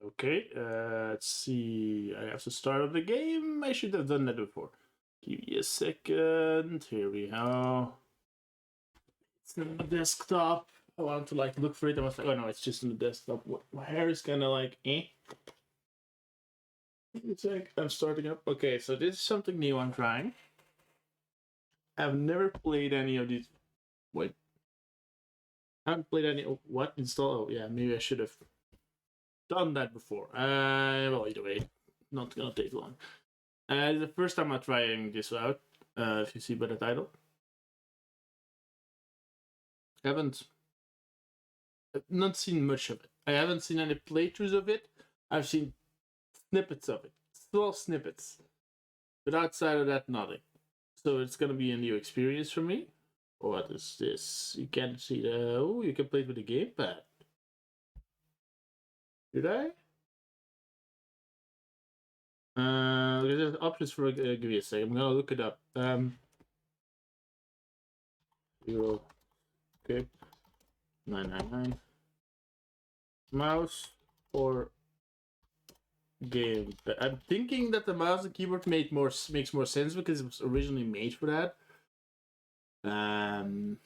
Okay, let's see. I have to start up the game. I should have done that before. Give me a second. Here we go. It's on the desktop. I want to like look for it. I was like, oh no, it's just on the desktop. My hair is kind of like eh. It's like I'm starting up. Okay, so this is something new I'm trying. I've never played any of these. Wait, I haven't played any. Oh, what install? Oh yeah, maybe I should have done that before. Well, either way, not gonna take long. The first time I'm trying this out, if you see by the title, I haven't I've not seen much of it. I haven't seen any playthroughs of it. I've seen snippets of it, small snippets, but outside of that, nothing. So it's gonna be a new experience for me. What is this? You can't see the. Oh, you can play it with the gamepad. Did I? There's options for. Give me a second. I'm gonna look it up. Euro. Okay. 999. Mouse or game. I'm thinking that the mouse and keyboard makes more sense because it was originally made for that. Um,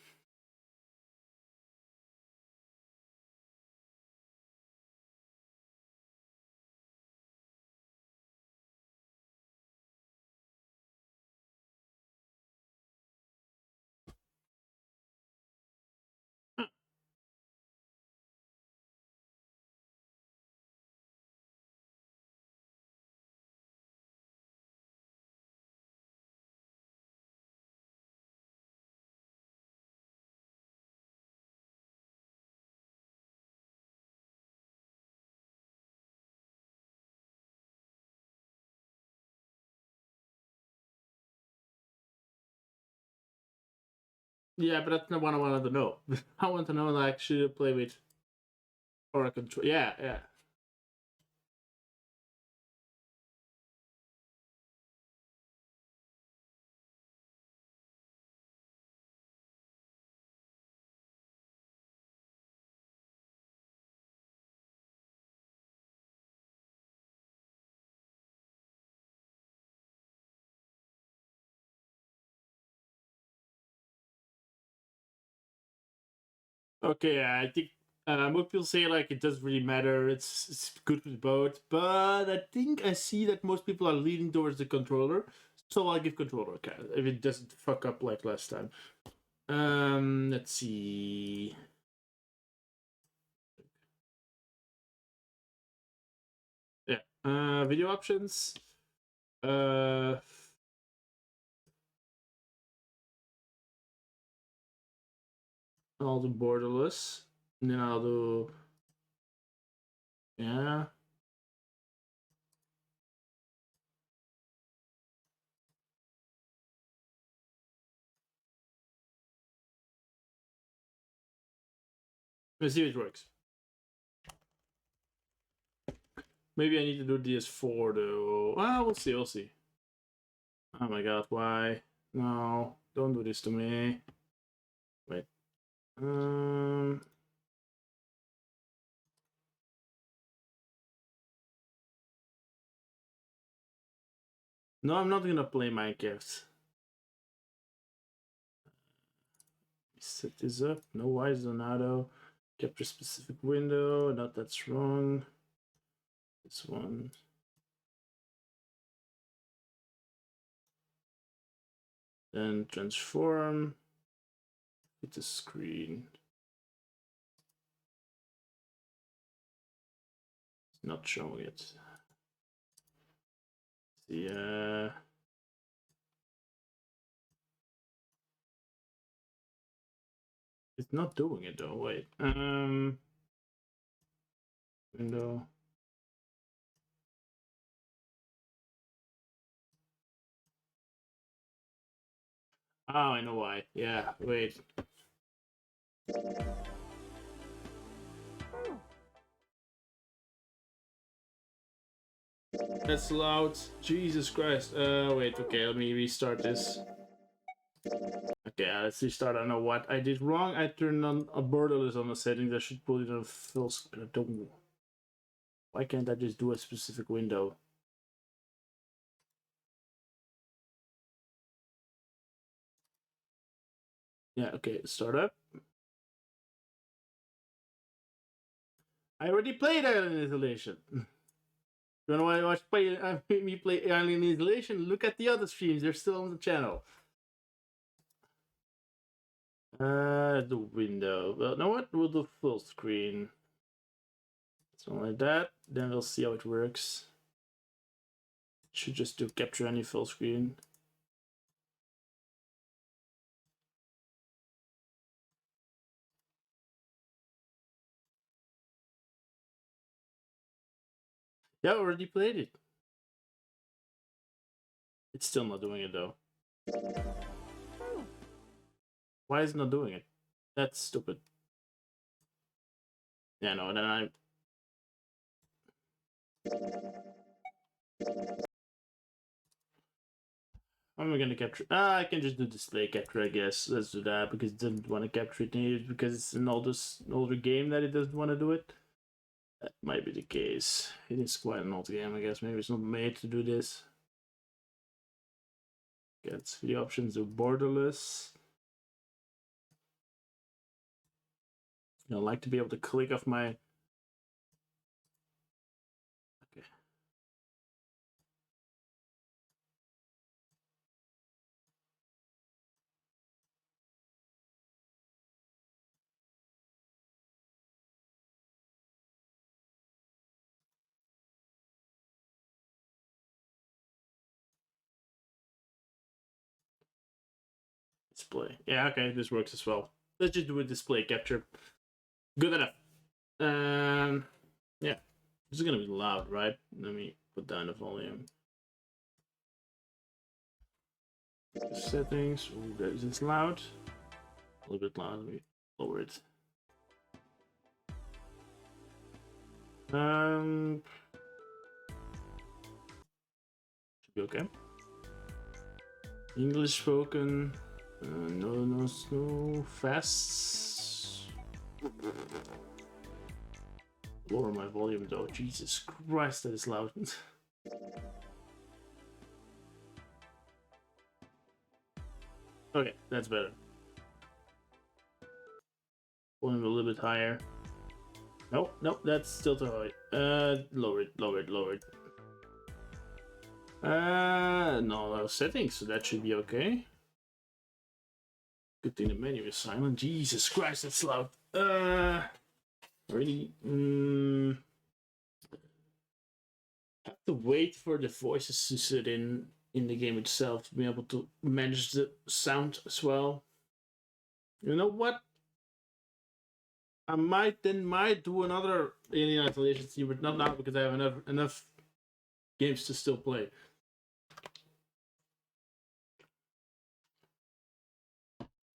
yeah, but that's not what I wanted to know. I want to know like should I play with or a control? Yeah, yeah. Okay, yeah, I think most people say like it doesn't really matter. It's good with both, but I think I see that most people are leaning towards the controller, so I'll give controller a cat if it doesn't fuck up like last time. Let's see. Yeah, video options. Uh, I'll do borderless, and then I'll do yeah. Let's see if it works. Maybe I need to do DS4 though. Well, we'll see. We'll see. Oh my god, why? No, don't do this to me. Wait. Um. No, I'm not gonna play Minecraft. Set this up. No wise on auto. Capture specific window. Not that's wrong. This one. Then transform. Hit the screen. It's not showing it. Yeah. It's not doing it though. Wait. Window. Oh, I know why. Yeah. Wait. That's loud. Jesus Christ. Wait. Okay. Let me restart this. Okay, let's restart. I don't know what I did wrong. I turned on a borderless on the settings. I should put it on full screen. Why can't I just do a specific window? Yeah, okay, start up. I already played Alien Isolation. You want to watch me play Alien Isolation? Look at the other streams; they're still on the channel. The window. Well, know what? We'll do full screen. Something like that. Then we'll see how it works. Should just do capture any full screen. Yeah, I already played it. It's still not doing it though. Why is it not doing it? That's stupid. Yeah, no, then I'm gonna capture. I can just do display capture, I guess. Let's do that because it doesn't want to capture it because it's an older game that it doesn't want to do it. That might be the case. It is quite an old game, I guess. Maybe it's not made to do this. Gets the options of borderless. I like to be able to click off my. Okay. Display. Yeah, okay, this works as well. Let's just do a display capture. Good enough. Yeah, this is gonna be loud, right? Let me put down the volume. Settings. Ooh, is this loud? A little bit loud. Let me lower it. Should be okay. English spoken. No. Fast. Lower my volume though. Jesus Christ, that is loud. Okay, that's better. Volume a little bit higher. Nope, that's still too high. Lower it. No settings, so that should be okay. Good thing the menu is silent. Jesus Christ, that's loud. Really? Have to wait for the voices to sit in the game itself to be able to manage the sound as well. You know what? I might do another Alien Isolation stream, but not now because I have enough games to still play.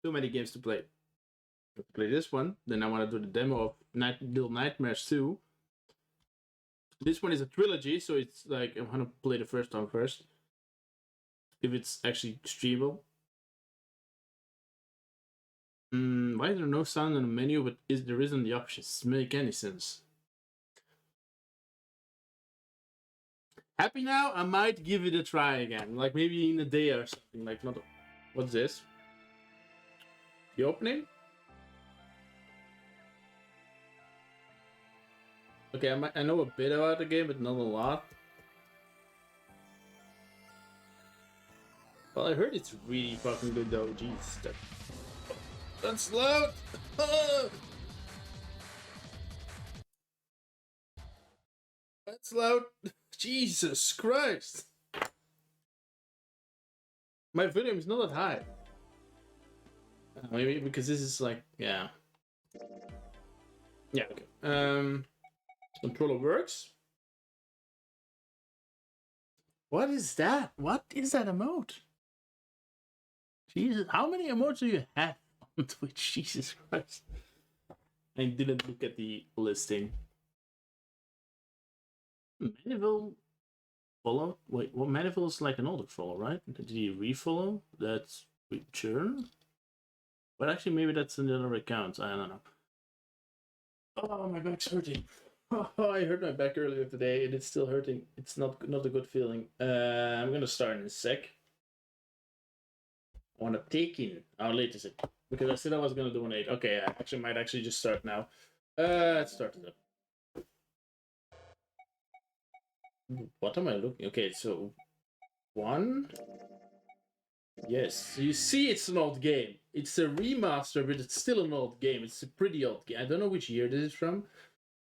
Too many games to play. Play this one, then I want to do the demo of Little Nightmares 2. This one is a trilogy, so it's like I'm gonna play the first one first. If it's actually streamable. Why is there no sound on the menu, but there isn't the options? Doesn't make any sense. Happy now? I might give it a try again, like maybe in a day or something. Like not. What's this? The opening? Okay, I know a bit about the game, but not a lot. Well, I heard it's really fucking good though. Jeez, that's loud. That's loud. Jesus Christ. My volume is not that high. Maybe because this is like, yeah. Yeah, okay. Controller works. What is that? What is that emote? Jesus, how many emotes do you have on Twitch? Jesus Christ. I didn't look at the listing. Manifold follow? Wait, well, Manifold is like an older follow, right? Did he refollow? That's return? But actually, maybe that's another account. I don't know. Oh, my back's hurting. I hurt my back earlier today and it's still hurting. It's not a good feeling. I'm gonna start in a sec. I want to take in. How late is it? Because I said I was gonna do an 8. Okay, I actually might just start now. Let's start it up. What am I looking? Okay, so 1. Yes, you see, it's an old game. It's a remaster, but it's still an old game. It's a pretty old game. I don't know which year this is from.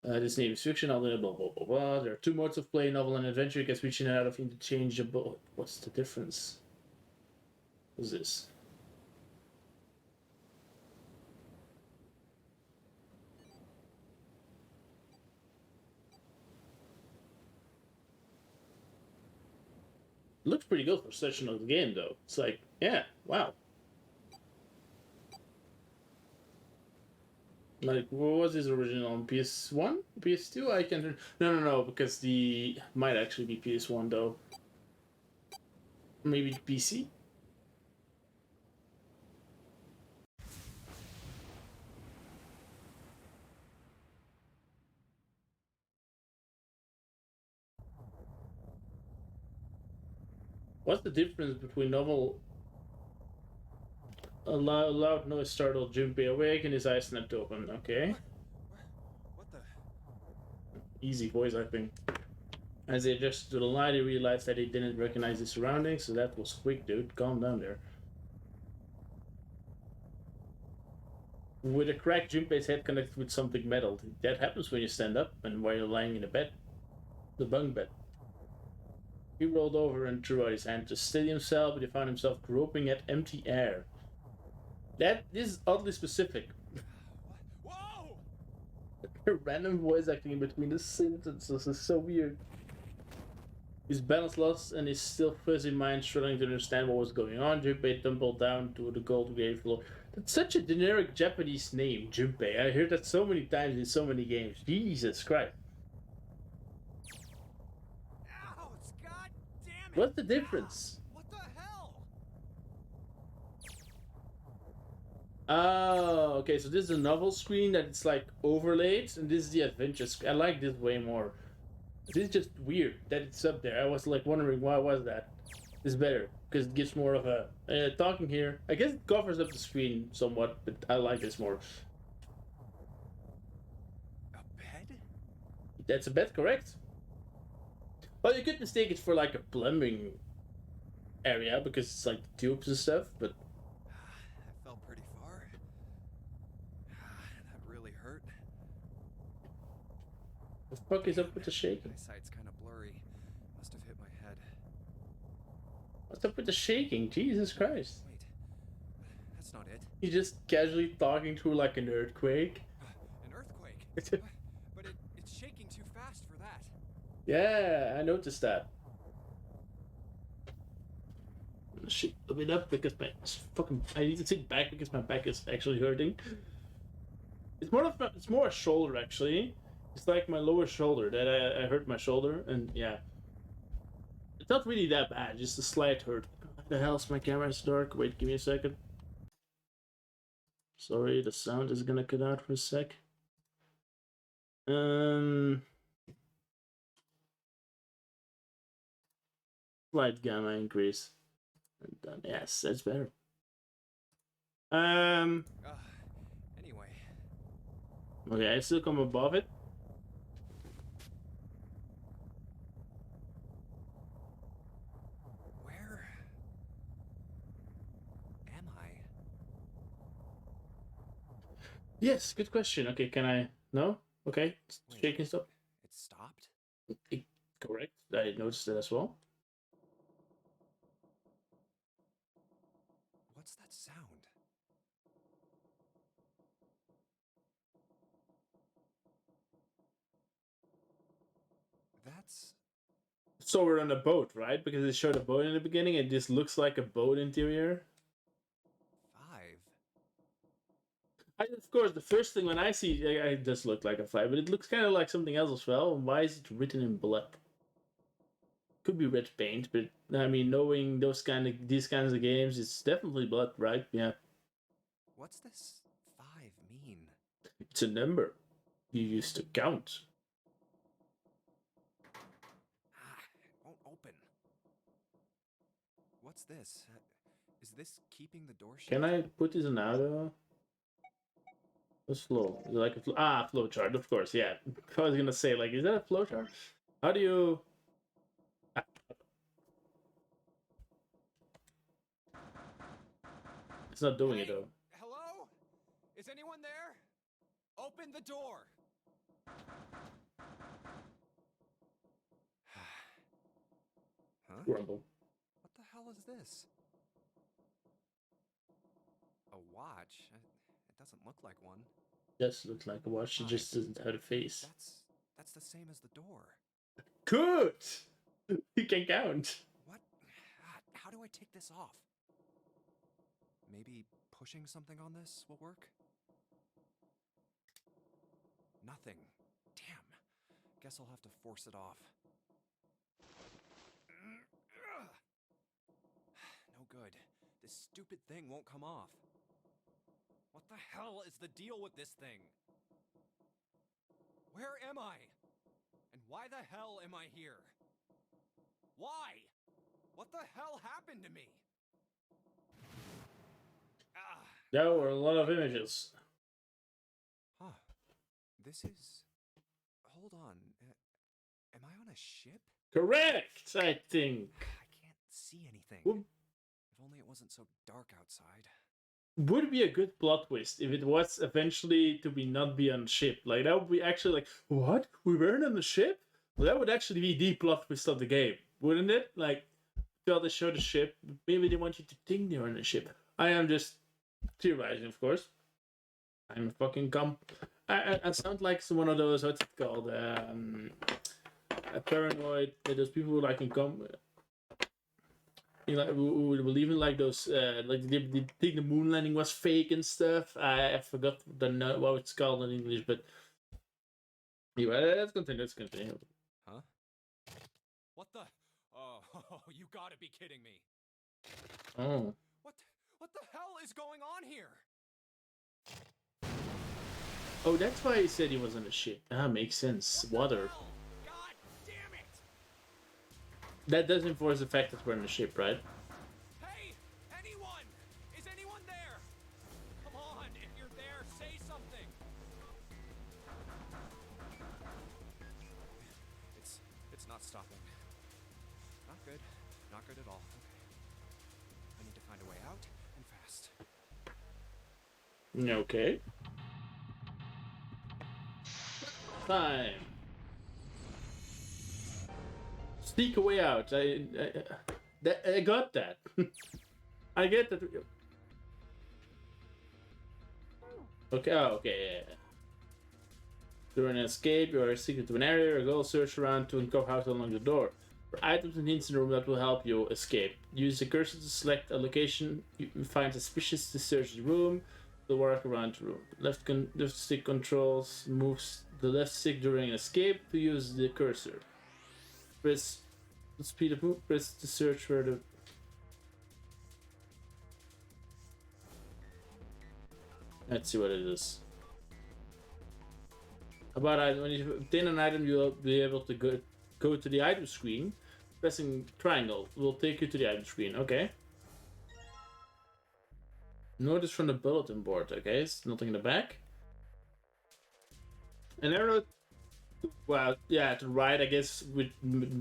This name is fiction, blah, blah, blah, blah, blah. There are 2 modes of play, novel and adventure. You can switch in and out of interchangeable. What's the difference? What's this? It looks pretty good for such an old game, though. It's like, yeah, wow. Like, what was his original on PS1? PS2? I can't. No, because the might actually be PS1 though. Maybe PC. What's the difference between novel? A loud noise startled Junpei awake and his eyes snapped open. Okay. What the? Easy voice acting. As they adjusted to the light, he realized that he didn't recognize his surroundings, so that was quick, dude. Calm down there. With a crack, Junpei's head connected with something metal. That happens when you stand up and while you're lying in a bed. The bunk bed. He rolled over and threw out his hand to steady himself, but he found himself groping at empty air. This is oddly specific. Whoa! Random voice acting in between the sentences is so weird. His balance lost and his still fuzzy mind struggling to understand what was going on. Junpei tumbled down to the gold gray floor. That's such a generic Japanese name, Junpei. I heard that so many times in so many games. Jesus Christ. Ouch! God damn it! What's the difference? What the hell? Oh, okay, so this is a novel screen that it's like overlaid, and this is the adventure screen. I like this way more. This is just weird that it's up there. I was like wondering why was that. It's better because it gives more of a talking here. I guess it covers up the screen somewhat, but I like this more. A bed? That's a bed, correct? Well, you could mistake it for like a plumbing area because it's like the tubes and stuff, but I fell pretty far. That really hurt. the fuck is up with the shaking? My sight's kind of blurry. Must have hit my head. What's up with the shaking? Jesus Christ. Wait, that's not it. He's just casually talking through like an earthquake. An earthquake. But it's shaking too fast for that. Yeah, I noticed that. Shit, a bit up because my fucking. I need to sit back because my back is actually hurting. It's more a shoulder actually. It's like my lower shoulder that I hurt my shoulder and yeah. It's not really that bad, just a slight hurt. What the hell's my camera's dark? Wait, give me a second. Sorry, the sound is gonna cut out for a sec. Slight gamma increase. And done. Yes, that's better. Anyway. Okay, I still come above it. Where am I? Yes, good question. Okay, can I? No? Okay, Wait. shaking stuff. It stopped? Correct. I noticed that as well. What's that sound? That's... So we're on a boat, right? Because it showed a boat in the beginning, and this looks like a boat interior. 5. Of course, the first thing when I see it does look like a flag, but it looks kind of like something else as well. Why is it written in blood? Could be red paint, but I mean, knowing these kinds of games, it's definitely blood, right? Yeah, What's this 5 mean? it's a number you used to count. What's this? Is this keeping the door shut? Can I put this in auto? What's flow? Is it like a flow chart? Of course, yeah. I was gonna say, like, is that a flow chart? How do you? It's not doing it though. Hello? Is anyone there? Open the door. Huh? Grumble. What the hell is this? A watch? It doesn't look like one. Yes, looks like a watch. It just doesn't have a face. That's the same as the door. Good. You can count. What? How do I take this off? Maybe pushing something on this will work? Nothing. Damn. Guess I'll have to force it off. No good. This stupid thing won't come off. What the hell is the deal with this thing? Where am I? And why the hell am I here? Why? What the hell happened to me? There were a lot of images. Huh. This is... Hold on. Am I on a ship? Correct, I think. I can't see anything. Well, If only it wasn't so dark outside. would be a good plot twist if it was eventually to be not be on a ship. Like, that would be actually like, what? We weren't on the ship? Well, that would actually be the plot twist of the game, wouldn't it? Like, well, they show the ship. Maybe they want you to think they're on a ship. I am just theorizing, of course. I'm a fucking I sound like one of those, what's it called? A paranoid. Those people who like you know, who believe in like those, like they think the moon landing was fake and stuff. I forgot what it's called in English, but anyway, let's continue. Let's continue. Huh? What the? Oh, you gotta be kidding me. Oh. What the hell is going on here? Oh, that's why he said he was on a ship. Ah, makes sense. Water. God damn it! That does enforce the fact that we're on a ship, right? Hey, anyone? Is anyone there? Come on, if you're there, say something. It's not stopping. Not good. Not good at all. Okay. I need to find a way out and fast. Okay. Time. Sneak a way out. I got that. I get that. Okay. Oh, okay. Yeah. During an escape, you are secret to an area. Go search around to uncover how to unlock the door. For items and hints in the room that will help you escape. Use the cursor to select a location you find suspicious to search the room. To walk around the room. Left stick controls moves the left stick during escape to use the cursor. Press the speed of move. Press to search for the. Let's see what it is. About when you obtain an item, you'll be able to go to the item screen. Pressing triangle will take you to the item screen. Okay. Notice from the bulletin board. Okay, it's nothing in the back. An arrow. Well, yeah, to the right, I guess. Which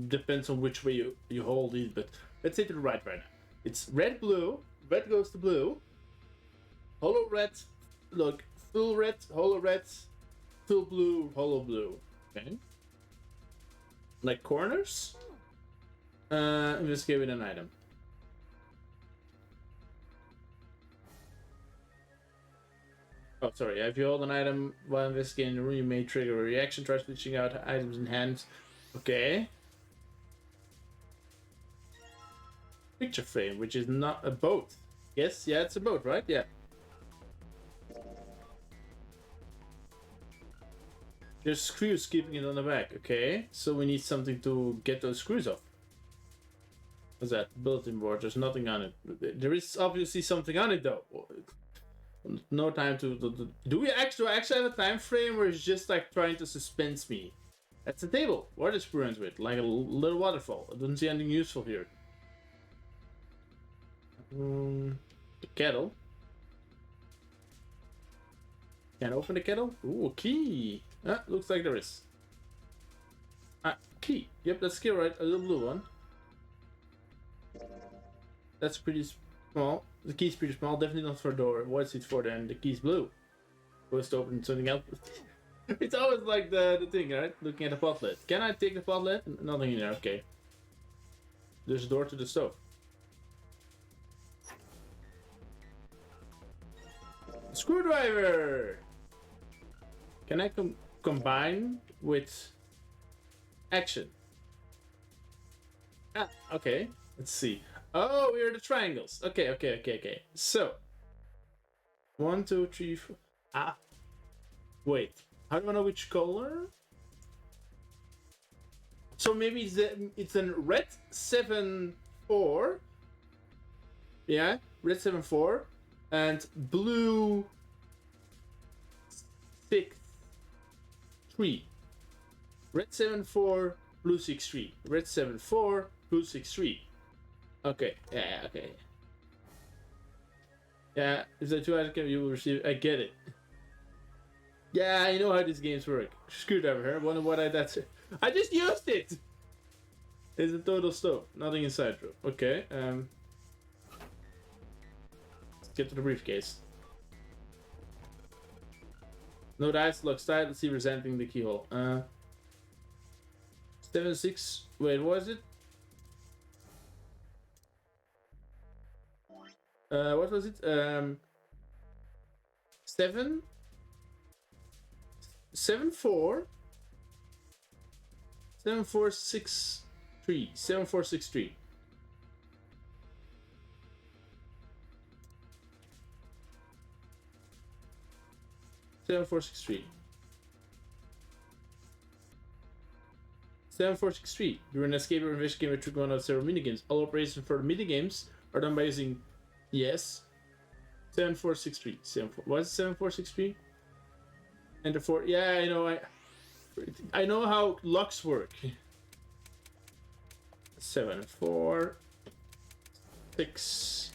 depends on which way you hold it, but let's say to the right now. It's red, blue. Red goes to blue. Hollow red. Look, full red, hollow red, full blue, hollow blue. Okay. Like corners. Investigate with an item. Oh, sorry. If you hold an item while investigating the room, you may trigger a reaction. Try switching out items in hands. Okay. Picture frame, which is not a boat. Yes, yeah, it's a boat, right? Yeah. There's screws keeping it on the back. Okay, so we need something to get those screws off. What's that? Bulletin board. There's nothing on it. There is obviously something on it, though. No time to do we actually have a time frame, or it's just like trying to suspense me? That's a table. What is screws with? Like a little waterfall. I don't see anything useful here. The kettle. Can I open the kettle? Ooh, a key. Ah, looks like there is. Ah, key. Yep, that's key, right? A little blue one. That's pretty small. The key's pretty small. Definitely not for a door. What's it for then? The key's blue. Supposed to open something else. It's always like the thing, right? Looking at the pot lid. Can I take the pot lid? Nothing in there. Okay. There's a door to the stove. Screwdriver! Can I combine with action? Ah, okay. Let's see. Oh, we're the triangles. Okay. So, 1, 2, 3, 4. Ah, wait. How do I know which color? So maybe it's a red 7-4. Yeah, red 7-4, and blue 6-3. Red 7-4, blue 6-3. Red 7-4, blue 6-3. Okay, yeah, okay. Yeah, if the two items you will receive, I get it. Yeah, I know how these games work. Screwdriver here. Wonder what that's. I just used it. It's a total stove. Nothing inside, bro. Okay. Let's get to the briefcase. No dice. Looks tight. Let's see if there's anything in the keyhole. 7-6. Wait, what was it? What was it? 7. 7-4. 7-4-6-3. 7-4-6-3. Seven four six three. 7-4-6-3. During an escape or investigation with trick one of several minigames. All operations for the minigames are done by using yes. 7-4-6-3. 7-4. What is 7-4-6-3? And the 4. Yeah, I know how locks work. 7-4-6.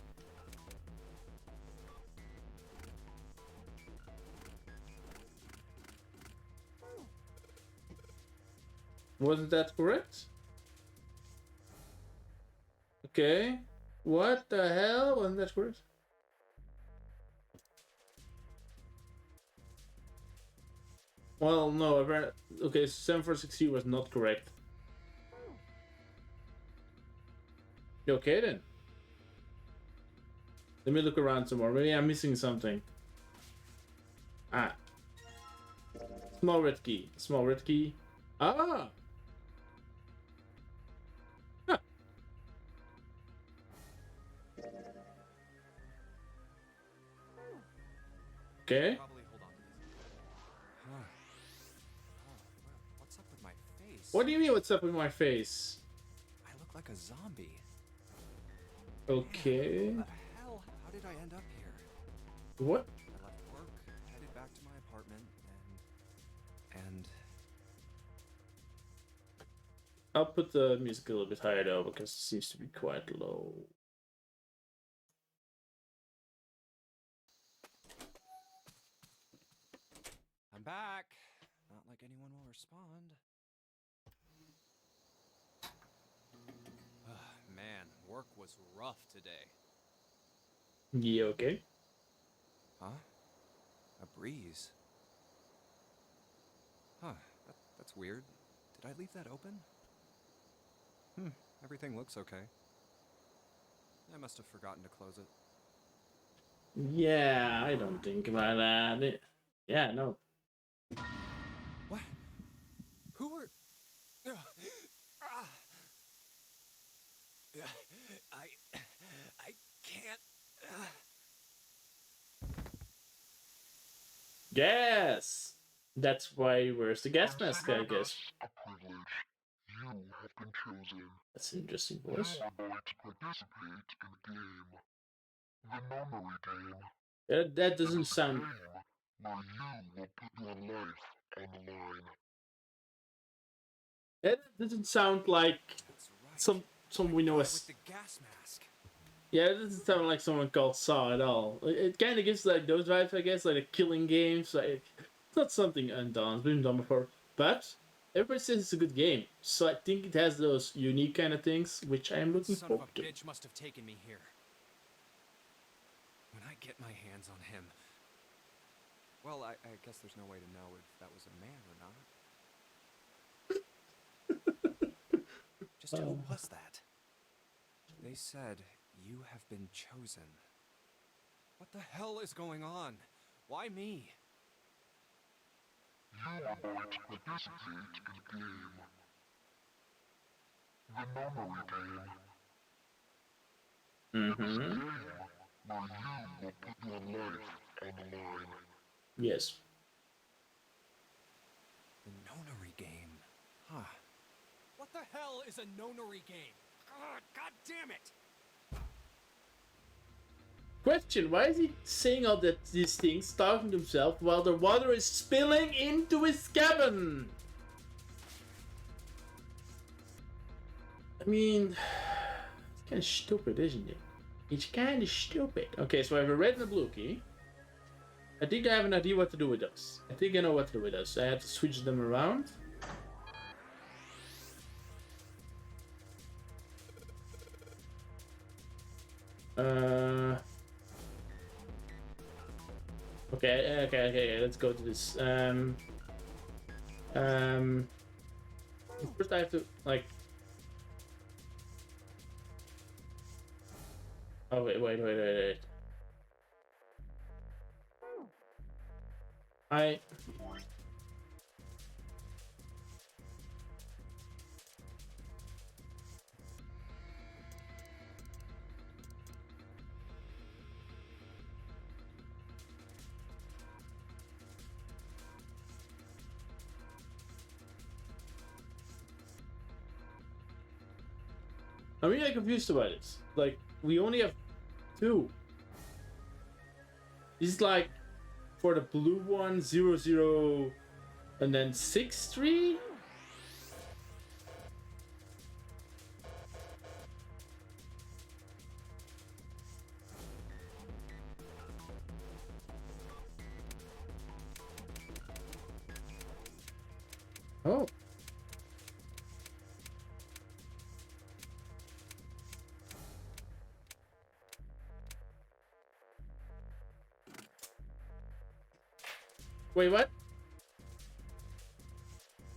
Wasn't that correct? Okay. What the hell? Wasn't that correct? Well, no. Okay, 7-4-6-3 was not correct. You okay then? Let me look around some more. Maybe I'm missing something. Ah. Small red key. Small red key. Ah! Huh. Okay. Probably hold on to this. Huh. What's up with my face? What do you mean, what's up with my face? I look like a zombie. Okay. What the hell? How did I end up here? What? I left work, headed back to my apartment, and I'll put the music a little bit higher though, because it seems to be quite low. I'm back. Not like anyone will respond. Man, work was rough today. Yeah, okay. Huh? A breeze. Huh, that's weird. Did I leave that open? Everything looks okay. I must have forgotten to close it. Yeah, I don't think about that. Yeah, no. What? Who were... I can't... Gas! That's why where's the gas mask, I guess. A privilege. You have been chosen. That's an interesting You voice. are going to participate in a game. The memory game. That doesn't sound... Game where you will put your life on the line. That doesn't sound like That's right. some we know Guy as... with the gas mask. Yeah, it doesn't sound like someone called Saw at all. It kind of gives like those vibes, I guess, like the killing games. Like it's not something Undawn's been done before, but everybody says it's a good game. So I think it has those unique kind of things, which I am looking Son of a forward to. bitch must have taken me here. When I get my hands on him. Well, I guess there's no way to know if that was a man or not. Just who was that? They said you have been chosen. What the hell is going on? Why me? You are going to participate in a game. The Nonary Game. Mm-hmm. Where you will put your life on the line. Yes. The Nonary game. Huh. What the hell is a Nonary game? God damn it! Question: why is he saying all these things, talking to himself, while the water is spilling into his cabin? I mean, it's kind of stupid, isn't it? It's kind of stupid. Okay, so I have a red and a blue key. I think I have an idea what to do with those. I think I know what to do with those. I have to switch them around. Okay, let's go to this. First I have to, like... Oh, wait. I'm really confused about this. Like, we only have 2. This is like, for the blue one, 0, and then 6, 3? Oh. Wait, what?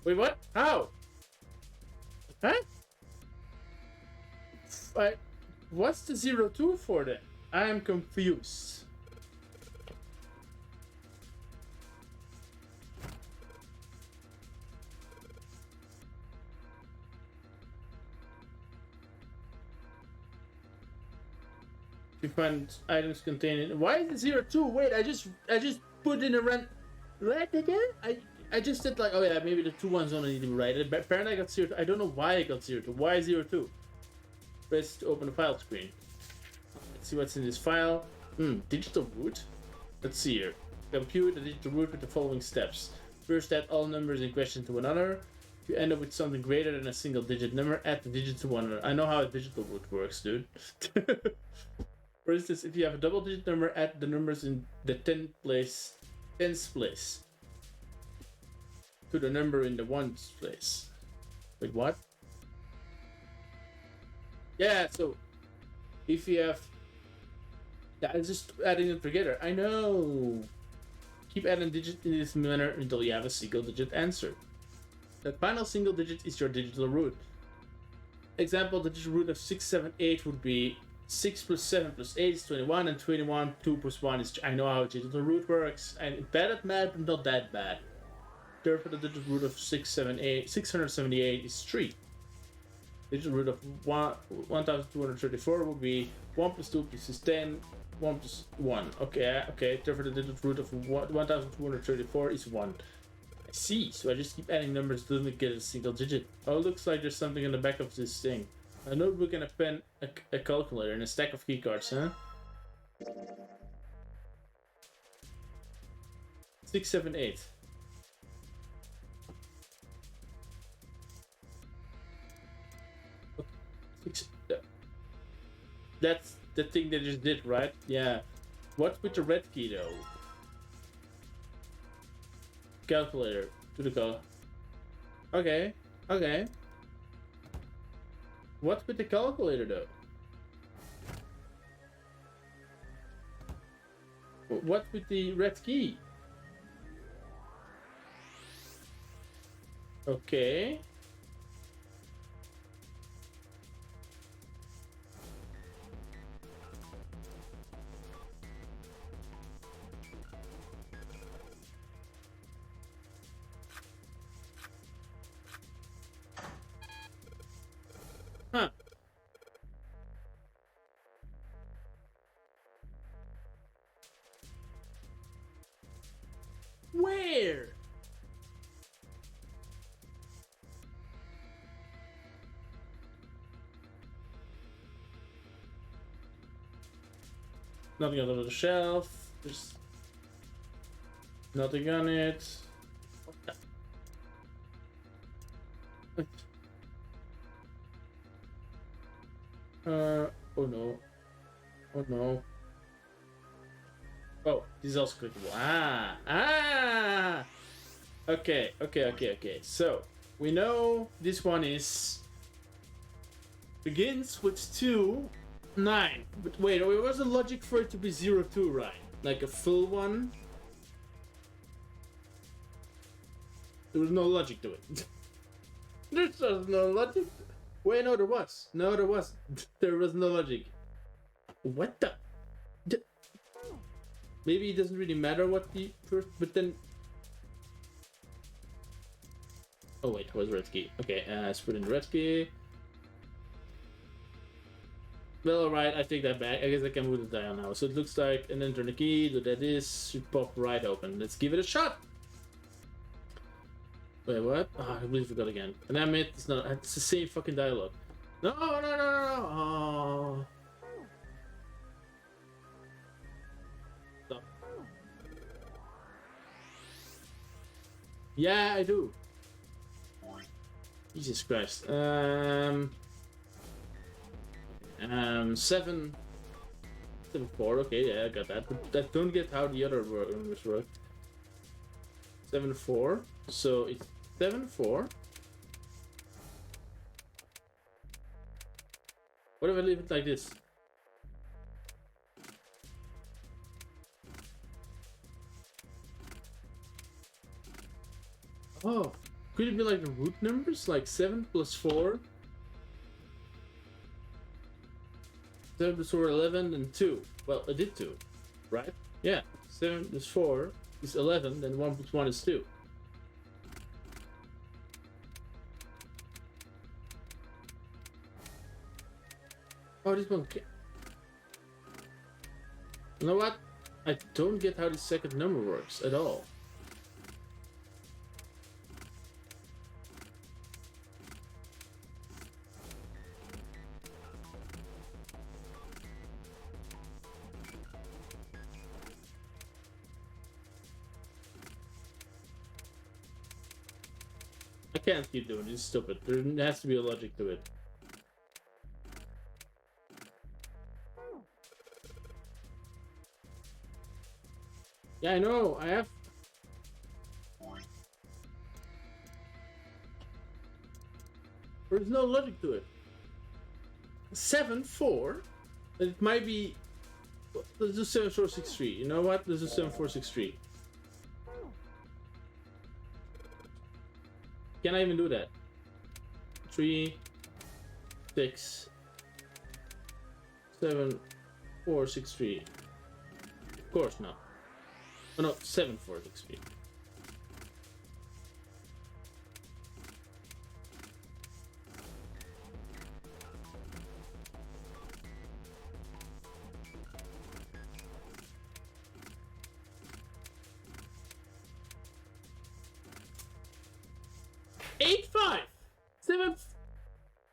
Wait, what? How? Huh? What's the 02 for then? I am confused. You find items containing. Why is it 02? Wait, I just put in a run. What again? I just said like, oh yeah, maybe the 2 ones only need to be right. But apparently I got 02. I don't know why I got 02. Why 02? Press to open the file screen. Let's see what's in this file. Digital root. Let's see here. Compute the digital root with the following steps. First, add all numbers in question to another. If you end up with something greater than a single digit number, add the digit to one another. I know how a digital root works, dude. For instance, if you have a double digit number, add the numbers in the tens place to the number in the ones place. Wait, what? Yeah, so if you have... Yeah, it's just adding them together. I know! Keep adding digits in this manner until you have a single digit answer. The final single digit is your digital root. Example, the digital root of 678 would be 6 plus 7 plus 8 is 21, and 21, 2 plus 1 is... I know how a digital root works. I'm bad at math, but not that bad. Therefore, the digital root of 678 is 3. Digital root of 1234 would be 1 plus 2 plus 10, 1 plus 1. Okay. Therefore, the digital root of 1234 is 1. I see. So I just keep adding numbers to get a single digit. Oh, it looks like there's something in the back of this thing. A notebook and a pen, a calculator, and a stack of keycards, huh? 678. That's the thing they just did, right? Yeah. What with the red key though? Calculator to the color. Okay. Okay. What with the calculator though? What with the red key? Okay. Huh. Where? Nothing under the shelf. There's nothing on it. What the? Oh no. Oh no. Oh, this is also clickable. Ah! Okay. So, we know this one begins with 2, 9. But wait, it was the logic for it to be 0, 2, right? Like a full one? There was no logic to it. There was no logic. Wait, no, there was. No, there wasn't. There was no logic. What the? Maybe it doesn't really matter what the first, but then. Oh wait, where's red key? Okay, let's put in the red key. Well, alright, I take that back. I guess I can move the dial now. So it looks like an enter the key, do that is, should pop right open. Let's give it a shot! Wait, what? Oh, I completely forgot again. And I admit, it's the same fucking dialogue. No. Oh. Stop. Yeah, I do. Jesus Christ. 7, 4. Okay, yeah, I got that. But I don't get how the other numbers work. 7, 4. So it's 7, 4. What if I leave it like this? Oh, could it be like the root numbers? Like 7 plus 4? 7 plus 4, 11, and 2. Well, I did 2, right? Yeah, 7 plus 4 is 11, then 1 plus 1 is 2. Oh, this one. You know what? I don't get how the second number works at all. I can't keep doing this. It's stupid. There has to be a logic to it. Yeah, I know. I have. There's no logic to it. 7, 4. It might be. Let's do 7, 4, 6, 3. You know what? Let's do 7, 4, 6, 3. Can I even do that? 3, 6, 7, 4, 6, 3. Of course not. Oh no, 7, 4, 6, 3.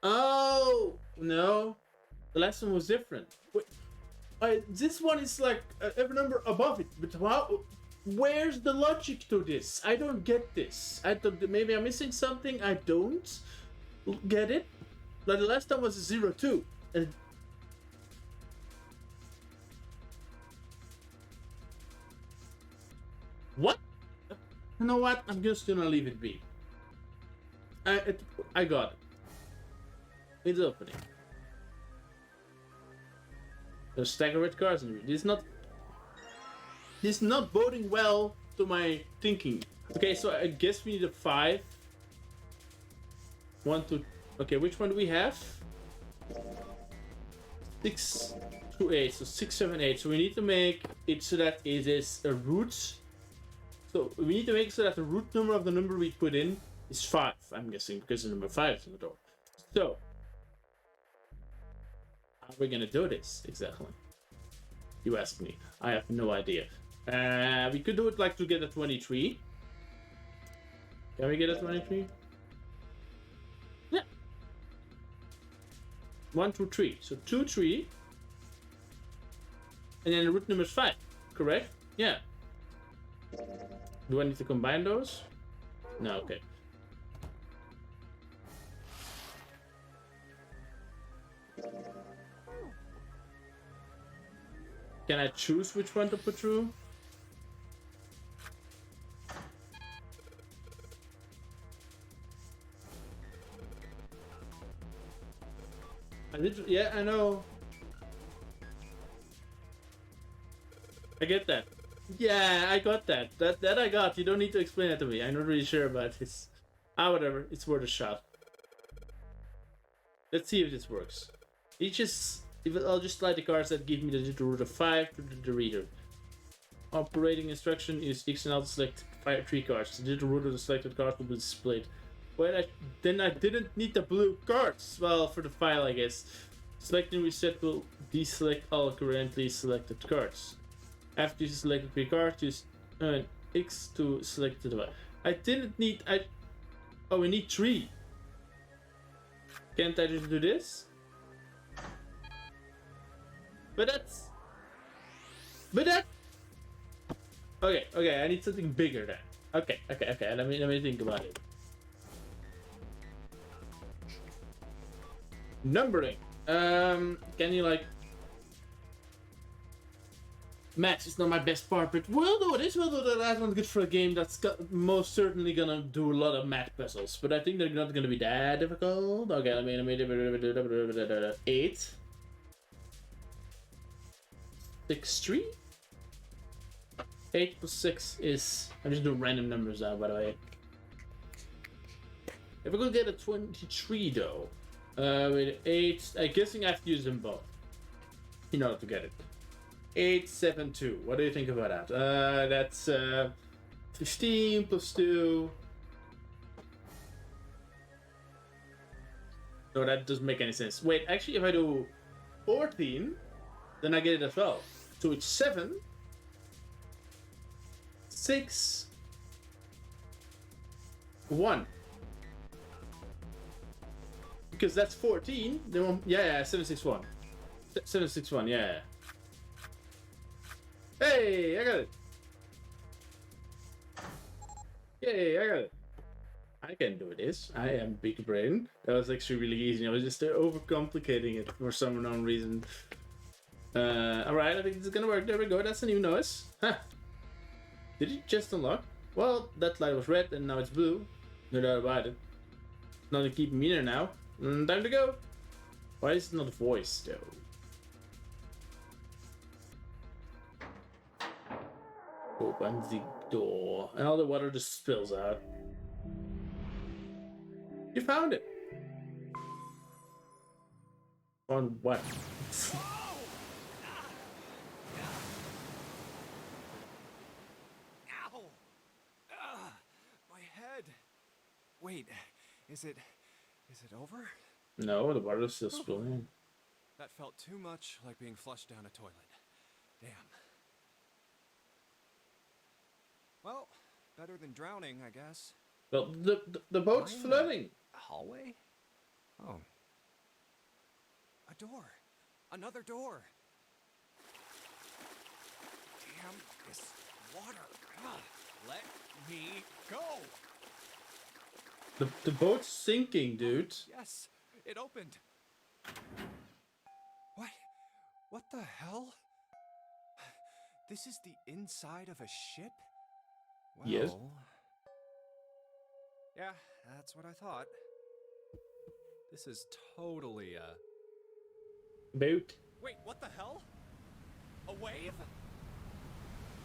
Oh no, the last one was different. Wait, this one is like every number above it, but how? Where's the logic to this? I don't get this. I don't. Maybe I'm missing something. I don't get it. Like the last time was 0, 2. And What? You know what? I'm just gonna leave it be. I got it. It's opening. There's a stack of red cards in here. This is not boding well to my thinking. Okay, so I guess we need a 5. 1, 2. Okay, which one do we have? 6 to 8. So 6, 7, 8. So we need to make it so that it is a root. So we need to make it so that the root number of the number we put in is 5. I'm guessing because the number 5 is on the door. So how are we gonna do this exactly? You ask me. I have no idea. We could do it like to get a 23. Can we get a 23? Yeah. 1, 2, 3. So 2, 3. And then the root number is 5. Correct? Yeah. Do I need to combine those? No, okay. Can I choose which one to put through? Yeah, I know. I get that. Yeah, I got that. That I got. You don't need to explain that to me. I'm not really sure about this. Whatever. It's worth a shot. Let's see if this works. I'll just slide the cards that give me the digital root of 5 to the reader. Operating instruction is X and L to select 3 cards. The digital root of the selected card will be displayed. Well, then I didn't need the blue cards. Well, for the file, I guess. Selecting reset will deselect all currently selected cards. After you select 3 cards, use X to select the device. I didn't need. Oh, we need 3. Can't I just do this? But that. Okay. I need something bigger then. Okay. Let me think about it. Numbering. Can you like maths is not my best part, but we'll do this. We'll do that. That's not good for a game that's most certainly gonna do a lot of math puzzles. But I think they're not gonna be that difficult. Okay, let me 8, 6, 3. 8 plus 6 is. I'm just doing random numbers now, by the way. If I could get a 23 though. With 8, I'm guessing I have to use them both in order to get it. 8, 7, 2. What do you think about that? That's 15 plus 2. No, that doesn't make any sense. Wait, actually, if I do 14, then I get it as well. So it's 7, 6, 1. Because that's 14. Then yeah, 761. 761. Yeah. Hey, I got it. Yay, I got it. I can do this. I am big brain. That was actually really easy. I was just overcomplicating it for some unknown reason. Alright, I think this is gonna work. There we go. That's a new noise. Huh. Did it just unlock? Well, that light was red and now it's blue. No doubt about it. Not to keep me there now. Time to go. Why is it not a voice though? Open the door. And all the water just spills out. You found it. On what? Ow! My head. Wait, is it over? No, the water's still spilling. That felt too much like being flushed down a toilet. Damn. Well, better than drowning, I guess. Well, the boat's floating. Hallway? Oh. A door. Another door. Damn this water. Let me go. The boat's sinking, dude. Yes, it opened. What? What the hell? This is the inside of a ship? Yes. Yeah, that's what I thought. This is totally Boat. Wait, what the hell? A wave?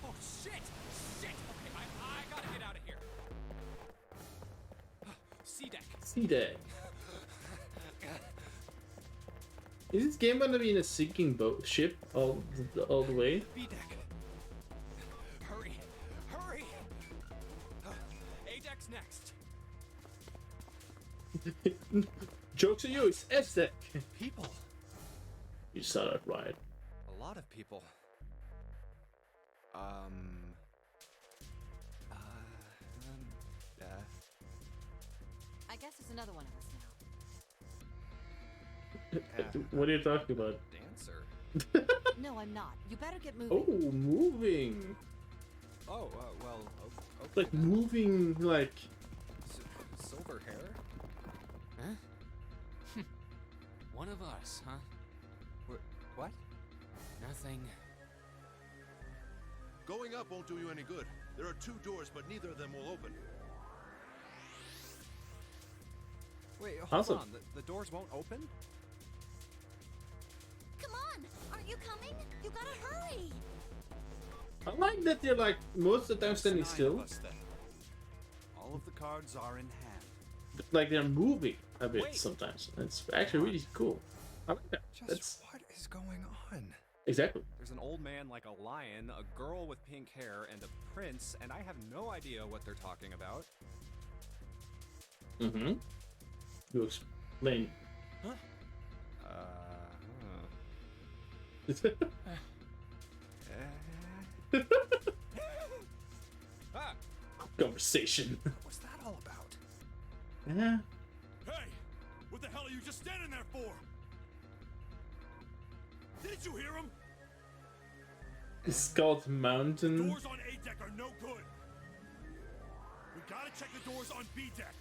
Oh shit! Shit! Okay, I gotta get out of here. Sea deck. See that. Is this game gonna be in a sinking boat ship all the way? B deck. Hurry! Hurry! A deck's next. Jokes on you, it's S deck. People. You saw that right. A lot of people. I guess there's another one of us now. What are you talking about? Dancer. No, I'm not. You better get moving. Oh, moving. Oh, well, okay. Like moving, like. Silver hair? Huh? One of us, huh? What? Nothing. Going up won't do you any good. There are 2 doors, but neither of them will open. Wait, hold Awesome. on. The doors won't open? Come on! Aren't you coming? You gotta hurry! I like that they're like most of the time standing There's 9 still. of us, then. All of the cards are in hand. Like they're moving a bit Wait. sometimes. It's actually really cool. I like that. Just That's what is going on? exactly. There's an old man like a lion, a girl with pink hair, and a prince, and I have no idea what they're talking about. Mm-hmm. You explain. Ah, Conversation. what's that all about? Yeah. Hey! What the hell are you just standing there for? Didn't you hear him? It's called Mountain. Doors on A deck are no good. We gotta check the doors on B deck.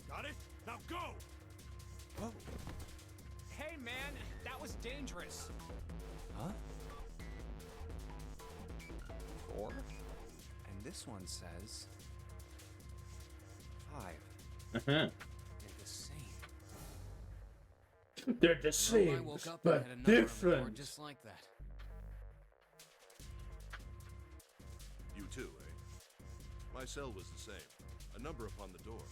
Got it? Now go! Whoa. Hey, man, that was dangerous. Huh? 4? And this one says 5. Uh-huh. They're the same. They're the Well, I same, woke up and but had another on the door different. just like that. You too, eh? My cell was the same. A number upon the door.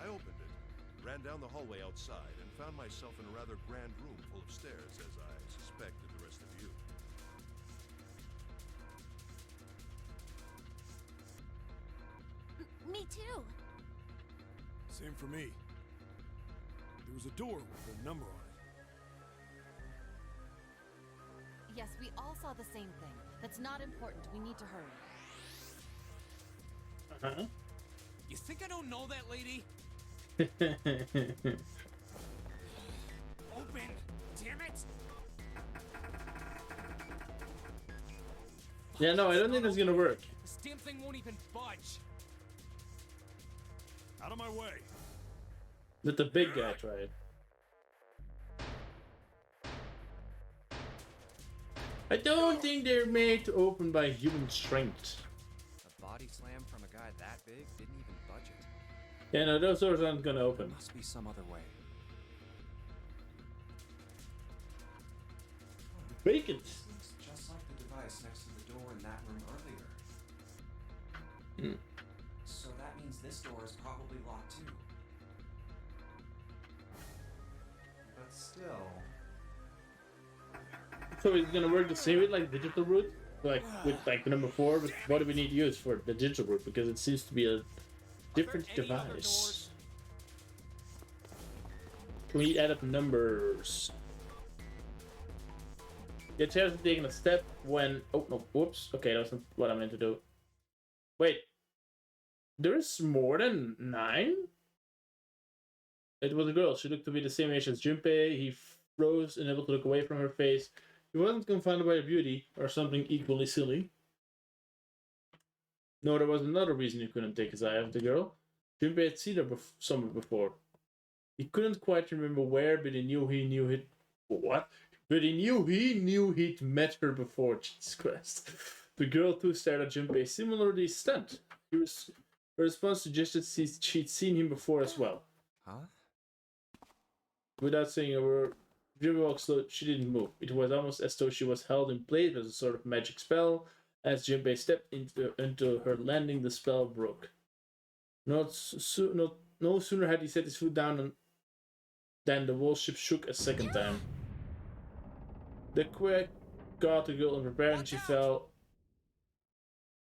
I opened it, ran down the hallway outside, and found myself in a rather grand room full of stairs, as I suspected the rest of you. Me too. Same for me. There was a door with a number on it. Yes, we all saw the same thing. That's not important. We need to hurry. Uh-huh. You think I don't know that lady? Open! Damn it! Yeah, no, I don't think it's gonna work. This damn thing won't even budge. Out of my way! Let the big guy try it. I don't think they're made to open by human strength. A body slam from a guy that big didn't even budge it. Yeah, no, those doors aren't gonna There open. must be some other way. Vacant. Looks just like the device next to the door in that room earlier. Hmm. So that means this door is probably locked too. But still... So it's gonna work the same way like digital route? Like with like number 4, but what do we need to use for the digital route? Because it seems to be a different any other device. doors? Can we add up numbers? Get chance of taking a step when oh no, whoops. Okay, that's not what I meant to do. Wait. There's more than 9? It was a girl. She looked to be the same age as Junpei. He froze, unable to look away from her face. He wasn't confounded by her beauty, or something equally silly. No, there was another reason he couldn't take his eye off the girl. Junpei had seen her somewhere before. He couldn't quite remember where, but he knew he'd... What? But he knew he'd met her before. Jesus Christ. The girl too stared at Junpei, similarly stunned. Her response suggested she'd seen him before as well. Huh? Without saying a word, Junpei walked slow. She didn't move. It was almost as though she was held in place as a sort of magic spell. As Junpei stepped into her landing, the spell broke. No sooner had he set his foot down than the whole ship shook a second time. The quake got the girl unprepared and she fell.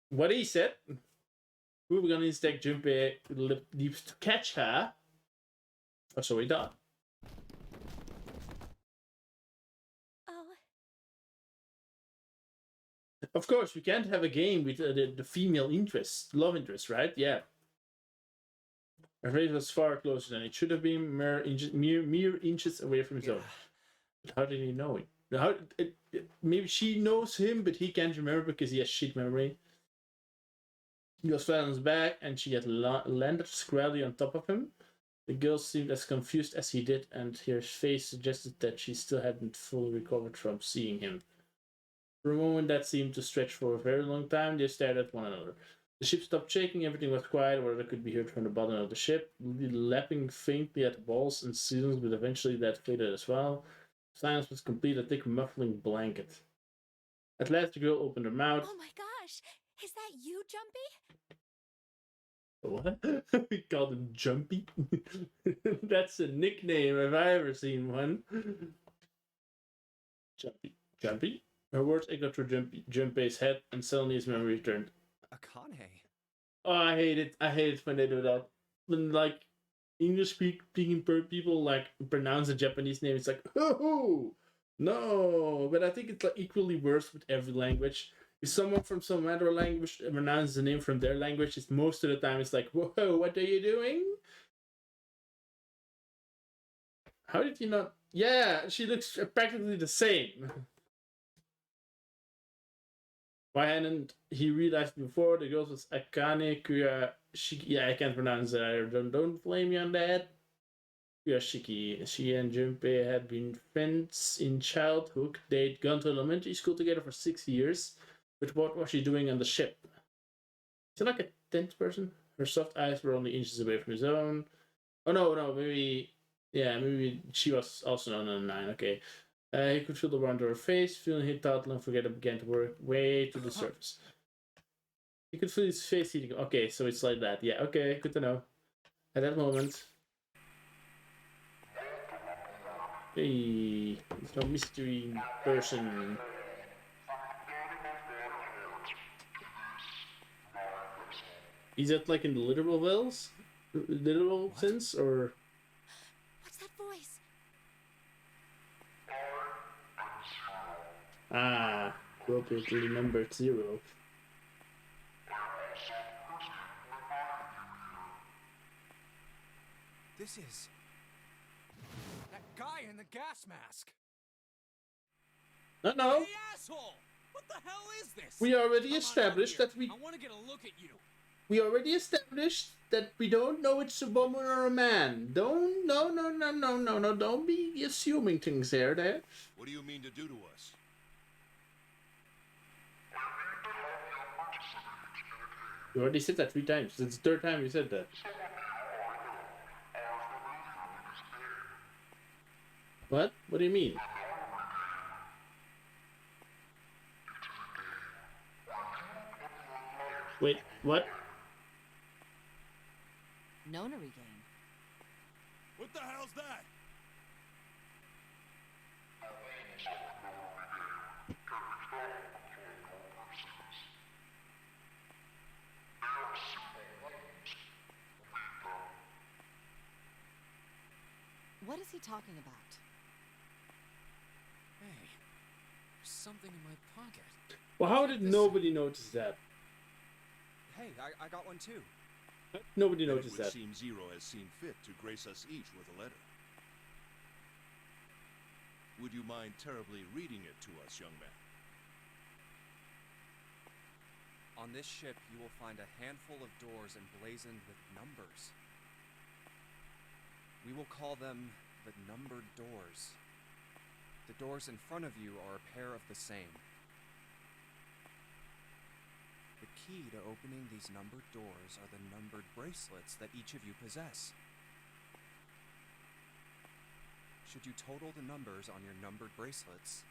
What he said? We were gonna instinct Junpei leaps to catch her. Or so he thought. Oh, Of course, we can't have a game with the female interest, love interest, right? Yeah. Her face was far closer than it should have been, mere inches away from his own. But how did he know it? Maybe she knows him, but he can't remember because he has shit memory. He was flat on his back, and she had landed squarely on top of him. The girl seemed as confused as he did, and her face suggested that she still hadn't fully recovered from seeing him. For a moment that seemed to stretch for a very long time, they stared at one another. The ship stopped shaking, everything was quiet, whatever could be heard from the bottom of the ship, lapping faintly at the walls and ceilings, but eventually that faded as well. Silence was complete, a thick muffling blanket. At last the girl opened her mouth. oh my gosh! Is that you, Jumpy? What? We called him Jumpy? That's a nickname if I ever seen one. Jumpy. Jumpy? Her words echoed through Junpei's head, and suddenly his memory returned. Akane. Oh, I hate it when they do that. When, like, English-speaking people, like, pronounce a Japanese name, it's like, oh, no. But I think it's, like, equally worse with every language. If someone from some other language pronounces a name from their language, it's most of the time it's like, whoa, what are you doing? How did you not? Yeah, she looks practically the same. Why hadn't he realized before? The girl was Akane Kuyashiki. Yeah, I can't pronounce that either. Don't blame me on that. Kuyashiki. She and Junpei had been friends in childhood. They'd gone to elementary school together for 6 years. But what was she doing on the ship? Is she like a 10th person? Her soft eyes were only inches away from his own. Oh no, maybe. Yeah, maybe she was also on a 9. Okay. He could feel the warmth of her face, feeling he thought unforgettable began to work way to the surface. He could feel his face heating. Okay, so it's like that. Yeah, okay, good to know. At that moment. Hey, there's no mystery person. Is that like in the literal sense, or? What's that voice? Ah, appropriately numbered 0. This is... that guy in the gas mask! No. Hey, asshole! What the hell is this? We already Come on established out that we... here. I want to get a look at you. We already established that we don't know it's a woman or a man. No. Don't be assuming things there. What do you mean to do to us? You already said that 3 times. It's the 3rd time you said that. What? What do you mean? Wait, what? Nonary game. What the hell's that? What is he talking about? Hey, there's something in my pocket. Well, how did nobody notice that? Hey, I got one too. Nobody And noticed it would that. seem Zero has seen fit to grace us each with a letter. Would you mind terribly reading it to us, young man? On this ship, you will find a handful of doors emblazoned with numbers. We will call them the numbered doors. The doors in front of you are a pair of the same. key to opening these numbered doors are the numbered bracelets that each of you possess. Should you total the numbers on your numbered bracelets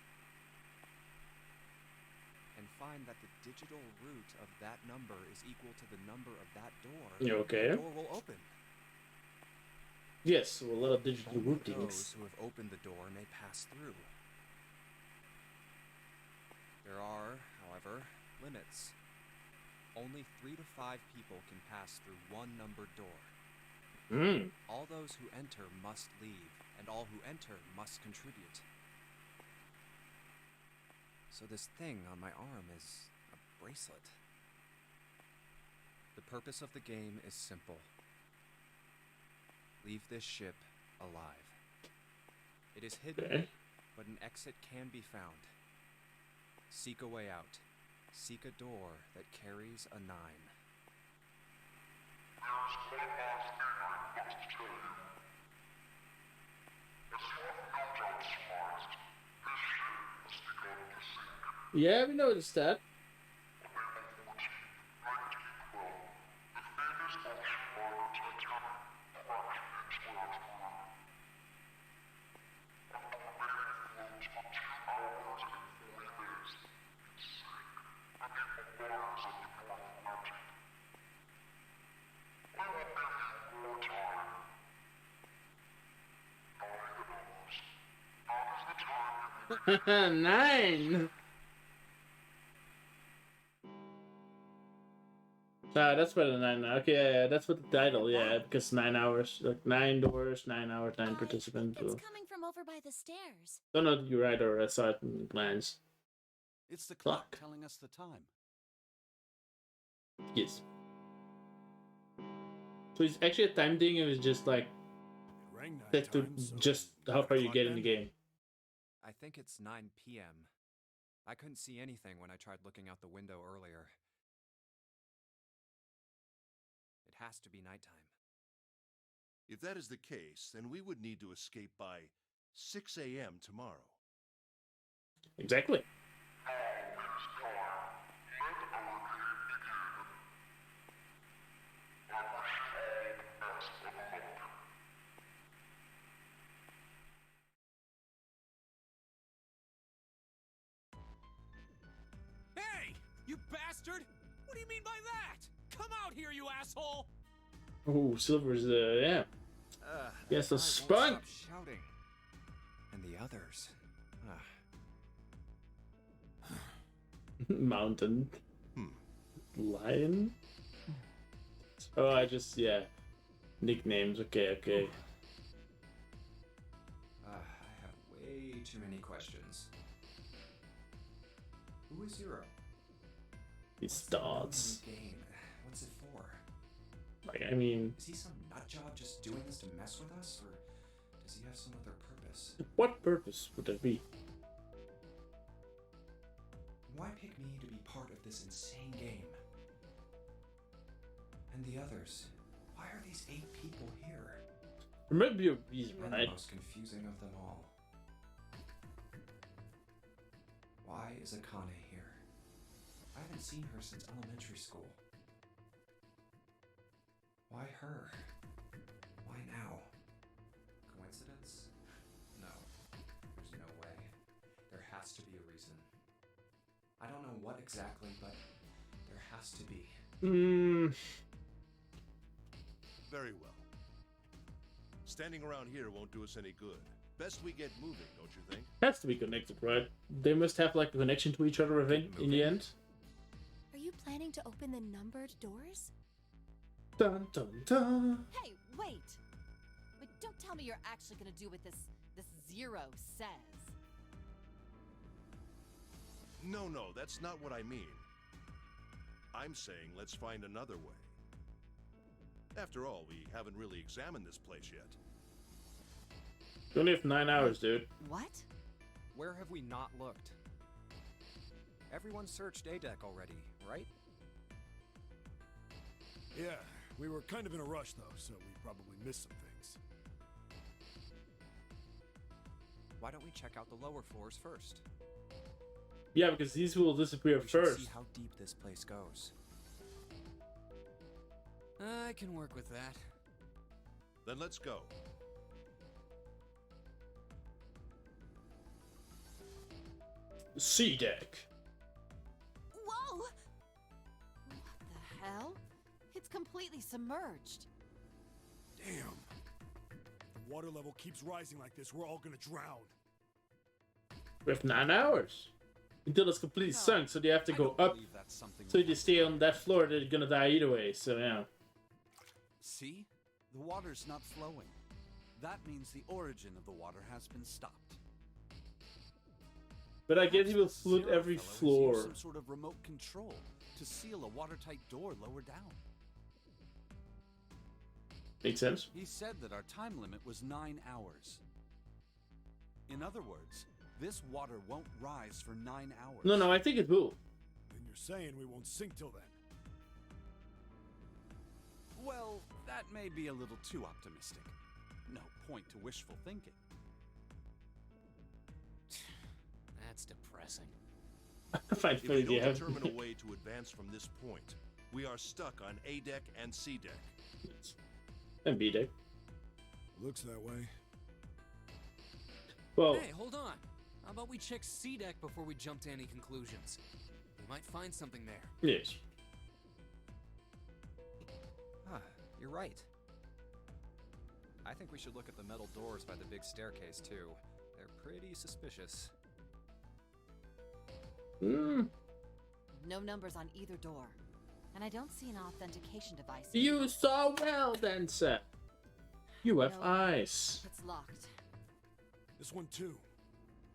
and find that the digital root of that number is equal to the number of that door, You okay? the door will open. Yes, so a lot of digital Only routings. those who have opened the door may pass through. There are, however, limits. Only 3 to 5 people can pass through one numbered door. Hmm. All those who enter must leave, and all who enter must contribute. So this thing on my arm is a bracelet. The purpose of the game is simple. Leave this ship alive. It is hidden, Okay. but an exit can be found. Seek a way out. Seek a door that carries a 9. There's one last thing I must tell you. As you have no doubt surmised, this ship has begun to sink. Yeah, we noticed that. Nine. Ah, that's better than 9. Okay, yeah, that's what the title. Yeah, because 9 hours, like 9 doors, 9 hours, 9 participants. It's So. coming from over by the stairs. Don't know if you're right or I saw it in glance. It's the clock Clock. telling us the time. Yes. So it's actually a time thing. It was just like It rang 9 set to times, so just how 9 far you o'clock get in the then? game. I think it's 9 p.m. I couldn't see anything when I tried looking out the window earlier. It has to be nighttime. If that is the case, then we would need to escape by 6 a.m. tomorrow. Exactly. Hey! You bastard! What do you mean by that? Come out here, you asshole! Oh, Silver's yeah. Yes, the that guy won't spun. stop shouting. And the others. Mountain. Hmm. Lion. Oh, I just nicknames. Okay. I have way too many questions. Who is Zero? He What's the starts. new game? What's it for? Like I mean, Is he some nut job just doing this to mess with us, or does he have some other purpose? what purpose would that be? Why pick me to be part of this insane game? And the others? Why are these 8 people here? There might be a reason, And right? the most confusing of them all. Why is Akane here? I haven't seen her since elementary school. Why her? Why now? Coincidence? No. There's no way. There has to be a reason. I don't know what exactly, but there has to be. Very well. Standing around here won't do us any good. Best we get moving, don't you think? Has to be connected, right? They must have like a connection to each other, I think, in the end. Are you planning to open the numbered doors? Dun dun dun. Hey, wait! But don't tell me you're actually gonna do what this Zero says. No, that's not what I mean. I'm saying let's find another way. After all, we haven't really examined this place yet. You only have 9 hours, dude. What? Where have we not looked? Everyone searched A-Deck already, right? Yeah, we were kind of in a rush though, so we probably missed some things. Why don't we check out the lower floors first? Yeah, because these will disappear We should first. see how deep this place goes. I can work with that. Then let's go. C deck. Whoa! What the hell? It's completely submerged. Damn. The water level keeps rising like this, we're all gonna drown. We have 9 hours until it's completely sunk, so they have to I go don't up. believe that's something So we if they have stay to on that floor, they're gonna die either way. So yeah. See? The water's not flowing. That means the origin of the water has been stopped. But I guess he will Perhaps the flood Zero every fellow has used floor. some sort of remote control to seal a watertight door lower down. Makes sense. He said that our time limit was 9 hours. In other words, this water won't rise for 9 hours. No, I think it will. Then you're saying we won't sink till then. Well, that may be a little too optimistic. No point to wishful thinking. That's depressing. I find If we funny don't they have. determine a way to advance from this point, we are stuck on A deck and C deck. And B deck. Looks that way. Well, Hey, hold on. How about we check C deck before we jump to any conclusions? We might find something there. yes. Huh, you're right. I think we should look at the metal doors by the big staircase, too. They're pretty suspicious. Hmm. No numbers on either door. And I don't see an authentication device. You saw well then, sir. You have No. eyes. It's locked. This one too.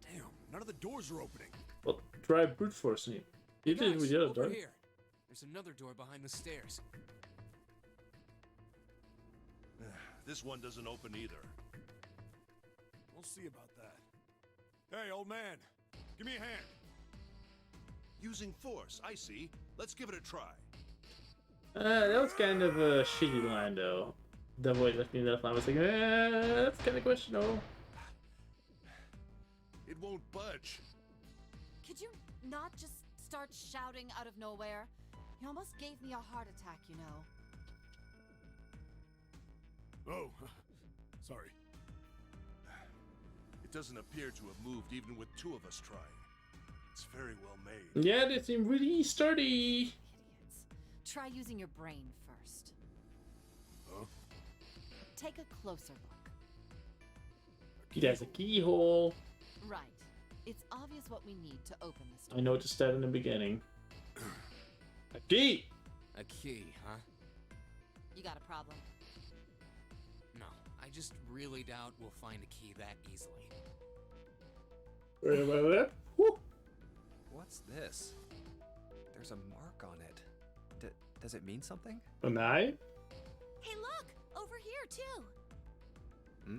Damn, none of the doors are opening. Well, try brute forcing it. You did it Guys, with the other over door. here. There's another door behind the stairs. This one doesn't open either. We'll see about that. Hey, old man, give me a hand. Using force, I see. Let's give it a try. That was kind of a shitty line, though. The voice left me in that line. I was like, that's kind of questionable. It won't budge. Could you not just start shouting out of nowhere? You almost gave me a heart attack, you know. Oh, sorry. It doesn't appear to have moved even with two of us trying. It's very well made. Yeah, they seem really sturdy. Idiots. Try using your brain first. Huh? Take a closer look. It has a keyhole. Right. It's obvious what we need to open this door. I noticed that in the beginning. A key! A key, huh? You got a problem? No, I just really doubt we'll find a key that easily. Right about that? Woo. What's this? There's a mark on it. Does it mean something? An eye? Hey, look! Over here, too! Hmm?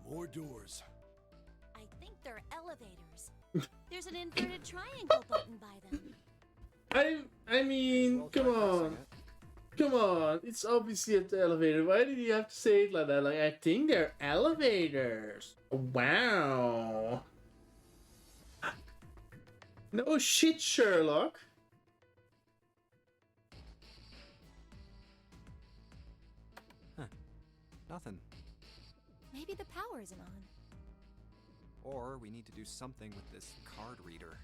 More doors. I think they're elevators. There's an inverted triangle button by them. I mean, Well, come try pressing on. it. Come on. It's obviously at the elevator. Why did you have to say it like that? Like, I think they're elevators. Wow. No shit, Sherlock. Nothing. Maybe the power isn't on. Or we need to do something with this card reader.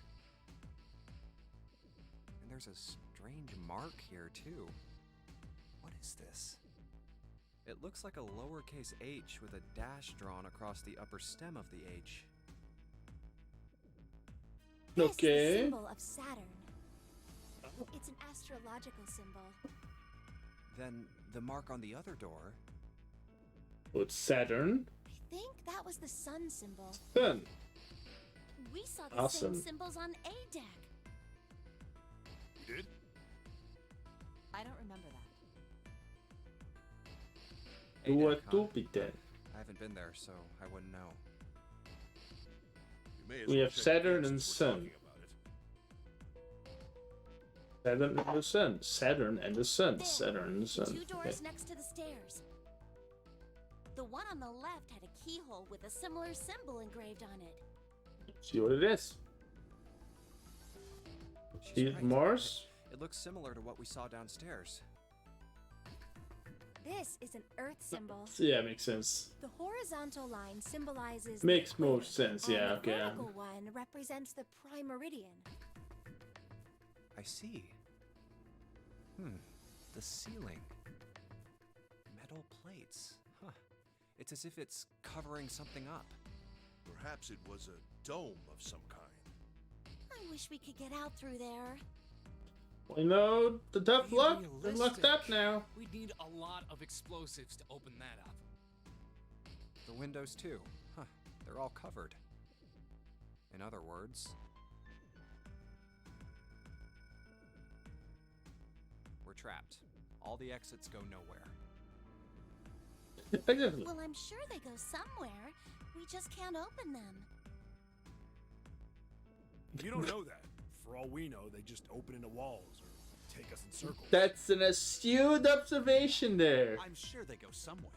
And there's a strange mark here, too. What is this? It looks like a lowercase h with a dash drawn across the upper stem of the H. This is the Okay. symbol of Saturn. It's an astrological symbol. Then the mark on the other door. Oh, it's Saturn. I think that was the sun symbol. Sun. We saw the Awesome. same symbols on A deck. You did? I don't remember that. Do ADEC, what huh? to be then. I haven't been there, so I wouldn't know. You may as We well have check Saturn again and since we're Sun. talking about it. Saturn and the sun. Saturn and the sun. There, Saturn and the sun. two doors Okay. next to the stairs. The one on the left had a keyhole with a similar symbol engraved on it. See what it is. She's See it, right. Mars? It looks similar to what we saw downstairs. This is an Earth symbol. Yeah, makes sense. The horizontal line symbolizes the Makes equator, most sense, and yeah, the okay. vertical one represents the prime meridian. I see. The ceiling. Metal plates. Huh. It's as if it's covering something up. Perhaps it was a dome of some kind. I wish we could get out through there. You know, the tough Be luck. They're locked realistic. up now. We'd need a lot of explosives to open that up. The windows, too. Huh. They're all covered. In other words, we're trapped. All the exits go nowhere. Exactly. Well, I'm sure they go somewhere. We just can't open them. You don't know that. For all we know, they just open into walls or take us in circles. That's an astute observation there. I'm sure they go somewhere.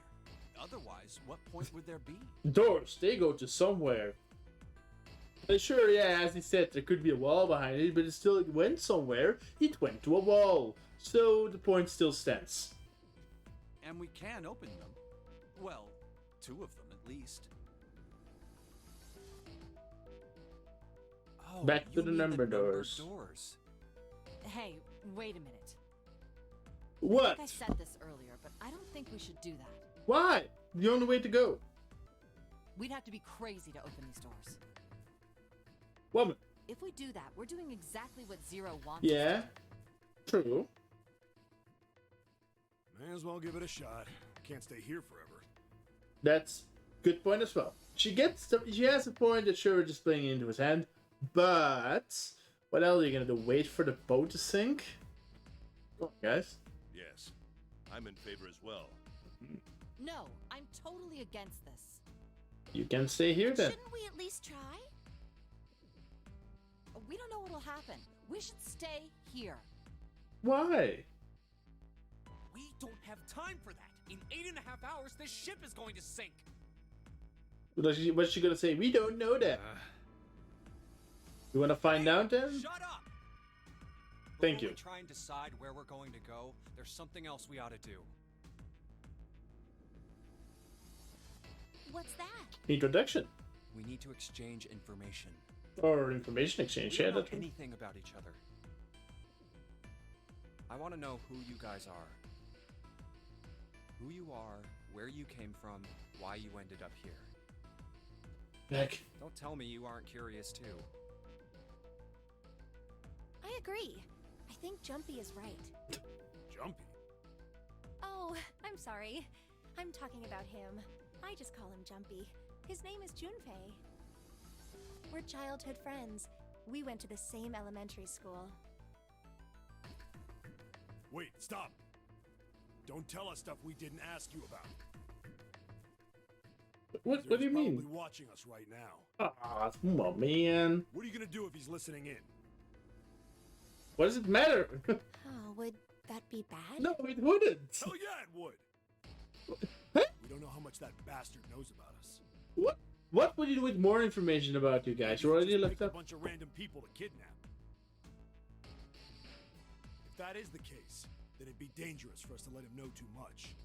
Otherwise, what point would there be? Doors, they go to somewhere. Sure, yeah, as he said, there could be a wall behind it, but it still went somewhere. It went to a wall. So the point still stands. And we can open them. Well, 2 of them at least. Oh, Back to you the mean number numbered doors. Hey, wait a minute. What? I think I said this earlier, but I don't think we should do that. Why? The only way to go. We'd have to be crazy to open these doors. Woman. If we do that, we're doing exactly what Zero wants. Yeah. True. May as well give it a shot. Can't stay here forever. That's good point as well. She has a point that sure just playing into his hand, but what else are you gonna do? Wait for the boat to sink? Come on, guys. Yes, I'm in favor as well. No, I'm totally against this. You can stay here then. Shouldn't we at least try? We don't know what'll happen. We should stay here. Why? We don't have time for that. In 8.5 hours, this ship is going to sink. What's she gonna say? We don't know that. You wanna find out then? Shut up! Thank Before you. we try and decide where we're going to go, there's something else we ought to do. What's that? Introduction. We need to exchange information. Or information exchange, We yeah, don't know that's right. anything about each other. I want to know who you guys are. Who you are, where you came from, why you ended up here. Back. Don't tell me you aren't curious too. I agree. I think Jumpy is right. Jumpy. Oh, I'm sorry. I'm talking about him. I just call him Jumpy. His name is Junpei. We're childhood friends. We went to the same elementary school. Wait, stop. Don't tell us stuff we didn't ask you about. What do you He's mean? probably watching us right now. Ah, come on, man. What are you gonna do if he's listening in? What does it matter? Oh, would that be bad? No, it wouldn't. Hell yeah, it would. Huh? We don't know how much that bastard knows about us. What would you do with more information about you guys? You already Just looked pick up. a bunch of random people to kidnap. If that is the case, then it'd be dangerous for us to let him know too much.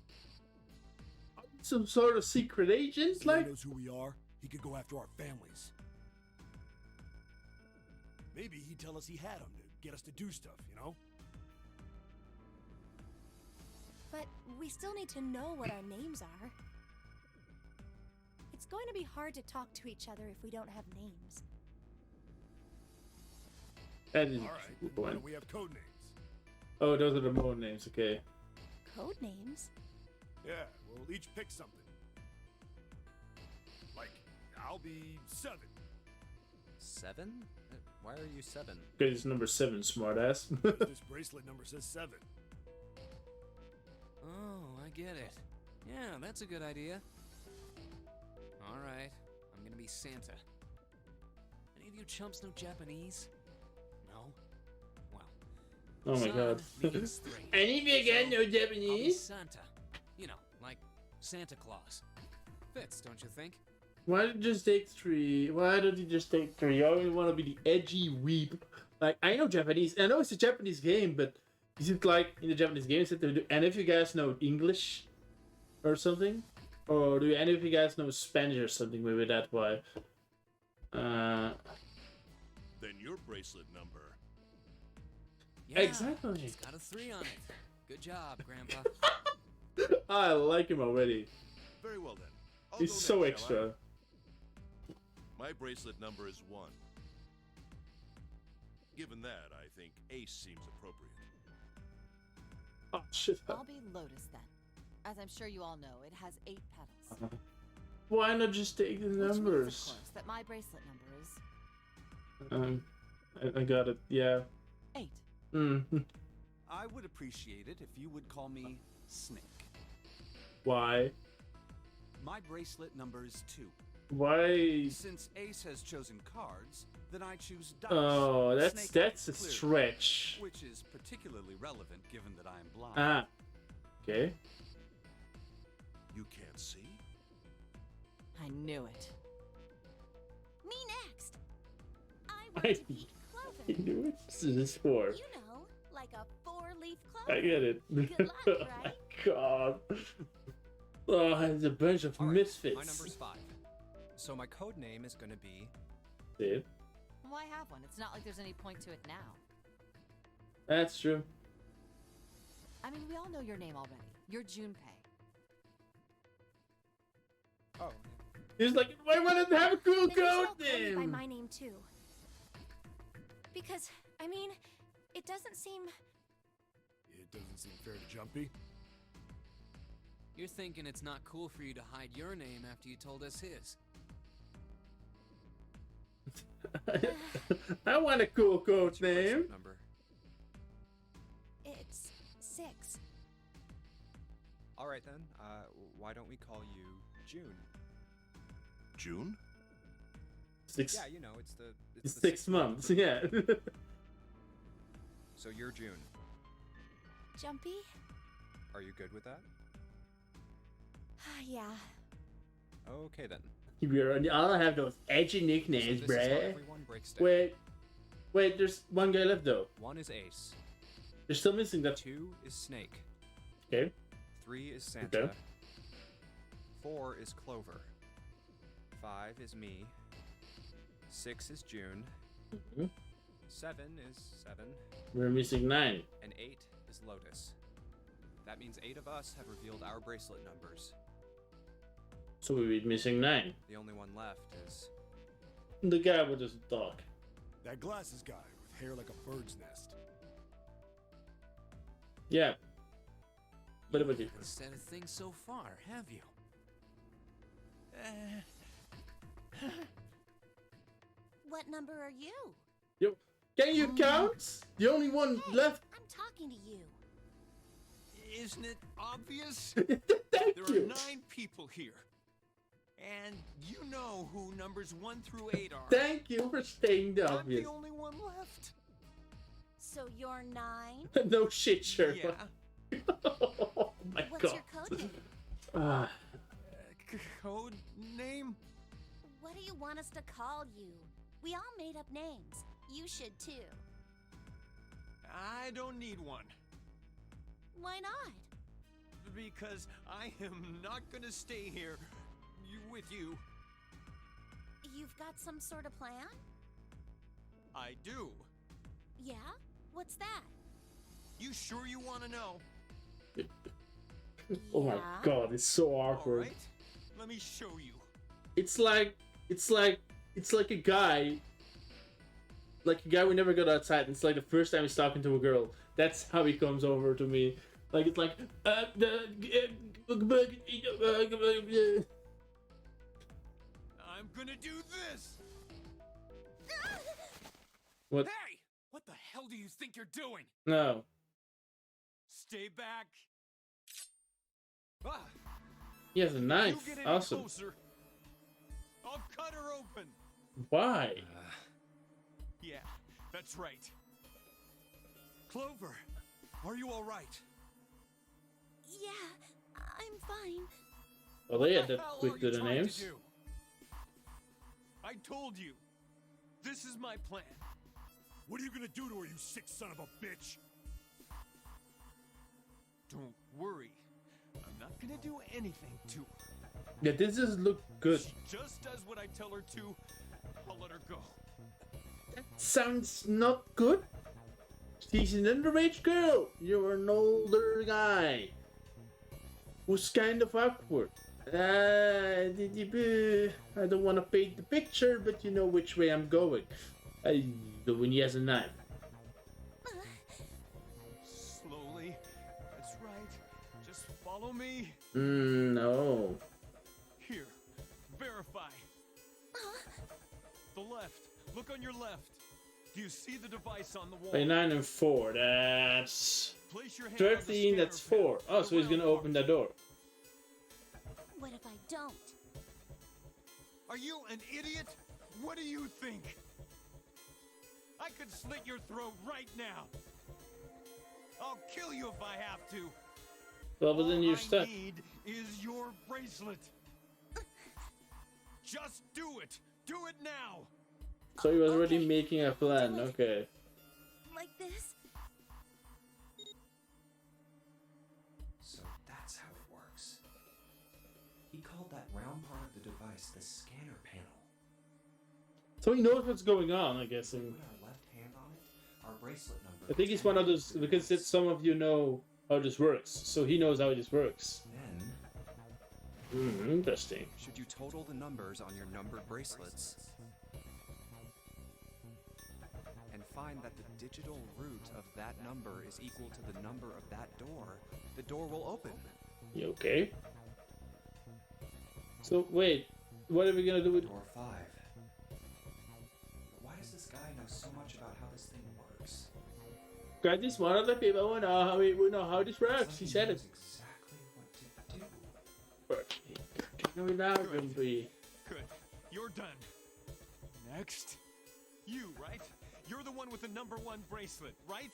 Some sort of secret agent, If he like. knows who we are, he could go after our families. Maybe he'd tell us he had them to get us to do stuff, you know? But we still need to know what our names are. It's going to be hard to talk to each other if we don't have names. That is All right, a then good why point. don't we have code names? Oh, those are the more names. Okay. Code names? Yeah, we'll each pick something. Like, I'll be 7. 7? Why are you 7? Because it's number 7, smartass. This bracelet number says 7. Oh, I get it. Yeah, that's a good idea. All right, I'm gonna be Santa. Any of you chumps know Japanese? No? Well. Oh my San god. means 3. Any of you got no I'll be Japanese? Santa. You know, like Santa Claus. Fits, don't you think? Why don't you just take 3? Why don't you just take 3? You always want to be the edgy weep. Like, I know Japanese. I know it's a Japanese game, but is it like in the Japanese game? Is it, and if you guys know English, or something? Or do any of you guys know Spanish or something? Maybe that's why. Then your bracelet number. Yeah, Exactly. It's got a 3 on it. Good job, Grandpa. I like him already. Very well then. I'll He's go so next, shall extra. I? My bracelet number is 1. Given that, I think Ace seems appropriate. Oh shit. I'll be Lotus then. As I'm sure you all know, it has 8 petals. Why not just take the Which means, of numbers? course, that my bracelet number is I got it. Yeah. 8. I would appreciate it if you would call me Snake. Why? My bracelet number is 2. Why? Since Ace has chosen cards, then I choose dice. Oh, Snake that's a clearly, stretch. which is particularly relevant given that I am blind. Ah. Okay. You can't see? I knew it. Me next. I I want to be Cloven. knew it. This is 4. You know, like a 4-leaf clover. I get it. Good luck, Oh right? my god. Oh, it's a bunch of All right, misfits. my number's 5. So my code name is gonna be. See? Why have one? It's not like there's any point to it now. That's true. I mean, we all know your name already. You're Junpei. Oh. He's like, why wouldn't it have a cool Maybe you code should call me by name? my name too. Because, I mean, it doesn't seem. It doesn't seem fair to Jumpy. You're thinking it's not cool for you to hide your name after you told us his. I want a cool code What's your name. bracelet number? It's 6. All right then. Why don't we call you June? June? 6. Yeah, you know, it's the 6 months. Yeah. So you're June. Jumpy? Are you good with that? Yeah. Okay then. You're all have those edgy So nicknames, this is how bruh. everyone breaks down. Wait, there's one guy left though. 1 is Ace. You're still missing that. 2 is Snake. Okay. 3 is Santa. Okay. 4 is Clover. 5 is me. 6 is June. Mhm. 7 is 7. We're missing 9. And 8 is Lotus. That means 8 of us have revealed our bracelet numbers. So we'll be missing 9. The only one left is. The guy with his dog. That glasses guy with hair like a bird's nest. Yeah. What about you? haven't said a thing so far, have you? What number are you? Yo, can you count? The only one Hey, left. I'm talking to you. Isn't it obvious? Thank There are you. 9 people here. And you know who numbers 1 through 8 are. Thank you for saying the I'm obvious. the only one left. So you're 9? No shit, sure. Yeah. Oh my What's god. your code name? Ah, Code name? What do you want us to call you? We all made up names. You should too. I don't need one. Why not? Because I am not gonna stay here with you. You've got some sort of plan? I do. Yeah? What's that? You sure you want to know? oh my Yeah? god, it's so All awkward. right. Let me show you. It's like a guy. Like a guy we never got outside. It's like the first time he's talking to a girl. That's how he comes over to me. Like it's like I'm gonna do this. What? Hey! What the hell do you think you're doing? No. Stay back. Ah, He has a you knife. get any Awesome. closer, I'll cut her open. Why? Yeah, that's right. Clover, are you all right? Yeah, I'm fine. Well, they had The that hell quick are to you the trying names. to do? I told you. This is my plan. What are you gonna do to her, you sick son of a bitch? Don't worry. I'm not gonna do anything to her. Yeah, this does look good. She just does what I tell her to. I'll let her go. Sounds not good. She's an underage girl. You're an older guy. Who's kind of awkward. I don't want to paint the picture, but you know which way I'm going. When he has a knife. Slowly. That's right. Just follow me. No. Here. Verify. The left. Look on your left. Do you see the device on the wall? 29 and 4. That's Place your hand on the 13. scanner That's 4. panel. Oh, so he's gonna open that door. What if I don't? Are you an idiot? What do you think? I could slit your throat right now. I'll kill you if I have to. Well, but then you're All stuck. I need is your bracelet. Just do it. Do it now. So he was already making a plan. Okay. Like this? So that's how it works. He called that round part of the device the scanner panel. So he knows what's going on, I guess. And Put our left hand on it, our bracelet number. I think he's one of those, because it's, some of you know how this works. So he knows how this works. Then, Interesting. Should you total the numbers on your numbered bracelets and find that the digital root of that number is equal to the number of that door, the door will open. You okay? So wait, what are we gonna do with? door 5. Why does this guy know so much about how this thing works? Got this one other people who know how we know how this It's works. like He said it. knows exactly what to do. No, without him, be. Good. You're done. Next. You, right? You're the one with the number 1 bracelet, right?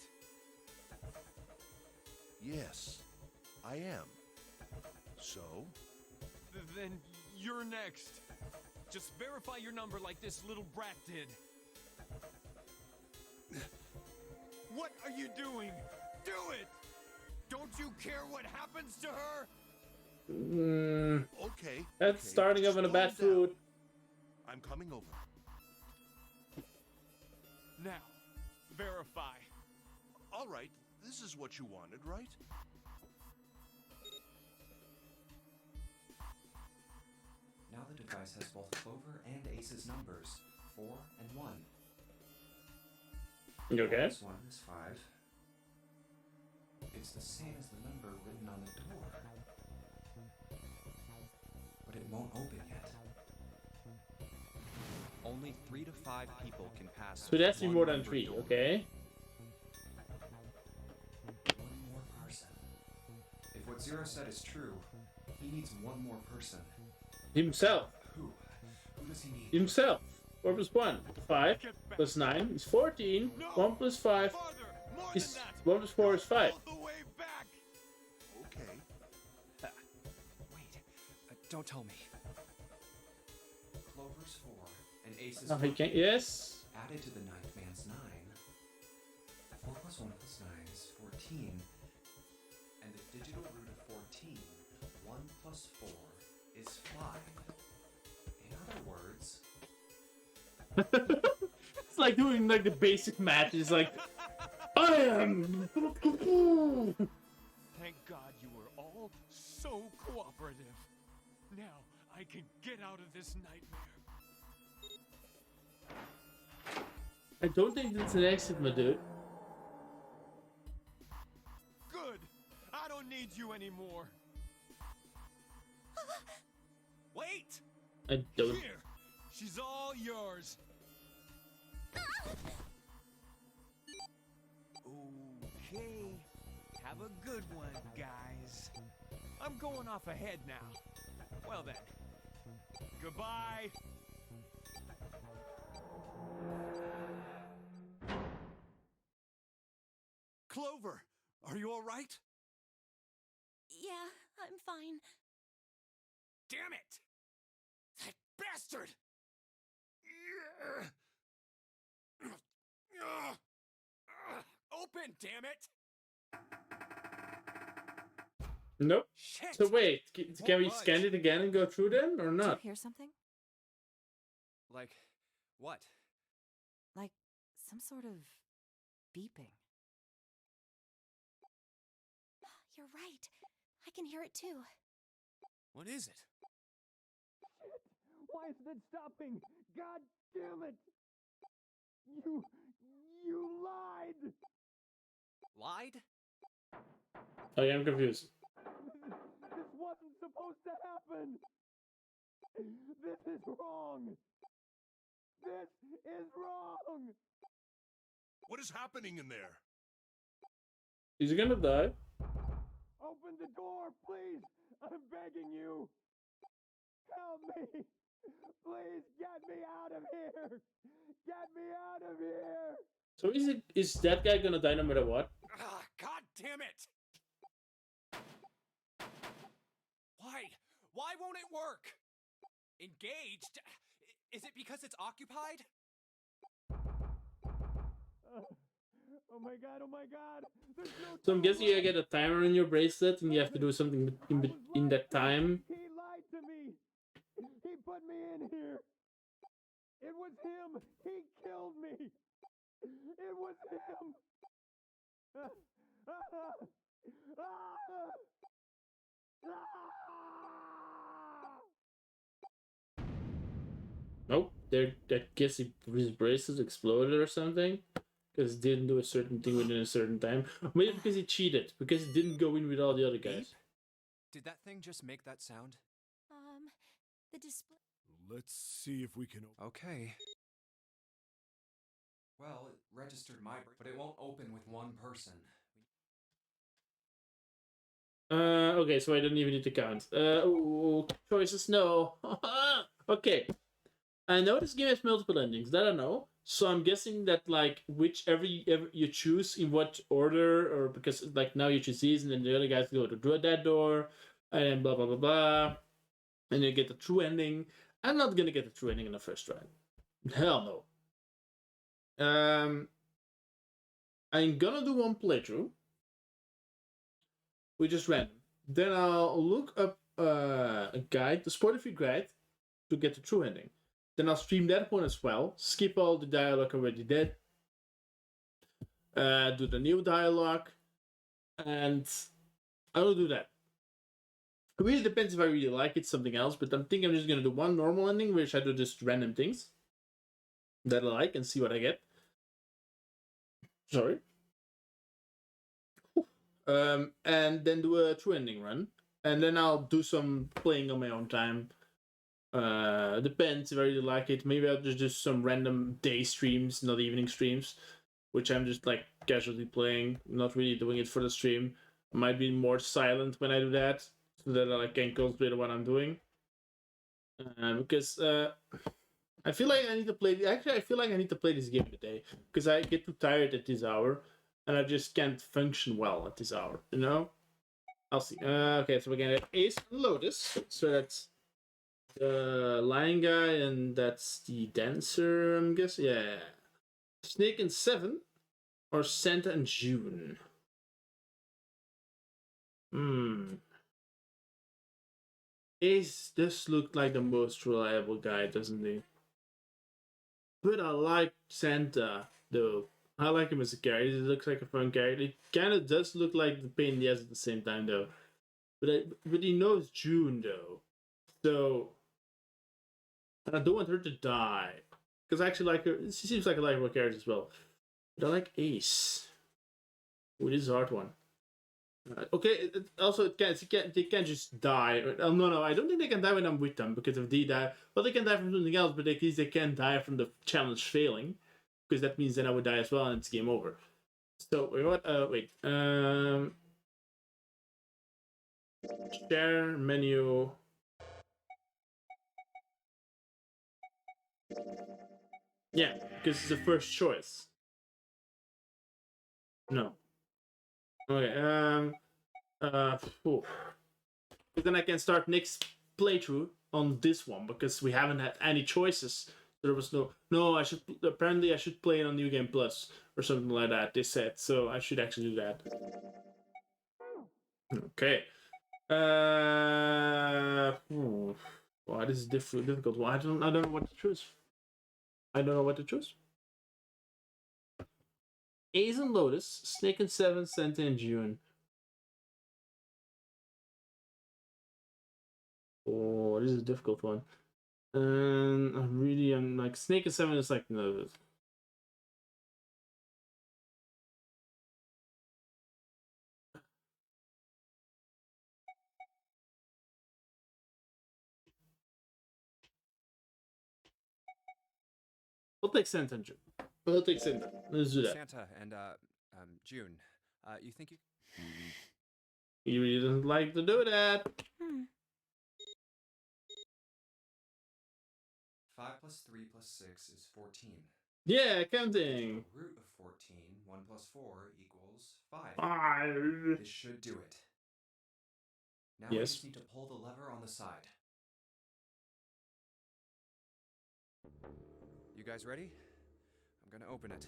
Yes, I am. So? Then you're next. Just verify your number like this little brat did. What are you doing? Do it! Don't you care what happens to her? Okay. That's okay, starting off just on a bad calm down. foot. I'm coming over. Now, verify. All right, this is what you wanted, right? Now the device has both Clover and Ace's numbers, 4 and 1. You okay? 4 plus 1 is 5. It's the same as the number written on the door. But it won't open yet. Only 3 to 5 people can pass. So that's one more than numbered 3, door. okay? One more person. If what Zero said is true, he needs one more person. Himself. Who? Who does he need? Himself. 4 plus 1. 5 plus 9 is 14. 1 plus 5 Farther! More is than 1 plus 4 is 5. All the way back! Okay. Wait, don't tell me. Clover's 4 and Ace's Oh, he 14. can't. Yes. Added to the ninth man's 9. 4 plus 1 plus 9 is 14. And the digital root of 14, 1 plus 4, is 5. In other words, It's like doing like the basic math. It's like, I am. Thank God you were all so cooperative. Now I can get out of this nightmare. I don't think that's an exit, my dude. Good! I don't need you anymore. Wait! I don't. Here! She's all yours. Okay. Have a good one, guys. I'm going off ahead now. Well then. Goodbye. Clover, are you all right? Yeah, I'm fine. Damn it! That bastard! Open, damn it! Nope. Shit! So wait, can we Won't scan budge. it again and go through them or Did you not? hear something? Like, what? Like some sort of beeping. You're right. I can hear it too. What is it? Why isn't it stopping? God damn it! You lied! Lied? Oh yeah, I'm confused. This wasn't supposed to happen! This is wrong! This is wrong! What is happening in there? He's gonna die. Open the door, please! I'm begging you! Help me! Please get me out of here! Get me out of here! So is that guy gonna die no matter what? Ah, God damn it! Why? Why won't it work? Engaged? Is it because it's occupied? Oh my god, oh my god! There's no So I'm time guessing you left. get a timer in your bracelet and you have to do something in that time. He lied to me! He put me in here! It was him! He killed me! It was him! Nope. I guess his bracelet exploded or something. Because it didn't do a certain thing within a certain time. Maybe because he cheated. Because he didn't go in with all the other guys. Did that thing just make that sound? The display. Let's see if we can. Okay. Well, it registered my, but it won't open with one person. Okay, so I don't even need to count. Choices, no. Okay. I know this game has multiple endings, that I know. So I'm guessing that, like, whichever you choose, in what order, or because, like, now you choose these, and then the other guys go to that door, and then blah, blah, blah, blah. And you get the true ending. I'm not gonna get the true ending in the first try. Hell no. I'm gonna do one playthrough. We just random. Then I'll look up a guide, the spoiler-free guide, to get the true ending. Then I'll stream that one as well. Skip all the dialogue already did. Do the new dialogue. And I will do that. It really depends if I really like it, something else. But I'm thinking I'm just going to do one normal ending, which I do just random things that I like and see what I get. Sorry. And then do a true ending run. And then I'll do some playing on my own time. Depends if I really like it. Maybe I'll just do some random day streams, not evening streams, which I'm just like casually playing, not really doing it for the stream. I might be more silent when I do that, so that I can concentrate on what I'm doing. Because I feel like I need to play. Actually, I feel like I need to play this game today because I get too tired at this hour, and I just can't function well at this hour. You know. I'll see. Okay, so we're gonna have Ace and Lotus. So that's the lion guy, and that's the dancer, I'm guessing. Yeah. Snake and Seven, or Santa and June. Ace does look like the most reliable guy, doesn't he? But I like Santa, though. I like him as a character. He looks like a fun character. He kind of does look like the pain in the ass at the same time, though. But he knows June, though. So I don't want her to die. Because I actually like her. She seems like a likable character as well. But I like Ace. Ooh, this is a hard one. Okay, also they can't just die. No, I don't think they can die when I'm with them. Because if they die, well, they can die from something else, but at least they can't die from the challenge failing. Because that means then I would die as well and it's game over. So, wait. Share menu. Yeah, because it's the first choice. No. Okay, but then I can start next playthrough on this one because we haven't had any choices. There was no, I should play it on New Game Plus or something like that, they said, so I should actually do that. Okay. Wow, this is difficult one. I don't know what to choose. I don't know what to choose. Ace and Lotus, Snake and Seven, Santa and June. Oh, this is a difficult one. And I'm like Snake and Seven is like no. We'll take Santa and June. We'll take Santa. Let's do that. Santa and June, you think you? He really doesn't like to do that. 5 plus 3 plus 6 is 14. Yeah, counting. Root of 14, 1 plus 4 equals 5. 5. This should do it. Now Yes. we just need to pull the lever on the side. You guys ready? I'm gonna open it.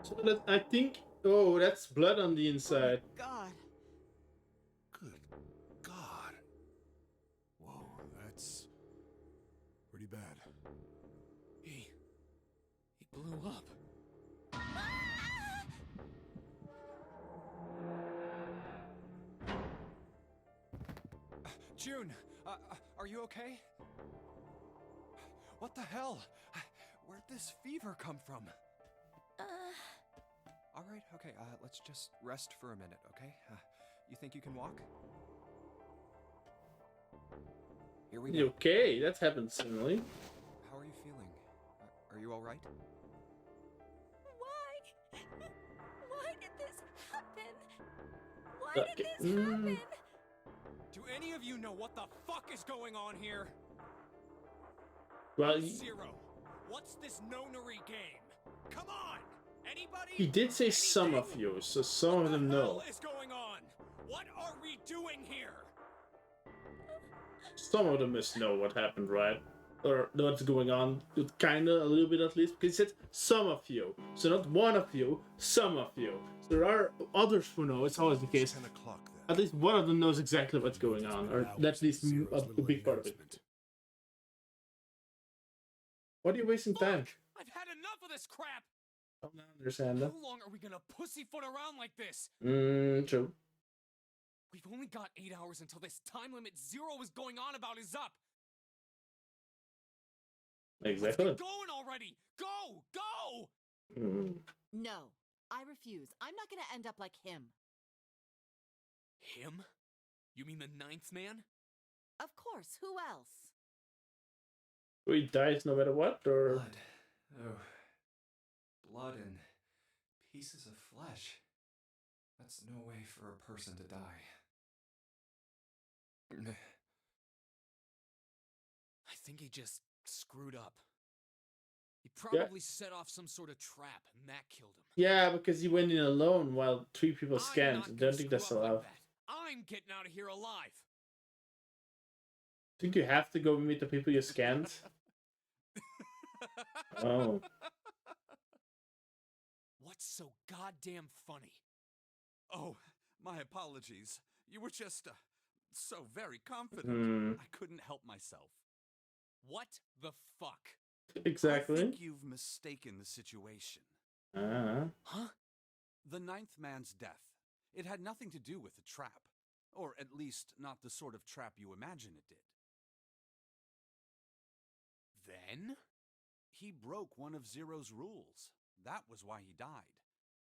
So that I think. Oh, that's blood on the inside. God. Good God. Whoa, that's pretty bad. He blew up. June, are you okay? What the hell? Where'd this fever come from? All right, okay, let's just rest for a minute, okay? You think you can walk? Here we go. Okay, that's happened suddenly. How are you feeling? Are you all right? Why? Why did this happen? Why Okay. did this happen? Do any of you know what the fuck is going on here? Well, Zero. What's this nonary game? Come on! Anybody? he did say some of you, so some of them know. What is going on? What are we doing here? Some of them must know what happened, right? Or what's going on, kinda, a little bit at least, because he said some of you. So not one of you, some of you. So there are others who know, it's always the case. 10 o'clock then. At least one of them knows exactly what's going on, or at least a big part of it. What are you wasting time? I've had enough of this crap! I don't understand that. How long are we gonna pussyfoot around like this? True. We've only got 8 hours until this time limit Zero is going on about is up. Exactly. Let's get going already! Go! Go! No, I refuse. I'm not gonna end up like him. Him? You mean the ninth man? Of course, who else? He dies no matter what, or Blood. Oh. Blood and pieces of flesh. That's no way for a person to die. I think he just screwed up. He probably set off some sort of trap, and that killed him. yeah, because he went in alone while 3 people I'm scanned. not I gonna don't think that's screw up allowed. like that. I'm getting out of here alive. Think you have to go meet the people you scanned? Oh. What's so goddamn funny? Oh, my apologies. You were just so very confident. I couldn't help myself. What the fuck? Exactly. I think you've mistaken the situation. Huh? The ninth man's death. It had nothing to do with the trap. Or at least not the sort of trap you imagine it did. Then? He broke one of Zero's rules. That was why he died.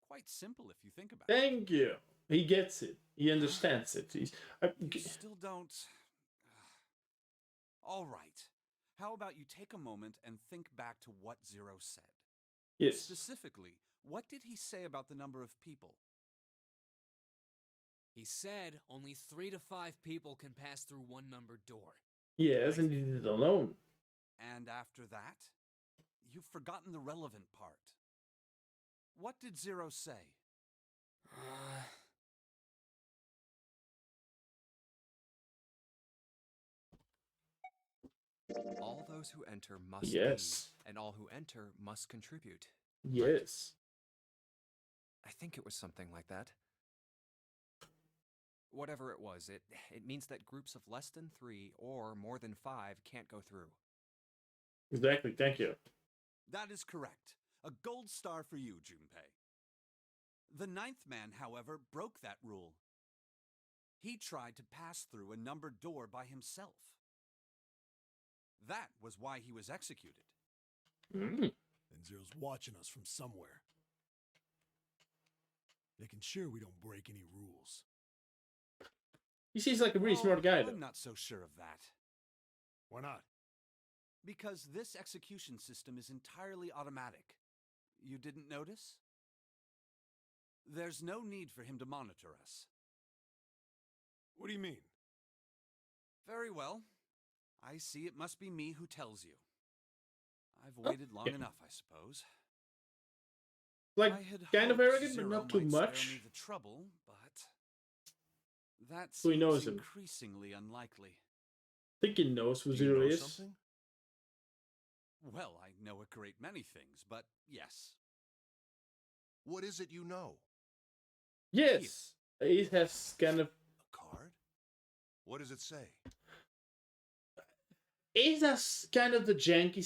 Quite simple if you think about it. Thank you. He gets it. He understands it. You still don't... All right. How about you take a moment and think back to what Zero said? Yes. Specifically, what did he say about the number of people? He said only 3 to 5 people can pass through one numbered door. Yes, and he did it alone. And after that? You've forgotten the relevant part. What did Zero say? All those who enter must Yes. leave, and all who enter must contribute. Yes. I think it was something like that. Whatever it was, it means that groups of less than 3 or more than 5 can't go through. Exactly, thank you. That is correct. A gold star for you, Junpei. The 9th man, however, broke that rule. He tried to pass through a numbered door by himself. That was why he was executed. Mm. And Zero's watching us from somewhere. Making sure we don't break any rules. He seems like a really smart guy, though. I'm not so sure of that. Why not? Because this execution system is entirely automatic. You didn't notice? There's no need for him to monitor us. What do you mean? Very well. I see it must be me who tells you. I've waited long enough, I suppose. Like, I had kind of hoped arrogant, but Zero not too might spare much. me the trouble, but that So he seems knows him. increasingly unlikely. I think he knows who Do you Zero know is. something? Well, I know a great many things, but yes. What is it you know? Yes, it has kind of. A card? What does it say? It has kind of the janky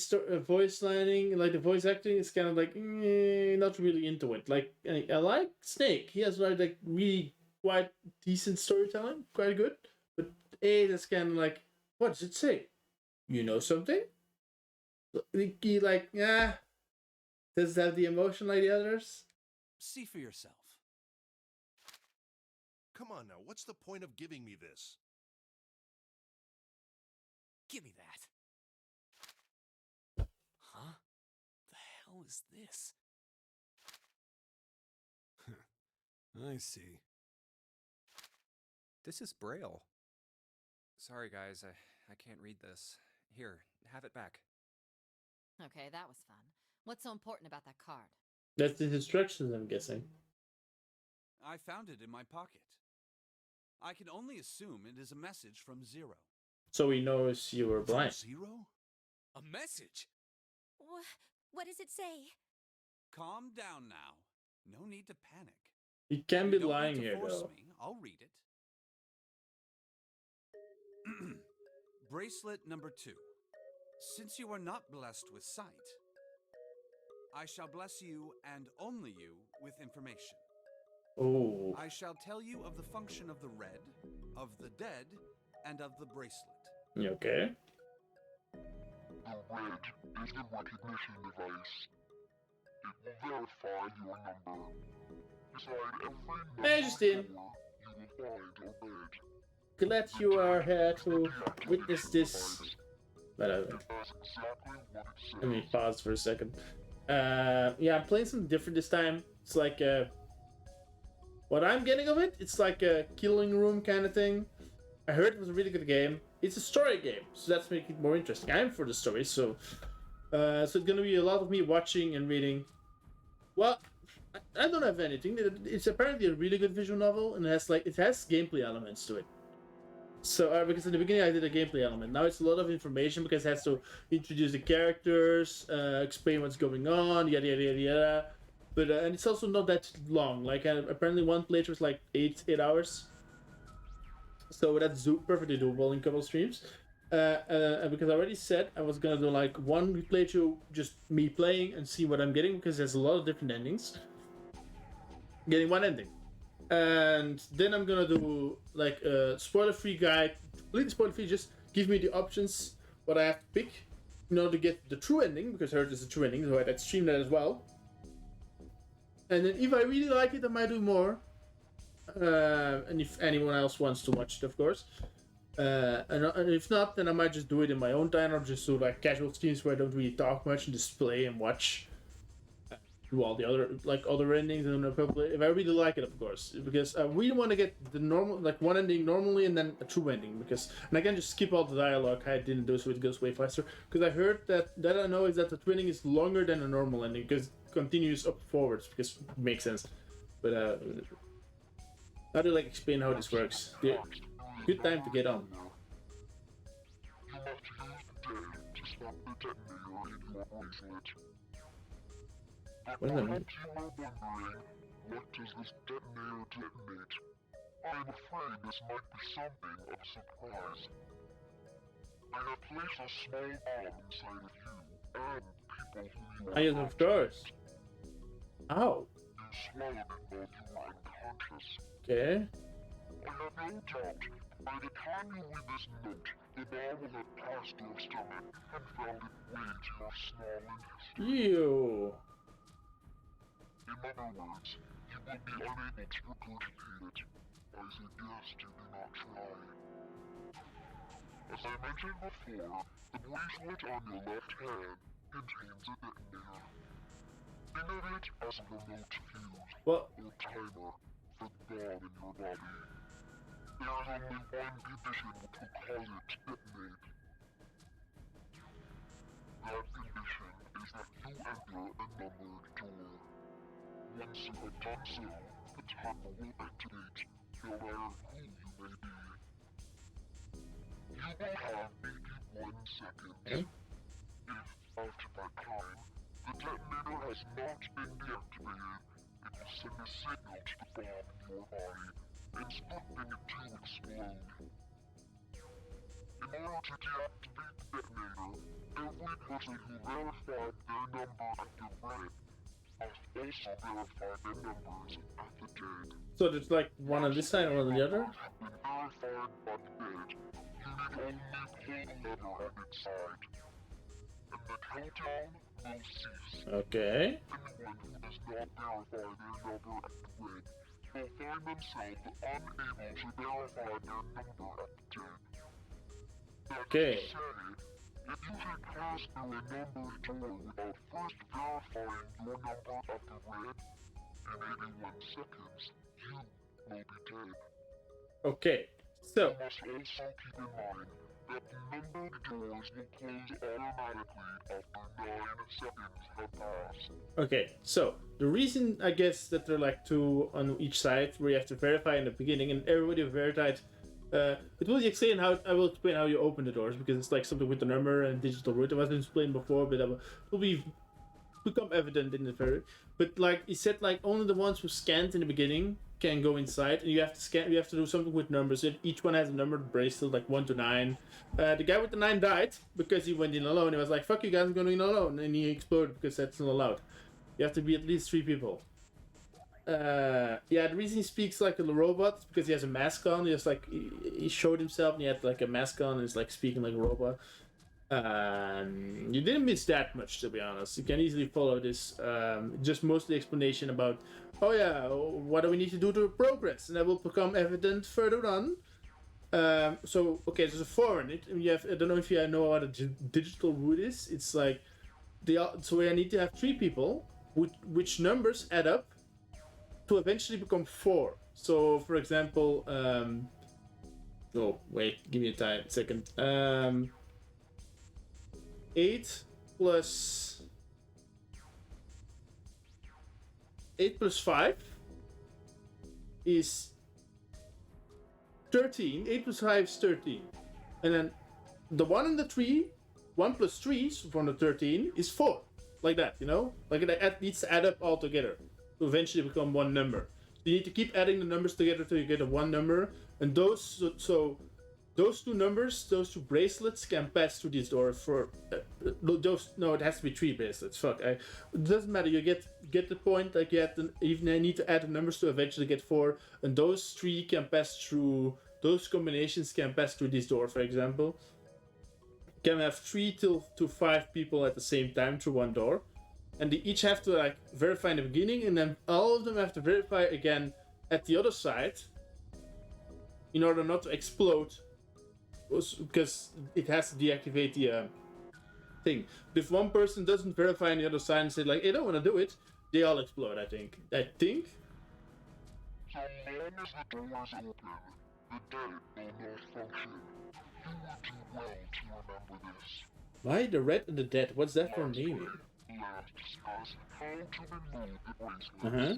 voice lining, like the voice acting is kind of like not really into it. Like I like Snake, he has like really quite decent storytelling, quite good. But that's kind of like, what does it say? You know something? He like, does it have the emotion like the others? See for yourself. Come on now, what's the point of giving me this? Give me that. Huh? The hell is this? I see. This is Braille. Sorry, guys, I can't read this. Here, have it back. Okay, that was fun. What's so important about that card? That's the instructions, I'm guessing. I found it in my pocket. I can only assume it is a message from Zero. So he knows you were blind. Zero? A message? What does it say? Calm down now. No need to panic. He can You be don't need lying to here, force though. me. I'll read it. Bracelet number 2. Since you are not blessed with sight, I shall bless you and only you with information. Oh. I shall tell you of the function of the red, of the dead, and of the bracelet. Okay. The red is the recognition device. It will verify your number. Beside every number Hey, Justin. door, you will find a red. Glad you are here to witness this. Whatever. That's exactly what it says. Let me pause for a second. Yeah, I'm playing something different this time. It's like what I'm getting of it, it's like a killing room kind of thing. I heard it was a really good game. It's a story game, so that's making it more interesting. I'm for the story, so it's gonna be a lot of me watching and reading. Well, I don't have anything. It's apparently a really good visual novel, and it has gameplay elements to it. So, because in the beginning I did a gameplay element. Now it's a lot of information because it has to introduce the characters, explain what's going on, yada yada yada yada. But and it's also not that long. Like apparently one playthrough is like 8 hours. So that's perfectly doable in a couple of streams. Because I already said I was gonna do like one playthrough, just me playing and see what I'm getting, because there's a lot of different endings. Getting one ending. And then I'm gonna do like a spoiler-free guide, completely spoiler-free. Just give me the options, what I have to pick, in order to get the true ending, because I heard there's a true ending, so I'd stream that as well. And then if I really like it, I might do more. And if anyone else wants to watch it, of course. And if not, then I might just do it in my own time, or just do like casual streams where I don't really talk much and just play and watch. Do all the other endings, and if I really like it, of course, because I really want to get the normal, like one ending normally and then a true ending, and I can just skip all the dialogue. I didn't do, so it goes way faster. Because I heard that I know is that the twin ending is longer than a normal ending because it continues up forwards, because it makes sense. But how do I explain how this works? Yeah. Good time to get on. You must use the dead to stop the detonator in your bracelet. What does that mean? You are wondering, what does this detonator detonate? I am afraid this might be something of a surprise. I have placed a small bomb inside of you and people who you are Yes, of course. Ow. You swallowed it while you were unconscious. Okay. I have no doubt, by the time you read this note, the bomb will have passed your stomach and found its way to your small intestine. Ew. In other words, you will be unable to regurgitate it. I suggest you do not try. As I mentioned before, the bracelet on your left hand contains a detonator. Think of it as a remote fuse What? or timer for the bomb in your body. There is only one condition which will cause it to detonate. That condition is that you enter a numbered door. Once you have done so, the timer will activate, no matter who you may be. You will have 81 seconds. Okay. If, after that time, the detonator has not been deactivated, it will send a signal to the bomb in your body, instructing it to explode. In order to deactivate the detonator, every person who verified their number at the red must also verify their numbers at the dead. So it's like one on this side, one on the other? Have been verified by the dead. You need only pull the lever on its side. And the countdown will cease. Okay. Anyone who does not verify their number at the red will find themselves unable to verify their number at the dead. That Okay. is to say, if you had passed through a numbered door without first verifying your number at the red, in 81 seconds, you will be dead. Okay. So, You must also keep in mind that numbered doors will close automatically after 9 seconds have passed. okay. So, the reason, I guess, that there are like two on each side where you have to verify in the beginning and everybody verified. It will explain how I will explain how you open the doors because it's like something with the number and digital root. It wasn't explained before, but that will become evident in the very. But like he said, like only the ones who scanned in the beginning can go inside, and you have to scan. You have to do something with numbers. Each one has a numbered bracelet, like 1 to 9. The guy with the 9 died because he went in alone. He was like, "Fuck you guys, I'm going in alone," and he exploded because that's not allowed. You have to be at least 3 people. Yeah, the reason he speaks like a robot is because he has a mask on. He has like he showed himself and he had like a mask on and he's like speaking like a robot. You didn't miss that much, to be honest. You can easily follow this. Just mostly explanation about, oh yeah, what do we need to do to progress, and that will become evident further on. So okay, there's a 4 in it. And you have, I don't know if you know what a digital root is. It's like so I need to have 3 people, which numbers add up to eventually become 4. So, for example, oh wait, give me a second. 8 plus 5 is 13. 8 plus 5 is 13, and then the 1 and the 3, 1 plus 3 from the 13 is 4. Like that, you know, like it needs to add up all together to eventually become one number. You need to keep adding the numbers together till you get a 1 number, and those those 2 numbers, those 2 bracelets can pass through this door for those. No, it has to be 3 bracelets. Fuck, it doesn't matter. You get the point. Like you have to, even I need to add the numbers to eventually get 4, and those 3 can pass through. Those combinations can pass through this door. For example, can have 3 to 5 people at the same time through one door. And they each have to like verify in the beginning, and then all of them have to verify again at the other side in order not to explode, because it has to deactivate the thing. But if one person doesn't verify on the other side and say like, "I don't want to do it," they all explode. I think. So long as the door is open, the dead will not function. You will do well to remember this. Why the red and the dead? What's that for meaning? Let's discuss how to remove the bracelets. Uh huh.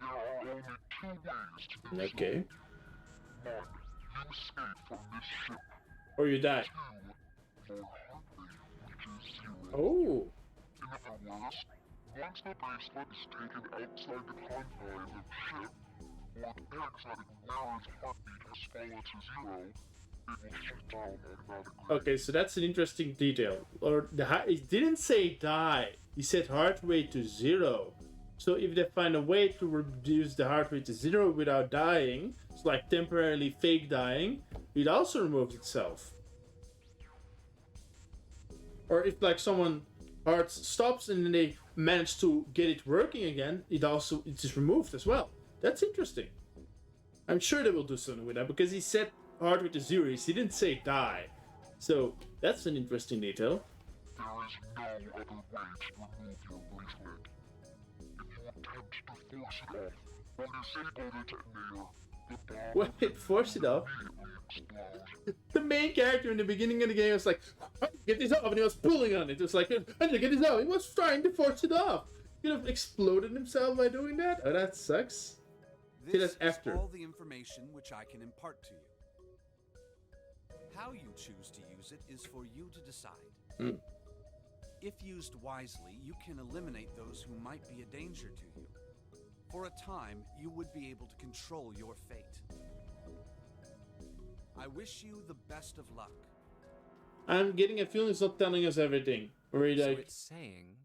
There are only 2 ways to do Okay. so. 1. You escape from this ship. Or you die. 2. Your heart rate reaches 0. Oh. In other words, Once the bracelet is taken outside the confines of the ship, or the exotic wearer's heartbeat has fallen to zero, it will shut down automatically. Okay, so that's an interesting detail. Or it didn't say die. He said heart rate to 0. So if they find a way to reduce the heart rate to 0 without dying, it's like temporarily fake dying, it also removes itself. Or if like someone heart stops and then they manage to get it working again, it is removed as well. That's interesting. I'm sure they will do something with that because he said heart rate to 0. He didn't say die. So that's an interesting detail. There is no other way to remove your bracelet. If you attempt to force it off, or disable the detonator, the bomb Wait, force it off? immediately explode. The main character in the beginning of the game was like, get this off, and he was pulling on it. It was like, I need to get this off. He was trying to force it off. He could have exploded himself by doing that. Oh, that sucks. See, This that's after. is all the information which I can impart to you. How you choose to use it is for you to decide. Hmm. If used wisely, you can eliminate those who might be a danger to you. For a time, you would be able to control your fate. I wish you the best of luck. I'm getting a feeling it's not telling us everything. Or So like, it's saying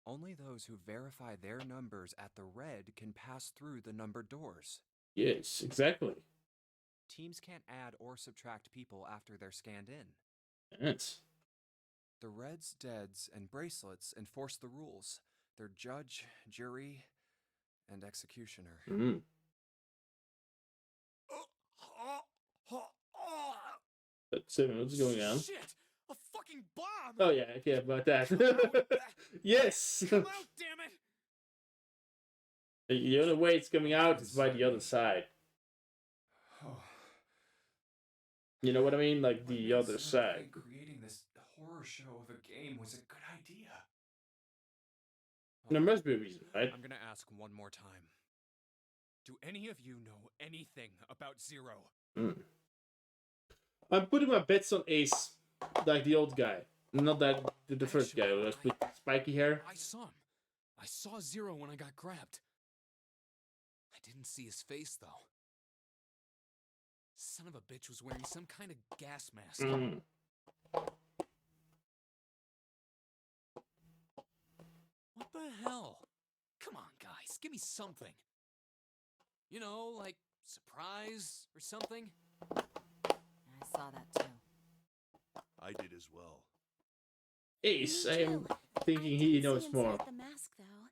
only those who verify their numbers at the red can pass through the numbered doors. yes, exactly. Teams can't add or subtract people after they're scanned in. Yes. The Reds, Deads, and Bracelets enforce the rules. They're judge, jury, and executioner. Mm. That's what's going on. Shit! A fucking bomb! Oh yeah, okay, about that. Yes. Come out, damn it! The only way it's coming out is by the other side. You know what I mean? Like the other side. Creating this horror show of a game was a good idea. There must be a reason, right? I'm gonna ask one more time. Do any of you know anything about Zero? Mm. I'm putting my bets on Ace, like the old guy, not that the first guy who was with spiky hair. I saw him. I saw Zero when I got grabbed. I didn't see his face, though. Son of a bitch was wearing some kind of gas mask. Mm. What the hell? Come on, guys, give me something. You know, like surprise or something? I saw that too. I did as well. Ace, I am too. thinking I he didn't knows see more. inside the mask, though.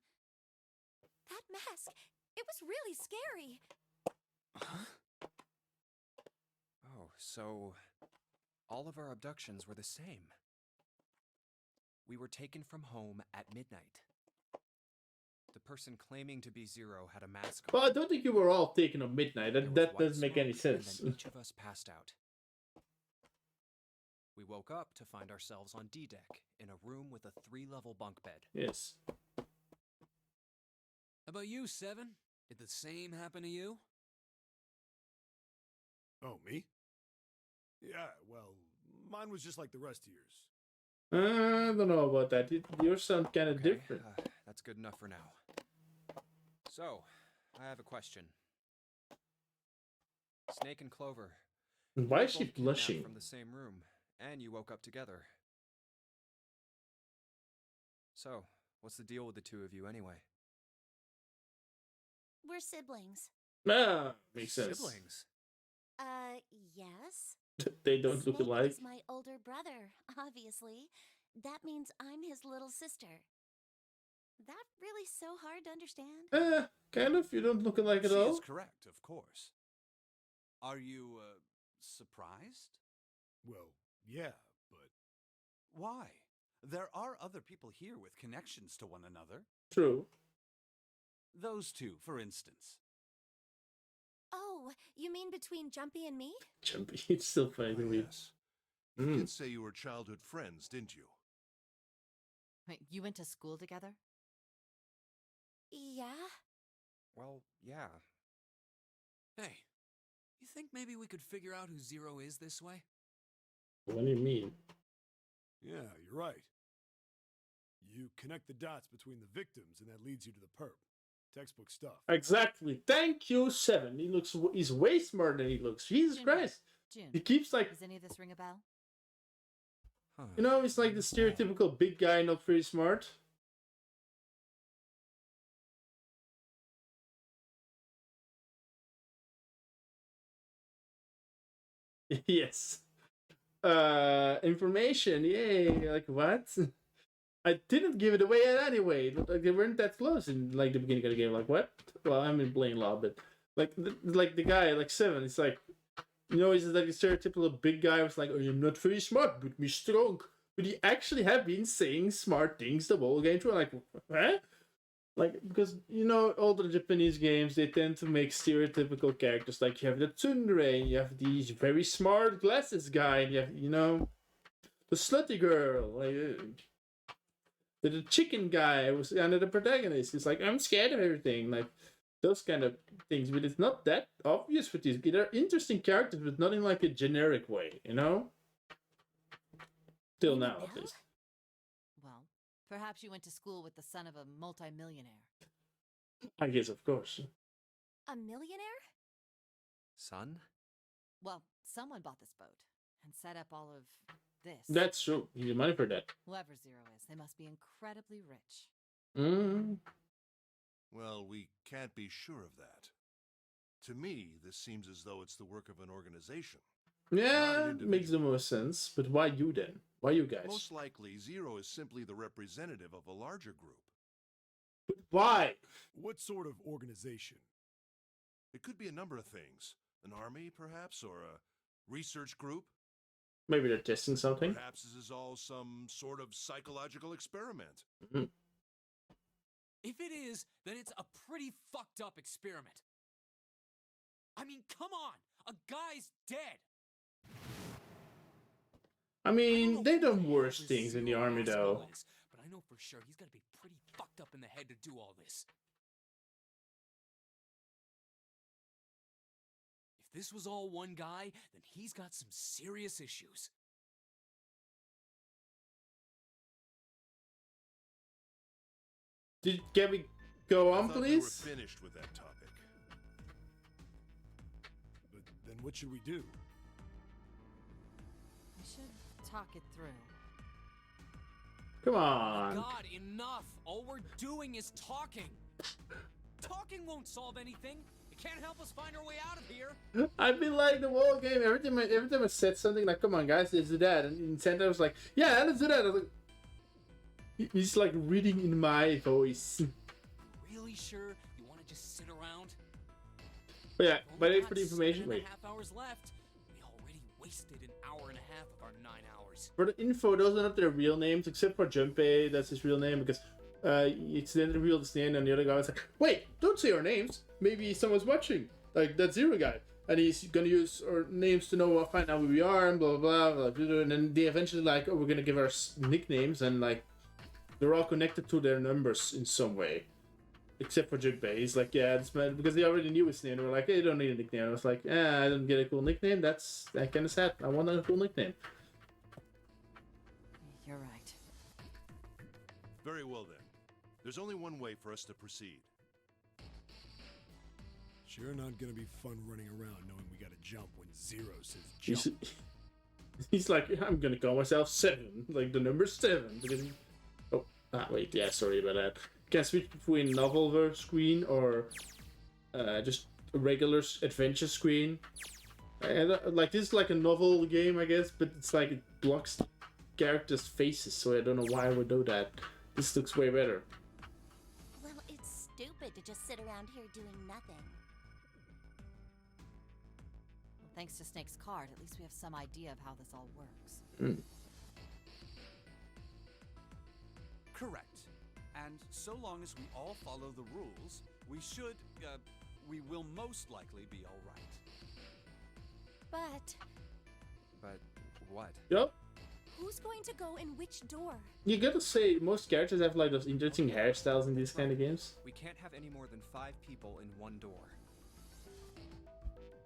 That mask, it was really scary. Huh? Oh, so all of our abductions were the same. We were taken from home at midnight. The person claiming to be Zero had a mask on. Well, I don't think you were all taken on midnight. There That was that white doesn't make any smoke, and sense. then each of us passed out. We woke up to find ourselves on D-Deck in a room with a 3-level bunk bed. Yes. How about you, Seven? Did the same happen to you? Oh, me? Yeah, well, mine was just like the rest of yours. I don't know about that. Yours sound kind of Okay, different. that's good enough for now. So, I have a question. Snake and Clover. Why you is she both kidnapped blushing? From the same room, and you woke up together. So, what's the deal with the two of you anyway? We're siblings. Ah, makes sense. Siblings? Yes. They don't look Snake alike. is my older brother, obviously. That means I'm his little sister. That really so hard to understand? Kind of. You don't look alike at She all. is correct, of course. Are you, surprised? Well, yeah, but Why? There are other people here with connections to one another. True. Those two, for instance. Oh, you mean between Jumpy and me? Jumpy. It's still funny to Why, me. yes. You Mm. did say you were childhood friends, didn't you? Wait, you went to school together? Yeah. Well, yeah. Hey, you think maybe we could figure out who Zero is this way? What do you mean? yeah, you're right. You connect the dots between the victims, and that leads you to the perp. Textbook stuff. Exactly. Thank you, Seven. He's way smarter than he looks. Jesus June, Christ. June, He keeps like, does any of this ring a bell? Huh. you know, he's like the stereotypical big guy, not very smart. Yes. Information. Yay. Like what? I didn't give it away anyway. Like they weren't that close in like the beginning of the game. Like what? Well, I'm in playing law, but like the guy like Seven. It's like, you know, he's like a stereotypical big guy. Who's like, oh, I'm not very smart, but me strong. But he actually have been saying smart things the whole game through. Like, huh? Like, because, you know, all the Japanese games, they tend to make stereotypical characters. Like, you have the tsundere, and you have the very smart glasses guy, and you have, you know, the slutty girl. Like, the chicken guy was under the protagonist. He's like, I'm scared of everything. Like, those kind of things. But it's not that obvious with these. They're interesting characters, but not in, like, a generic way, you know? Till now, at least. Well, perhaps you went to school with the son of a multimillionaire. I guess, of course. A millionaire? Son? Well, someone bought this boat and set up all of this. That's true. You need money for that. Whoever Zero is, they must be incredibly rich. Mm. Well, we can't be sure of that. To me, this seems as though it's the work of an organization. Yeah, makes the most sense. But why you then? Why you guys? Most likely, Zero is simply the representative of a larger group. But why? What sort of organization? It could be a number of things. An army, perhaps, or a research group. Maybe they're testing something. Perhaps this is all some sort of psychological experiment. Mm-hmm. If it is, then it's a pretty fucked up experiment. I mean, come on! A guy's dead! I mean, they done worse things in the army, though. But I know for sure he's gotta be pretty fucked up in the head to do all this. If this was all one guy, then he's got some serious issues. Can we go on, I thought please? we were finished with that topic. But then what should we do? We should talk it through. Come on. God, enough! All we're doing is talking! Talking won't solve anything! It can't help us find our way out of here! I've been like the whole game. Every time I said something like, come on, guys, let's do that. And Santa was like, yeah, let's do that. I was like, he's like reading in my voice. Really sure you want to just sit around? But yeah, We've but only for the got information, 7.5 wait. hours left. We already wasted an hour and a half of our 9 hours. For the info, those are not their real names, except for Junpei, that's his real name, because it's then revealed his name, and the other guy was like, wait, don't say our names. Maybe someone's watching. Like, that Zero guy. And he's gonna use our names to know, find out who we are, and blah, blah, blah, blah. And then they eventually, like, oh, we're gonna give our nicknames, and, like, they're all connected to their numbers in some way. Except for Junpei. He's like, yeah, it's man, because they already knew his name. They were like, hey, you don't need a nickname. I was like, I don't get a cool nickname. That's kind of sad. I want a cool nickname. You're right. Very well then. There's only one way for us to proceed. Sure not gonna be fun running around knowing we gotta jump when Zero says jump. He's like, I'm gonna call myself 7, like the number 7. Because wait, yeah, sorry about that. Can switch between novel screen or just a regular adventure screen. And like this is like a novel game, I guess, but it's like it blocks the characters' faces, so I don't know why I would do that. This looks way better. Well, it's stupid to just sit around here doing nothing. Well, thanks to Snake's card, at least we have some idea of how this all works. Mm. Correct. And so long as we all follow the rules, we will most likely be all right. But what? Yep. Who's going to go in which door? You gotta say, most characters have like those interesting hairstyles in these kind of games. We can't have any more than 5 people in one door.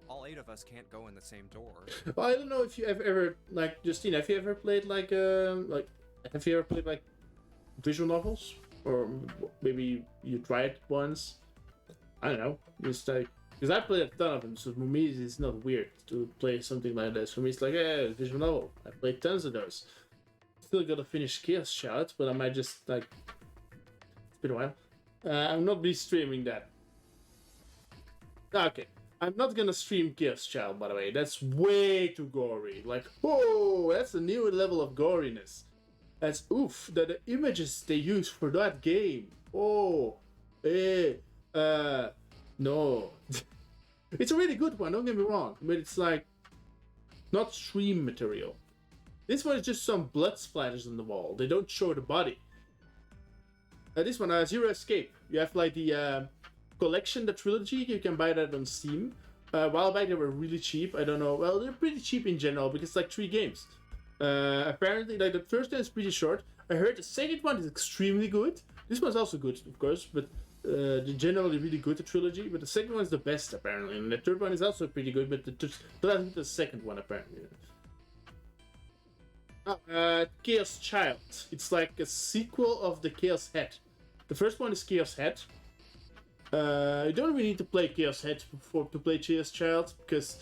All 8 of us can't go in the same door. Well, I don't know if you have ever, like, Justina, have you ever played like visual novels, or maybe you tried once. I don't know. Just like, because I played a ton of them, so for me it's not weird to play something like this. For me, it's like, yeah, visual novel. I played tons of those. Still gotta finish Chaos Child, but I might just like. It's been a while. I'm not be streaming that. Okay. I'm not gonna stream Chaos Child, by the way. That's way too gory. Like, whoa, that's a new level of goriness. That's oof. The images they use for that game. Oh, no. It's a really good one, don't get me wrong. But it's like, not stream material. This one is just some blood splatters on the wall. They don't show the body. This one, Zero Escape. You have like the collection, the trilogy. You can buy that on Steam. A while back they were really cheap. I don't know. Well, they're pretty cheap in general because it's like 3 games. Apparently, like the first one is pretty short. I heard the second one is extremely good. This one's also good, of course, but generally really good, the trilogy. But the second one is the best, apparently. And the third one is also pretty good, but I think the second one, apparently. Chaos Child. It's like a sequel of the Chaos Head. The first one is Chaos Head. You don't really need to play Chaos Head to play Chaos Child, because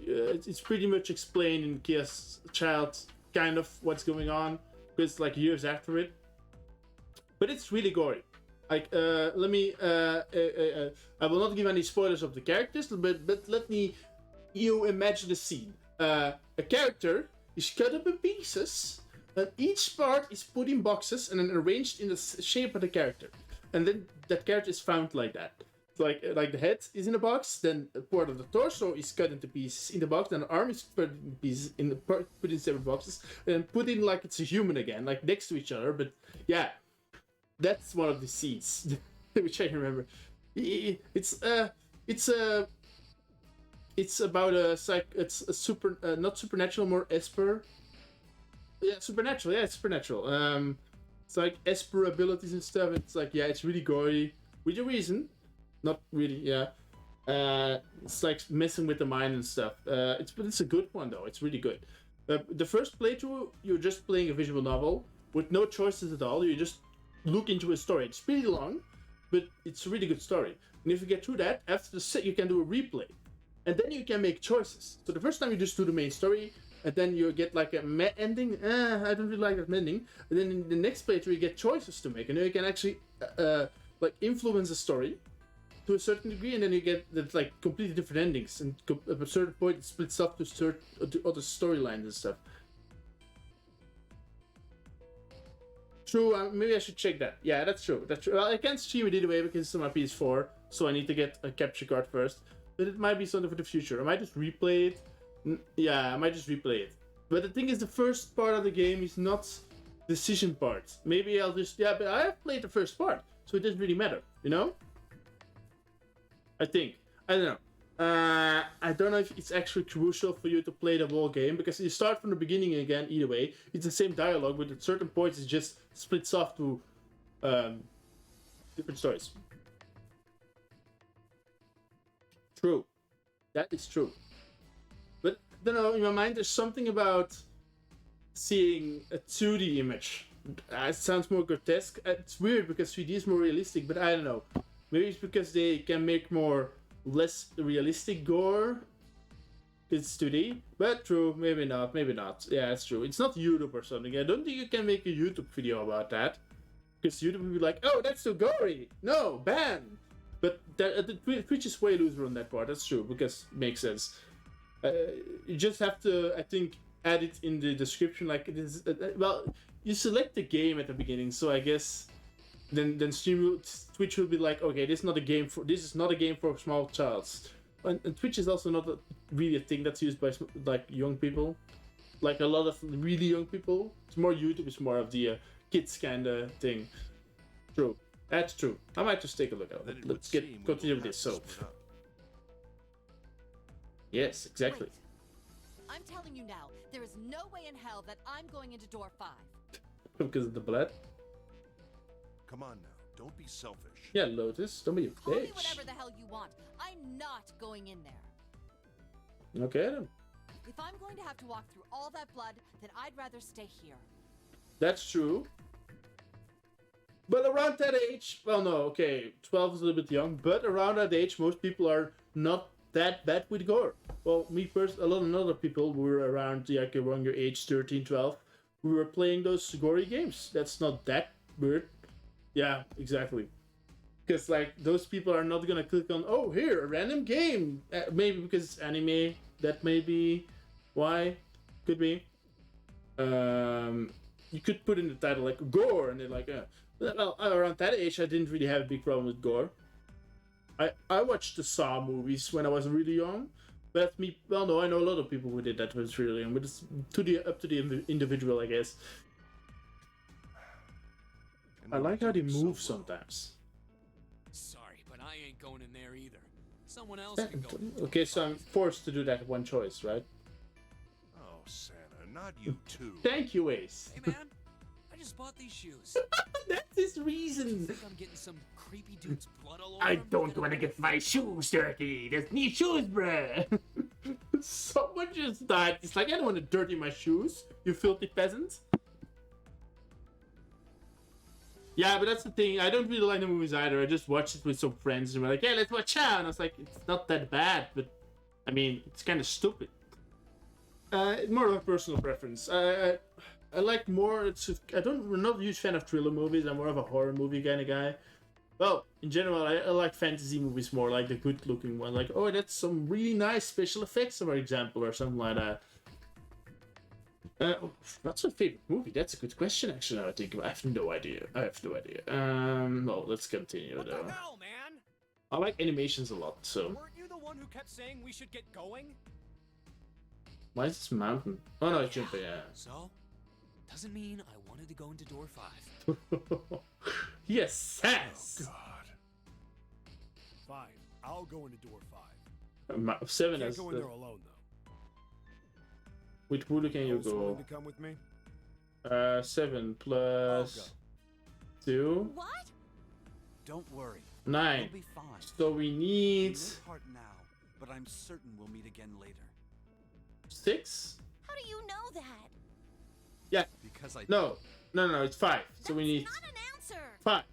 it's pretty much explained in Chaos Child kind of what's going on, because it's like years after it. But it's really gory. Like, I will not give any spoilers of the characters, but let you imagine the scene. A character is cut up in pieces, and each part is put in boxes and then arranged in the shape of the character. And then that character is found like that. Like the head is in a box, then a part of the torso is cut into pieces in the box, then the arm is put in pieces put in separate boxes, and put in like it's a human again, like next to each other. But yeah, that's one of the scenes which I remember. It's about it's a super not supernatural, more Esper. Yeah, supernatural. Yeah, it's supernatural. It's like Esper abilities and stuff. It's like, yeah, it's really gory with a reason. Not really, yeah. It's like messing with the mind and stuff. It's a good one though. It's really good. The first playthrough, you're just playing a visual novel with no choices at all. You just look into a story. It's pretty long, but it's a really good story. And if you get through that, after the set, you can do a replay, and then you can make choices. So the first time you just do the main story, and then you get like a ending. I don't really like that ending. And then in the next playthrough, you get choices to make, and then you can actually like influence the story to a certain degree, and then you get like completely different endings. And at a certain point, it splits up to other storylines and stuff. True. Maybe I should check that. Yeah, that's true. That's true. Well, I can't stream it either way because it's on my PS4, so I need to get a capture card first. But it might be something for the future. I might just replay it. Yeah, I might just replay it. But the thing is, the first part of the game is not decision part. Maybe I'll just... Yeah, but I have played the first part, so it doesn't really matter, you know? I think. I don't know. I don't know if it's actually crucial for you to play the whole game, because you start from the beginning again, either way. It's the same dialogue, but at certain points it just splits off to different stories. True. That is true. But, I don't know, in my mind there's something about seeing a 2D image. It sounds more grotesque. It's weird because 3D is more realistic, but I don't know. Maybe it's because they can make less realistic gore. It's 2D, but true, maybe not, maybe not. Yeah, it's true. It's not YouTube or something. I don't think you can make a YouTube video about that, because YouTube will be like, oh, that's too gory. No, ban. But Twitch is way looser on that part. That's true, because it makes sense. You just have to, I think, add it in the description. Like it is. Well, you select the game at the beginning, so I guess then Twitch will be like, okay, this is not a game for small childs. And Twitch is also not really a thing that's used by like young people, like a lot of really young people. It's more YouTube. It's more of the kids kind of thing. True. That's true. I might just take a look at it. Let's continue with this. So, yes, exactly. Wait. I'm telling you now, there is no way in hell that I'm going into door 5. Because of the blood? Come on now, don't be selfish. Yeah, Lotus, don't be a bitch. Call me whatever the hell you want. I'm not going in there. Okay then. If I'm going to have to walk through all that blood, then I'd rather stay here. That's true. But around that age, well, no, okay, 12 is a little bit young, but around that age, most people are not that bad with gore. Well, me first, a lot of other people were around like around your age, 13, 12. We were playing those gory games. That's not that weird. Yeah, exactly. Because like those people are not gonna click on, oh, here, a random game. Maybe because it's anime. That may be why. Could be. You could put in the title like gore, and they're like, well, around that age, I didn't really have a big problem with gore. I watched the Saw movies when I was really young. But me, well, no, I know a lot of people who did that when it's really young. But it's up to the individual, I guess. I like how they move sometimes. Sorry, but I ain't going in there either. Someone else can go. Okay, so I'm forced to do that one choice, right? Oh, Santa, not you too. Thank you, Ace. Hey, man, I just bought these shoes. That's his reason. Think I'm getting some creepy dude's blood all over I them? don't want to get my shoes dirty. There's new shoes, bruh. Someone just died. It's like, I don't want to dirty my shoes, you filthy peasant. Yeah, but that's the thing. I don't really like the movies either. I just watched it with some friends and we're like, yeah, let's watch out. And I was like, it's not that bad, but I mean, it's kind of stupid. More of a personal preference. I like more. I'm not a huge fan of thriller movies. I'm more of a horror movie kind of guy. Well, in general, I like fantasy movies more, like the good-looking one. Like, oh, that's some really nice special effects, for example, or something like that. What's my favorite movie? That's a good question, actually. Now I think I have no idea. Well, let's continue What though. the hell, man? I like animations a lot, so. Weren't you the one who kept saying we should get going? Why is this mountain? Oh no, it's jumping. Yeah. So, doesn't mean I wanted to go into door 5. Yes, yes. Oh, God. Fine, I'll go into door 5. 7 Can't is. go in there alone, though. With Voodoo can you Else willing go? to come with me? 7 plus 2. What? Don't worry. 9. We'll be fine. So we We need may part now, but I'm certain we'll meet again later. 6. How do you know that? Yeah. Because I No, it's 5. So we need Not an answer. 5.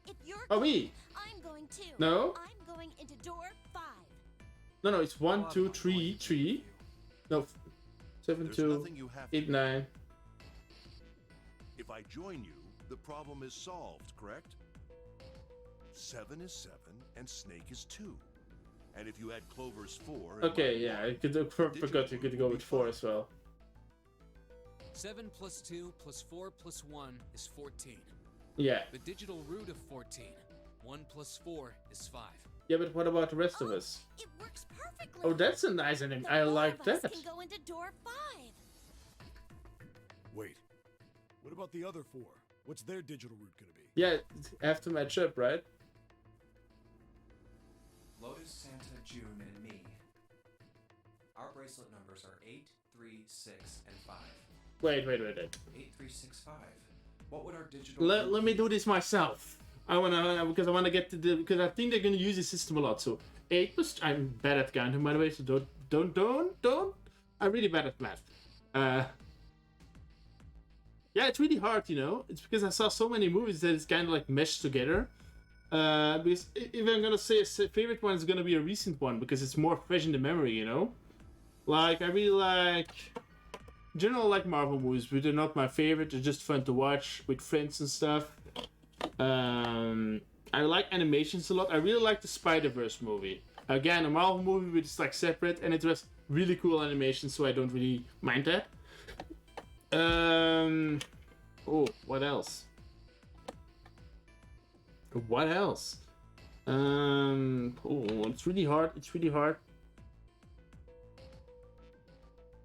If you're Oh, going, me. I'm going too. No. I'm going into door 5. No, it's 1, Oh, 2, I'm 3, going 3. No, 7, There's 2, nothing you have 8, to 9. If I join you, the problem is solved, correct? 7 is 7, and Snake is 2. And if you add Clover's 4... and Okay, my yeah, I 1, forgot you could go with 4 as well. 7 plus 2 plus 4 plus 1 is 14. Yeah. The digital root of 14. 1 plus 4 is 5. Yeah, but what about the rest of us? It works perfectly. Oh, that's a nice anime. The I four like of us that. can go into door 5. Wait. What about the other 4? What's their digital route gonna be? Yeah, have to match up, right? Lotus, Santa, June, and me. Our bracelet numbers are 8, 3, 6, and 5. Wait. 8, 3, 6, 5. What would our digital Let me do this myself. I wanna get to because I think they're gonna use this system a lot. So 8 plus I'm bad at counting, by the way. So don't. I'm really bad at math. Yeah, it's really hard, you know. It's because I saw so many movies that it's kind of like meshed together. Because if I'm gonna say a favorite one, is gonna be a recent one because it's more fresh in the memory, you know. Like I really like. In general, I like Marvel movies, but they're not my favorite. They're just fun to watch with friends and stuff. I like animations a lot. I really like the Spider-Verse movie. Again, a Marvel movie, but it's like separate, and it was really cool animation, so I don't really mind that. Oh, what else? What else? Oh, it's really hard.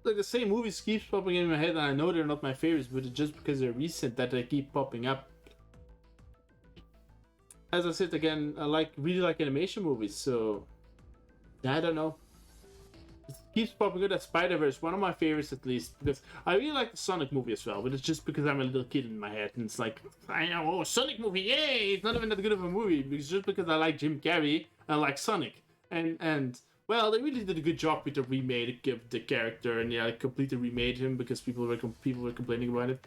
Like the same movies keeps popping in my head, and I know they're not my favorites, but it's just because they're recent that they keep popping up. As I said again, I really like animation movies, so I don't know. It keeps popping up. That Spider-Verse, one of my favorites at least, because I really like the Sonic movie as well, but it's just because I'm a little kid in my head, and it's like, I know, oh, Sonic movie, yay! It's not even that good of a movie, it's just because I like Jim Carrey, I like Sonic, and well, they really did a good job with the remake of the character, and yeah, completely remade him because people were complaining about it.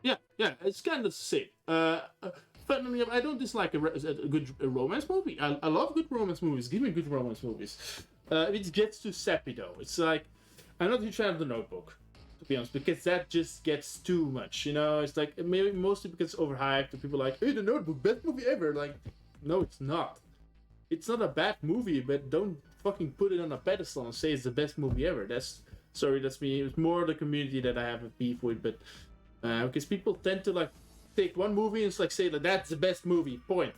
Yeah, it's kind of the same. Funnily enough, I don't dislike a good romance movie. I love good romance movies. Give me good romance movies. It gets too sappy though. It's like, I'm not a huge fan of The Notebook, to be honest, because that just gets too much. You know, it's like maybe mostly because it's overhyped and people are like, hey, The Notebook, best movie ever. Like, no, it's not. It's not a bad movie, but don't fucking put it on a pedestal and say it's the best movie ever. That's me. It's more the community that I have a beef with, but because people tend to like take one movie and it's like say that that's the best movie. Point.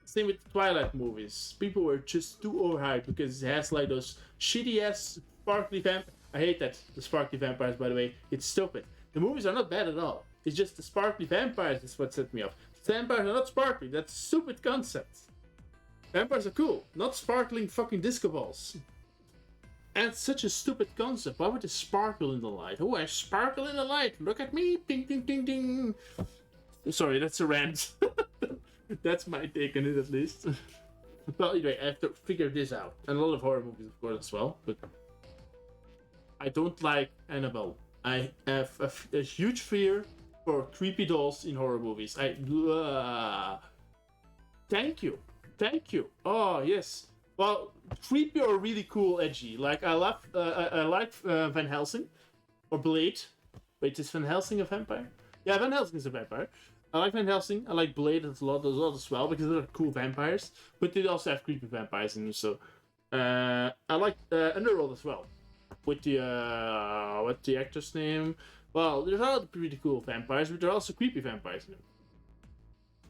Same with Twilight movies. People were just too overhyped because it has like those shitty ass sparkly vampires. I hate that, the sparkly vampires, by the way. It's stupid. The movies are not bad at all. It's just the sparkly vampires is what set me off. Vampires are not sparkly. That's a stupid concept. Vampires are cool, not sparkling fucking disco balls. And it's such a stupid concept. Why would they sparkle in the light? Oh, I sparkle in the light. Look at me. Ding, ding, ding, ding. Sorry, that's a rant. That's my take on it, at least. Well, anyway, I have to figure this out. And a lot of horror movies, of course, as well. But I don't like Annabelle. I have a huge fear for creepy dolls in horror movies. Thank you. Oh, yes. Well, creepy or really cool, edgy. Like, I like Van Helsing. Or Blade. Wait, is Van Helsing a vampire? Yeah, Van Helsing is a vampire. I like Van Helsing. I like Blade a lot as well because they're cool vampires. But they also have creepy vampires in them. So I like Underworld as well. With the what's the actor's name? Well, there's a lot of pretty cool vampires, but there are also creepy vampires in them.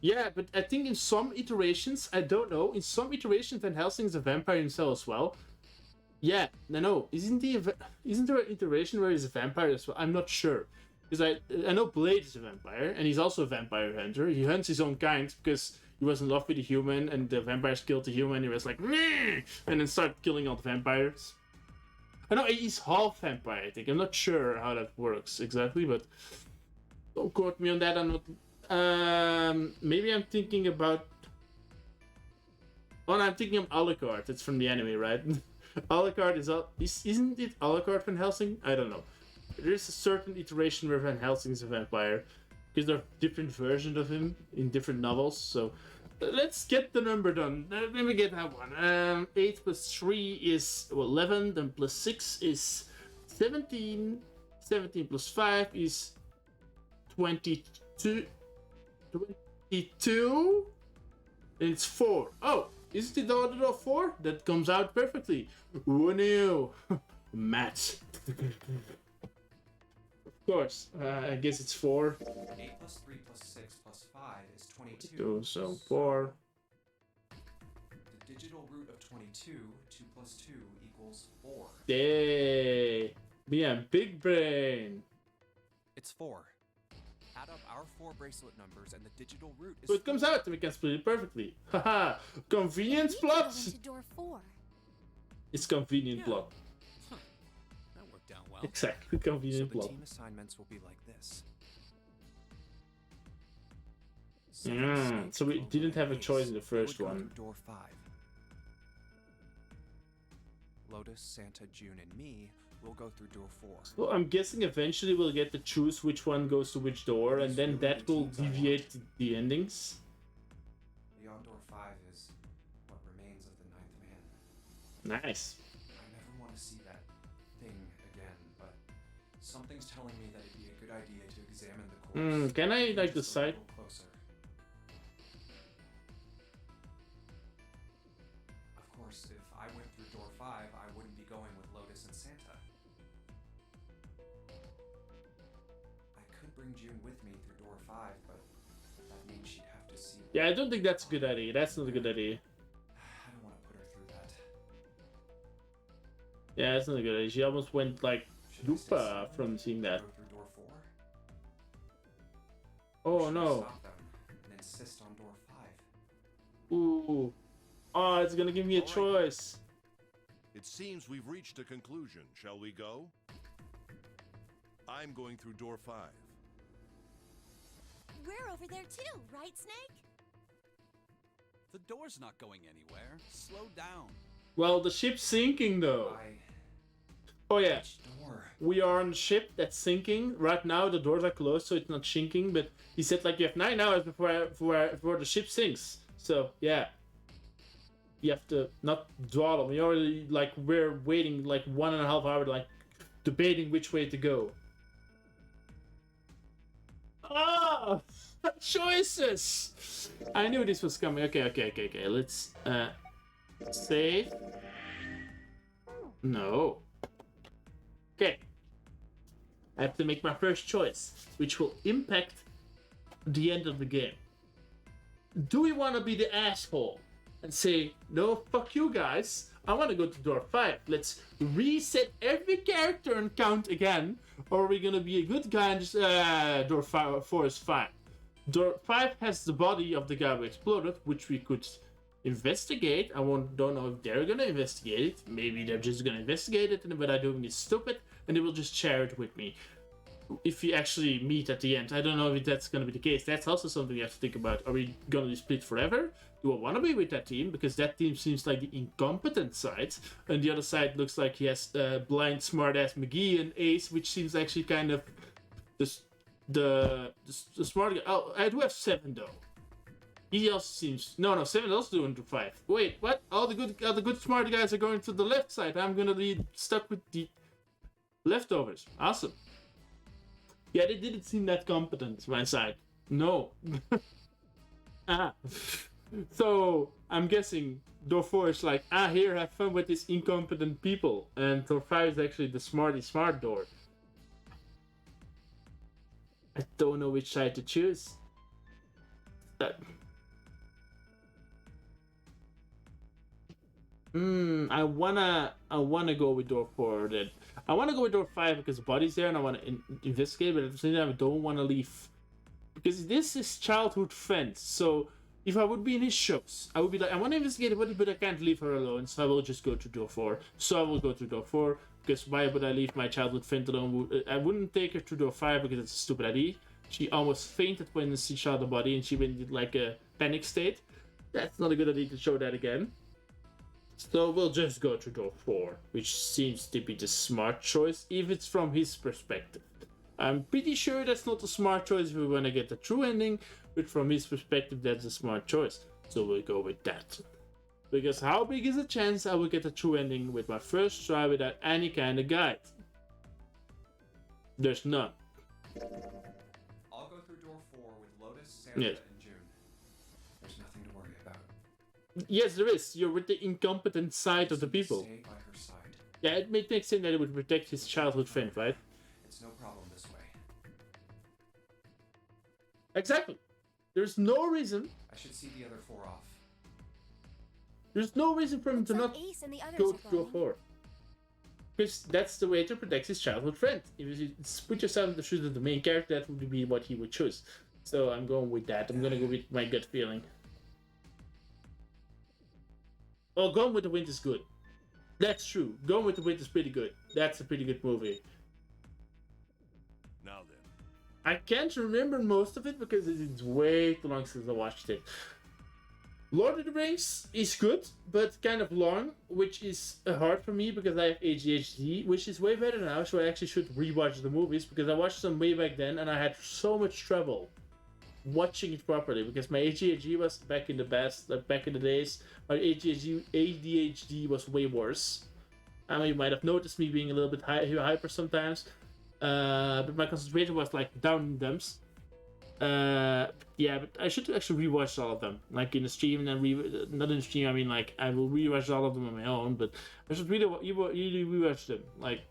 Yeah, but I think in some iterations, I don't know. In some iterations, Van Helsing is a vampire himself as well. Yeah, no. Isn't there an iteration where he's a vampire as well? I'm not sure. Because I know Blade is a vampire, and he's also a vampire hunter. He hunts his own kind because he was in love with a human, and the vampires killed the human. He was like, meh! And then started killing all the vampires. I know he's half vampire, I think. I'm not sure how that works exactly, but don't quote me on that. I'm not. Maybe I'm thinking about. Oh, no, I'm thinking of Alucard. It's from the anime, right? Alucard isn't it Alucard Van Helsing? I don't know. There is a certain iteration where Van Helsing is a vampire, because there are different versions of him in different novels. So let's get the number done. Let me get that one. 8 plus 3 is 11, then plus 6 is 17. 17 plus 5 is 22. 22? And it's 4. Oh, isn't it the order of 4? That comes out perfectly. Who knew? Matt. Of course, I guess it's 4. 8 plus 3 plus 6 plus 5 is 22. So 4. The digital root of 22, 2 plus 2 equals 4. Yay! Yeah, big brain. It's 4. Add up our 4 bracelet numbers and the digital root is So it comes out and we can split it perfectly. Haha! Convenience plot! Into door 4. It's convenient plot. That worked out well. Exactly, convenient So the plot. team assignments will be like this. So we didn't have a choice in the first one. Door 5. Lotus, Santa, June, and me will go through door 4. So I'm guessing eventually we'll get to choose which one goes to which door, and then that will deviate the endings. Beyond door 5 is what remains of the Ninth Man. Nice. I never want to see that thing again, but something's telling me that it'd be a good idea to examine the corpse. Can I like just a decide? little closer. Of course, if I went through door 5, I wouldn't be going with Lotus and Santa. I could bring June with me through door 5, but that means she'd have to see. Yeah, I don't think that's a good idea. That's not a good idea. I don't want to put her through that. Yeah, that's not a good idea. She almost went like Should I stay Lupa silent from seeing and that. Go through door 4? Oh Should I no. stop them and insist on door 5? Ooh. Oh, it's gonna give me a choice. It seems we've reached a conclusion. Shall we go? I'm going through door 5. We're over there too, right, Snake? The door's not going anywhere. Slow down. Well, the ship's sinking though. Oh yeah. Which door? We are on a ship that's sinking. Right now the doors are closed, so it's not sinking. But he said like you have 9 hours before the ship sinks. So yeah, you have to not dawdle. We already like we're waiting like 1.5 hours, like debating which way to go. Ah, choices. I knew this was coming. Okay. Let's save. No. Okay. I have to make my first choice, which will impact the end of the game. Do we want to be the asshole and say, no, fuck you guys, I want to go to door 5. Let's reset every character and count again. Or are we going to be a good guy and just, door 4 is fine. Door 5 has the body of the guy who exploded, which we could investigate. Don't know if they're going to investigate it. Maybe they're just going to investigate it, but I'm doing this stupid. And they will just share it with me if we actually meet at the end. I don't know if that's going to be the case. That's also something you have to think about. Are we going to be split forever? Do I want to be with that team? Because that team seems like the incompetent side, and the other side looks like he has blind smartass McGee and Ace, which seems actually kind of the smart guy. Oh, I do have 7 though. He also seems 7 also doing to 5. Wait, what? All the good smart guys are going to the left side. I'm gonna be stuck with the leftovers. Awesome. Yeah, they didn't seem that competent, my side. No. So, I'm guessing door 4 is like, here, have fun with these incompetent people. And door 5 is actually the smart door. I don't know which side to choose. I wanna go with door 4 then. I wanna go with door 5 because the body's there and I wanna investigate, but at the same time I don't wanna leave. Because this is childhood friends, so if I would be in his shoes, I would be like, I wanna investigate the body, but I can't leave her alone, so I will just go to door 4. So I will go to door 4, because why would I leave my childhood friend alone? I wouldn't take her to door 5 because it's a stupid idea. She almost fainted when she saw the body and she went into like a panic state. That's not a good idea to show that again. So we'll just go to door 4, which seems to be the smart choice, if it's from his perspective. I'm pretty sure that's not a smart choice if we want to get the true ending, but from his perspective that's a smart choice. So we'll go with that. Because how big is the chance I will get the true ending with my first try without any kind of guide? There's none. I'll go through door 4 with Lotus, Santa, Yes. and June. There's nothing to worry about. Yes, there is. You're with the incompetent side of the people. Stay by her side. Yeah, it makes sense that it would protect his childhood friend, right? It's no problem this way. Exactly. There's no reason. I should see the other 4 off. There's no reason for him to Looks not like Ace and the others go are to door going. 4. Because that's the way to protect his childhood friend. If you put yourself in the shoes of the main character, that would be what he would choose. So I'm going with that. I'm gonna go with my gut feeling. Oh, Gone with the Wind is good. That's true. Gone with the Wind is pretty good. That's a pretty good movie. Now then, I can't remember most of it because it's way too long since I watched it. Lord of the Rings is good, but kind of long, which is hard for me because I have ADHD, which is way better now, so I actually should rewatch the movies because I watched them way back then and I had so much trouble watching it properly because my ADHD was back in the days, my ADHD was way worse. I mean, you might have noticed me being a little bit hyper sometimes, but my concentration was like down in the dumps. Yeah, but I should actually rewatch all of them, like in the stream, and then not in the stream. I mean, like I will rewatch all of them on my own, but I should really rewatch them, like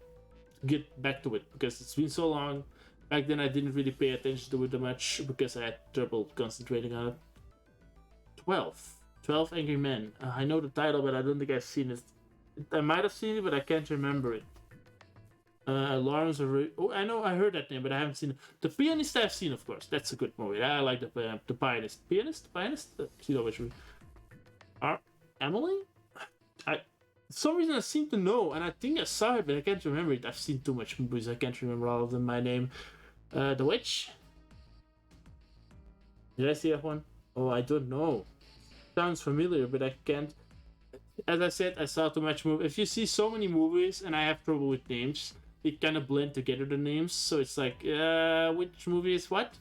get back to it because it's been so long. Back then, I didn't really pay attention to it that much because I had trouble concentrating on it. 12 Angry Men. I know the title, but I don't think I've seen it. I might have seen it, but I can't remember it. Lawrence of... Oh, I know, I heard that name, but I haven't seen it. The Pianist I've seen, of course. That's a good movie. I like the Pianist. Pianist? See which one. Emily? For some reason I seem to know, and I think I saw it, but I can't remember it. I've seen too much movies, I can't remember all of them. My name. The Witch? Did I see that one? Oh, I don't know. Sounds familiar, but I can't... as I said, I saw too much movie. If you see so many movies, and I have trouble with names, it kind of blend together the names. So it's like, which movie is what?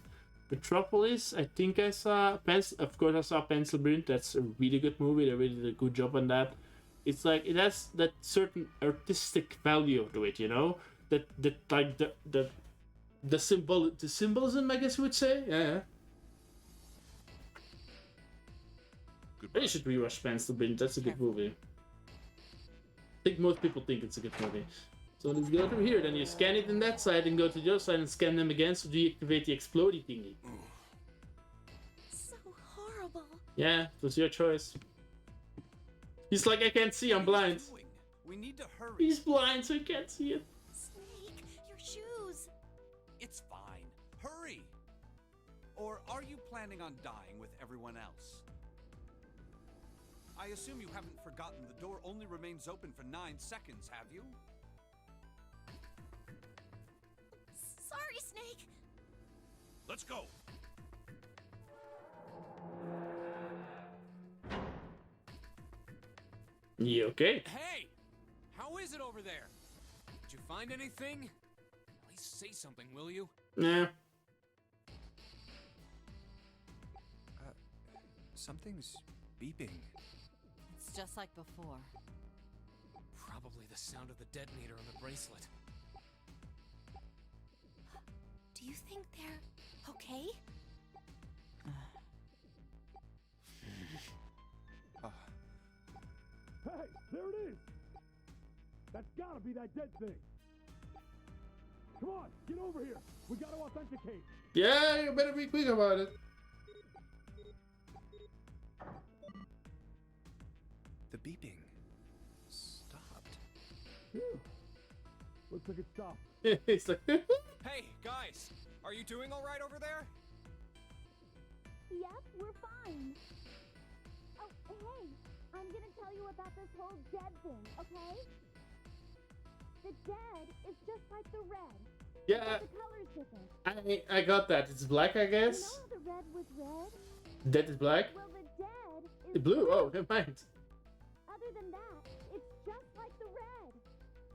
Metropolis. I think I saw. Of course, I saw Pencil Print. That's a really good movie. They really did a good job on that. It's like it has that certain artistic value to it, you know. That like the symbolism, I guess you would say. Yeah. You should rewatch Pencil Print. That's a good movie. I think most people think it's a good movie. So let's go through here. Then you scan it in that side and go to the other side and scan them again to deactivate the explodey thingy. So horrible. Yeah, it was your choice. He's like, I can't see, I'm blind. We need to hurry. He's blind, so he can't see it. Snake, your shoes. It's fine. Hurry. Or are you planning on dying with everyone else? I assume you haven't forgotten the door only remains open for 9 seconds, have you? Sorry, Snake. Let's go. You okay? Hey! How is it over there? Did you find anything? At least say something, will you? Nah. Something's beeping. It's just like before. Probably the sound of the detonator on the bracelet. Do you think they're okay? Hey, there it is! That's gotta be that dead thing! Come on, get over here! We gotta authenticate! Yeah, you better be quick about it. The beeping stopped. Phew. Looks like it stopped. It's like, Hey, guys! Are you doing alright over there? Yep, we're fine. Oh, hey, I'm gonna tell you about this whole dead thing, okay? The dead is just like the red. yeah, The color's different. I got that. It's black, I You guess. know how the red was red? That is black. Well, the dead is The blue. Oh, never mind. Other than that, it's just like the red.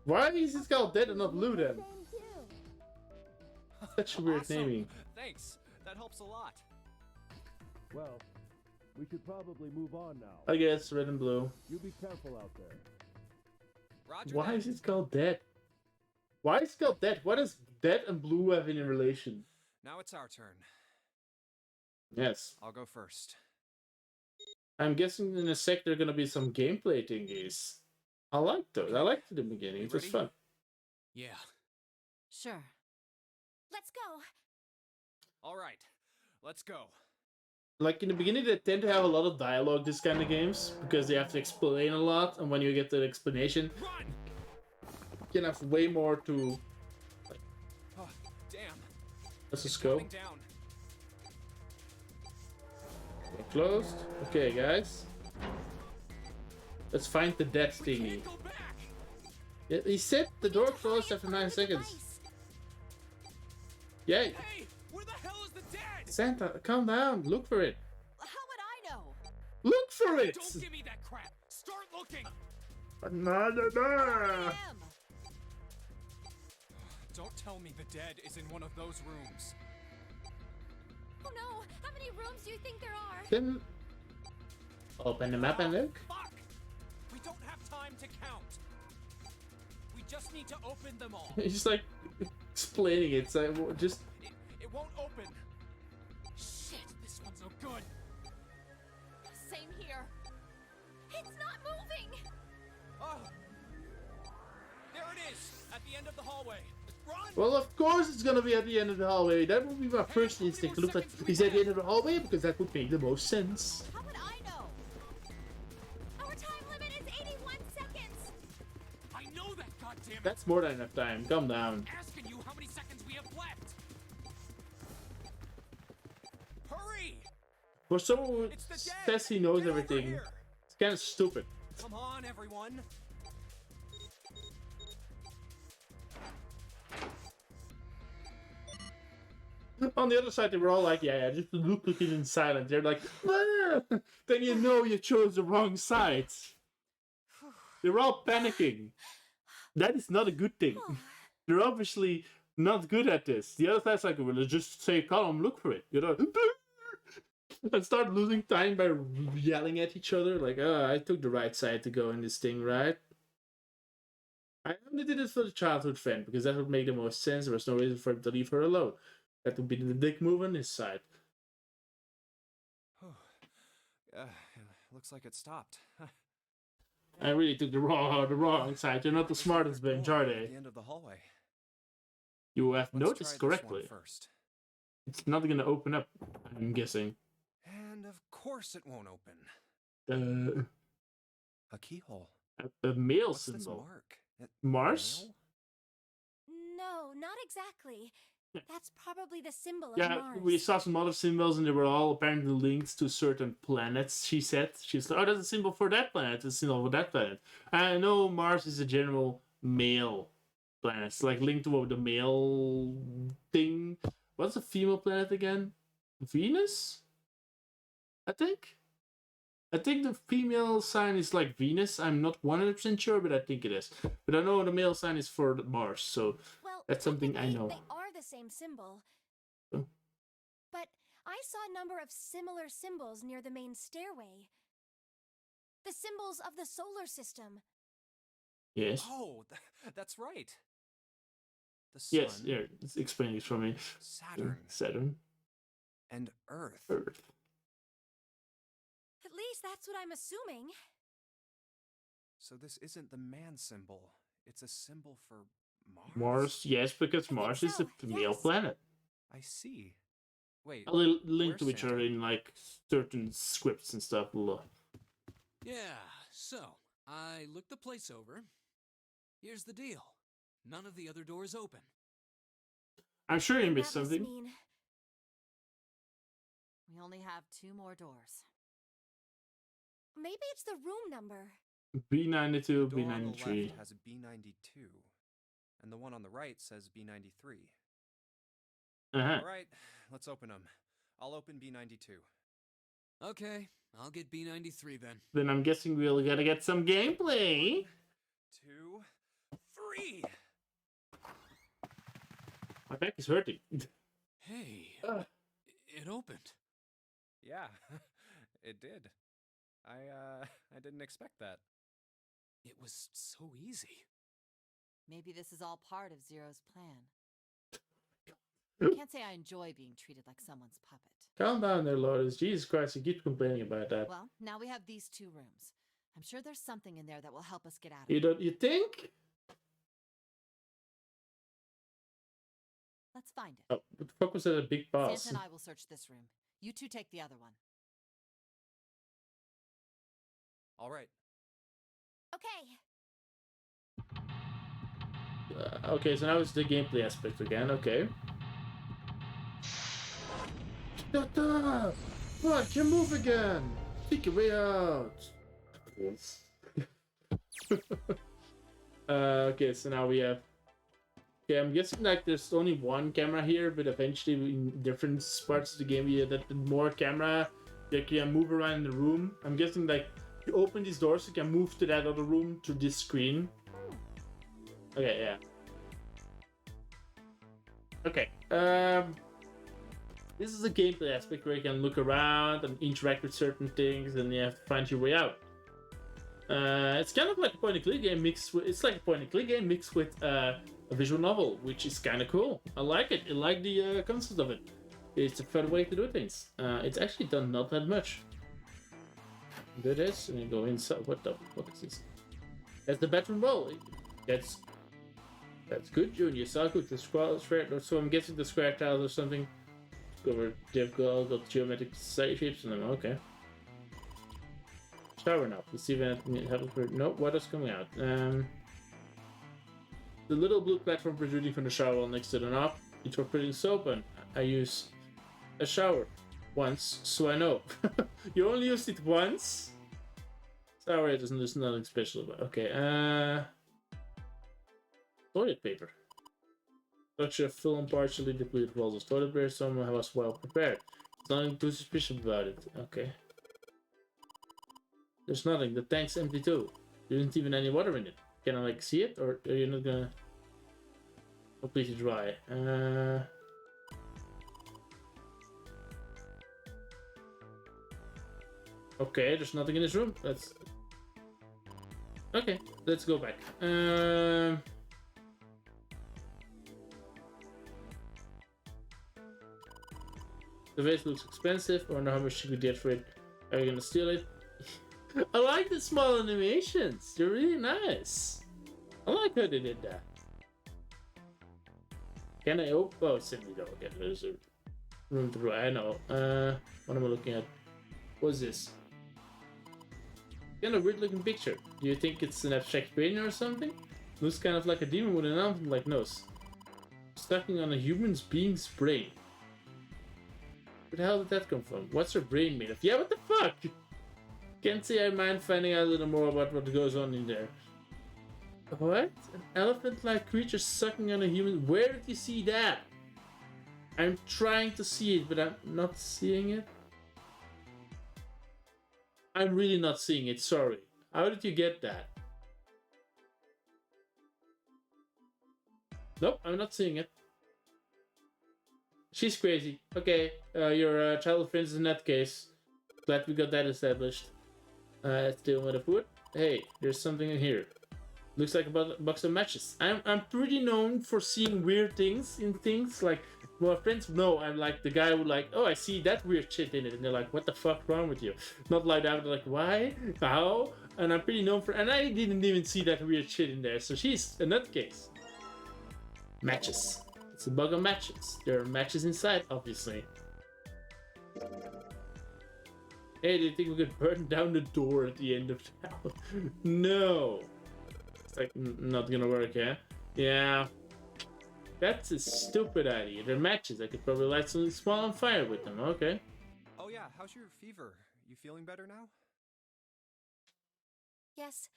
Why is it called dead and not blue then? Same too. Such a weird Awesome. naming. Thanks. That helps a lot. Well, we should probably move on now. I guess red and blue. You be careful out there. Roger Why that. is it called dead? Why is it called dead? What does dead and blue have in relation? Now it's our turn. Yes. I'll go first. I'm guessing in a sec there are gonna be some gameplay thingies. I like those. I liked it in the beginning. It was Ready? fun. Yeah. Sure. Let's go. Alright, let's go. Like in the beginning, they tend to have a lot of dialogue. This kind of games because they have to explain a lot, and when you get the explanation, Run! you can have way more to. Oh, damn. Let's It's just go. coming down. Closed. Okay, guys. Let's find the dead thingy. Can't go back! Yeah, he said the door closed after 9 seconds. Yeah, Hey! Where the hell is the dead? Santa, calm down. Look for it. How would I know? Look for it. Don't give me that crap! Start looking! Nah, nah, nah. Am. Don't tell me the dead is in one of those rooms. Oh no! How many rooms do you think there are? Then open the map and look. Fuck! We don't have time to count. We just need to open them all. He's like explaining it. So just It won't open. Shit, this one's no good. Same here. It's not moving! Oh! There it is, at the end of the hallway. Run! well, of course it's gonna be at the end of the hallway. That would be my first instinct. It looks like he's at the end of the hallway because that would make the most sense. How would I know? Our time limit is 81 seconds! I know that, goddammit! That's more than enough time. Calm down. Asking you how many seconds we have left. Hurry! For someone who It's the dead! says he knows Get over everything, here! it's kind of stupid. Come on, everyone. On the other side, they were all like, yeah, just looking in silence. They're like, ah! Then you know you chose the wrong side. They're all panicking. That is not a good thing. They're obviously not good at this. The other side's like, well, let's just stay calm, look for it, you know? And start losing time by yelling at each other, like, oh, I took the right side to go in this thing, right? I only did it for the childhood friend, because that would make the most sense. There was no reason for him to leave her alone. That would be the dick move on his side. Looks like it stopped. I really took the wrong side. You're not the smartest bench, are they? The end of the hallway. You have Let's try noticed this one correctly. first. It's not gonna open up, I'm guessing. And of course it won't open. A keyhole. A male What's this symbol. mark? Mars? No, not exactly. That's probably the symbol of Yeah, Mars. we saw some other symbols and they were all apparently linked to certain planets, she said. She's like, oh, that's a symbol for that planet, it's a symbol for that planet. I know Mars is a general male planet. It's like linked to the male thing. What's a female planet again? Venus? I think the female sign is like Venus. I'm not 100% sure, but I think it is. But I know the male sign is for Mars, so that's something I know. They are the same symbol. Oh. But I saw a number of similar symbols near the main stairway. The symbols of the solar system. Yes. Oh, that's right. The sun. Yes, yeah, explain this for me. Saturn. And Earth. At least that's what I'm assuming. So this isn't the man symbol. It's a symbol for Mars? Mars, yes, because Mars is a male planet. I see. Wait. A little link to where's each other in like certain scripts and stuff. Yeah, so I looked the place over. Here's the deal. None of the other doors open. I'm sure you missed That must something. mean we only have 2 more doors. Maybe it's the room number. B92, The door on the B93. left has B92, and the one on the right says B93. Uh-huh. All right, let's open them. I'll open B92. Okay, I'll get B93 then. Then I'm guessing we'll gotta get some gameplay. 2, 3. My back is hurting. Hey, it opened. Yeah, it did. I didn't expect that. It was so easy. Maybe this is all part of Zero's plan. I can't say I enjoy being treated like someone's puppet. Calm down there, Lotus. Jesus Christ, you keep complaining about that. Well, now we have these 2 rooms. I'm sure there's something in there that will help us get out of You it. don't? You think? Let's find it. Oh, what the fuck was that? A big boss? Santa and I will search this room. You 2 take the other one. All right. Okay. Okay, so now it's the gameplay aspect again. Okay. Shut up! Fuck, you move again! Take your way out! Okay, so now we have... Okay, I'm guessing like there's only one camera here, but eventually in different parts of the game you have more camera that can move around in the room. I'm guessing like you open these doors, you can move to that other room to this screen. Okay, yeah. Okay, this is a gameplay aspect where you can look around and interact with certain things, and you have to find your way out. It's kind of like a point-and-click game mixed with... It's like a point-and-click game mixed with a visual novel, which is kind of cool. I like it. I like the concept of it. It's a fun way to do things. It's actually done not that much. Do this, and you go inside. What is this? That's the bedroom wall. That's good, June. You saw good. The square, so I'm guessing the square tiles or something. Discover difficult, got geometric shapes in them. Okay. Shower now. Let's see if anything happens for... No, water's coming out. The little blue platform protruding from the shower wall next to the knob. It's for putting soap on. I use a shower once, so I know. You only used it once? Sorry, there's nothing special about it. Okay, toilet paper. Such a full and partially depleted rolls of toilet paper. Someone was well prepared. There's nothing too suspicious about it. Okay. There's nothing. The tank's empty too. There isn't even any water in it. Can I like see it, or are you not gonna completely dry? Okay, there's nothing in this room. Let's. Okay, let's go back. The vase looks expensive. I wonder how much you could get for it. Are you gonna steal it? I like the small animations. They're really nice. I like how they did that. Can I open? Oh, simply don't. Okay, there's a room to I know. What am I looking at? What's this? Kind of weird looking picture. Do you think it's an abstract painting or something? Looks kind of like a demon with an arm-like nose. Stucking on a human being's brain. Where the hell did that come from? What's her brain made of? Yeah, what the fuck? Can't say I mind finding out a little more about what goes on in there. What? An elephant-like creature sucking on a human... Where did you see that? I'm trying to see it, but I'm not seeing it. I'm really not seeing it, sorry. How did you get that? Nope, I'm not seeing it. She's crazy. Okay, your childhood friends in that case. Glad we got that established. Still with the food. Hey, there's something in here. Looks like a box of matches. I'm pretty known for seeing weird things in things. Like, well, friends know I'm like the guy who like, oh, I see that weird shit in it. And they're like, what the fuck wrong with you? Not like that, they're like, why? How? And I'm pretty known for, and I didn't even see that weird shit in there. So she's a nutcase. Matches. It's a bug of matches. There are matches inside, obviously. Hey, do you think we could burn down the door at the end of town? No. It's like, not gonna work, yeah? Yeah. That's a stupid idea. They're matches. I could probably light something small on fire with them. Okay. Oh yeah, how's your fever? You feeling better now? Yes,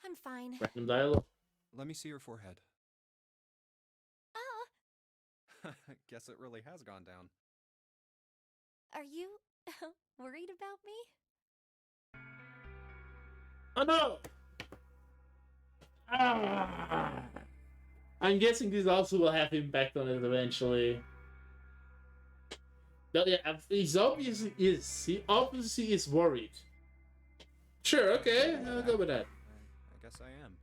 I'm fine. Random dialogue. Let me see your forehead. Ah! Guess it really has gone down. Are you worried about me? Oh no! Ah! I'm guessing this also will have impact on it eventually. But yeah, he obviously is worried. Sure, okay, I'll go with that. I guess I am.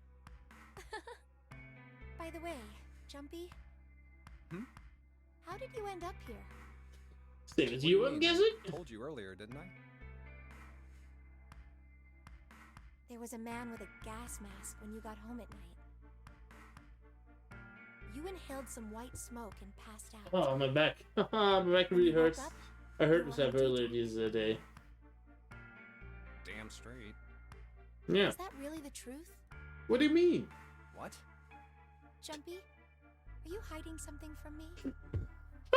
By the way, Jumpy. How did you end up here? Same as you, I'm guessing? I told you earlier, didn't I? There was a man with a gas mask when you got home at night. You inhaled some white smoke and passed out. Oh, my back. My back really hurts. I hurt myself earlier this day. Damn straight. Yeah. Is that really the truth? What do you mean? What? Jumpy, are you hiding something from me?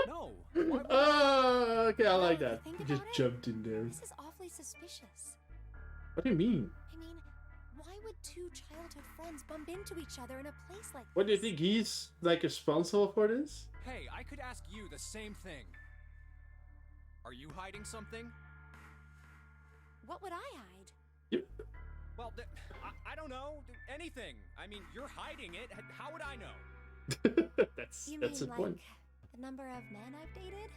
No. Why would Oh, okay, I like that. Think You about just it, jumped in there. This is awfully suspicious. What do you mean? I mean, why would two childhood friends bump into each other in a place like What do you this? think he's like responsible for this? Hey, I could ask you the same thing. Are you hiding something? What would I hide? Well, I don't know. Anything. I mean, you're hiding it. How would I know? that's You the mean like point. the number of men I've dated?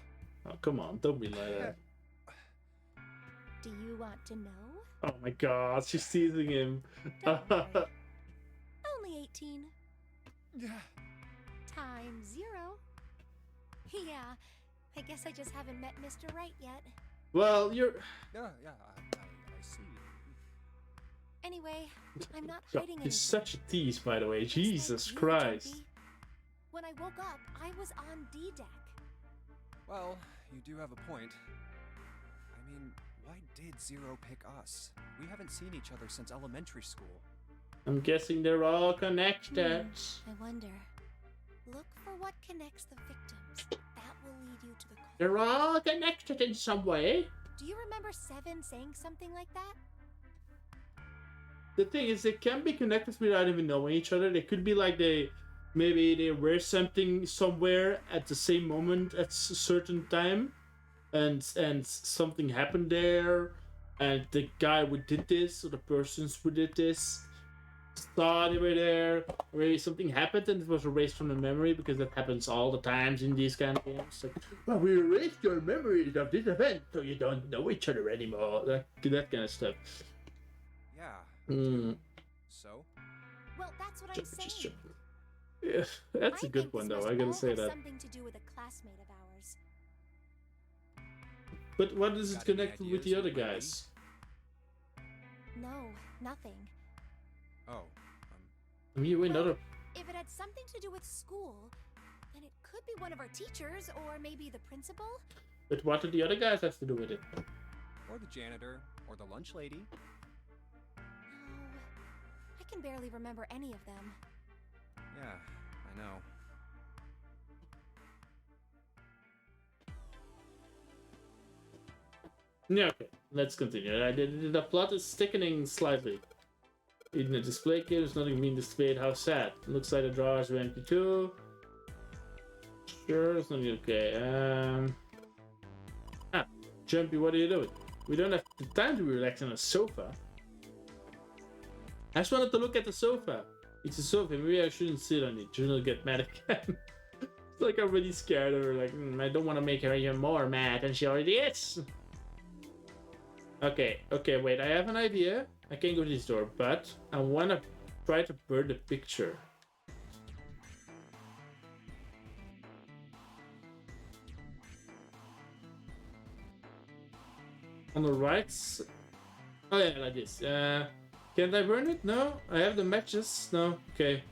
Oh, come on, don't be like that. Do you want to know? Oh my god, she's teasing him. Don't worry. Only 18. Times 0. Yeah, I guess I just haven't met Mr. Right yet. Well, you're... Yeah, I see. Anyway, I'm not God, hiding he's anything. such a tease, by the way. Just like Jesus you, Christ. Jumpy. When I woke up, I was on D-Deck. Well, you do have a point. I mean, why did Zero pick us? We haven't seen each other since elementary school. I'm guessing they're all connected. I wonder. Look for what connects the victims. That will lead you to the cause. They're all connected in some way. Do you remember Seven saying something like that? The thing is, they can be connected without even knowing each other. They could be like maybe they were something somewhere at the same moment at a certain time, and something happened there, and the guy who did this or the persons who did this thought they were there, or maybe something happened and it was erased from the memory, because that happens all the times in these kind of games. Like, well, we erased your memories of this event, so you don't know each other anymore. That kind of stuff. Yeah. Mm. So? Well, that's what I'm saying. Yeah, that's a I good think one this though. must I gotta all say have that. something to do with a classmate of ours. But what is it Got any connected with the ideas other who it might be? guys? No, nothing. Oh, I mean, wait, another. If it had something to do with school, then it could be one of our teachers or maybe the principal. But what do the other guys have to do with it? or the janitor, or the lunch lady. No, I can barely remember any of them. Yeah, I know. Yeah, okay. Let's continue. The plot is thickening slightly. In the display case, nothing being displayed. How sad. Looks like the drawers are empty too. Sure, it's not okay. Jumpy, what are you doing? We don't have the time to relax on a sofa. I just wanted to look at the sofa. It's a sofa. Maybe I shouldn't sit on it. June will get mad again. It's like I'm really scared of her. Like, I don't want to make her even more mad than she already is. Okay, wait. I have an idea. I can't go to this door, but I want to try to burn the picture. On the right. Oh yeah, like this. Can't I burn it? No. I have the matches. No. Okay.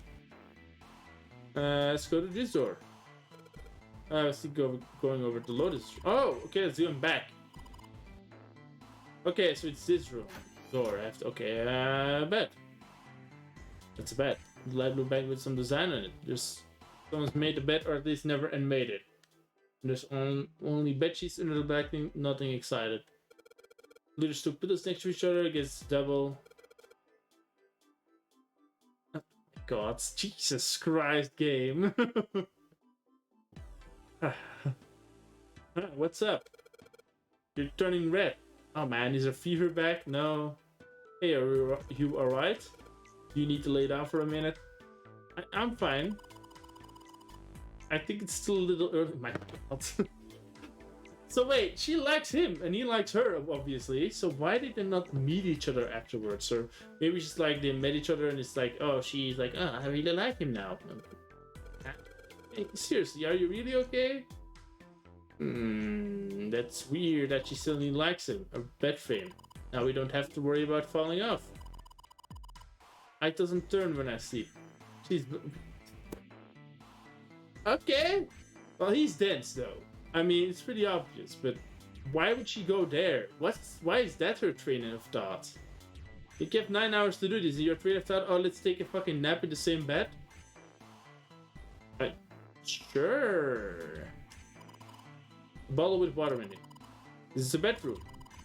Let's go to this door. Let's see, going over to Lotus. Oh, okay. Let's zoom back. Okay, so it's this room. Door. I have to. Okay. Bed. That's a bed. The light blue bed with some design on it. There's someone's made the bed, or at least never made it. There's only bed sheets under the backing. Nothing excited. There's two pillows next to each other. Gets double. Oh my God! Jesus Christ, game. What's up? You're turning red. Oh man, is there fever back? No. Hey, are you alright? You need to lay down for a minute. I'm fine. I think it's still a little early. My God. So wait, she likes him and he likes her, obviously. So why did they not meet each other afterwards? Or maybe it's just like they met each other and it's like, oh, she's like, oh, I really like him now. Hey, seriously, are you really okay? That's weird that she suddenly likes him. A bed frame. Now we don't have to worry about falling off. Light doesn't turn when I sleep. She's... Okay. Well, he's dense though. I mean, it's pretty obvious, but why would she go there? Why is that her train of thought? You kept 9 hours to do this. Is your train of thought, oh, let's take a fucking nap in the same bed? Sure. A bottle with water in it. This is a bedroom.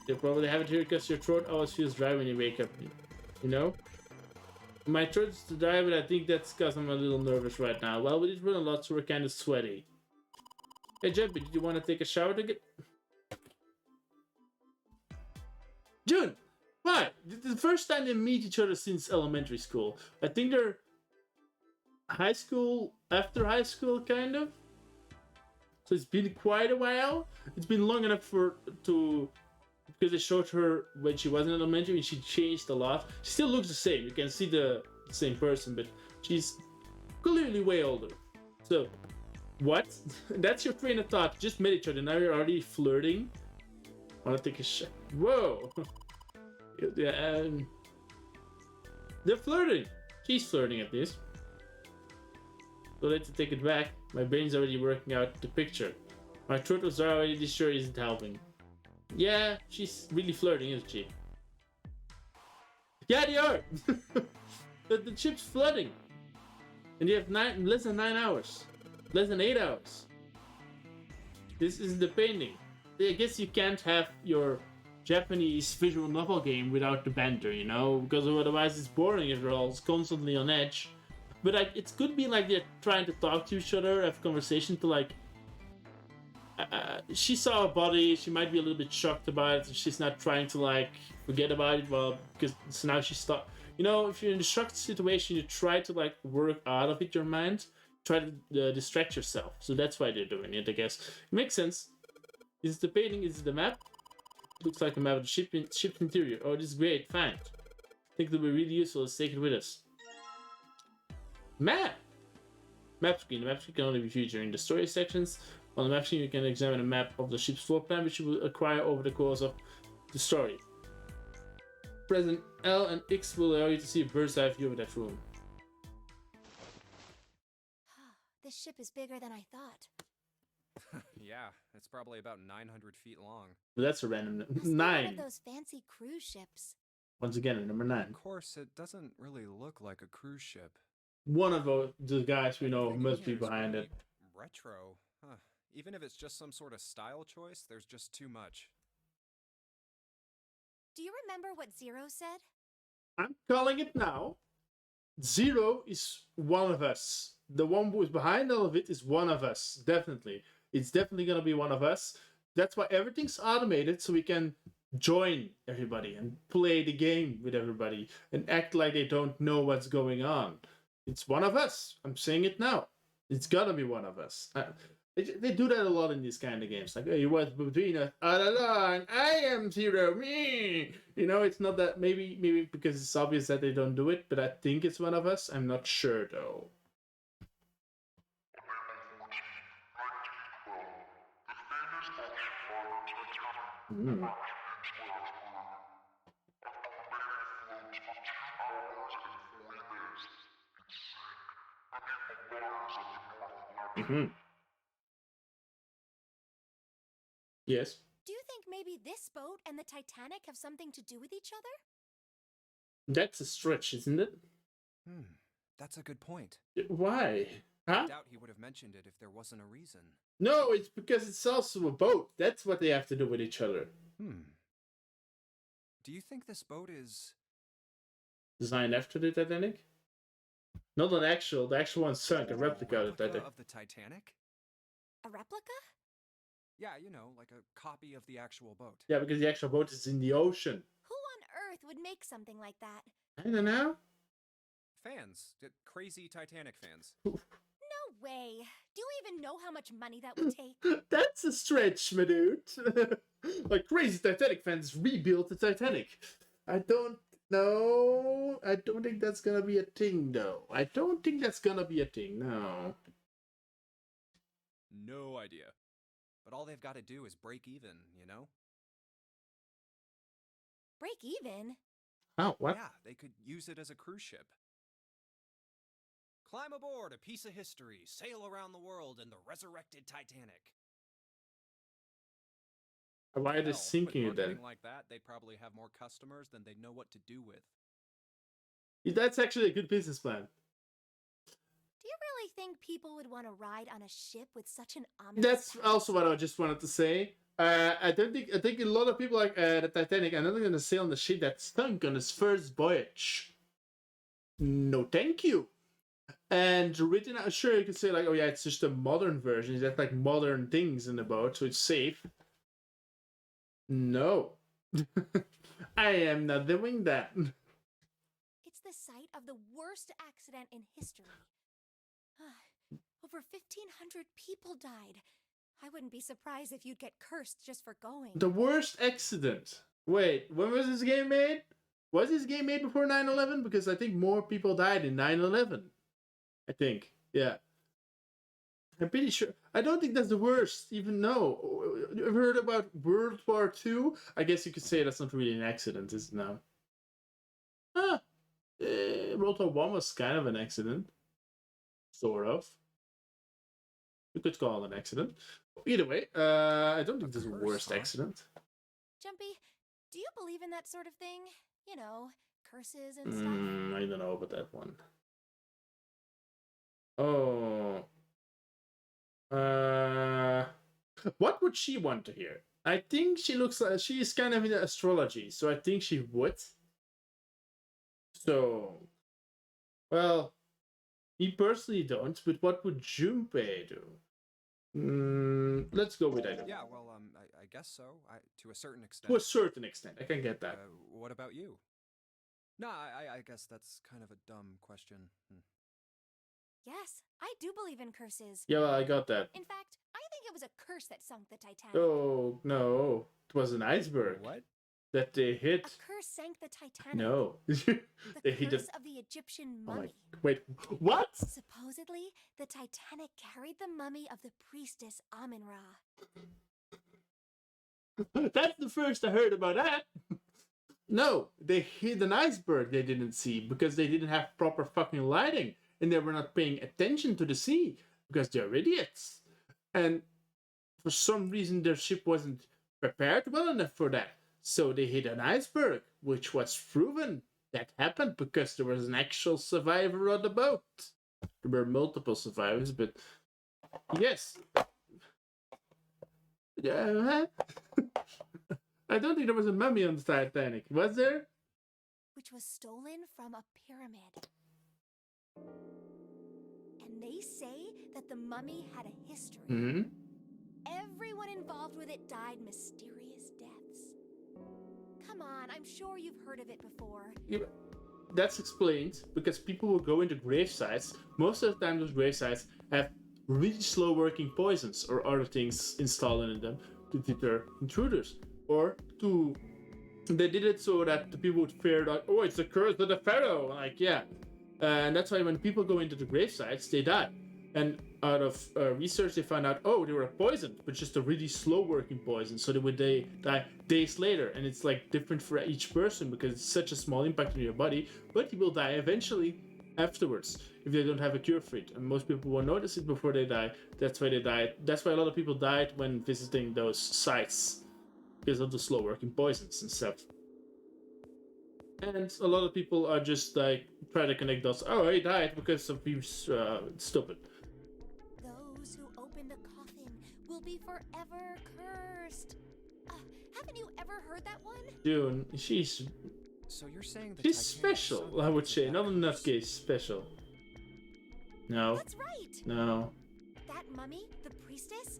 You probably have it here because your throat always feels dry when you wake up. You know? My throat is dry, but I think that's because I'm a little nervous right now. Well, we did run a lot, so we're kind of sweaty. Hey, Jumpy, did you want to take a shower to get... June! Why? The first time they meet each other since elementary school. I think they're... high school, after high school, kind of? So it's been quite a while. It's been long enough because they showed her when she was in elementary and she changed a lot. She still looks the same. You can see the same person, but she's clearly way older. So, what? That's your train of thought. Just met each other. Now you're already flirting. Wanna take a shot? Whoa. Yeah, they're flirting. She's flirting at least. So let's take it back. My brain's already working out the picture. My throat was already sure isn't helping. Yeah, she's really flirting, isn't she? Yeah, they are! the ship's flooding. And you have less than 9 hours. Less than 8 hours. This is the painting. I guess you can't have your Japanese visual novel game without the banter, you know? Because otherwise it's boring if you're all constantly on edge. But like, it could be like they're trying to talk to each other, have conversation to like... she saw a body, she might be a little bit shocked about it, she's not trying to like forget about it, well, because so now she's you know, if you're in a shocked situation, you try to like work out of it your mind, try to distract yourself. So that's why they're doing it, I guess. It makes sense. Is the painting? Is the map? Looks like a map of the ship's interior. Oh, this is great. Fine. I think it'll be really useful. Let's take it with us. Map. Map screen. The map screen can only be viewed during the story sections. On the map screen, you can examine a map of the ship's floor plan, which you will acquire over the course of the story. Pressing L and X will allow you to see a bird's eye view of that room. This ship is bigger than I thought. Yeah, it's probably about 900 feet long. But that's a random Must be 9. one of those fancy cruise ships. Once again, number 9. Of course, it doesn't really look like a cruise ship. One of the guys we know Everything must be here is behind really it. Retro. Huh. Even if it's just some sort of style choice, there's just too much. Do you remember what Zero said? I'm calling it now. Zero is one of us. The one who is behind all of it is one of us. Definitely. It's definitely gonna be one of us. That's why everything's automated, so we can join everybody and play the game with everybody and act like they don't know what's going on. It's one of us. I'm saying it now. It's gotta be one of us. They do that a lot in these kind of games. Like, hey, what's between us? And I am Zero. Me. You know, it's not that. Maybe because it's obvious that they don't do it, but I think it's one of us. I'm not sure though. Mm. Mm-hmm. Yes. Do you think maybe this boat and the Titanic have something to do with each other? That's a stretch, isn't it? That's a good point. Why? I Huh? doubt he would have mentioned it if there wasn't a reason. No, it's because it's also a boat. That's what they have to do with each other. Do you think this boat is... Designed after the Titanic? Not an actual. The actual one sunk. A replica of the Titanic. of the Titanic? A replica? Yeah, you know, like a copy of the actual boat. Yeah, because the actual boat is in the ocean. Who on earth would make something like that? I don't know. Fans. Crazy Titanic fans. No way. Do you even know how much money that would take? That's a stretch, my dude. Like crazy Titanic fans rebuilt the Titanic. I don't know. I don't think that's gonna be a thing, though. I don't think that's gonna be a thing. No. No idea. But all they've got to do is break even, you know? Break even? Oh, what? Yeah, they could use it as a cruise ship. Climb aboard a piece of history, sail around the world in the resurrected Titanic. Why are they Hell, sinking with it then? marketing like that, they'd probably have more customers than they'd know what to do with. That's actually a good business plan. Do you really think people would want to ride on a ship with such an ominous... That's also what I just wanted to say. I think a lot of people like the Titanic are not going to sail on the ship that sunk on its first voyage. No, thank you. And written out, sure, you could say like, oh yeah, it's just a modern version. It's like modern things in the boat, so it's safe. No, I am not doing that. It's the site of the worst accident in history. Over 1,500 people died. I wouldn't be surprised if you'd get cursed just for going. The worst accident. Wait, when was this game made? Was this game made before 9/11? Because I think more people died in 9/11. I think, yeah. I'm pretty sure. I don't think that's the worst, even no. You've heard about World War II? I guess you could say that's not really an accident, is it now? World War I was kind of an accident. Sort of. You could call it an accident. Either way, I don't think this is the worst accident. Jumpy, do you believe in that sort of thing? You know, curses and stuff? I don't know about that one. Oh. What would she want to hear? I think she looks like she's kind of into astrology, so I think she would. So, well, me personally don't, but what would Junpei do? Let's go with that. Yeah, well, I guess so. To a certain extent. To a certain extent, I can get that. What about you? No, I guess that's kind of a dumb question. Yes, I do believe in curses. Yeah, well, I got that. In fact, I think it was a curse that sunk the Titanic. Oh, no. It was an iceberg. What? That they A hit. curse sank the Titanic. No. The They hit curse the... of the Egyptian Oh my... mummy. Wait, what? Supposedly, the Titanic carried the mummy of the priestess Amun-Ra. That's the first I heard about that. No, they hit an iceberg they didn't see because they didn't have proper fucking lighting and they were not paying attention to the sea because they're idiots. And for some reason their ship wasn't prepared well enough for that. So they hit an iceberg, which was proven that happened because there was an actual survivor on the boat. There were multiple survivors, but yes. Yeah. I don't think there was a mummy on the Titanic. Was there? Which was stolen from a pyramid. And they say that the mummy had a history. Mm-hmm. Everyone involved with it died mysterious deaths. Come on, I'm sure you've heard of it before. Yeah, that's explained because people will go into gravesites. Most of the time, those gravesites have really slow working poisons or other things installed in them to deter intruders. Or they did it so that the people would fear that, oh, it's a curse of the pharaoh. Like, yeah. And that's why when people go into the gravesites, they die. And out of research, they found out, oh, they were poisoned, but just a really slow working poison. So they would die days later. And it's like different for each person because it's such a small impact on your body. But you will die eventually afterwards if they don't have a cure for it. And most people won't notice it before they die. That's why they died. That's why a lot of people died when visiting those sites. Because of the slow working poisons and stuff. And a lot of people are just like try to connect dots. Oh, he died because of being stupid. Those who open the coffin will be forever cursed. Haven't you ever heard that one? June, she's... So you're saying the she's Titanic special, sunk I would because say. of Not that enough curse? case special. No. That's right. No. That mummy, the priestess,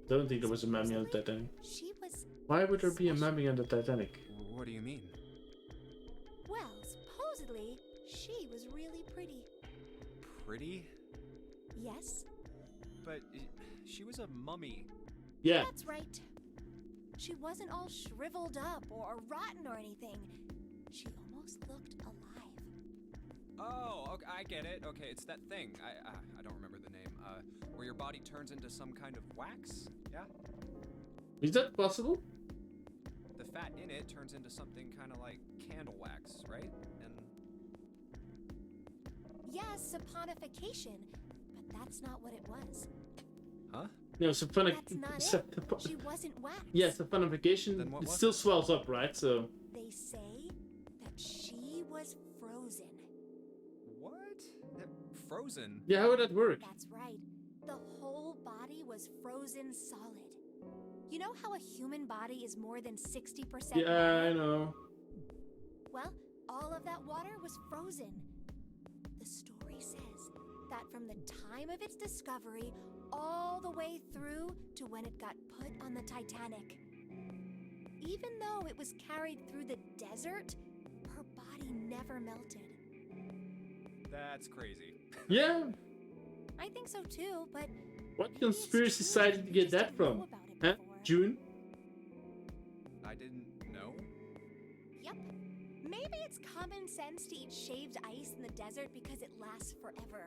Don't think there was a mummy on the Titanic. she was... Why would there be a mummy on the Titanic? What do you mean? Well, supposedly, she was really pretty. Pretty? Yes, But she was a mummy. Yeah. that's right. She wasn't all shriveled up or rotten or anything. She almost looked alive. Oh, okay, I get it. Okay, it's that thing. I don't remember the name. Where your body turns into some kind of wax? Yeah? Is that possible? The fat in it turns into something kind of like candle wax, right? And Yes, saponification, but that's not what it was. huh? No, saponic... That's not it. She wasn't wax. Yeah, saponification, Then what it was still it? swells up, right? So... They say that she was frozen. What? Frozen? Yeah, how would that work? That's right. The whole body was frozen solid. You know how a human body is more than 60% Yeah, water? I know. Well, all of that water was frozen. The story says that from the time of its discovery all the way through to when it got put on the Titanic. Even though it was carried through the desert, her body never melted. That's crazy. Yeah. I think so too, but What maybe it's conspiracy true site and did we you get just that didn't know from? about it Huh? before. June? I didn't know? Yep. Maybe it's common sense to eat shaved ice in the desert because it lasts forever.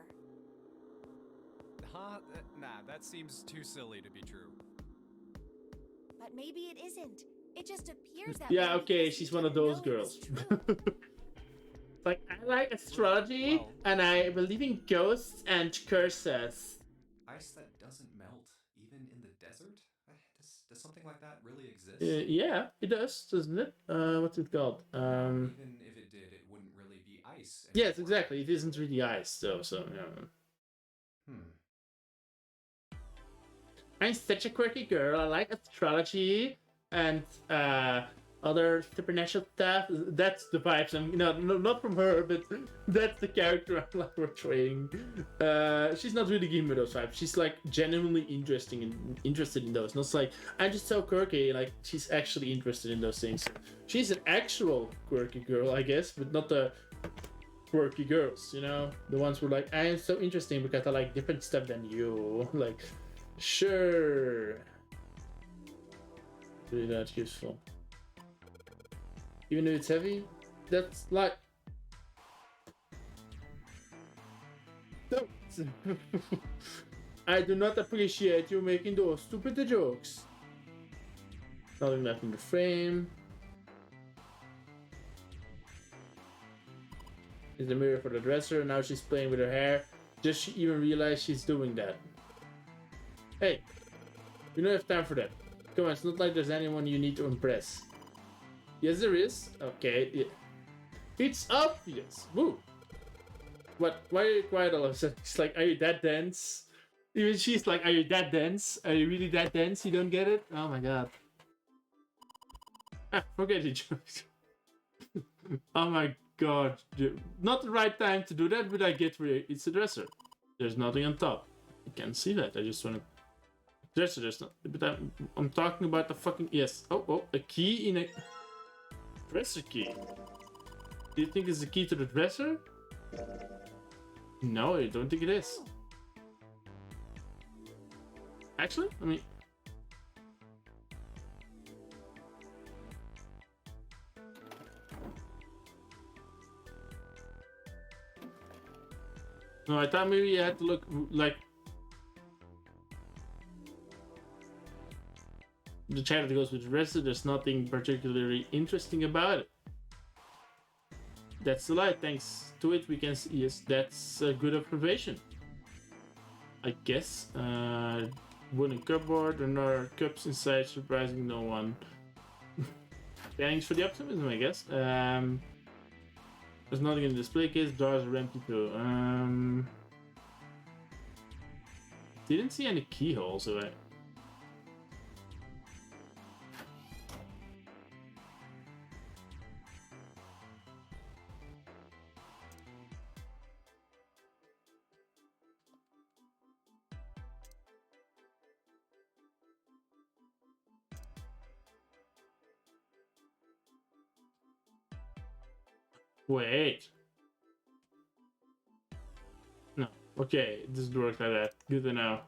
Huh? Nah, that seems too silly to be true. But maybe it isn't. It just appears that Yeah, way okay, because she's you one of didn't those know it was girls. true. Like, I like astrology, Well- and I believe in ghosts and curses. Ice that doesn't melt, even in the desert? Does something like that really exist? Yeah, it does, doesn't it? What's it called? Even if it did, it wouldn't really be ice. Yes, anymore. exactly. It isn't really ice, though, so, yeah. I'm such a quirky girl. I like astrology, and other supernatural stuff. That's the vibes. I'm not from her, but that's the character I'm like portraying. She's not really giving me those vibes. She's like genuinely interested in those. Not like I'm just so quirky. Like she's actually interested in those things. She's an actual quirky girl, I guess, but not the quirky girls. The ones who are like I am so interesting because I like different stuff than you. Like, sure, really not useful. Even though it's heavy, that's like... Don't! I do not appreciate you making those stupid jokes. Nothing left in the frame. Is the mirror for the dresser. Now she's playing with her hair. Does she even realize she's doing that? Hey, we don't have time for that. Come on, it's not like there's anyone you need to impress. Yes, there is. Okay, yeah. It's obvious. Woo. What? Why are you quiet all of a sudden? She's like, are you that dense? Even she's like, are you that dense? Are you really that dense? You don't get it? Oh my god. Ah, forget it. Oh my god. Not the right time to do that, but I get where it's a dresser. There's nothing on top. I can't see that. I just want to... Dresser, there's not... But I'm talking about the fucking... Yes. Oh, a key in a... Dresser key. Do you think it's the key to the dresser? No, I don't think it is. Actually, I mean... No, I thought maybe you had to look like... The chat that goes with the dresser, there's nothing particularly interesting about it. That's the light. Thanks to it, we can see. Yes, that's a good observation. I guess. Wooden cupboard, there are cups inside, surprising no one. Thanks for the optimism, I guess. There's nothing in the display case, doors are empty too. Didn't see any keyholes, so Wait. No. Okay, it doesn't work like that. Good to know.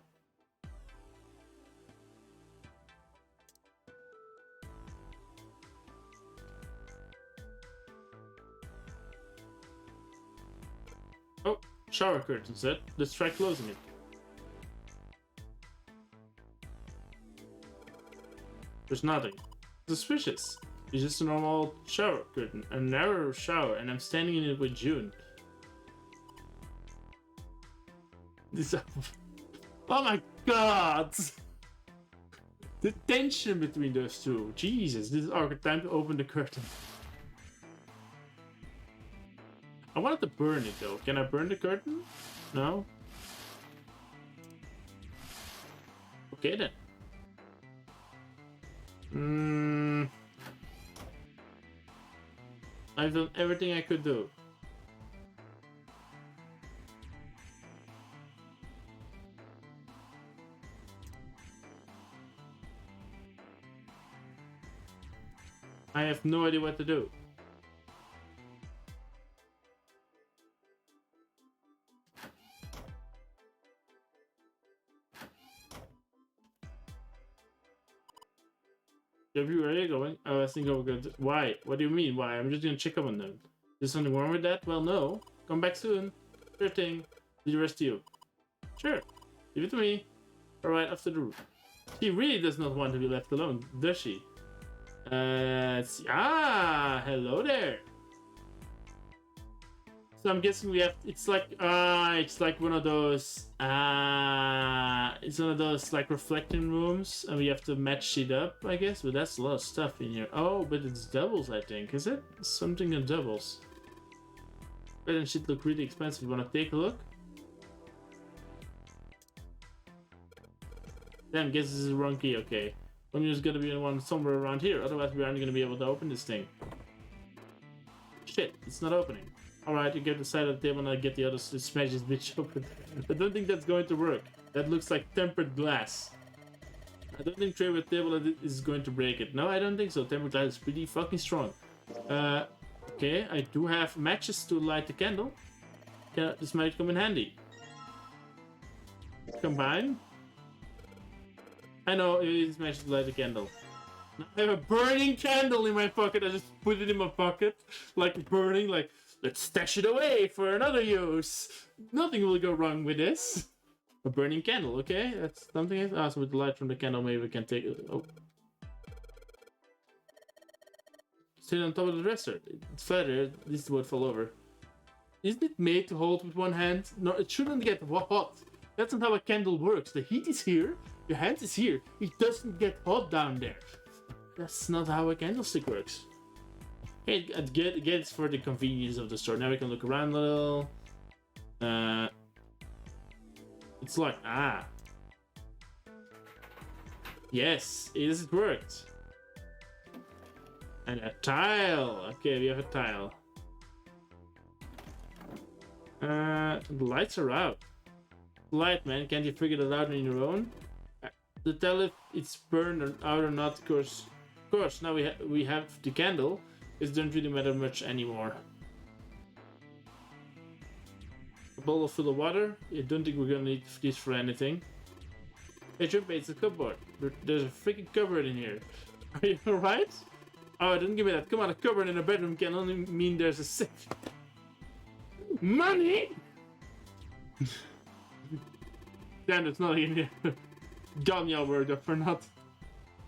Oh, shower curtain set. Let's try closing it. There's nothing. Suspicious. It's just a normal shower curtain, a narrow shower, and I'm standing in it with June. This... Oh my god! The tension between those two. Jesus, this is awkward. Time to open the curtain. I wanted to burn it though. Can I burn the curtain? No? Okay then. I've done everything I could do. I have no idea what to do. Where are you going? Oh, I think I'm good. Why? What do you mean, why? I'm just gonna check up on them. Is something wrong with that? Well, no. Come back soon. Sure thing. The rest of you. Sure. Leave it to me. Alright, after the roof. She really does not want to be left alone, does she? Let's see. Ah, hello there. So I'm guessing we have, it's like one of those, it's one of those like reflecting rooms, and we have to match it up, I guess, but that's a lot of stuff in here. Oh, but it's doubles, I think, is it? Something in doubles. But it should look really expensive. Wanna take a look? Damn, guess this is the wrong key, okay. There's gonna be one somewhere around here. Otherwise, we aren't gonna be able to open this thing. Shit, it's not opening. Alright, you get the side of the table and I get the other to smash this bitch open. I don't think that's going to work. That looks like tempered glass. I don't think tray with table is going to break it. No, I don't think so. Tempered glass is pretty fucking strong. Okay, I do have matches to light the candle. Yeah, this might come in handy. Combine. I know, it's matches to light the candle. Now I have a burning candle in my pocket. I just put it in my pocket. Like burning, like, let's stash it away for another use. Nothing will go wrong with this. A burning candle, okay? That's something else. Ah, so with the light from the candle, maybe we can take it. Oh. Sit on top of the dresser. It's further. This would fall over. Isn't it made to hold with one hand? No, it shouldn't get hot. That's not how a candle works. The heat is here. Your hand is here. It doesn't get hot down there. That's not how a candlestick works. Hey, I get it's for the convenience of the store. Now we can look around a little. It's like, yes, it worked. And a tile. Okay, we have a tile. The lights are out. Light, man, can't you figure that out on your own? To tell if it's burned out or not, of course, now we have the candle. It doesn't really matter much anymore. A bowl full of water. I don't think we're gonna need this for anything. Hey, Junpei, it's a cupboard. There's a freaking cupboard in here. Are you alright? Oh, don't give me that. Come on, a cupboard in a bedroom can only mean there's a safe. Money! Damn, there's nothing in here. Gone, y'all word up for not.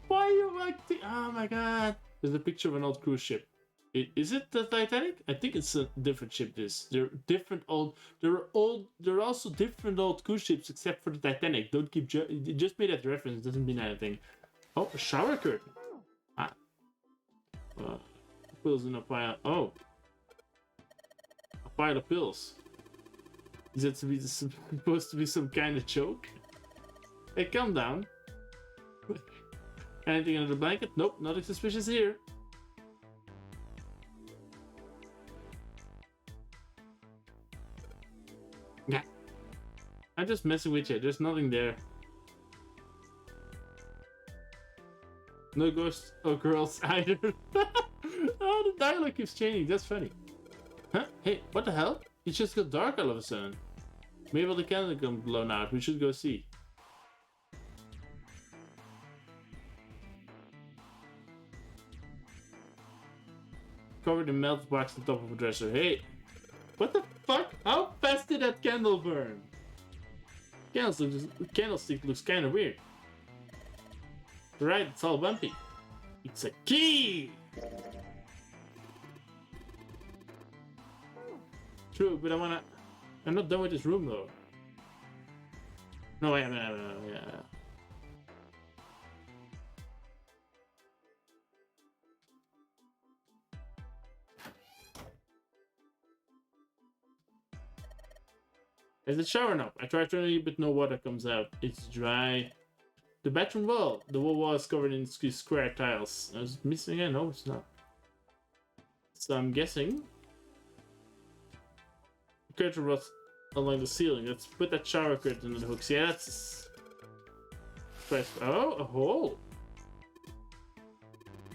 Why you like the... Oh my god. There's a picture of an old cruise ship. Is it the Titanic? I think it's a different ship. They're different old. There are also different old cruise ships except for the Titanic. Don't keep just made that reference. Doesn't mean anything. Oh, a shower curtain. Ah. Pills in a pile. Oh. A pile of pills. Is that supposed to be some kind of joke? Hey, calm down. Anything under the blanket? Nope, nothing suspicious here. Yeah. I'm just messing with you. There's nothing there. No ghosts or girls either. Oh, the dialogue keeps changing. That's funny. Huh? Hey, what the hell? It just got dark all of a sudden. Maybe the candle got blown out. We should go see. Covered in melted wax on top of a dresser. Hey, what the fuck? How fast did that candle burn? Candlestick looks kind of weird. Right, it's all bumpy. It's a key! True, but I'm not done with this room though. No, I haven't, yeah. There's a shower knob. I tried turning it, but no water comes out. It's dry. The bathroom wall. The wall is covered in square tiles. I was missing it. No, it's not. So I'm guessing the curtain rods along the ceiling. Let's put that shower curtain on the hooks. Yeah, that's... Oh, a hole.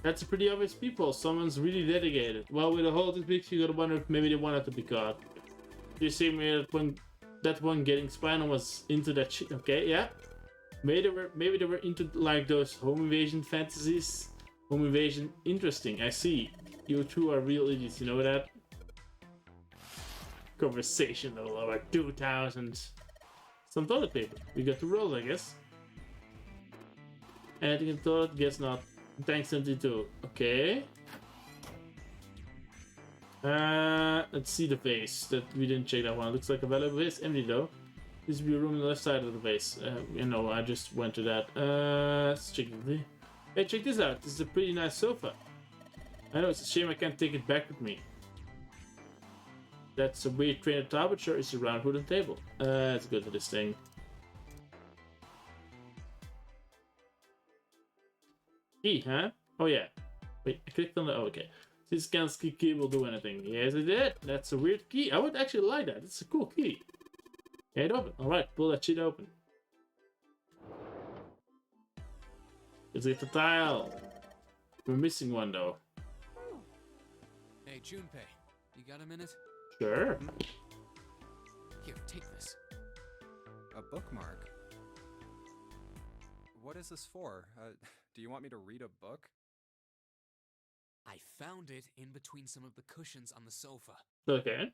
That's a pretty obvious peephole. Someone's really dedicated. Well, with a hole this big, you gotta wonder if maybe they wanted to be caught. You see me that one getting spinal was into that shit. Okay, yeah. Maybe they were into like those home invasion fantasies. Home invasion, interesting. I see. You two are real idiots. You know that. Conversation level over 2,000. Some toilet paper. We got 2 rolls, I guess. Anything in the toilet? Guess not. Tank 72. Okay. Let's see the vase. That we didn't check that one. Looks like a valuable vase. Empty though. This will be a room on the left side of the vase. You know, I just went to that. Let's check it. Hey, check this out. This is a pretty nice sofa. I know it's a shame I can't take it back with me. That's a weird train of thought, but sure, it's a round wooden table. Let's go to this thing. Key, huh? Oh yeah. Wait, I clicked on the. Oh, okay. This Gansky key will do anything. Yes, it did. That's a weird key. I would actually like that. It's a cool key. Yeah, it open. Alright, pull that shit open. Let's get the tile. We're missing one though. Hey, Junpei, you got a minute? Sure. Here, take this. A bookmark? What is this for? Do you want me to read a book? I found it in between some of the cushions on the sofa. Okay.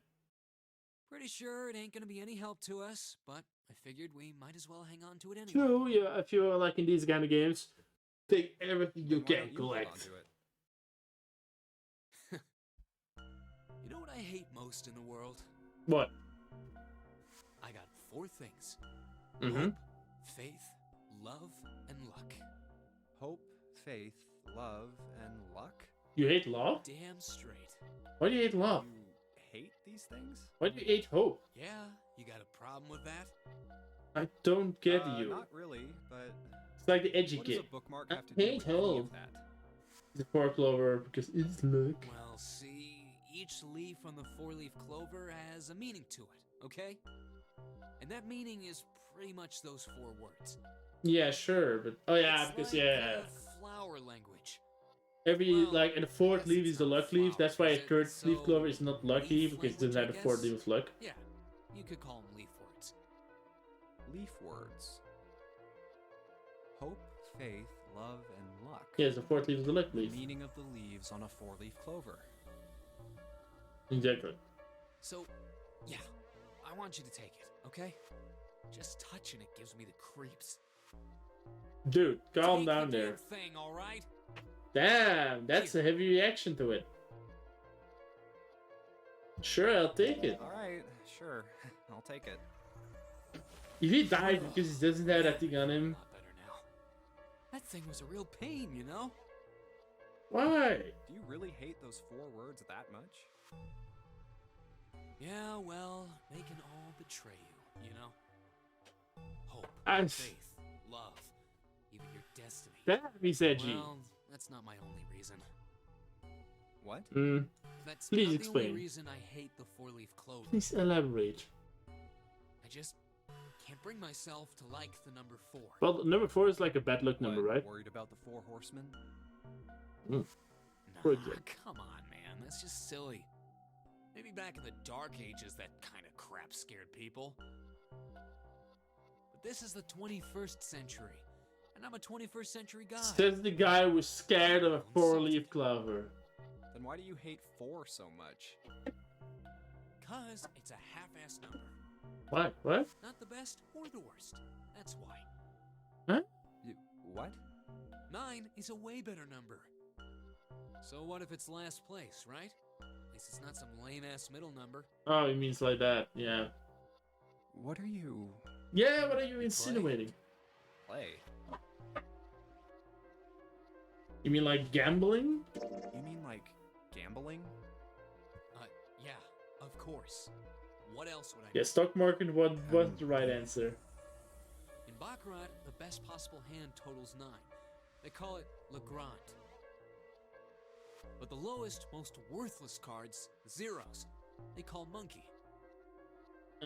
Pretty sure it ain't gonna be any help to us, but I figured we might as well hang on to it anyway. True, yeah, if you're like in these kind of games, take everything you Why can don't you hold collect. onto it? You know what I hate most in the world? What? I got 4 things. Mm-hmm. Hope, faith, love, and luck. Hope, faith, love, and luck? You hate love? Damn straight. Why do you hate love? You hate these things? Why do you hate hope? Yeah, you got a problem with that? I don't get you. Not really, but It's like the edgy what does kid. a bookmark I have to do hate with any hope. of that? The 4 clover because it's luck. Well, see, each leaf on the 4-leaf clover has a meaning to it, okay? And that meaning is pretty much those 4 words. Yeah, sure, but oh yeah, It's because like yeah, flower language. every Well, like and the 4th yes, leaf it's is the not luck leaf. That's why a flowers, is 3rd leaf it? clover is not lucky leaf because it doesn't have language, the I 4th leaf guess? of luck. Yeah, you could call them leaf words. Leaf words. Hope, faith, love, and luck. Yes, the 4th leaf is the luck The leaf. meaning of the leaves on a 4-leaf clover. Exactly. So, yeah, I want you to take it, okay? Just touching it gives me the creeps. Dude, calm Take down the there. damn thing, all right? Damn, that's a heavy reaction to it. Sure, I'll take it. Alright, sure. I'll take it. If he dies because he doesn't have that thing on him, A lot better now. That thing was a real pain, you know? why? Do you really hate those 4 words that much? Yeah, well, they can all betray you, you know? Hope, I'm- faith, love, even your destiny. That he's edgy. Well, that's not my only reason. What? That's Please not the explain. only reason I hate the 4-leaf clover. Please elaborate. I just can't bring myself to like the number 4. Well, number 4 is like a bad luck number, What, right? Worried about the 4 horsemen? Nah, Poor kid. come on, man. That's just silly. Maybe back in the Dark Ages, that kind of crap scared people. But this is the 21st century, and I'm a 21st century guy. Says the guy who was scared of a 4-leaf clover. Then why do you hate 4 so much? Cause it's a half-ass number. What? What? Not the best or the worst. That's why. Huh? What? 9 is a way better number. So what if it's last place, right? At least it's not some lame-ass middle number. Oh, it means like that. Yeah. What are you... Yeah, what are you insinuating? Play? You mean like gambling? You mean like gambling? Yeah, of course. What else would I Yeah, do? stock market was the right answer. In Baccarat, the best possible hand totals 9. They call it Legrand. But the lowest, most worthless cards, zeros, they call Monkey.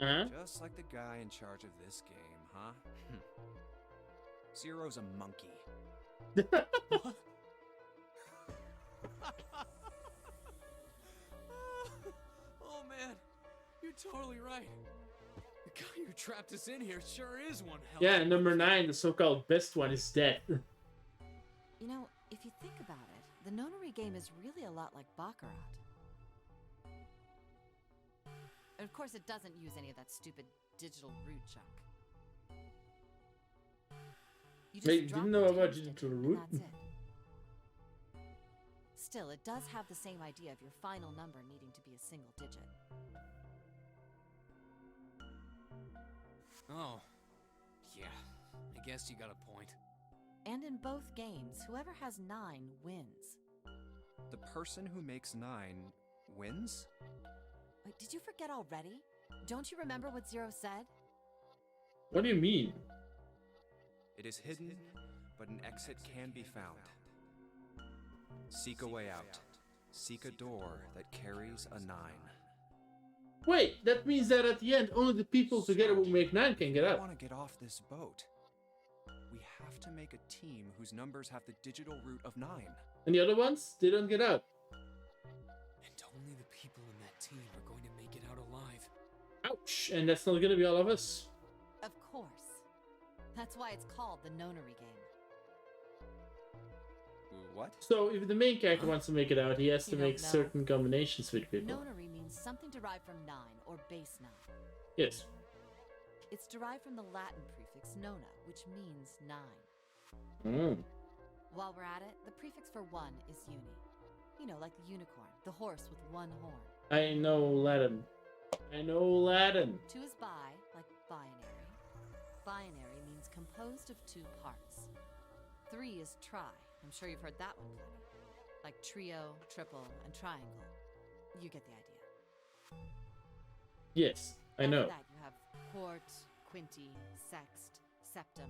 Uh-huh. Just like the guy in charge of this game, huh? Zero's a monkey. What? Oh man, you're totally right. The guy who trapped us in here sure is one hell. Yeah, of a number monkey. 9, the so-called best one, is dead. You know, if you think about it, the nonary game is really a lot like Baccarat. And of course, it doesn't use any of that stupid digital root junk. You Wait, drop didn't the know about toast digital and root? that's it. Still, it does have the same idea of your final number needing to be a single digit. Oh, yeah. I guess you got a point. And in both games, whoever has 9 wins. The person who makes 9 wins? Wait, did you forget already? Don't you remember what Zero said? What do you mean? It is hidden, but an exit can be found. Seek a way out. Seek a door that carries a 9. Wait, that means that at the end, only the people together who make 9 can get I out. want to get off this boat. We have to make a team whose numbers have the digital root of 9. And the other ones, they don't get out. And only the people in that team are going to make it out alive. Ouch! And that's not gonna be all of us. Of course. That's why it's called the Nonary game. What? So if the main character wants to make it out, he has to You don't make know. certain combinations with people. Nonary means something derived from 9 or base 9. Yes. It's derived from the Latin prefix nona, which means 9. Mm. While we're at it, the prefix for 1 is uni. You know, like the unicorn, the horse with 1 horn. I know Latin. I know Latin. 2 is bi, like binary. Binary means composed of 2 parts. 3 is tri. I'm sure you've heard that one plenty. Like trio, triple, and triangle. You get the idea. Yes, I know. After that, you have quart, quinti, sext, septum,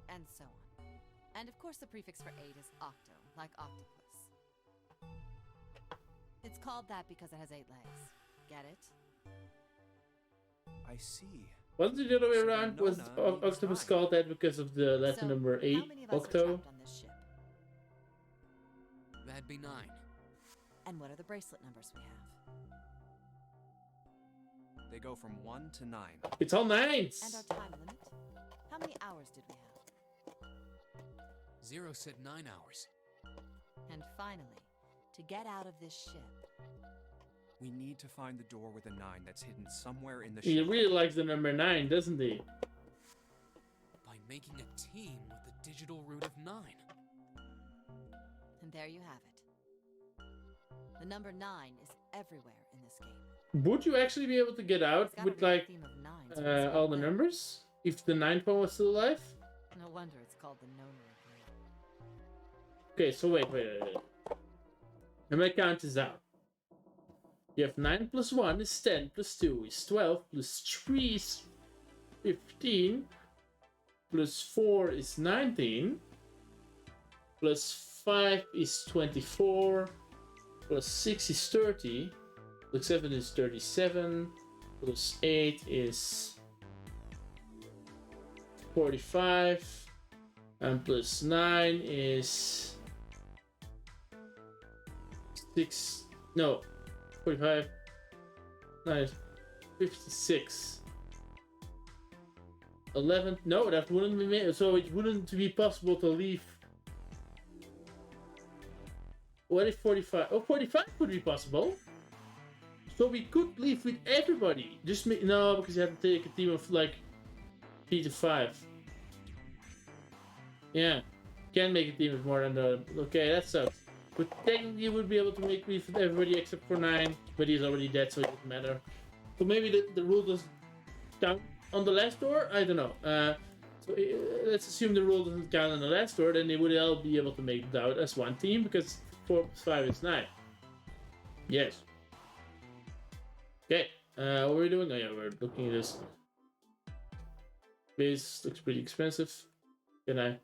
and so on. And of course, the prefix for 8 is octo, like octopus. It's called that because it has 8 legs. Get it? I see. Wasn't it the other way So around? Nona Was means Octopus 9. called that because of the Latin So, number how 8, many of us are octo? trapped on this ship? That'd be 9. And what are the bracelet numbers we have? They go from 1 to 9. It's all 9s! And our time limit? How many hours did we have? 0 said 9 hours. And finally, to get out of this ship, We need to find the door with a 9 that's hidden somewhere in the He ship. really likes the number 9, doesn't he? By making a team with the digital root of 9. and there you have it. The number 9 is everywhere in this game. Would you actually be able to get out It's gotta with be a like theme of 9s for this all whole the thing. numbers? If the 9th one was still alive? No wonder it's called the Nonary game. Okay, so wait. Let me count this out. You have 9 plus 1 is 10, plus 2 is 12, plus 3 is 15, plus 4 is 19, plus 5 is 24, plus 6 is 30, plus 7 is 37, plus 8 is 45, and plus 9 is 6, no, 45, 9, 56. 11, no, that wouldn't be made, so it wouldn't be possible to leave. What if 45? Oh, 45 would be possible. So we could leave with everybody. Just no, because you have to take a team of like 3 to 5. Yeah, can't make a team of more than the. Okay, that sucks. But technically, you would be able to make leave with everybody except for 9, but he's already dead, so it doesn't matter. So maybe the rule doesn't count on the last door. I don't know. So let's assume the rule doesn't count on the last door, then they would all be able to make it out as one team because 4 plus 5 is 9. Yes. Okay. What are we doing? Oh yeah, we're looking at this. Base looks pretty expensive. Can I?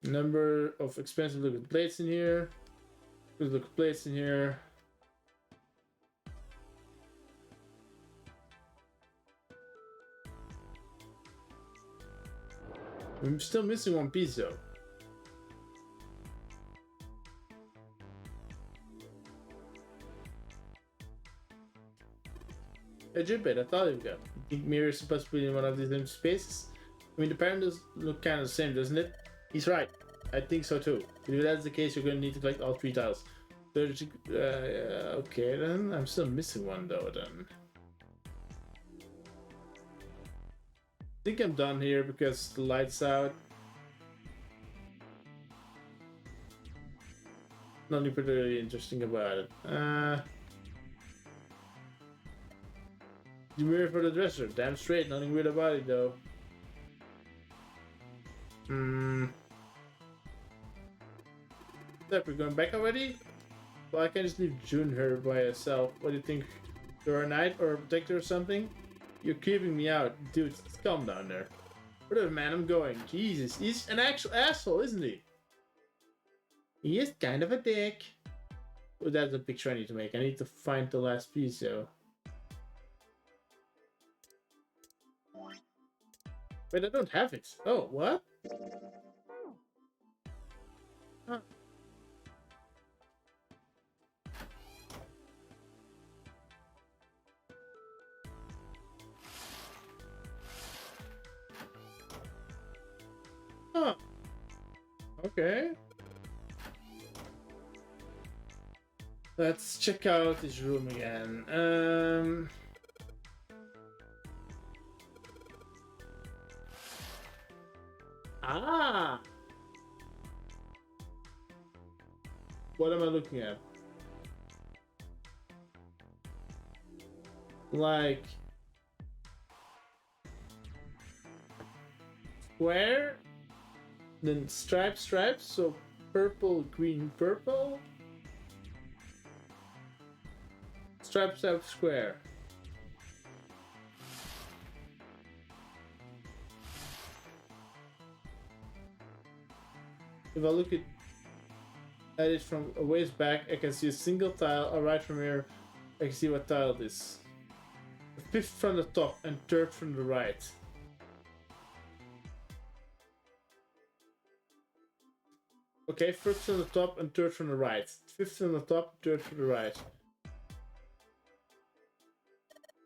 Number of expensive looking plates in here. Good looking plates in here. I'm still missing one piece though. Hey Junpei, I thought you got. You think Mirror is supposed to be in one of these empty spaces? I mean, the pattern does look kind of the same, doesn't it? He's right. I think so too. If that's the case, you're going to need to collect all 3 tiles. Okay, then. I'm still missing one though, then. I think I'm done here because the light's out. Nothing particularly interesting about it. The mirror for the dresser. Damn straight, nothing weird about it though. We're going back already? Well, I can just leave June here by herself. What do you think? You're a knight or a protector or something? You're creeping me out. Dude, calm down there. Whatever, man, I'm going. Jesus, he's an actual asshole, isn't he? He is kind of a dick. Oh, that's the picture I need to make. I need to find the last piece, though. Wait, I don't have it. Oh, what? Huh. Huh. Okay. Let's check out his room again. Ah! What am I looking at? Like... square? Then stripes, so purple, green, purple? Stripes up square. If I look at it from a ways back, I can see a single tile. Right from here, I can see what tile it is. Fifth from the top and third from the right. Okay, first from the top and third from the right. Fifth from the top, third from the right.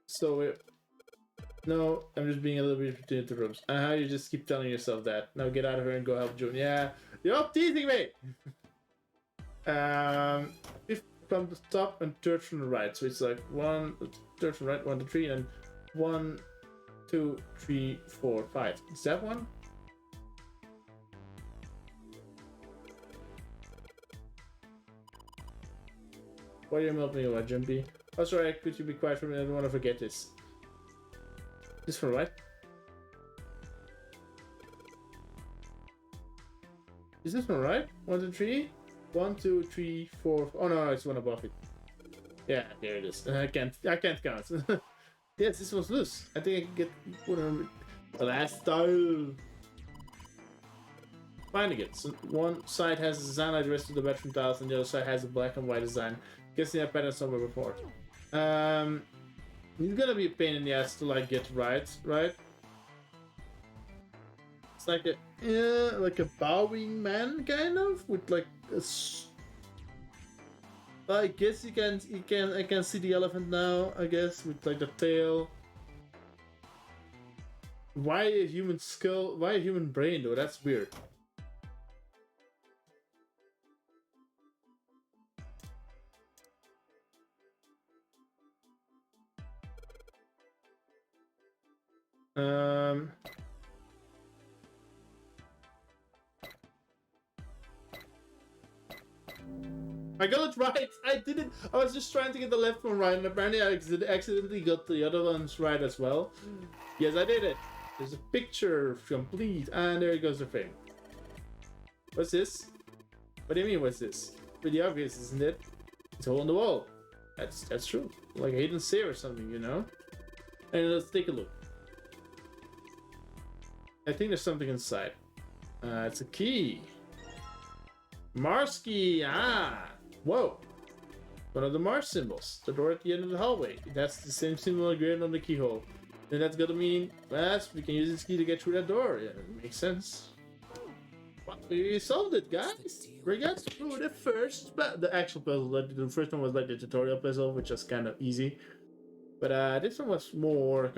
So, no, I'm just being a little bit between the rooms. You just keep telling yourself that. Now get out of here and go help June. Yeah, you're teasing me! Fifth from the top and third from the right. So it's like third from the right, 1 to 3, and 1, 2, 3, 4, 5. Is that one? Why are you melting away, Jumpy? Oh, sorry, could you be quiet for a minute? I don't want to forget this. This one, right? Is this one right? 1, 2, 3? 1, 2, 3, 4. Oh no, it's one above it. Yeah, there it is. I can't count. Yes, this was loose. I think I can get the last tile. Finding it. So one side has a design like the rest of the bedroom tiles, and the other side has a black and white design. Guessing that pattern somewhere before. It's gonna be a pain in the ass to like get right? It's like a bowing man kind of with like a. I guess I can see the elephant now. I guess with like the tail. Why a human skull? Why a human brain though? That's weird. I got it right! I didn't! I was just trying to get the left one right, and apparently I accidentally got the other ones right as well. Yes, I did it! There's a picture complete, and there goes the frame. What's this? What do you mean, what's this? Pretty obvious, isn't it? It's a hole in the wall. That's true. Like a hidden seer or something, you know? And let's take a look. I think there's something inside. It's a key. Mars key! Ah! Whoa! One of the Mars symbols. The door at the end of the hallway. That's the same symbol engraved on the keyhole. Then that's gonna mean, yes, we can use this key to get through that door. Yeah, that makes sense. Well, we solved it, guys! We got through the first, the actual puzzle. The first one was like the tutorial puzzle, which was kind of easy. But this one was more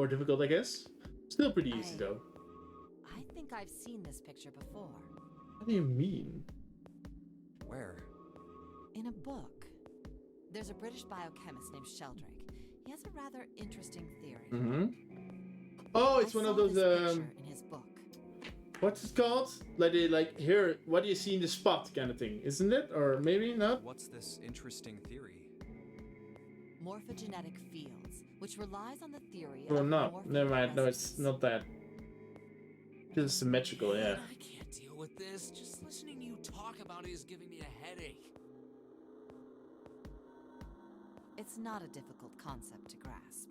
difficult, I guess. Still pretty easy, though. I think I've seen this picture before. What do you mean? Where? In a book. There's a British biochemist named Sheldrake. He has a rather interesting theory. Mm-hmm. Oh, it's one of those in his book. What's it called? Like here, what do you see in the spot kind of thing, isn't it? Or maybe not? What's this interesting theory? Morphogenetic fields, which relies on the theory Oh of no, never mind. No, it's not that. It's symmetrical, yeah. I can't deal with this. Just listening to you talk about it is giving me a headache. It's not a difficult concept to grasp.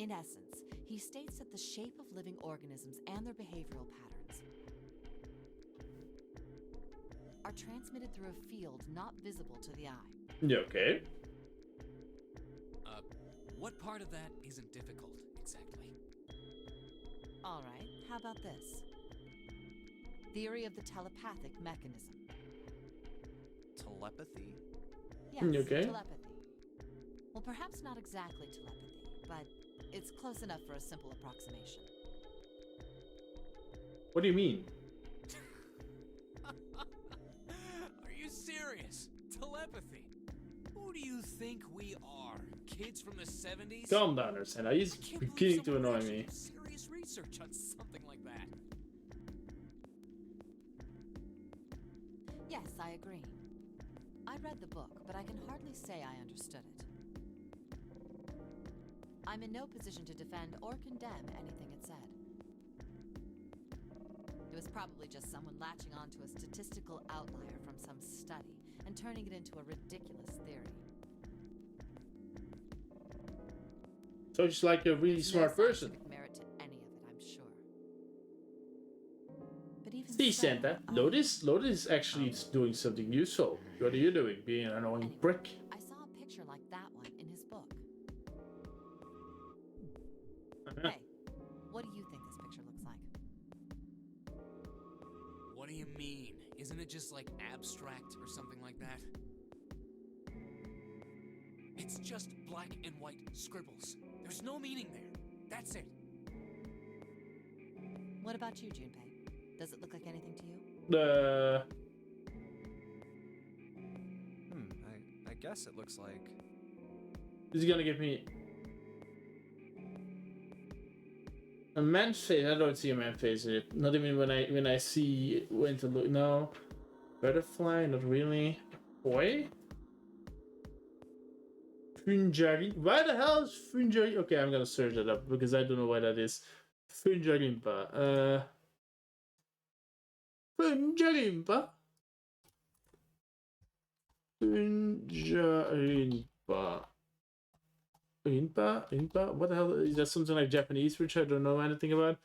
In essence, he states that the shape of living organisms and their behavioral patterns are transmitted through a field not visible to the eye. Yeah, okay. What part of that isn't difficult, exactly? All right, how about this? Theory of the telepathic mechanism. Telepathy? Yes, Okay. telepathy. Well, perhaps not exactly telepathy, but it's close enough for a simple approximation. What do you mean? Are you serious? Telepathy? Who do you think we are? Kids from the 70s? Calm down, Ursena. He's beginning to annoy me. Serious research on something like that. Yes, I agree. I read the book, but I can hardly say I understood it. I'm in no position to defend or condemn anything it said. It was probably just someone latching onto a statistical outlier from some study and turning it into a ridiculous theory. So she's like a really smart person. There's no scientific merit to any of it, I'm sure. But even See, so, Santa, Lotus is actually doing something useful. What are you doing? Being an annoying Anyway, prick. I saw a picture like that one in his book. Hey, what do you think this picture looks like? What do you mean? Isn't it just like abstract or something like that? It's just black and white scribbles. There's no meaning there. That's it. What about you, Junpei? Does it look like anything to you? I guess it looks like... Is he gonna give me a man face? I don't see a man face in it. Not even when I see when to look. No, butterfly. Not really. Boy. Funjari. Why the hell is Funjari? Okay, I'm gonna search that up because I don't know what that is. Funjarimpa. Funjarimpa. Funjarimpa. Inpa? What the hell? Is that something like Japanese, which I don't know anything about?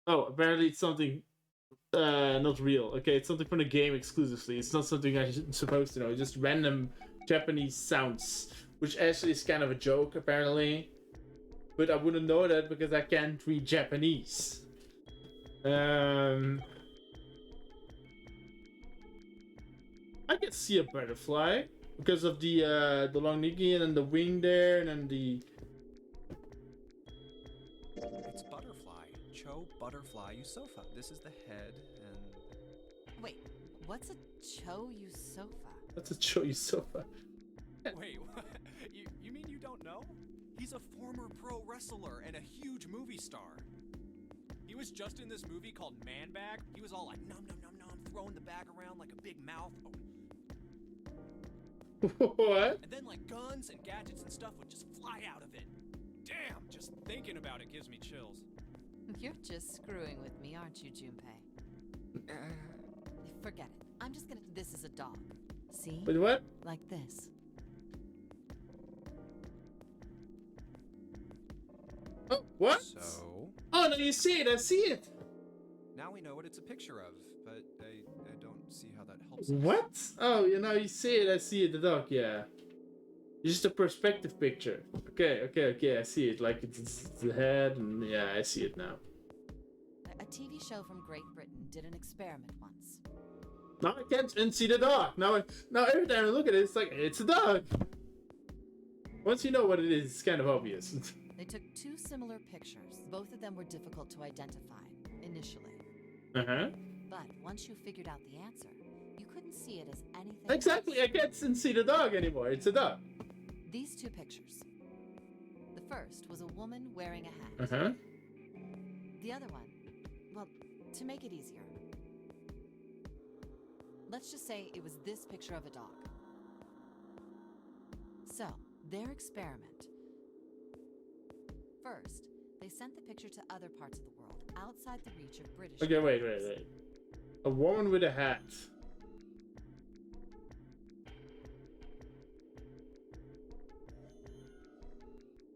Oh, apparently it's something not real. Okay, it's something from the game exclusively. It's not something I'm supposed to know. It's just random Japanese sounds, which actually is kind of a joke, apparently. But I wouldn't know that because I can't read Japanese. I can see a butterfly because of the long Niki and then the wing there and then the... It's butterfly. Cho butterfly Yusofa. This is the head and... Wait, what's a Cho Yusofa? That's a Cho Yusofa. Wait, what? You mean you don't know? He's a former pro wrestler and a huge movie star. He was just in this movie called Man Bag. He was all like, nom nom nom nom, throwing the bag around like a big mouth. What? And then like guns and gadgets and stuff would just fly out of it. Damn, just thinking about it gives me chills. You're just screwing with me, aren't you, Junpei? Forget it. I'm just gonna... This is a dog. See? Wait, what? Like this. Oh, what? So? Oh, no, you see it. I see it. Now we know what it's a picture of, but I don't see how that helps us. What? Oh, you see it. I see it. The dog, yeah. It's just a perspective picture. Okay. I see it. Like, it's the head, and yeah, I see it now. A TV show from Great Britain did an experiment once. Now I can't unsee the dog. Now every time I look at it, it's like, it's a dog. Once you know what it is, it's kind of obvious. They took two similar pictures. Both of them were difficult to identify, initially. Uh-huh. But once you figured out the answer, you couldn't see it as anything Exactly, else. I can't see the dog anymore. It's a dog. These two pictures. The first was a woman wearing a hat. Uh-huh. The other one, well, to make it easier, let's just say it was this picture of a dog. So, their experiment. First, they sent the picture to other parts of the world, outside the reach of British. Okay, wait. A woman with a hat.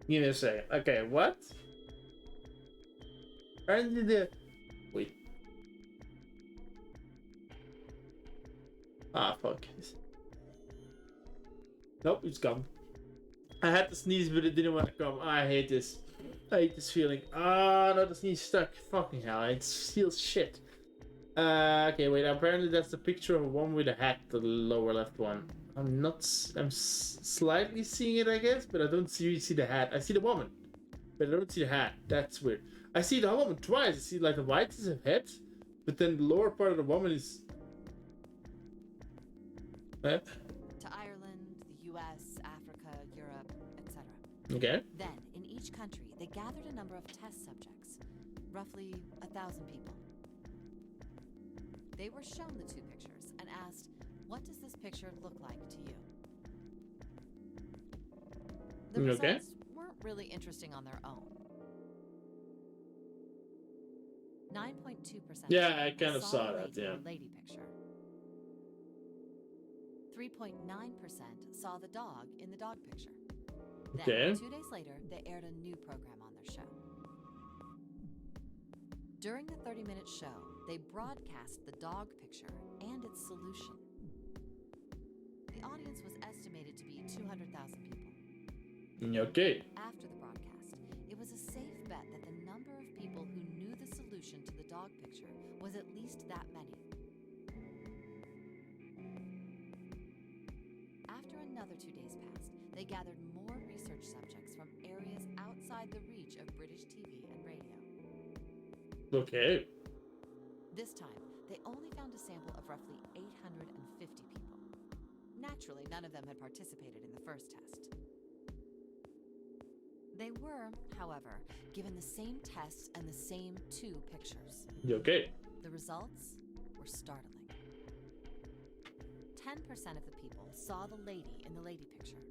Give me a second. Okay, what? Apparently the... Wait. Ah, fuck. Nope, it's gone. I had to sneeze, but it didn't want to come. I hate this. I hate this feeling. Ah, no, the sneeze stuck. Fucking hell, it feels shit. Okay, wait. Apparently that's the picture of a woman with a hat, the lower left one. I'm slightly seeing it, I guess, but I don't see the hat. I see the woman, but I don't see the hat. That's weird. I see the woman twice. I see like the white is a head, but then the lower part of the woman is. To Ireland, the US, Africa, Europe, etc. Okay. Then, in each country, they gathered a number of test subjects, roughly 1,000 people. They were shown the two pictures and asked, what does this picture look like to you? The results weren't really interesting on their own. 9.2%. Yeah, I kind of saw that, yeah. Lady picture. 3.9% saw the dog in the dog picture. Then, 2 days later, they aired a new program on their show. During the 30-minute show, they broadcast the dog picture and its solution. The audience was estimated to be 200,000 people. Okay. After the broadcast, it was a safe bet that the number of people who knew the solution to the dog picture was at least that many. After another 2 days passed, they gathered more research subjects from areas outside the reach of British TV and radio. Okay. This time, they only found a sample of roughly 850 people. Naturally, none of them had participated in the first test. They were, however, given the same tests and the same two pictures. Okay. The results were startling. 10% of the people saw the lady in the lady picture.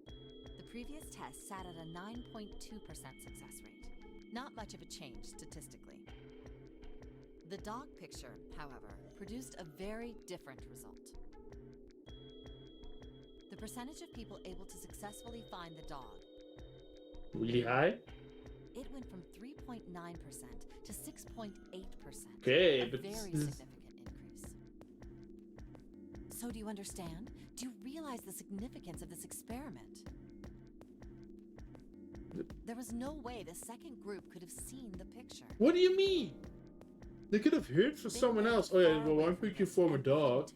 The previous test sat at a 9.2% success rate. Not much of a change statistically. The dog picture, however, produced a very different result. The percentage of people able to successfully find the dog really high? It went from 3.9% to 6.8%. Okay, but very significant increase. So do you understand? Do you realize the significance of this experiment? There was no way the second group could have seen the picture. What do you mean? They could have heard from someone else. Oh yeah, well, one picture from a dog.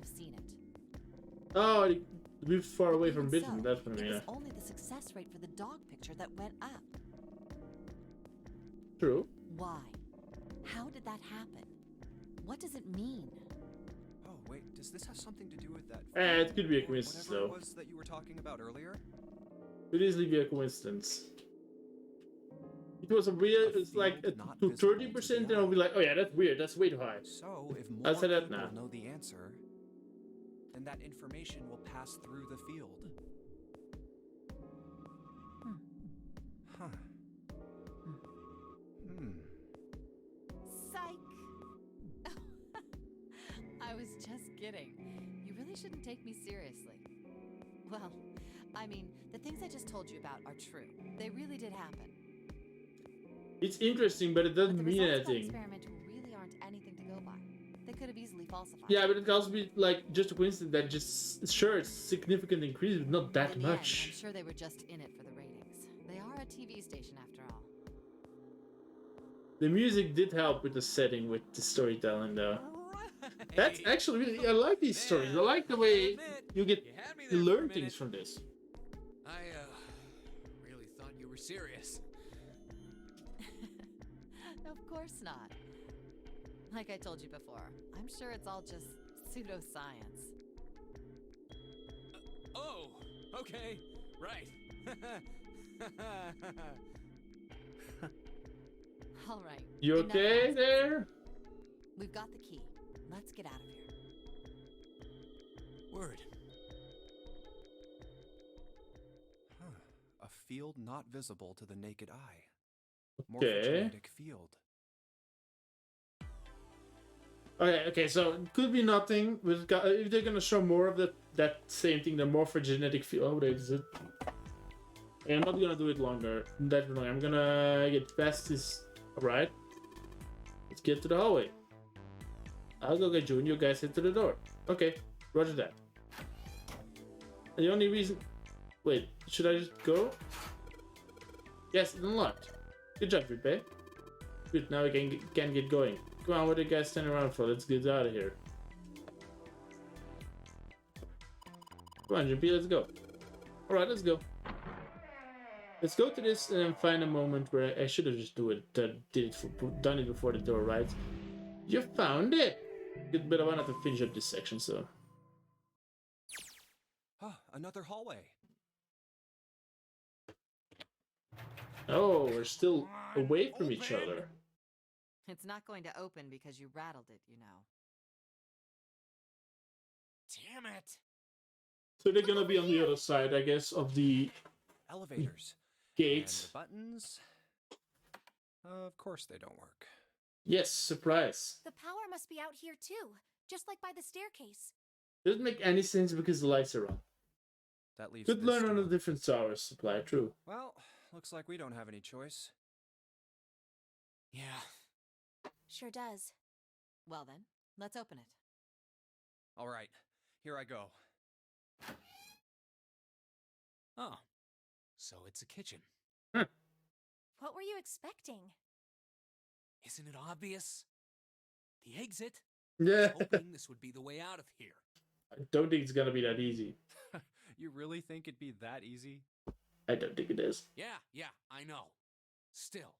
Oh, they moved far away from Britain. That's what I It mean. was only the success rate for the dog picture that went up. True. Why? How did that happen? What does it mean? Oh, wait, does this have something to do with that? It could be a coincidence, Whatever though. it was that you were talking about earlier? Could easily be a coincidence. It was a real. It's like to 30%, then I'll be like, oh yeah, that's weird. That's way too high. So, if more I'll say that people now. know the answer, then that information will pass through the field. Huh. Psych! I was just kidding. You really shouldn't take me seriously. Well, I mean, the things I just told you about are true. They really did happen. It's interesting, but it doesn't The mean results of that anything. experiment really aren't anything to go by. They could have easily falsified. Yeah, but it can also be like just a coincidence that just sure it's significant increase, but not that In the end, much. I'm sure they were just in it for the ratings. They are a TV station after all. The music did help with the setting, with the storytelling, though. That's actually really. I like these stories. I like the way you get to learn things from this. I really thought you were serious. Of course not. Like I told you before, I'm sure it's all just pseudoscience. Oh, okay, right. All right. You enough okay nonsense. there? We've got the key. Let's get out of here. Word. Huh. A field not visible to the naked eye. Morphogenetic field. Okay, so it could be nothing. If they're gonna show more of that same thing, the morphogenetic field. Oh, wait, is it? Okay, I'm not gonna do it longer. That long. I'm gonna get past this. Alright. Let's get to the hallway. I'll go get June, you guys head to the door. Okay, roger that. And the only reason... Wait, should I just go? Yes, it's unlocked. Good job, Junpei. Good, now we can get going. Come on, what are you guys standing around for? Let's get out of here. Come on, Junpei, let's go. Alright, let's go. Let's go to this and find a moment where I should have just done it before the door, right? You found it! Good, but I wanted to finish up this section, so... Oh, another hallway. Oh, we're still away from each other. It's not going to open because you rattled it, you know. Damn it! So they're gonna be on the other side, I guess, of the... Elevators. Gates. And the buttons. Of course they don't work. Yes, surprise. The power must be out here too, just like by the staircase. Doesn't make any sense because the lights are on. That leaves Could this learn on door. a different tower supply, true. Well, looks like we don't have any choice. Yeah. Sure does. Well then, let's open it. All right, here I go. Oh, so it's a kitchen. What were you expecting? Isn't it obvious? The exit? Yeah. Hoping this would be the way out of here. I don't think it's gonna be that easy. You really think it'd be that easy? I don't think it is. Yeah, I know. Still.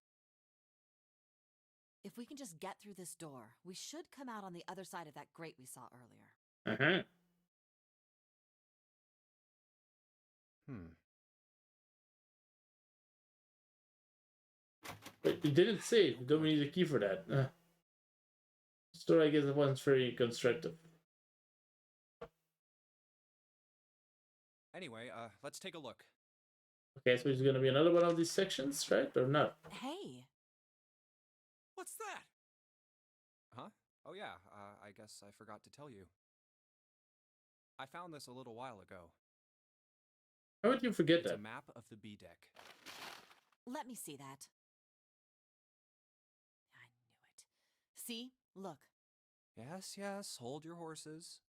If we can just get through this door, we should come out on the other side of that grate we saw earlier. Uh-huh. But you didn't say it. We don't need a key for that. Story, I guess, it wasn't very constructive. Anyway, let's take a look. Okay, so it's gonna be another one of these sections, right? Or not? Hey! What's that? Huh? Oh yeah, I guess I forgot to tell you. I found this a little while ago. How would you forget It's that? a map of the B deck. Let me see that. I knew it. See? Look. Yes, hold your horses.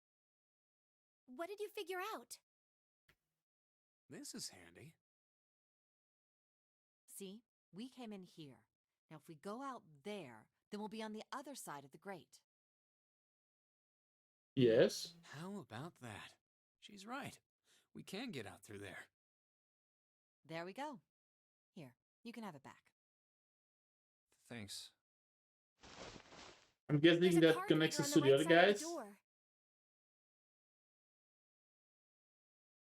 What did you figure out? This is handy. See? We came in here. Now if we go out there, then we'll be on the other side of the grate. Yes. How about that? She's right. We can get out through there. There we go. Here, you can have it back. Thanks. I'm There's guessing a that card connects reader us on to the right other side of guys. door.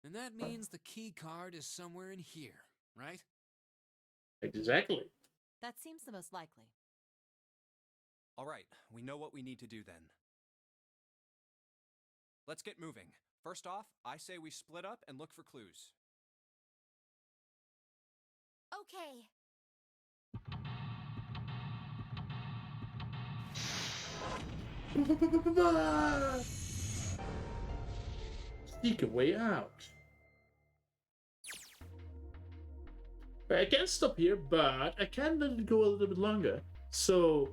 And that means the key card is somewhere in here, right? Exactly. That seems the most likely. All right, we know what we need to do then. Let's get moving. First off, I say we split up and look for clues. Okay. Sneak a way out. Right, I can't stop here, but I can let it go a little bit longer, so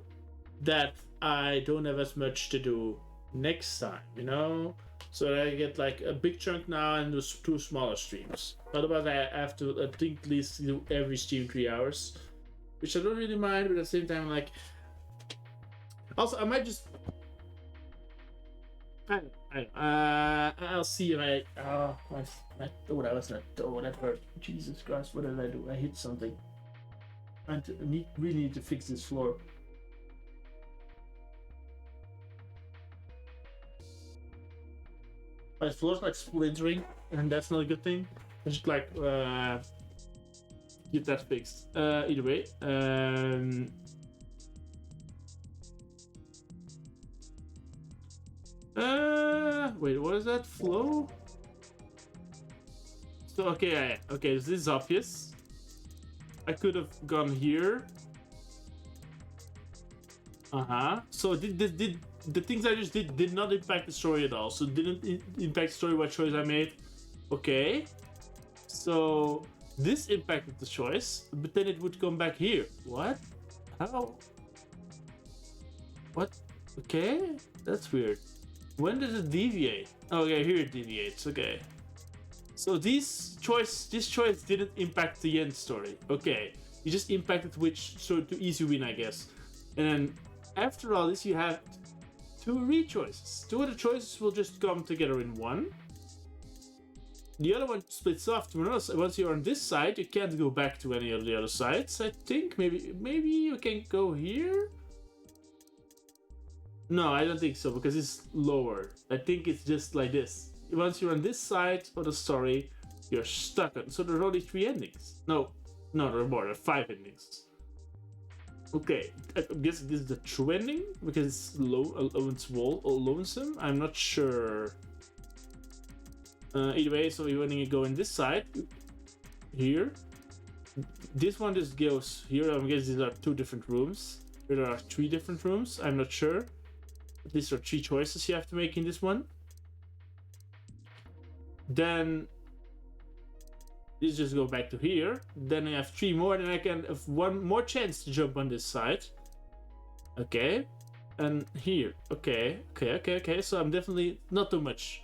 that I don't have as much to do next time, you know? So that I get like a big chunk now and those 2 smaller streams. Otherwise I have to, I think, at least do every stream 3 hours. Which I don't really mind, but at the same time, like... Also, I might just... I'll see if I... Oh, my door, that was not door, that hurt. Jesus Christ, what did I do? I hit something. I really need to fix this floor. My floor's like splintering, and that's not a good thing. I should like get that fixed. Either way, wait, what is that? Flow? So okay, okay, this is obvious. I could have gone here, So did the things I just did not impact the story at all? So didn't impact the story what choice I made? Okay. So this impacted the choice, but then it would come back here. What? How? What? Okay, that's weird. When does it deviate? Oh, okay, here it deviates. Okay. So this choice didn't impact the end story. Okay, it just impacted which so to easy win, I guess. And then after all this, you have two re-choices. Two of the choices will just come together in one. The other one splits off to another side. Once you're on this side, you can't go back to any of the other sides. I think maybe you can go here. No, I don't think so because it's lower. I think it's just like this. Once you're on this side of the story, you're stuck. So there are only 3 endings. No, there are more. There are 5 endings. Okay, I guess this is the true ending because it's lonesome. I'm not sure. Either way, so when you go in this side, here, this one just goes here. I guess these are 2 different rooms. There are 3 different rooms. I'm not sure. These are 3 choices you have to make in this one. Then these just go back to here. Then I have 3 more. Then I can have 1 more chance to jump on this side. Okay, and here. Okay. So I'm definitely not too much.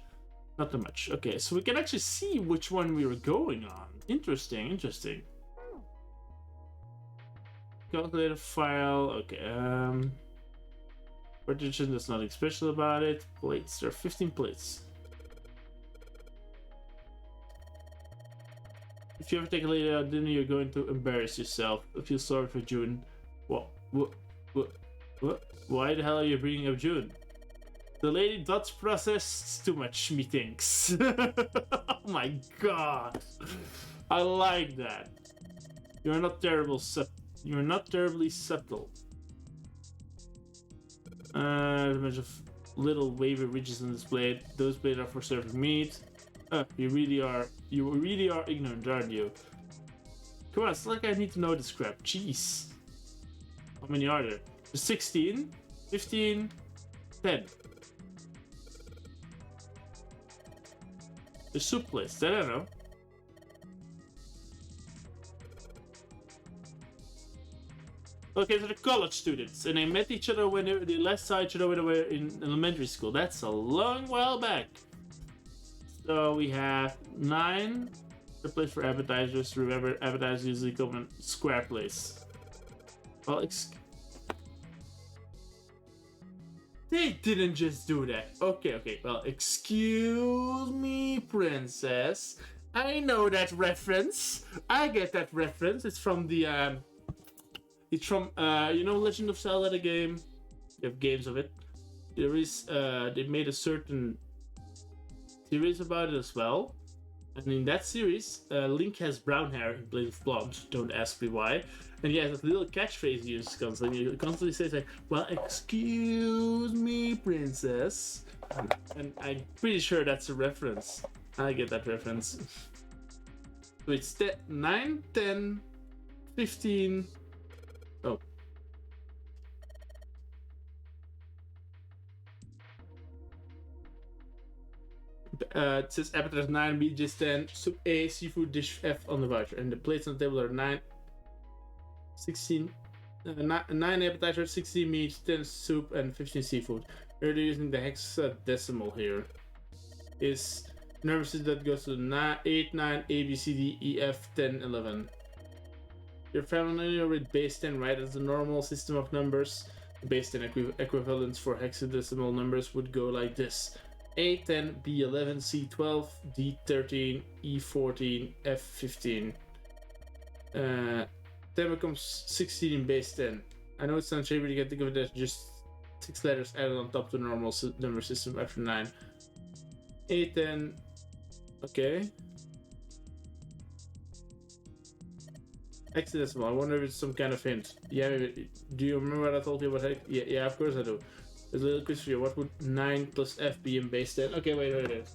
Okay, so we can actually see which one we were going on. Interesting. Calculator file. Okay. Partition, there's nothing special about it. Plates, there are 15 plates. If you ever take a lady out dinner, you're going to embarrass yourself. I feel sorry for June. What? Why the hell are you bringing up June? The lady dots processed too much, methinks. Oh my god. I like that. You're not terribly subtle. A bunch of little wavy ridges on this blade. Those blades are for serving meat. You really are ignorant, aren't you? Come on, it's like I need to know this crap. Jeez. How many are there? There's 16, 15, 10. The soup list, I don't know. Okay, so they're college students, and they met each other when they last saw each other when they were in elementary school. That's a long while back. So we have 9. The place for appetizers. Remember, appetizers usually come in square place. Well, they didn't just do that. Okay. Well, excuse me, princess. I know that reference. I get that reference. It's from the you know, Legend of Zelda, the game. You have games of it. There is they made a certain series about it as well. And in that series, Link has brown hair and plays blonde. Don't ask me why. And he has a little catchphrase he uses constantly. He constantly says like, "Well, excuse me, princess." And I'm pretty sure that's a reference. I get that reference. So it's 9, 10, 15. Oh. It says appetizer 9, meat dish 10, soup A, seafood dish F on the voucher. And the plates on the table are 9, 16, 9 appetizers, 16 meat, 10 soup, and 15 seafood. We're using the hexadecimal here. Is number system that goes to 8, 9, A, B, C, D, E, F, 10, 11. You're familiar with base 10, right? As the normal system of numbers. The base 10 equivalents for hexadecimal numbers would go like this. A10, B11, C12, D13, E14, F15. 10 becomes 16 in base 10. I know it sounds shady, but you can think of it as just 6 letters added on top to the normal number system after 9. A10, okay. Hexadecimal, I wonder if it's some kind of hint. Yeah, maybe. Do you remember what I told you about hex? Yeah, of course I do. There's a little quiz for you. What would 9 plus F be in base 10? Okay, wait.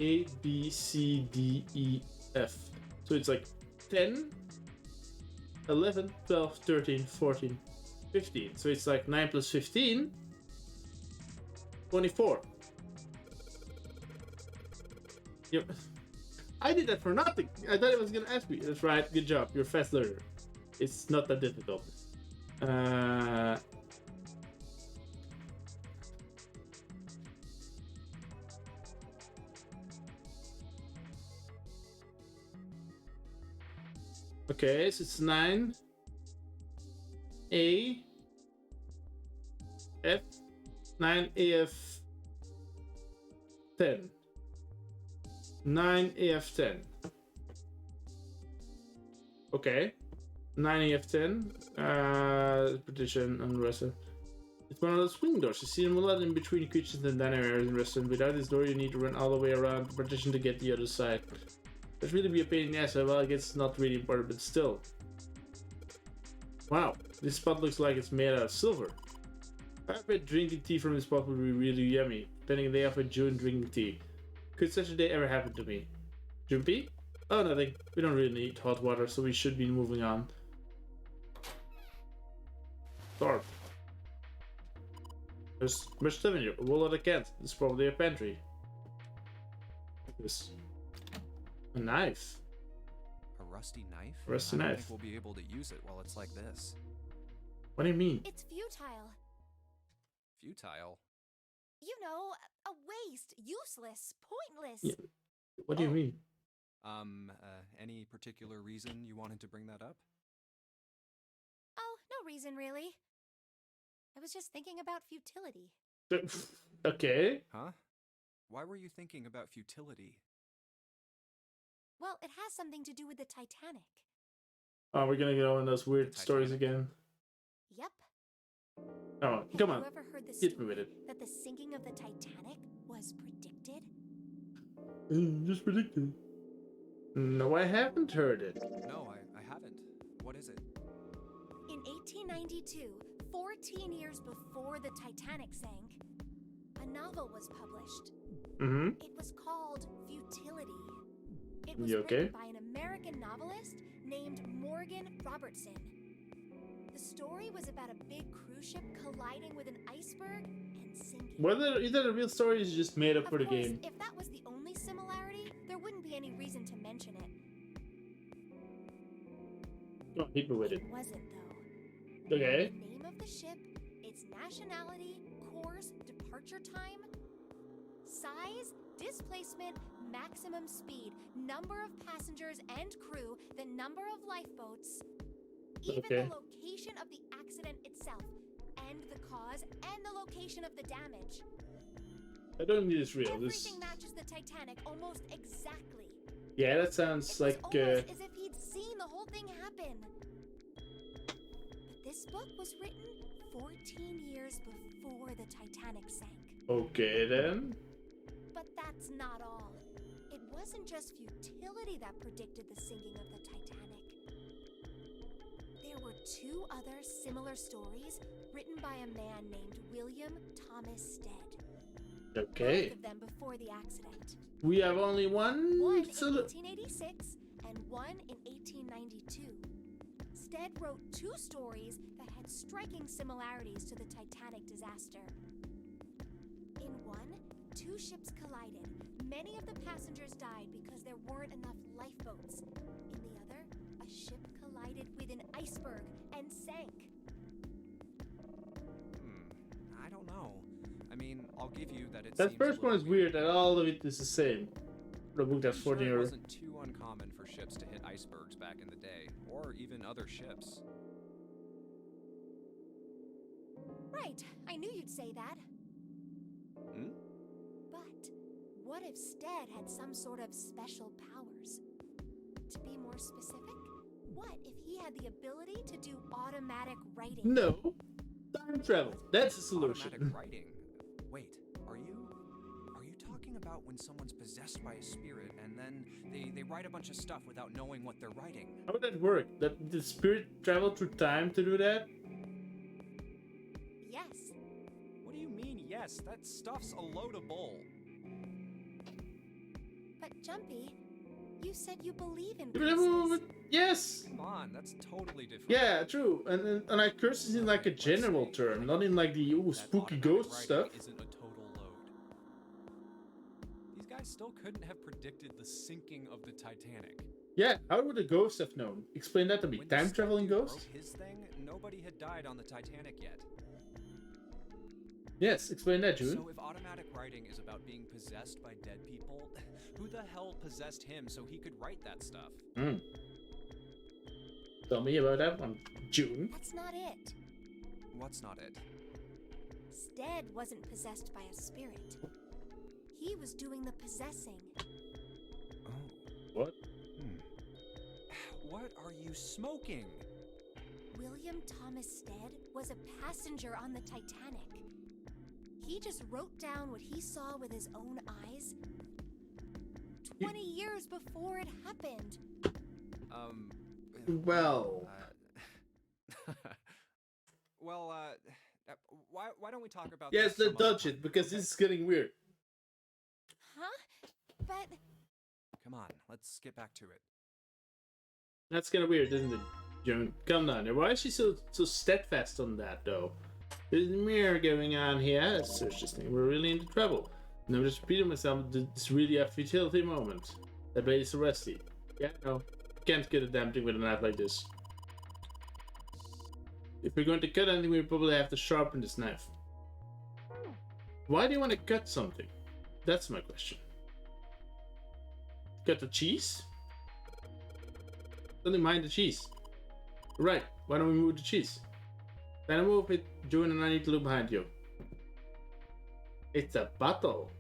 A, B, C, D, E, F. So it's like 10, 11, 12, 13, 14, 15. So it's like 9 plus 15, 24. Yep. I did that for nothing. I thought it was gonna ask me. That's right. Good job. You're a fast learner. It's not that difficult. Okay, so it's 9 A F 9 AF 10 9 AF 10. Okay, 9 AF 10. Petition and restaurant. It's one of those swing doors. You see them a lot in between kitchens and dining areas in restaurant. Without this door, you need to run all the way around the partition to get the other side. That's really be a pain in the ass. Well, I guess it's not really important, but still. Wow, this spot looks like it's made out of silver. I bet drinking tea from this spot would be really yummy. Spending a day off with June drinking tea. Could such a day ever happen to me? Jumpy? Oh, nothing. We don't really need hot water, so we should be moving on. Start. There's much stuff in here. A whole lot of cans. This is probably a pantry. This. A knife. A rusty knife? Rusty I don't knife. think we'll be able to use it while it's like this. What do you mean? It's futile. Futile? You know, a waste, useless, pointless. Yeah. What do you mean? Any particular reason you wanted to bring that up? Oh, no reason really. I was just thinking about futility. Okay. Huh? Why were you thinking about futility? Well, it has something to do with the Titanic. Oh, we're gonna go on those weird stories again. Yep. Oh, come on. Have you ever heard the Hit me with story it. that the sinking of the Titanic was predicted? Just predicted. No, I haven't heard it. No, I haven't. What is it? In 1892, 14 years before the Titanic sank, a novel was published. Mm-hmm. It was called Futility. It was You okay? written by an American novelist named Morgan Robertson. The story was about a big cruise ship colliding with an iceberg and sinking. Whether either the real story is just made up Of for the course, game. if that was the only similarity, there wouldn't be any reason to mention it. Don't hit me with it. It wasn't, though. Okay. The name of the ship, its nationality, course, departure time, size, displacement, maximum speed, number of passengers and crew, the number of lifeboats, even Okay. the location of the accident itself, and the cause, and the location of the damage. I don't need this real. This. Everything matches the Titanic almost exactly. Yeah, that sounds like. Almost as if he'd seen the whole thing happen. But this book was written 14 years before the Titanic sank. Okay then. But that's not all. It wasn't just futility that predicted the sinking of the Titanic. There were two other similar stories written by a man named William Thomas Stead. Okay. Both of them before the accident. We have only one. One in So 1886 and one in 1892. Stead wrote two stories that had striking similarities to the Titanic disaster. In one, two ships collided. Many of the passengers died because there weren't enough lifeboats. In the other, a ship collided with an iceberg and sank. I don't know. I mean, I'll give you that it that seems first a one little is weird, and all of it is the same. The book that's I'm sure 14 it euro. wasn't too uncommon for ships to hit icebergs back in the day, or even other ships. Right, I knew you'd say that. Hmm? But what if Stead had some sort of special powers? To be more specific, what if he had the ability to do automatic writing? No. Time travel. That's the solution. Automatic writing. Wait, are you talking about when someone's possessed by a spirit and then they write a bunch of stuff without knowing what they're writing? How would that work? That the spirit travel through time to do that? Yes. What do you mean, yes? That stuff's a load of bull. But Jumpy, You said you believe in You never- curses. Yes. Come on, that's totally different. Yeah, true. And I curse is in like a general term, not in like the ooh That spooky automatic ghost writing stuff. Isn't a total load. These guys still couldn't have predicted the sinking of the Titanic. Yeah, how would the ghost have known? Explain that to me. When the Time stunt traveling dude ghost? broke his thing, nobody had died on the Titanic yet. Yes, explain that, June. So if automatic writing is about being possessed by dead people, who the hell possessed him so he could write that stuff? Hmm. Tell me about that one, June. That's not it. What's not it? Stead wasn't possessed by a spirit. He was doing the possessing. Oh. What? What are you smoking? William Thomas Stead was a passenger on the Titanic. He just wrote down what he saw with his own eyes 20 years before it happened. Well. Why don't we talk about Yes, this some let's other dodge time? it because this is getting weird. Huh? But Come on, let's get back to it. That's kind of weird, isn't it, June? Come down there. Why is she so steadfast on that, though? There's a mirror going on here. Let's search this thing. We're really into trouble. And I'm just repeating myself. It's really a futility moment. That blade is so rusty. Yeah, no. Can't get a damn thing with a knife like this. If we're going to cut anything, we probably have to sharpen this knife. Why do you want to cut something? That's my question. Cut the cheese? Don't mind the cheese. Right, why don't we move the cheese? Then I move it, June, and I need to look behind you. It's a bottle.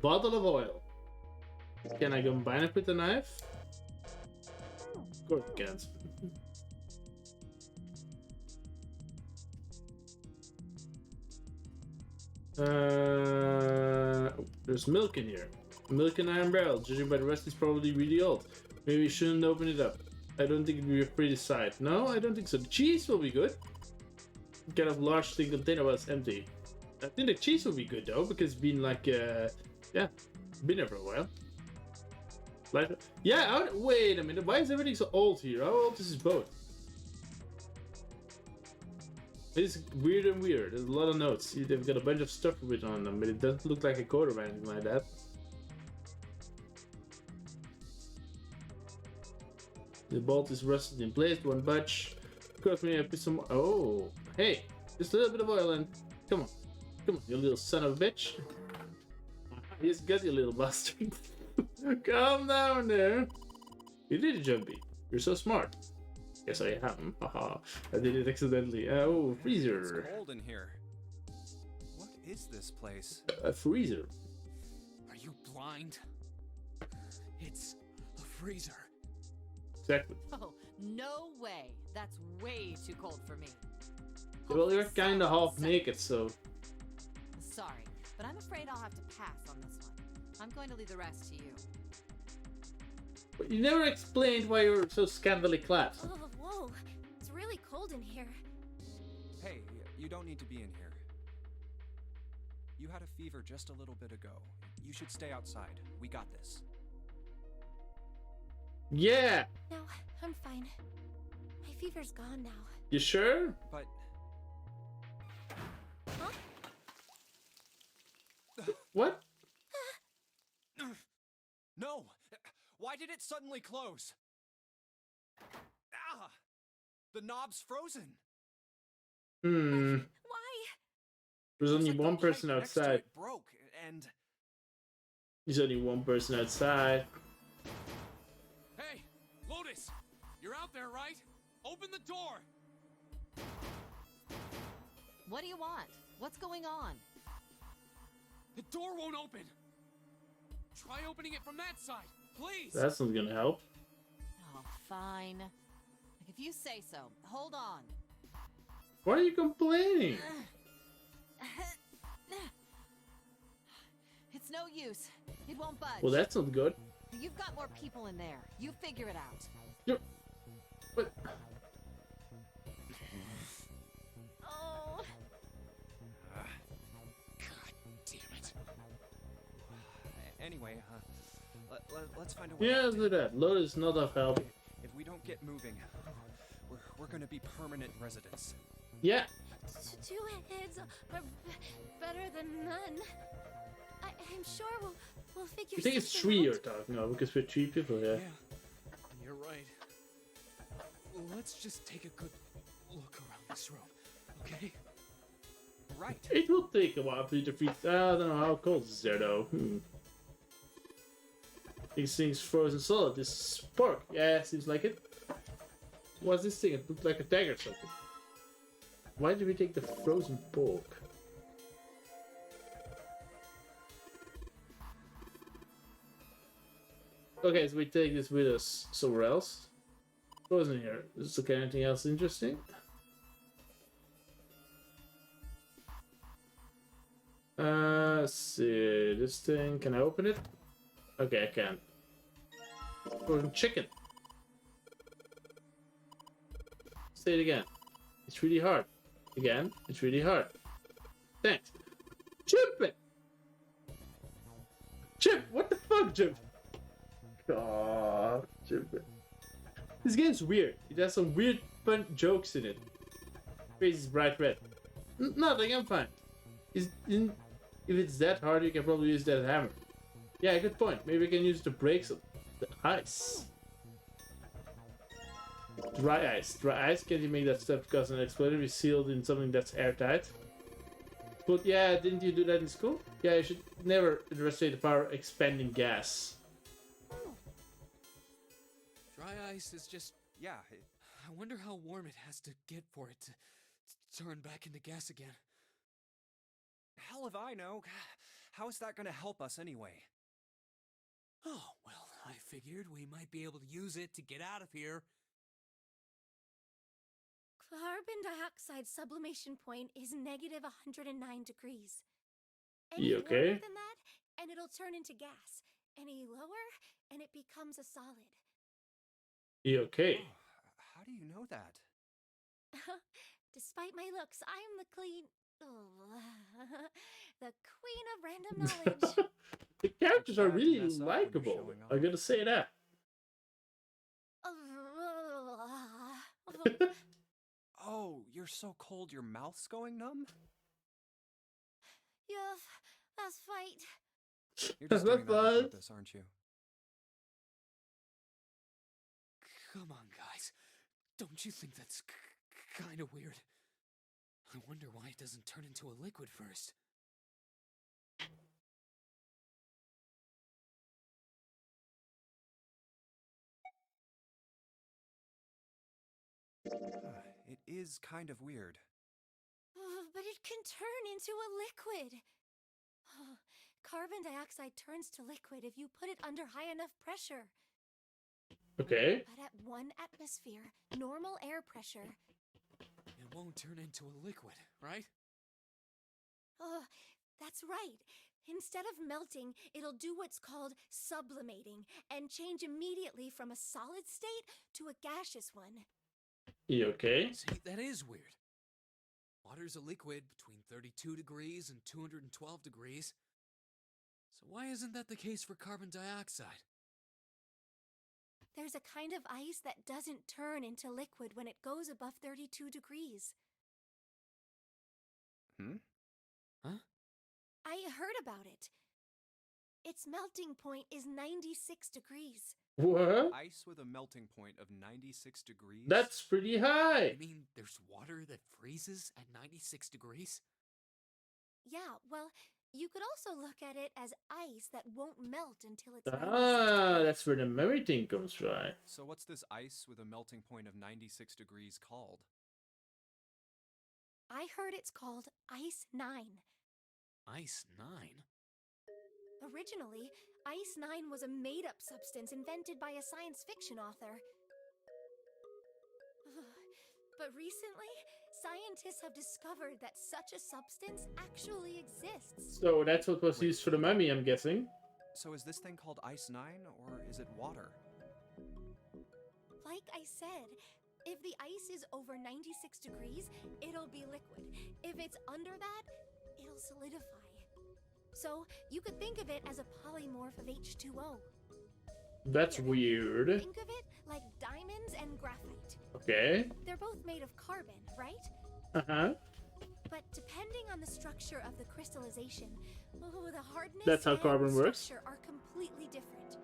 Bottle of oil. Can I combine it with the knife? Of course I can't. There's milk in here. Milk in iron barrel. Judging by the rest, it's probably really old. Maybe we shouldn't open it up. I don't think it'd be a pretty sight. No, I don't think so. The cheese will be good. Kind of large thing container was empty. I think the cheese will be good though, because it's been like, yeah, been there for a while. Like, yeah, wait a minute. Why is everything so old here? How old is this boat? It's weird and weird. There's a lot of notes. See, they've got a bunch of stuff written on them, but it doesn't look like a code or anything like that. The bolt is rusted in place, one budge. Of course, maybe I put some. Oh, hey, just a little bit of oil and come on, you little son of a bitch. He's got you, little bastard. Calm down there. You did it, Jumpy. You're so smart. Yes, I am. Haha, I did it accidentally. Oh, freezer. It's cold in here. What is this place? A freezer. Are you blind? It's a freezer. Exactly. Oh, no way. That's way too cold for me. Well, you're kind of half naked, so. Sorry, but I'm afraid I'll have to pass on this one. I'm going to leave the rest to you. But you never explained why you're so scantily clad. oh, whoa, it's really cold in here. Hey, you don't need to be in here. You had a fever just a little bit ago. You should stay outside. We got this. Yeah. No, I'm fine. My fever's gone now. You sure? But Huh? What? no! Why did it suddenly close? Ah! The knob's frozen. Hmm. Why? There's only It's like one the person pipe next to outside. it broke, and There's only one person outside. Hey, Lotus! You're out there, right? Open the door! What do you want? What's going on? The door won't open! Try opening it from that side, please! That's not gonna help. Oh, fine. If you say so. Hold on. Why are you complaining? It's no use. It won't budge. Well, that's not good. You've got more people in there. You figure it out. But Oh. God damn it. Anyway, let's find a way. Yeah, out. do that. Load is not of help. If we don't get moving, we're gonna be permanent residents. Yeah. Two heads are better than none. I'm sure we'll figure. I think it's something 3 out. you're talking about because we're 3 people, yeah. You're right. Let's just take a good look around this room, okay? Right. It will take a while for you to freeze. I don't know how cold is there though. These things frozen solid. This is pork. Yeah, seems like it. What's this thing? It looked like a dagger or something. Why did we take the frozen pork? Okay, so we take this with us somewhere else. Frozen here. Is there anything else interesting? Let's see. This thing. Can I open it? Okay, I can. Frozen chicken. Say it again. It's really hard. Again, it's really hard. Thanks. Chip it! Chip! What the fuck, Chip? God, Chip it. This game's weird. It has some weird fun jokes in it. Face is bright red. Nothing, I'm fine. If it's that hard, you can probably use that hammer. Yeah, good point. Maybe we can use it to break some the ice. Dry ice. Dry ice, can you make that stuff cause an explosion? Is sealed in something that's airtight. But yeah, didn't you do that in school? Yeah, you should never underestimate the power of expanding gas. Dry ice is just... Yeah. I wonder how warm it has to get for it to turn back into gas again. Hell if I know. How is that gonna help us anyway? Oh, well, I figured we might be able to use it to get out of here. Carbon dioxide sublimation point is negative 109 degrees. You Any okay? lower than that, and it'll turn into gas. Any lower, and it becomes a solid. You okay? How do you know that? Despite my looks, I'm the the queen of random knowledge. The characters are Try to really mess up when you're likable. showing I'm off. gonna say that. Oh, you're so cold your mouth's going numb? Yes, that's right. You're just doing that on purpose, aren't you? Come on, guys. Don't you think that's kind of weird? I wonder why it doesn't turn into a liquid first. It is kind of weird. But it can turn into a liquid. Carbon dioxide turns to liquid if you put it under high enough pressure. Okay. But at 1 atmosphere, normal air pressure. It won't turn into a liquid, right? That's right. Instead of melting, it'll do what's called sublimating and change immediately from a solid state to a gaseous one. You okay? See, that is weird. Water's a liquid between 32 degrees and 212 degrees. So why isn't that the case for carbon dioxide? There's a kind of ice that doesn't turn into liquid when it goes above 32 degrees. Huh? I heard about it. Its melting point is 96 degrees. What? Ice with a melting point of 96 degrees? That's pretty high. You mean there's water that freezes at 96 degrees? Yeah, well, you could also look at it as ice that won't melt until it's 96 Ah, degrees. that's where the memory thing comes from. So what's this ice with a melting point of 96 degrees called? I heard it's called Ice 9. Ice 9? Originally, Ice 9 was a made-up substance invented by a science fiction author. But recently, scientists have discovered that such a substance actually exists. So that's what was used for the mummy, I'm guessing. So is this thing called Ice 9, or is it water? Like I said, if the ice is over 96 degrees, it'll be liquid. If it's under that, it'll solidify. So you could think of it as a polymorph of H2O. That's weird. Think of it like diamonds and graphite. Okay. They're both made of carbon, right? Uh-huh. But depending on the structure of the crystallization, the hardness That's how and carbon works. structure are completely different.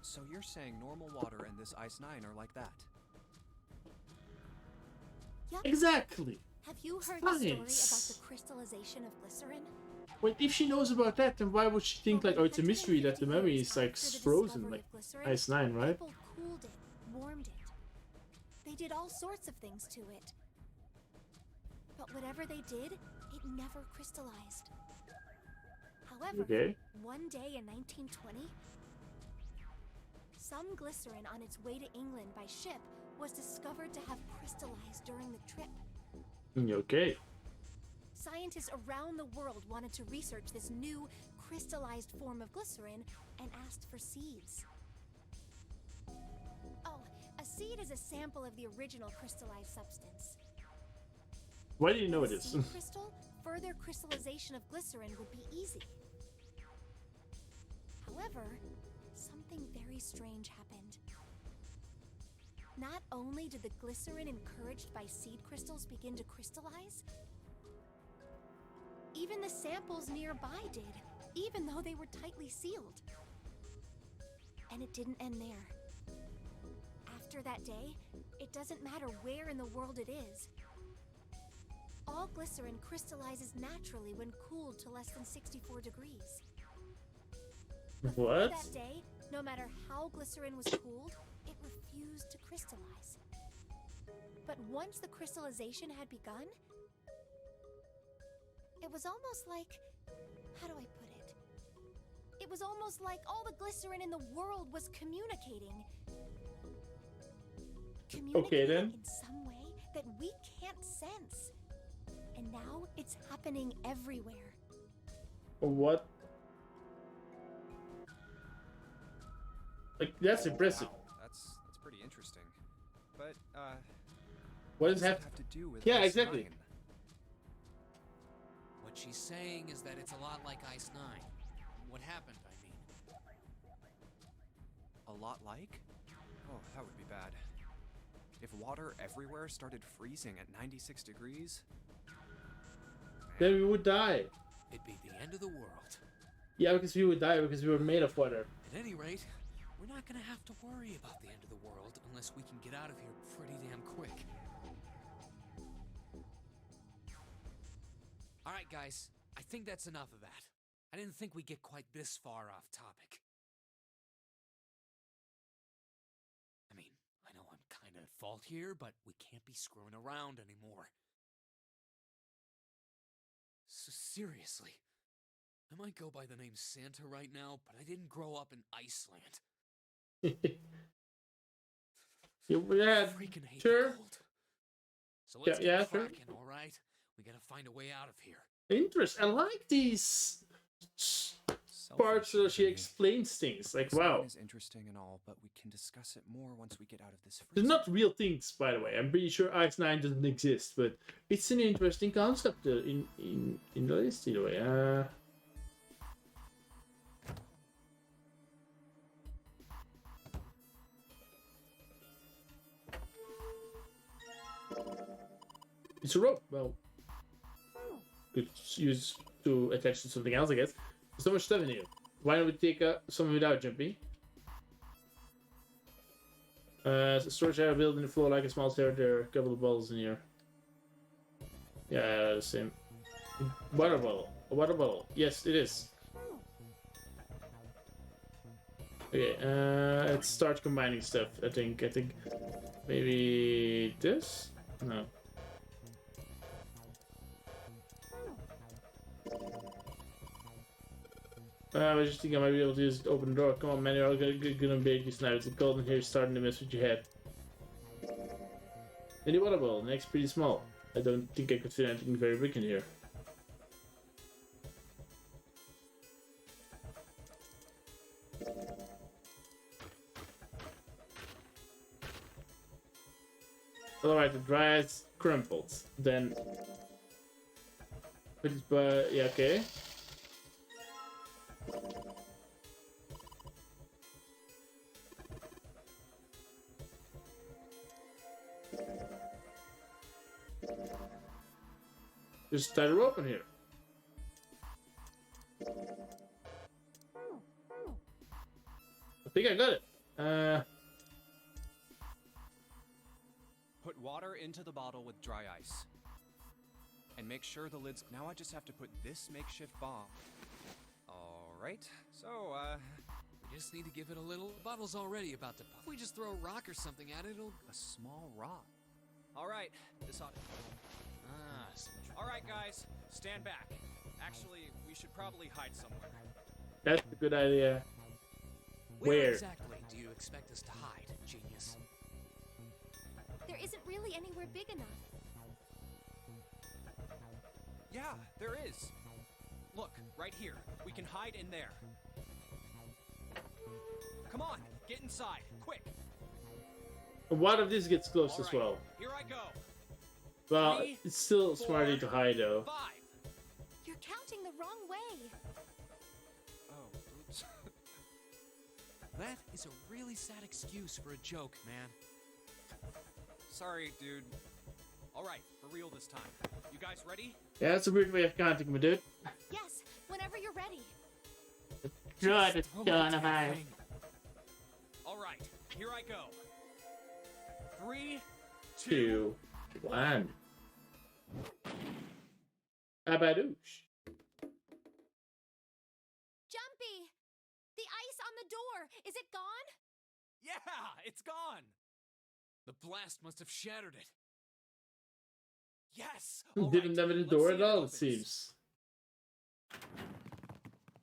So you're saying normal water and this Ice 9 are like that? Yep. Exactly. Have you heard the story about Science. the crystallization of glycerin? Wait, if she knows about that, then why would she think like, oh, it's a mystery that the memory is like frozen, like Ice 9, right? People cooled it, warmed it. They did all sorts of things to it. But whatever they did, it never crystallized. However, Okay. one day in 1920, some glycerin on its way to England by ship was discovered to have crystallized during the trip. Okay. Scientists around the world wanted to research this new crystallized form of glycerin and asked for seeds. Oh, a seed is a sample of the original crystallized substance. Why do you know With it a is? seed crystal, further crystallization of glycerin would be easy. However, something very strange happened. Not only did the glycerin encouraged by seed crystals begin to crystallize, even the samples nearby did, even though they were tightly sealed. And it didn't end there. After that day, it doesn't matter where in the world it is. All glycerin crystallizes naturally when cooled to less than 64 degrees. Before What? that day, no matter how glycerin was cooled, it refused to crystallize. But once the crystallization had begun, it was almost like, how do I put it? It was almost like all the glycerin in the world was communicating. Okay, then. In some way that we can't sense. And now it's happening everywhere. What? Like, that's impressive. Wow, that's pretty interesting. But What does that that have to do with Yeah, Ice exactly. 9? What she's saying is that it's a lot like Ice 9. What happened, I mean. A lot like? Oh, that would be bad. If water everywhere started freezing at 96 degrees, Then we would die. It'd be the end of the world. Yeah, because we would die because we were made of water. At any rate, we're not gonna have to worry about the end of the world unless we can get out of here pretty damn quick. Alright guys, I think that's enough of that. I didn't think we'd get quite this far off topic. I mean, I know I'm kinda at fault here, but we can't be screwing around anymore. So seriously, I might go by the name Santa right now, but I didn't grow up in Iceland. Yeah, Freaking hate sure. the cold. So let's Yeah, get sure. cracking, all right? We gotta find a way out of here. Interest. I like these parts where she explains things. Like, wow. is interesting and all, but we can discuss it more once we get out of this They're freezer. not real things, by the way. I'm pretty sure Ice 9 doesn't exist, but it's an interesting concept in the list, either way. It's a rope. Well, could use to attach to something else, I guess. There's so much stuff in here. Why don't we take some without jumping? Storage area built in the floor like a small stair. There are a couple of bottles in here. Yeah, the same. Water bottle. A water bottle. Yes, it is. Okay, let's start combining stuff. I think maybe this? No. I was just thinking I might be able to use it to open the door. Come on, man, you're all gonna bake this now. It's cold in here, starting to mess with your head. And the water bottle, next pretty small. I don't think I could fit anything very big in here. Alright, the dry ice crumpled. Then But yeah, okay. Just tie the rope in here. I think I got it. Put water into the bottle with dry ice. And make sure the lid's... Now I just have to put this makeshift bomb. Alright, so, We just need to give it a little... The bottle's already about to pop. If we just throw a rock or something at it, it'll... A small rock. Alright, this ought to... Alright, guys, stand back. Actually, we should probably hide somewhere. That's a good idea. Where? exactly do you expect us to hide, genius? There isn't really anywhere big enough. Yeah, there is. Look, right here. We can hide in there. Come on, get inside, quick. One of these gets close as well. Here I go. Well, 3, it's still 4, smarter to hide though. 5. You're counting the wrong way. Oh, oops. That is a really sad excuse for a joke, man. Sorry, dude. Alright, for real this time. You guys ready? Yeah, that's a weird way of counting, my dude. Yes, whenever you're ready. Try to turn of ice. Alright, here I go. 3, 2, 1. Abadoosh. Jumpy! The ice on the door, is it gone? Yeah, it's gone. The blast must have shattered it. Yes. Didn't have the door at all, it seems.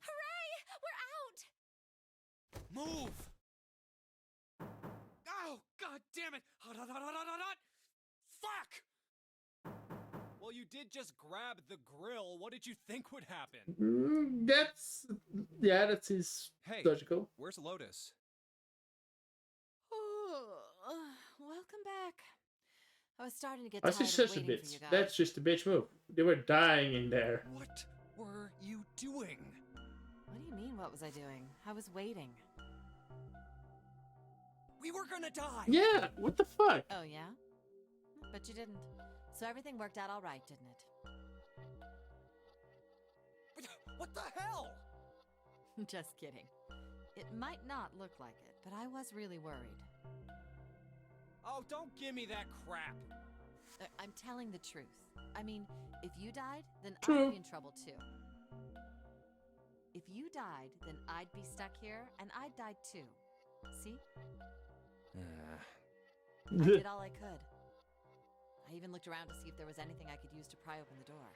Hooray! We're out! Move! Oh, god damn it! Hot, hot, hot, hot, hot, hot! Fuck! Well, you did just grab the grill. What did you think would happen? That seems Hey, logical. where's Lotus? Welcome back. I was starting to get That's tired just of such a waiting for bitch. you guys. That's just a bitch move. They were dying in there. What were you doing? What do you mean, what was I doing? I was waiting. We were gonna die! Yeah, what the fuck? Oh, yeah? But you didn't. So everything worked out all right, didn't it? What the hell? Just kidding. It might not look like it, but I was really worried. Oh, don't give me that crap. I'm telling the truth. I mean, if you died, then True. I'd be in trouble too. If you died, then I'd be stuck here, and I'd die too. See? I did all I could. I even looked around to see if there was anything I could use to pry open the door.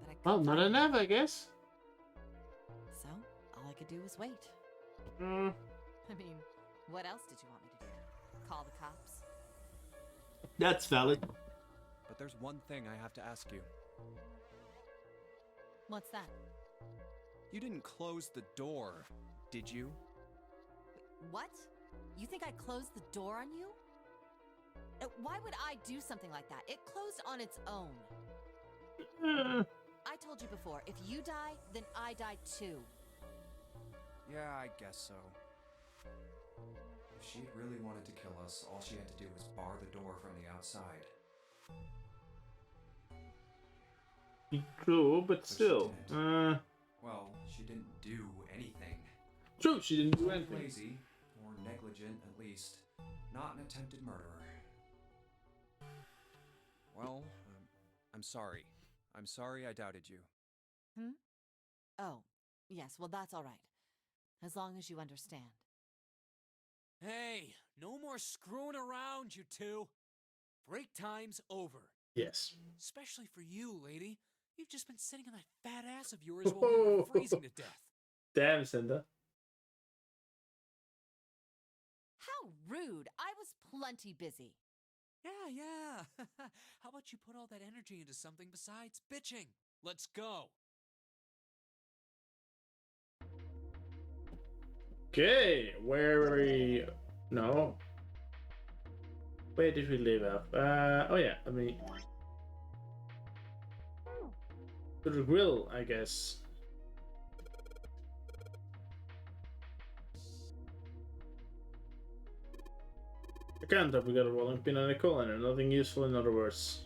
But I Well, couldn't not find enough, I guess. So, all I could do was wait. Mm, I mean, what else did you want me to do? Call the cops? that's valid. But there's one thing I have to ask you. What's that? You didn't close the door, did you? What? You think I closed the door on you? Why would I do something like that? It closed on its own. I told you before, if you die, then I die too. Yeah, I guess so. If she really wanted to kill us, all she had to do was bar the door from the outside. True, but still. Well, she didn't do anything. True, she didn't do anything. Lazy, or negligent at least. Not an attempted murderer. Well, I'm sorry. I'm sorry I doubted you. Oh, yes, well, that's all right. As long as you understand. Hey, no more screwing around, you two. Break time's over. Yes. Especially for you, lady. You've just been sitting on that fat ass of yours while we were freezing to death. Damn, Cinder. How rude! I was plenty busy. Yeah. How about you put all that energy into something besides bitching? Let's go. Okay, where were we? No. Where did we leave off? Oh yeah, I mean... To the grill, I guess. I can't have we got a rolling pin and a coal in it. Nothing useful in other words.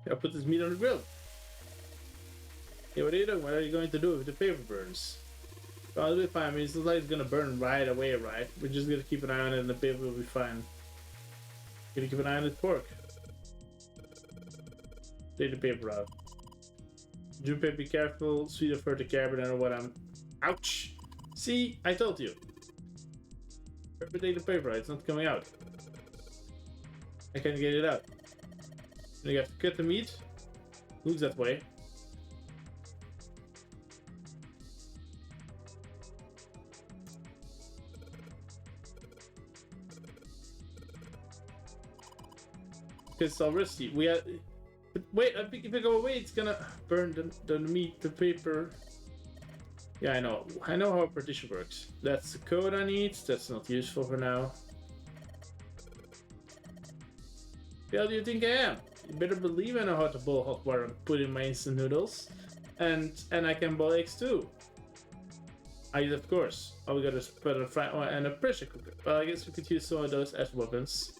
I'll put this meat on the grill. Yeah, what are you doing? What are you going to do if the paper burns? Well, it'll be fine. I mean, it's not like it's gonna burn right away, right? We're just gonna keep an eye on it and the paper will be fine. Gonna keep an eye on the pork. Take the paper out. Junpei, be careful. Sweet of her to care, but I don't know what I'm... Ouch! See? I told you. Take the paper out. It's not coming out. I can't get it out. And you have to cut the meat. Looks that way. It's all rusty. We had... But wait, I think if I go away, it's gonna burn the meat, the paper. Yeah, I know. I know how a partition works. That's the code I need. That's not useful for now. The hell do you think I am? You better believe I know how to boil hot water and put in my instant noodles. And I can boil eggs too. Of course. All we got is butter, fry, and a pressure cooker. Well, I guess we could use some of those as weapons.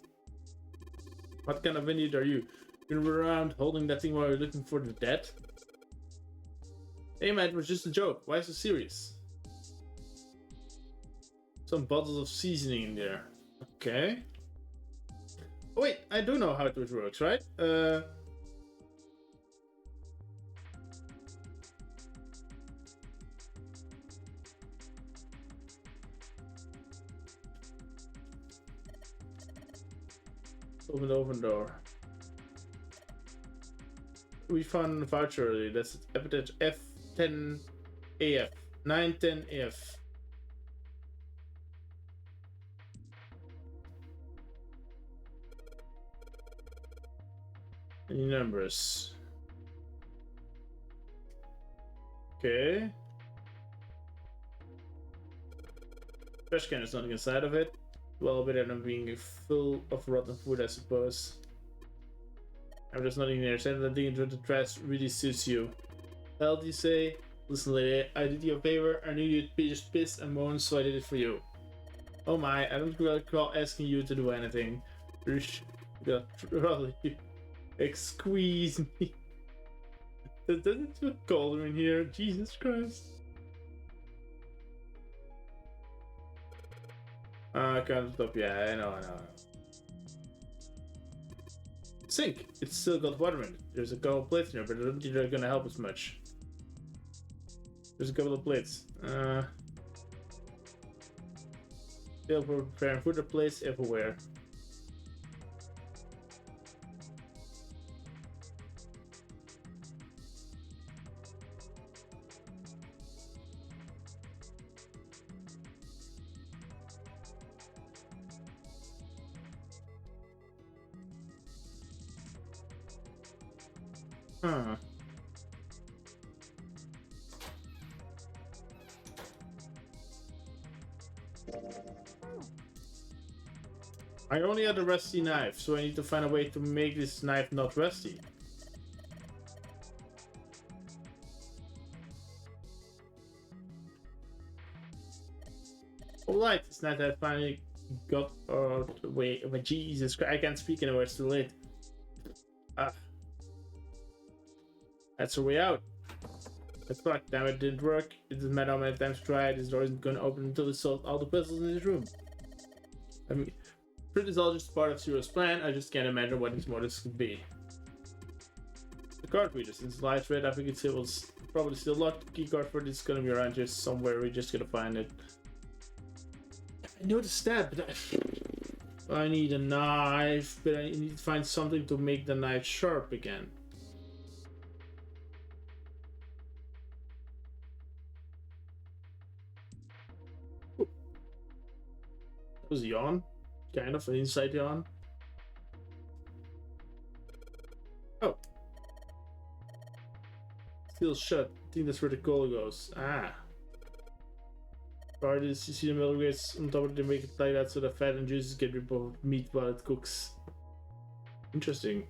What kind of idiot are you? You're around holding that thing while you're looking for the dead? Hey man, it was just a joke. Why so serious? Some bottles of seasoning in there. Okay. Oh wait, I do know how it works, right? Open the oven door. We found a voucher earlier. That's epithet F10AF. 910AF. Any numbers? Okay. Trash can is nothing inside of it. Well, better than being full of rotten food, I suppose. I'm just nodding there. Saying that digging into the trash really suits you. Hell, do you say? Listen, lady, I did you a favor. I knew you'd be just pissed and moan, so I did it for you. Oh my, I don't recall asking you to do anything. Probably. Squeeze me. Doesn't it feel colder in here? Jesus Christ. I can't stop. Yeah, I know. Sink. It's still got water in it. There's a couple of plates in there, but I don't think they're gonna help us much. There's a couple of plates. Still for preparing food, the plates everywhere. Huh. I only had a rusty knife, so I need to find a way to make this knife not rusty. Alright, it's not that I finally got wait, Jesus Christ, I can't speak anymore, it's too late. That's a way out. But fuck, damn it, didn't work. It doesn't matter how many times I try, this door isn't gonna open until we solve all the puzzles in this room. I mean, this is all just part of Zero's plan, I just can't imagine what his motives could be. The card reader, since the light's red, I think it's probably still locked. The key card for this is gonna be around here somewhere, we're just gonna find it. I noticed that, but I need a knife, but I need to find something to make the knife sharp again. Was yawn? Kind of an inside yawn. Oh. Still shut. think that's where the coal goes. Ah. Or you see the metal grates on top of it, they make it like that so the fat and juices get removed meat while it cooks. Interesting.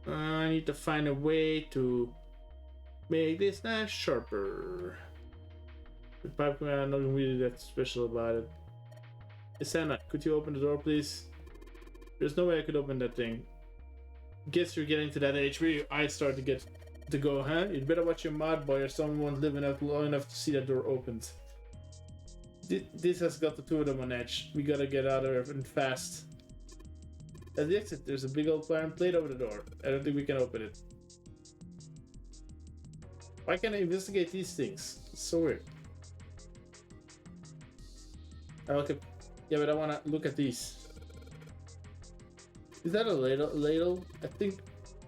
I need to find a way to make this knife sharper. The pipe command, nothing really that special about it. Hey Santa, could you open the door please? There's no way I could open that thing. Guess you're getting to that age where your eyes start to get to go, huh? You'd better watch your mouth, boy, or someone won't live enough long enough to see that door opened. This has got the two of them on edge. We gotta get out of here and fast. At the exit, there's a big old iron plate over the door. I don't think we can open it. Why can't I investigate these things? It's so weird. I look at, yeah, but I wanna look at these. Is that a ladle? I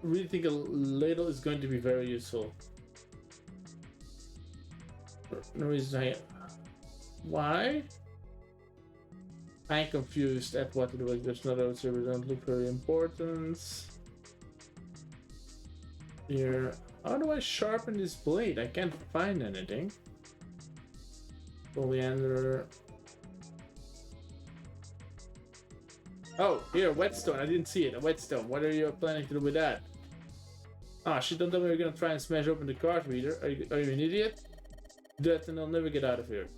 really think a ladle is going to be very useful. No reason I... Why? I'm confused at what it was. There's not out here, don't look very important. Here. How do I sharpen this blade? I can't find anything. Oleander. Oh, here, whetstone. I didn't see it. A whetstone. What are you planning to do with that? Ah, shit, don't tell me you're gonna try and smash open the card reader. Are you an idiot? Do that and I'll never get out of here.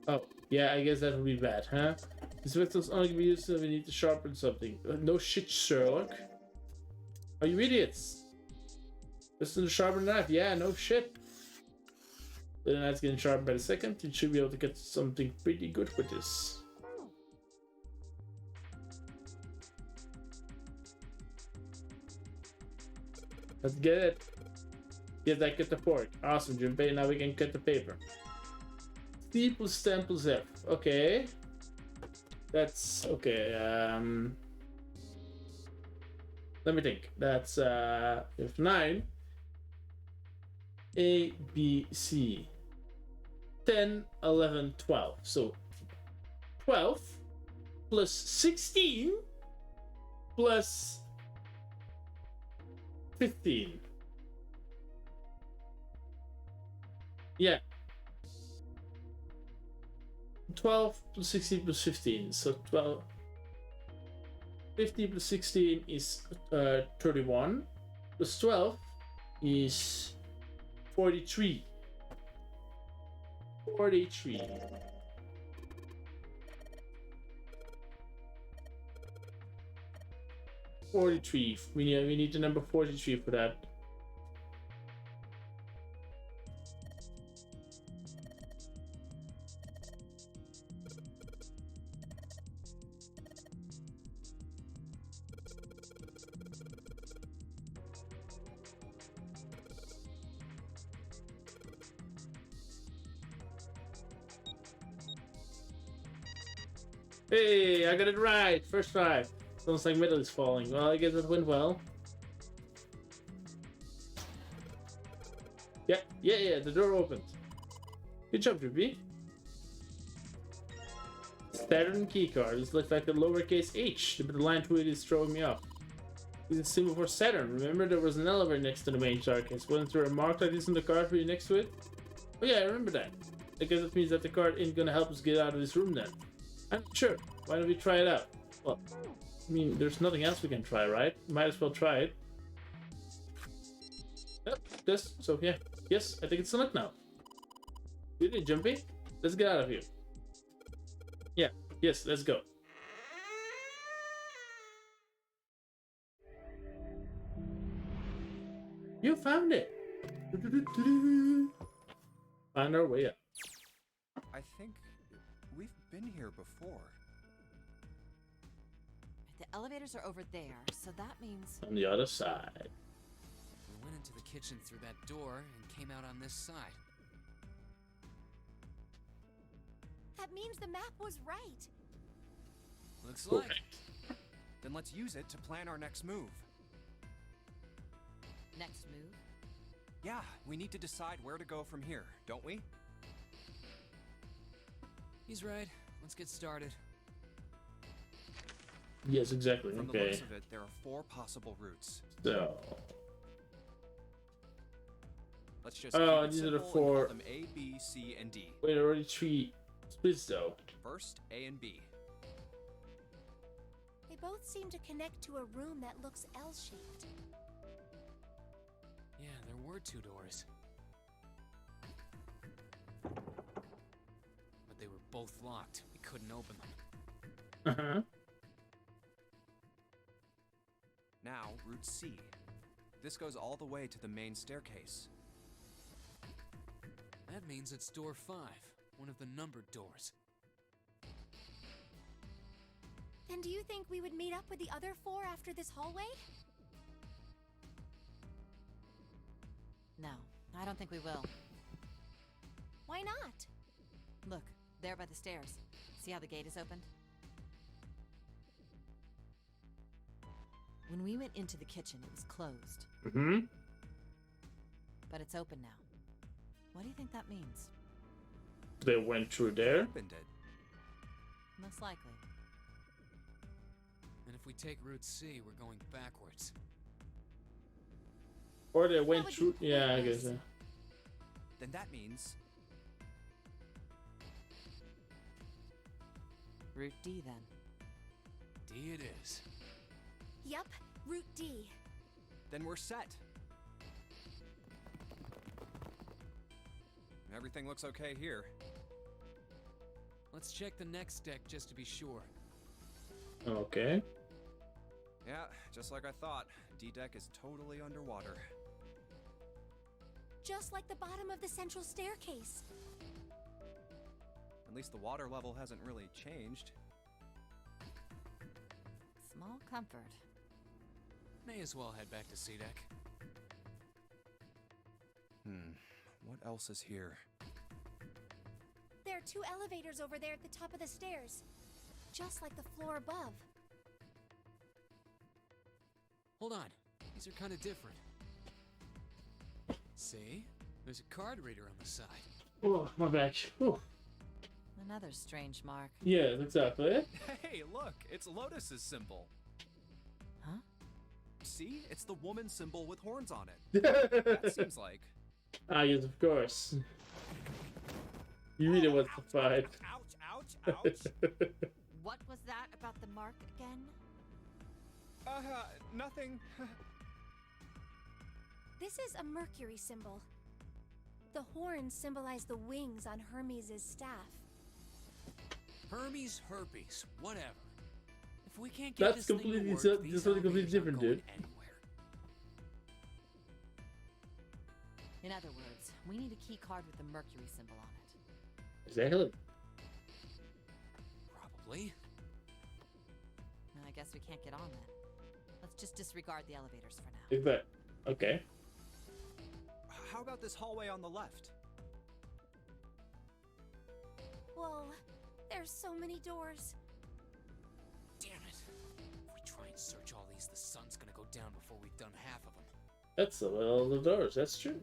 Oh, yeah, I guess that would be bad, huh? This whetstone's only gonna be used if we need to sharpen something. No shit, Sherlock. Are you idiots? Listen to sharpen knife. Yeah, no shit. The knife's getting sharpened by the second. You should be able to get something pretty good with this. Let's get it. Yes, I cut the pork. Awesome, Junpei. Now we can cut the paper. C plus 10 plus F. Okay. That's okay. Let me think. That's we have 9. A, B, C. 10, 11, 12. So 12 plus 16 plus 15. Yeah. 12 plus 16 plus 15. So 12. 15 plus 16 is 31. Plus 12 is 43. 43. We need the number 43 for that. Hey, I got it right! First try. Sounds like metal is falling. Well, I guess it went well. Yeah, the door opened. Good job, Ruby. Saturn keycard. This looks like a lowercase h, but the line to it is throwing me off. This is a symbol for Saturn. Remember there was an elevator next to the main staircase. Wasn't there a mark like this on the card for you next to it? Oh yeah, I remember that. I guess that means that the card ain't gonna help us get out of this room then. I'm not sure. Why don't we try it out? Well, I mean, there's nothing else we can try, right? Might as well try it. Yep, this. So yeah. Yes, I think it's select now. You did, Jumpy. Let's get out of here. Yeah, yes, let's go. You found it. Find our way up. I think we've been here before. The elevators are over there, so that means... On the other side. We went into the kitchen through that door and came out on this side. That means the map was right. Looks like. Then let's use it to plan our next move. Next move? Yeah, we need to decide where to go from here, don't we? He's right. Let's get started. Yes, exactly. From the looks of it, there are 4 possible routes. So Let's just Oh, keep it these are the simple and four. call them A, B, C, and D. Wait, already 3 splits though. First, A and B. They both seem to connect to a room that looks L-shaped. Yeah, there were 2 doors. But they were both locked. We couldn't open them. Uh-huh. Now, Route C. This goes all the way to the main staircase. That means it's door 5, one of the numbered doors. Then do you think we would meet up with the other 4 after this hallway? No, I don't think we will. Why not? Look, there by the stairs. See how the gate is opened? When we went into the kitchen, it was closed. Mm-hmm. But it's open now. What do you think that means? They went through there. Opened it. Most likely. And if we take Route C, we're going backwards. Or they went would be through. Yeah, I guess. pointless. Then that means Route D, then. D it is. Yup, Route D. then we're set. Everything looks okay here. Let's check the next deck just to be sure. Okay. Yeah, just like I thought. D-Deck is totally underwater. Just like the bottom of the central staircase. At least the water level hasn't really changed. Small comfort. May as well head back to C-Deck. What else is here? There are 2 elevators over there at the top of the stairs. Just like the floor above. Hold on. These are kind of different. See? There's a card reader on the side. Oh, my back. Oh. Another strange mark. Yes, exactly. Hey, look! It's Lotus's symbol. Huh? See? It's the woman symbol with horns on it. That seems like... Ah, yes, of course. You really want to fight. Ouch, ouch, ouch! What was that about the mark again? Nothing. This is a Mercury symbol. The horns symbolize the wings on Hermes' staff. Hermes, herpes, whatever. If we can't get That's this thing to completely work, so- these this is something completely elevators aren't different, going dude. anywhere. In other words, we need a key card with the Mercury symbol on it. Exactly. Probably. I guess we can't get on then. Let's just disregard the elevators for now. Is that okay? How about this hallway on the left? Whoa, there's so many doors. Damn it. If we try and search all these, the sun's gonna go down before we've done half of them. That's the well of the doors. That's true.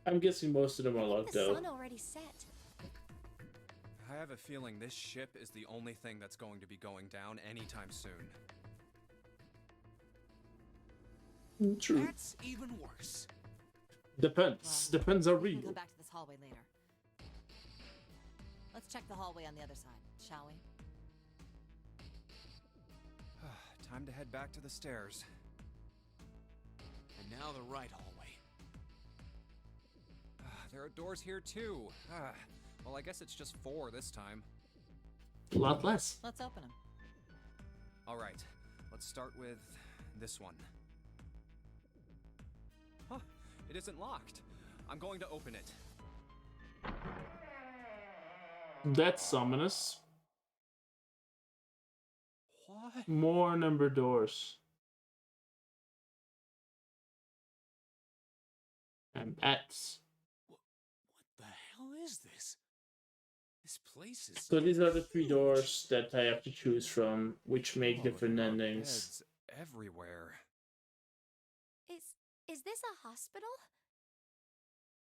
I'm guessing most of them are locked The though. sun already set. I have a feeling this ship is the only thing that's going to be going down anytime soon. True. That's even worse. Depends. Depends are We can real. come back to this hallway later. Let's check the hallway on the other side, shall we? Time to head back to the stairs. And now the right hallway. There are doors here too. Well, I guess it's just 4 this time. A lot less. Let's open them. All right, let's start with this one. Huh, it isn't locked. I'm going to open it. That's ominous. What? More number doors. And that's What the hell is this? This place is... so these are the 3 doors that I have to choose from, which make Oh, different there are endings. beds everywhere. Is this a hospital?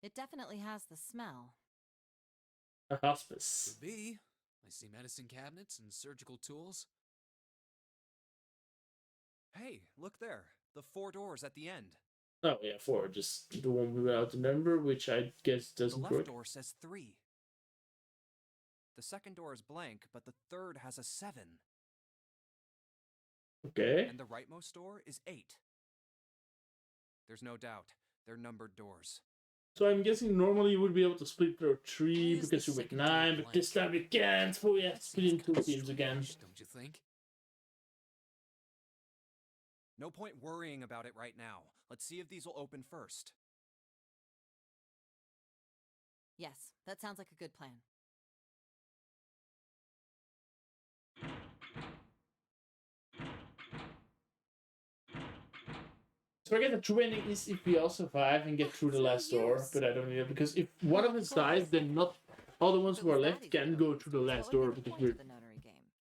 It definitely has the smell. A hospice. Could be. I see medicine cabinets and surgical tools. Hey, look there. The 4 doors at the end. Oh yeah, 4. Just the one without the number, which I guess The doesn't left work. door says 3. The second door is blank, but the third has a 7. Okay. And the rightmost door is 8. There's no doubt. They're numbered doors. So I'm guessing normally you would be able to split through 3 Why is because the you're with second door 9, but this blank? time you can't. So we have to That split seems into 2 kinda teams again. strange, don't you think? No point worrying about it right now. Let's see if these will open first. Yes, that sounds like a good plan. So I guess the true ending is if we all survive and get through the last door, but I don't need it because if one of us dies, then not all the ones who are left can go through the last door because we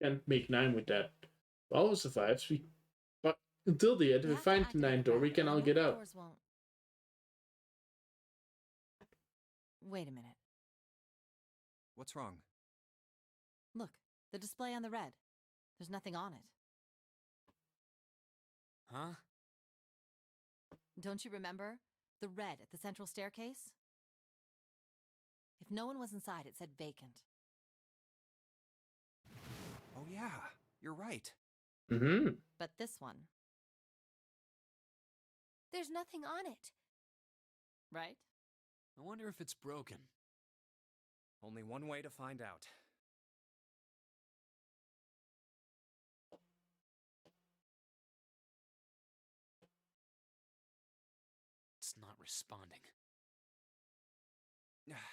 can't make 9 with that. If all of us survives, we. But until the end, if we find the 9th door, we can all get out. Wait a minute. What's wrong? Look, the display on the red. There's nothing on it. Huh? Don't you remember? The red at the central staircase? If no one was inside, it said vacant. Oh yeah, you're right. Mm-hmm. But this one, There's nothing on it. right? I wonder if it's broken. Only one way to find out. It's not responding.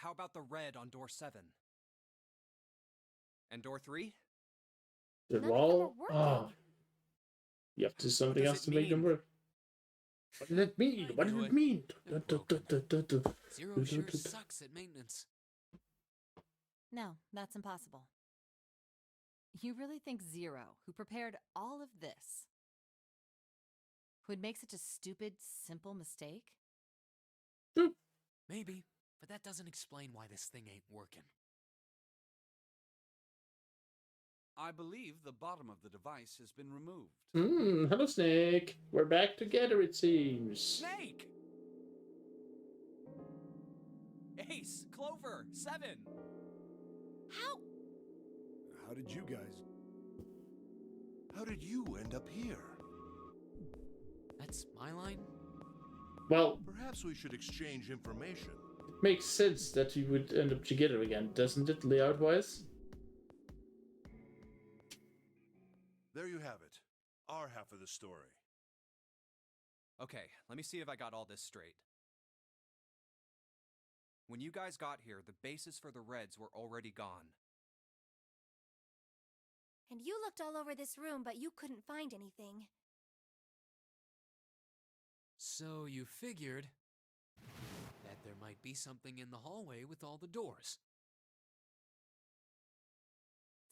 How about the red on door 7? And door 3? The None of them wall. are working. Oh. You have to do something does else it to make them mean? work. What did it mean? I What did knew it it. mean? They're Zero sure sucks at maintenance. No, that's impossible. You really think Zero, who prepared all of this, would make such a stupid, simple mistake? Maybe, but that doesn't explain why this thing ain't working. I believe the bottom of the device has been removed. Hello, Snake. We're back together, it seems. Snake! Ace! Clover! 7! How? How did you guys? How did you end up here? That's my line? Well, Perhaps we should exchange information. it makes sense that we would end up together again, doesn't it, layout-wise? There you have it. Our half of the story. Okay, let me see if I got all this straight. When you guys got here, the bases for the Reds were already gone. And you looked all over this room, but you couldn't find anything. So you figured that there might be something in the hallway with all the doors.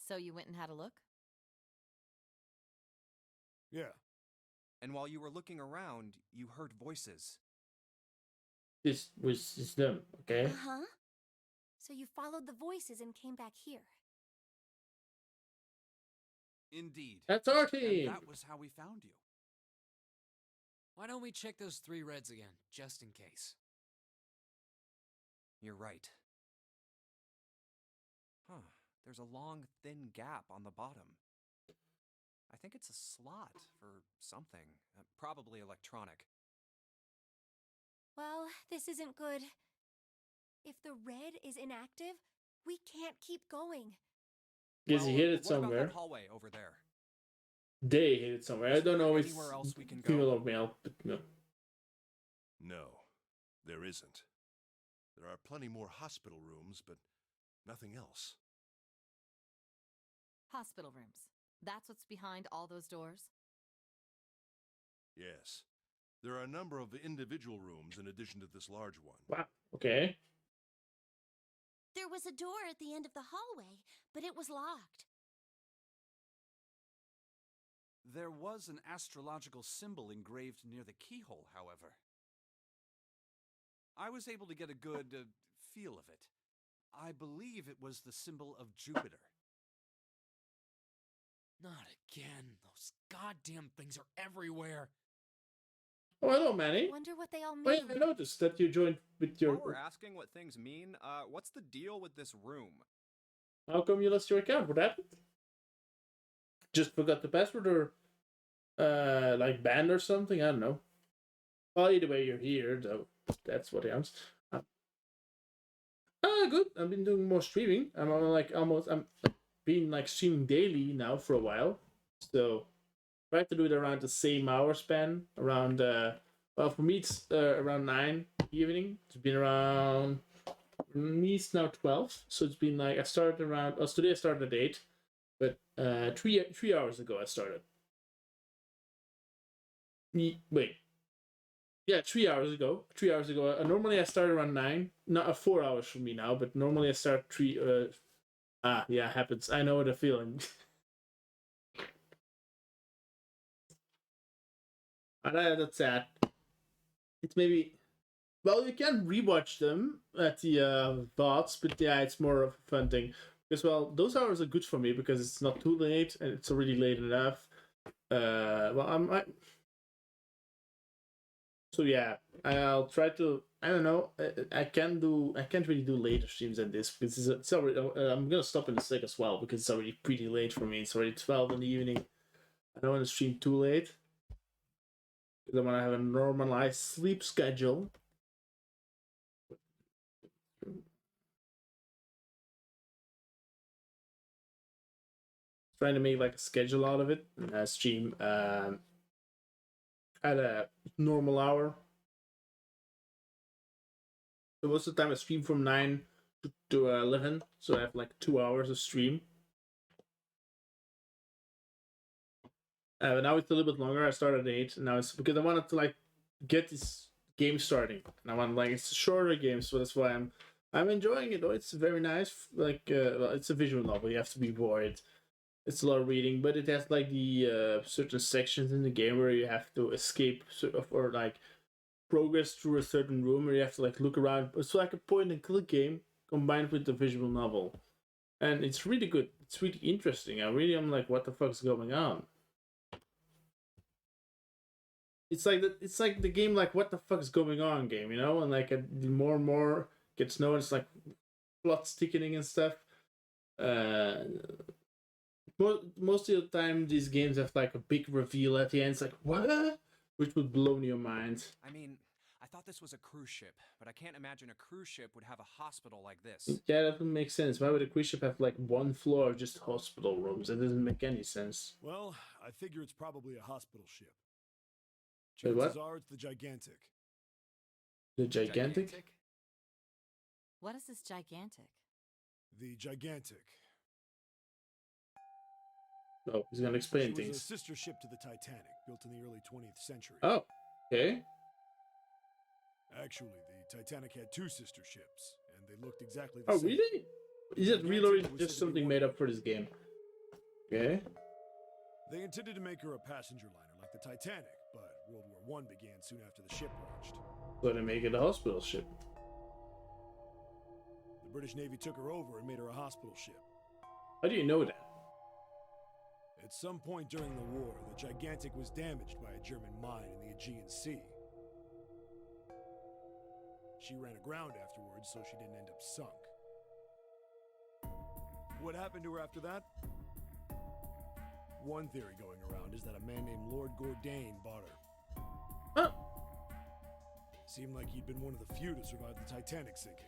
So you went and had a look? Yeah. And while you were looking around, you heard voices. This was them, okay? Uh-huh. So you followed the voices and came back here. Indeed. That's our And team! that was how we found you. Why don't we check those 3 Reds again, just in case? You're right. Huh. There's a long, thin gap on the bottom. I think it's a slot for something. Probably electronic. Well, this isn't good. If the red is inactive, we can't keep going. Guess he hit it what about somewhere. that hallway over there? They hit it somewhere. I don't know if it's Anywhere else we can go? female or male, but no. No, there isn't. There are plenty more hospital rooms, but nothing else. Hospital rooms. That's what's behind all those doors? Yes. There are a number of individual rooms in addition to this large one. Wow, okay. There was a door at the end of the hallway, but it was locked. There was an astrological symbol engraved near the keyhole, however. I was able to get a good feel of it. I believe it was the symbol of Jupiter. Not again. Those goddamn things are everywhere. Oh, hello, Manny. Wonder what they all Oh, yeah, mean. I noticed that you joined with your. While we're asking what things mean, what's the deal with this room? How come you lost your account? What happened? Just forgot the password, or like banned or something? I don't know. Well, either way, you're here, though. That's what counts. Good. I've been doing more streaming. I'm on like almost. I'm been like streaming daily now for a while. So try to do it around the same hour span. Around well, for me it's around 9 evening. It's been around. For me it's now 12. So it's been like I started around. Oh, today I started at 8, but 3 hours ago I started. Wait. Yeah, 3 hours ago. 3 hours ago. Normally I start around 9. Not 4 hours for me now, but normally I start 3. Yeah, happens. I know the feeling. And that's sad. It's maybe. Well, you can rewatch them at the VODs, but yeah, it's more of a fun thing. Because, well, those hours are good for me because it's not too late and it's already late enough. So yeah, I'll try to. I don't know. I can't really do later streams than this because it's already. I'm gonna stop in a sec as well because it's already pretty late for me. It's already 12 in the evening. I don't want to stream too late because I want to have a normalized sleep schedule. Trying to make like a schedule out of it. Stream at a normal hour. So most of the time I stream from 9 to 11, so I have like 2 hours of stream. But now it's a little bit longer. I started at 8, and now it's because I wanted to like get this game starting, and I want like it's a shorter game, so that's why I'm enjoying it. Though it's very nice. Like well, it's a visual novel. You have to be bored. It's a lot of reading, but it has like the certain sections in the game where you have to escape or like progress through a certain room where you have to like look around. It's like a point and click game combined with the visual novel, and it's really good. It's really interesting. I'm like, what the fuck's going on? It's like the game like what the fuck is going on game, you know, and like more and more gets known. It's like plot thickening and stuff. Most of the time, these games have like a big reveal at the end. It's like, what? Which would blow your mind. I mean, I thought this was a cruise ship, but I can't imagine a cruise ship would have a hospital like this. Yeah, that doesn't make sense. Why would a cruise ship have like one floor of just hospital rooms? That doesn't make any sense. Well, I figure it's probably a hospital ship. Wait, what? Chances are it's the Gigantic. The Gigantic? What is this gigantic? The Gigantic. Oh, he's gonna explain She was things. a sister ship to the Titanic, built in the early 20th century. Oh, okay. Actually, the Titanic had 2 sister ships, and they looked exactly the Oh, same. really? Is it real or is it just something made up for this game? Okay. They intended to make her a passenger liner like the Titanic, but World War I began soon after the ship launched. So they make it a hospital ship. The British Navy took her over and made her a hospital ship. How do you know that? At some point during the war, the Gigantic was damaged by a German mine in the Aegean Sea. She ran aground afterwards, so she didn't end up sunk. What happened to her after that? One theory going around is that a man named Lord Gordain bought her. Huh. Seemed like he'd been one of the few to survive the Titanic sinking.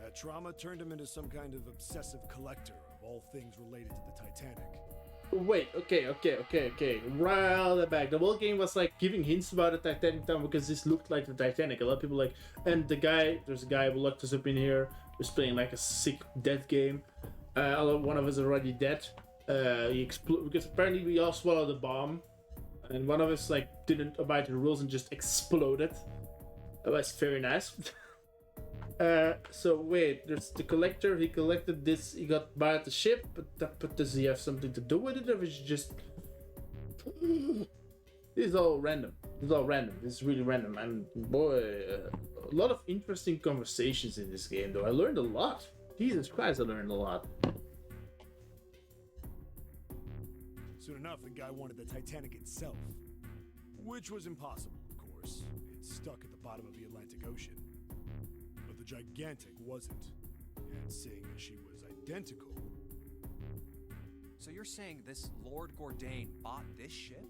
That trauma turned him into some kind of obsessive collector of all things related to the Titanic. Wait, okay. Right back. The whole game was like giving hints about the Titanic town because this looked like the Titanic. A lot of people like, and there's a guy who locked us up in here who's playing like a sick death game. One of us is already dead. He exploded because apparently we all swallowed a bomb, and one of us like didn't abide to the rules and just exploded. That was very nice. So wait, there's the collector. He collected this. He got by at the ship, but does he have something to do with it, or is it just? This is all random. This is really random. And boy, a lot of interesting conversations in this game. Though I learned a lot. Jesus Christ, I learned a lot. Soon enough, the guy wanted the Titanic itself. Which was impossible, of course. It's stuck at the bottom of the Atlantic Ocean. But the Gigantic wasn't. And seeing as she was identical... So you're saying this Lord Gordain bought this ship?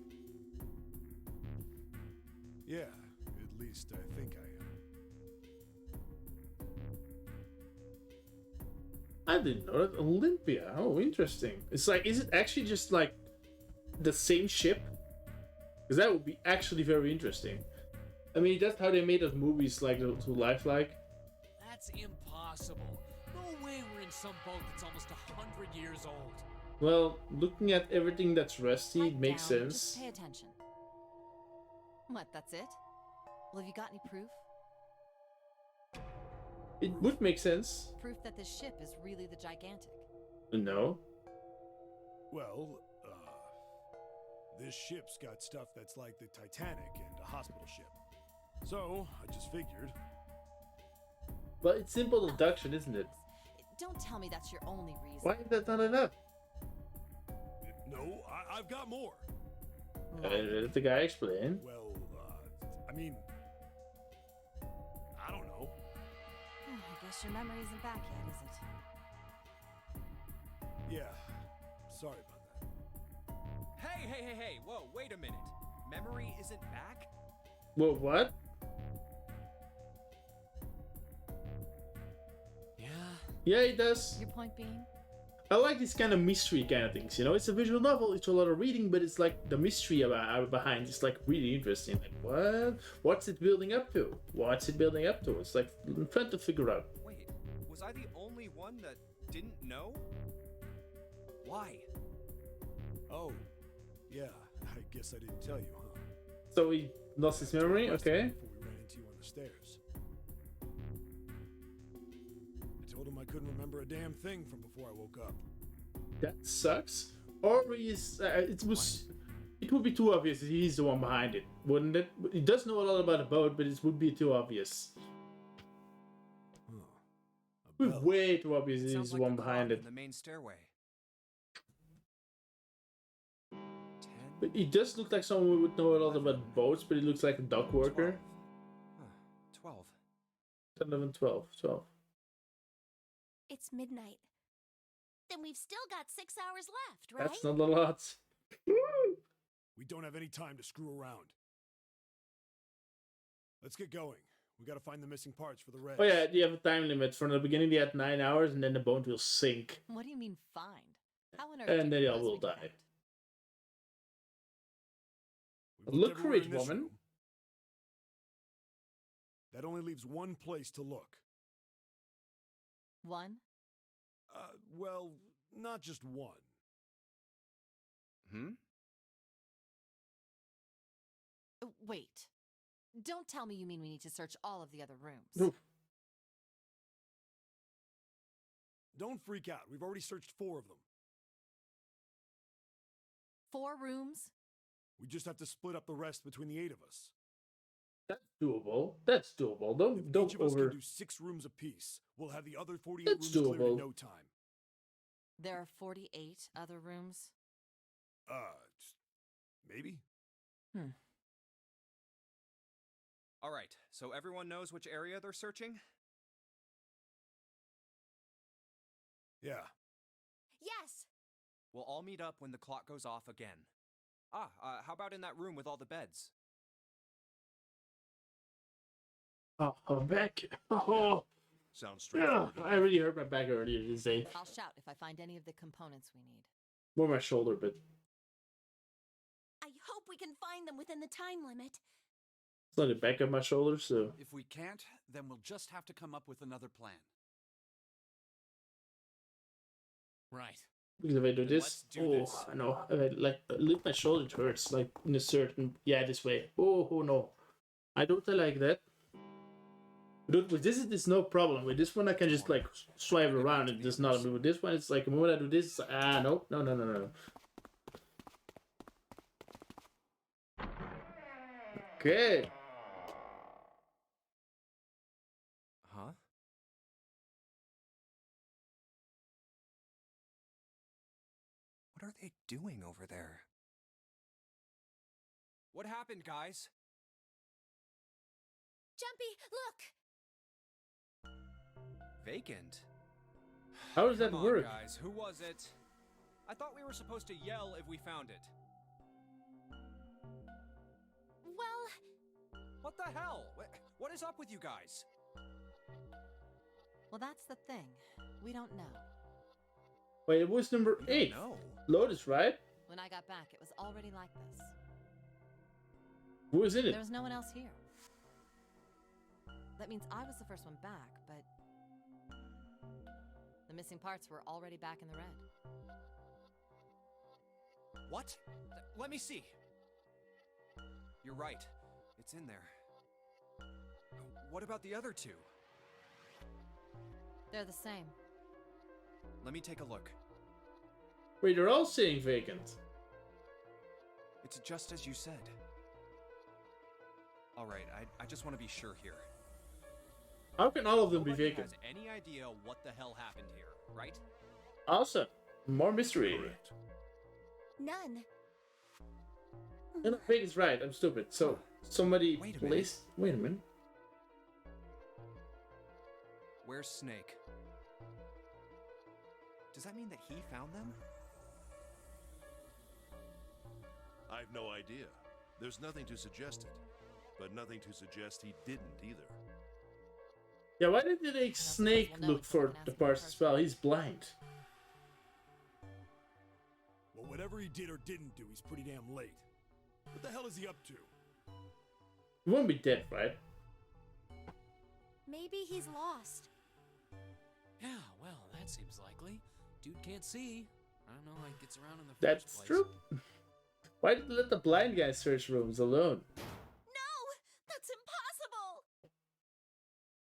Yeah, at least I think I am. I didn't know that. Olympia. Oh, interesting. It's like, is it actually just like the same ship? Because that would be actually very interesting. I mean, that's how they made those movies like to lifelike. That's impossible. No way we're in some boat that's almost 100 years old. Well, looking at everything that's rusty, it Pipe makes down, sense. Just pay attention. What, that's it? Well, have you got any proof? It would make sense. Proof that this ship is really the Gigantic. No. Well, this ship's got stuff that's like the Titanic and a hospital ship. So, I just figured. But it's simple deduction, isn't it? Don't tell me that's your only reason. Why is that not enough? No, I've got more. Let the guy explain. Well, I mean... I don't know. I guess your memory isn't back yet, is it? Yeah, sorry about that. Hey, whoa, wait a minute. Memory isn't back? Well, what? Yeah. Yeah, it does. Your point being? I like these kind of mystery kind of things, you know? It's a visual novel, it's a lot of reading, but it's like the mystery behind it's like really interesting. Like, what? What's it building up to? What's it building up to? It's like I'm trying to figure out. Wait, was I the only one that didn't know? Why? Oh, yeah, I guess I didn't tell you, huh? So he lost his memory? Okay. Before we ran into you on the stairs. I told him I couldn't remember a damn thing from before I woke up. That sucks. Or he's, it would be too obvious that he's the one behind it, wouldn't it? He does know a lot about the boat, but it would be too obvious. Huh. Way too obvious that he's Sounds the like one the behind clock it. in the main stairway. 10, But he does look like someone who would know a lot about boats, but he looks like a dock worker. 12. 10, 11, 12. 12. It's midnight. Then we've still got 6 hours left, right? That's not a lot. We don't have any time to screw around. Let's get going. We gotta find the missing parts for the rest. Oh yeah, you have a time limit. From the beginning, they had 9 hours, and then the boat will sink. What do you mean find? How on earth And do then you they all propose will we die. count? We've Look looked for everywhere it, in this woman. room. That only leaves one place to look. One? Well, not just one. Wait. Don't tell me you mean we need to search all of the other rooms. Oof. Don't freak out. We've already searched 4 of them. 4 rooms? We just have to split up the rest between the 8 of us. That's doable. That's doable. If Don't each of us over. can do 6 rooms apiece, we'll have the other 48 That's rooms cleared in doable. no time. There are 48 other rooms? Maybe? All right, so everyone knows which area they're searching? Yeah. Yes! We'll all meet up when the clock goes off again. How about in that room with all the beds? Oh, I'm back. Oh, Sounds yeah. straightforward. I already hurt my back earlier this day. I'll shout if I find any of the components we need. More my shoulder, but I hope we can find them within the time limit. it's not the back of my shoulder, so. If we can't, then we'll just have to come up with another plan. Right. Because if I do Then this, let's do this. I know. If I like lift my shoulder, it hurts. Like in a certain, this way. Oh no, I don't like that. But with this, it's no problem. With this one, I can just like swipe around. It does not. But with this one, it's like the moment I do this, it's like, no. Okay. Huh? What are they doing over there? What happened, guys? Jumpy, look! Vacant. How does that Come on, work? guys, who was it? I thought we were supposed to yell if we found it. Well, What the hell? What is up with you guys? Well, that's the thing. We don't know. Wait, it was number 8. No. Lotus, right? When I got back, it was already like this. Who was in There it? was no one else here. That means I was the first one back, but the missing parts were already back in the red. What? Let me see. You're right. It's in there. What about the other two? They're the same. Let me take a look. Wait, they're all saying vacant. It's just as you said. Alright, I just want to be sure here. How can all of them be Nobody vacant? has any idea what the hell happened here, right? Awesome. More mystery. Correct. none. No, Vegas right. I'm stupid. So somebody Wait a placed. Wait a minute. Where's Snake? Does that mean that he found them? I've no idea. There's nothing to suggest it, but nothing to suggest he didn't either. Yeah, why did they make Snake we'll know look it's for someone the asking parts the as well? He's blind. Well, whatever he did or didn't do, he's pretty damn late. What the hell is he up to? He won't be dead, right? Maybe he's lost. Yeah, well, that seems likely. Dude can't see. I don't know how he gets around in the That's first place. true. Why did they let the blind guy search rooms alone? No! That's impossible!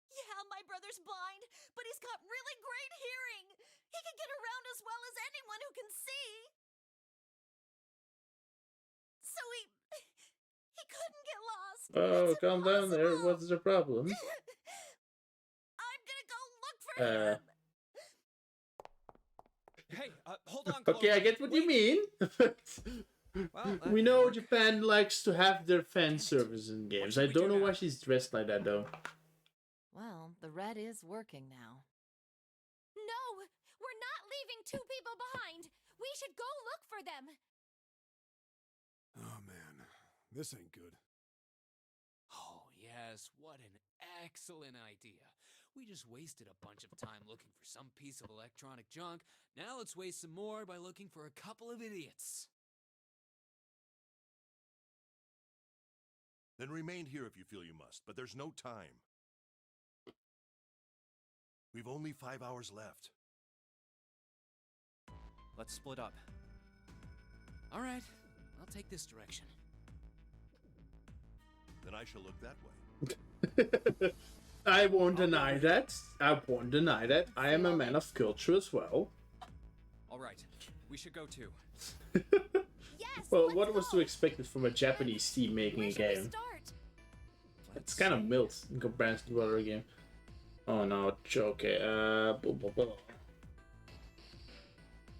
Yeah, my brother's blind, but he's got really great hearing. He can get around as well as anyone who can see. So he couldn't get lost. Oh, It's calm down there. impossible. What's the problem? I'm gonna go look for Uh, him. Hey, hold on, Okay, I Chloe. get what you Wait. mean. Well, We know Japan likes to have their fan service in games. should I we don't do know now? why she's dressed like that though. Well, the red is working now. No, we're not leaving two people behind. We should go look for them. Oh man, this ain't good. Oh, yes, what an excellent idea. We just wasted a bunch of time looking for some piece of electronic junk. Now let's waste some more by looking for a couple of idiots. Then remain here if you feel you must, but there's no time. We've only 5 hours left. Let's split up. All right, I'll take this direction. Then I shall look that way. I won't deny that. I won't deny that. I am a man of culture as well. All right, we should go too. Yes. Well, let's what was go. to expect from a Japanese team making Where a should we game? start? It's kind of mild in comparison to the other game. Oh no, okay.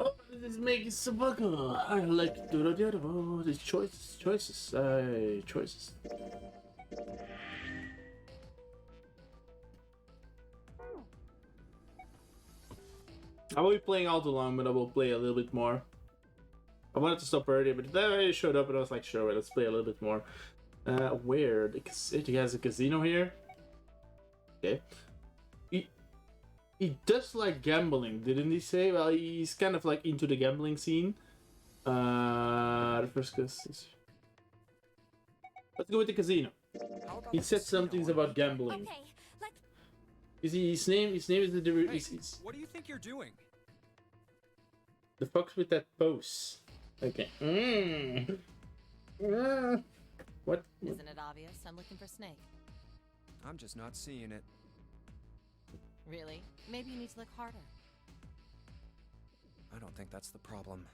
Oh, this is making some buckle. I like to do the other one. These choices. Choices. I will be playing all too long, but I will play a little bit more. I wanted to stop earlier, but then I showed up and I was like, sure, let's play a little bit more. Where? It has a casino here. Okay. He does like gambling, didn't he say? Well, he's kind of like into the gambling scene. The first case. Let's go with the casino. How about He the said some casino? things about gambling. Okay, let's. Is his name is the Hey, is what do you think you're doing? the fuck's with that pose? Okay. What? Isn't it obvious? I'm looking for Snake. I'm just not seeing it. Really? Maybe you need to look harder. I don't think that's the problem.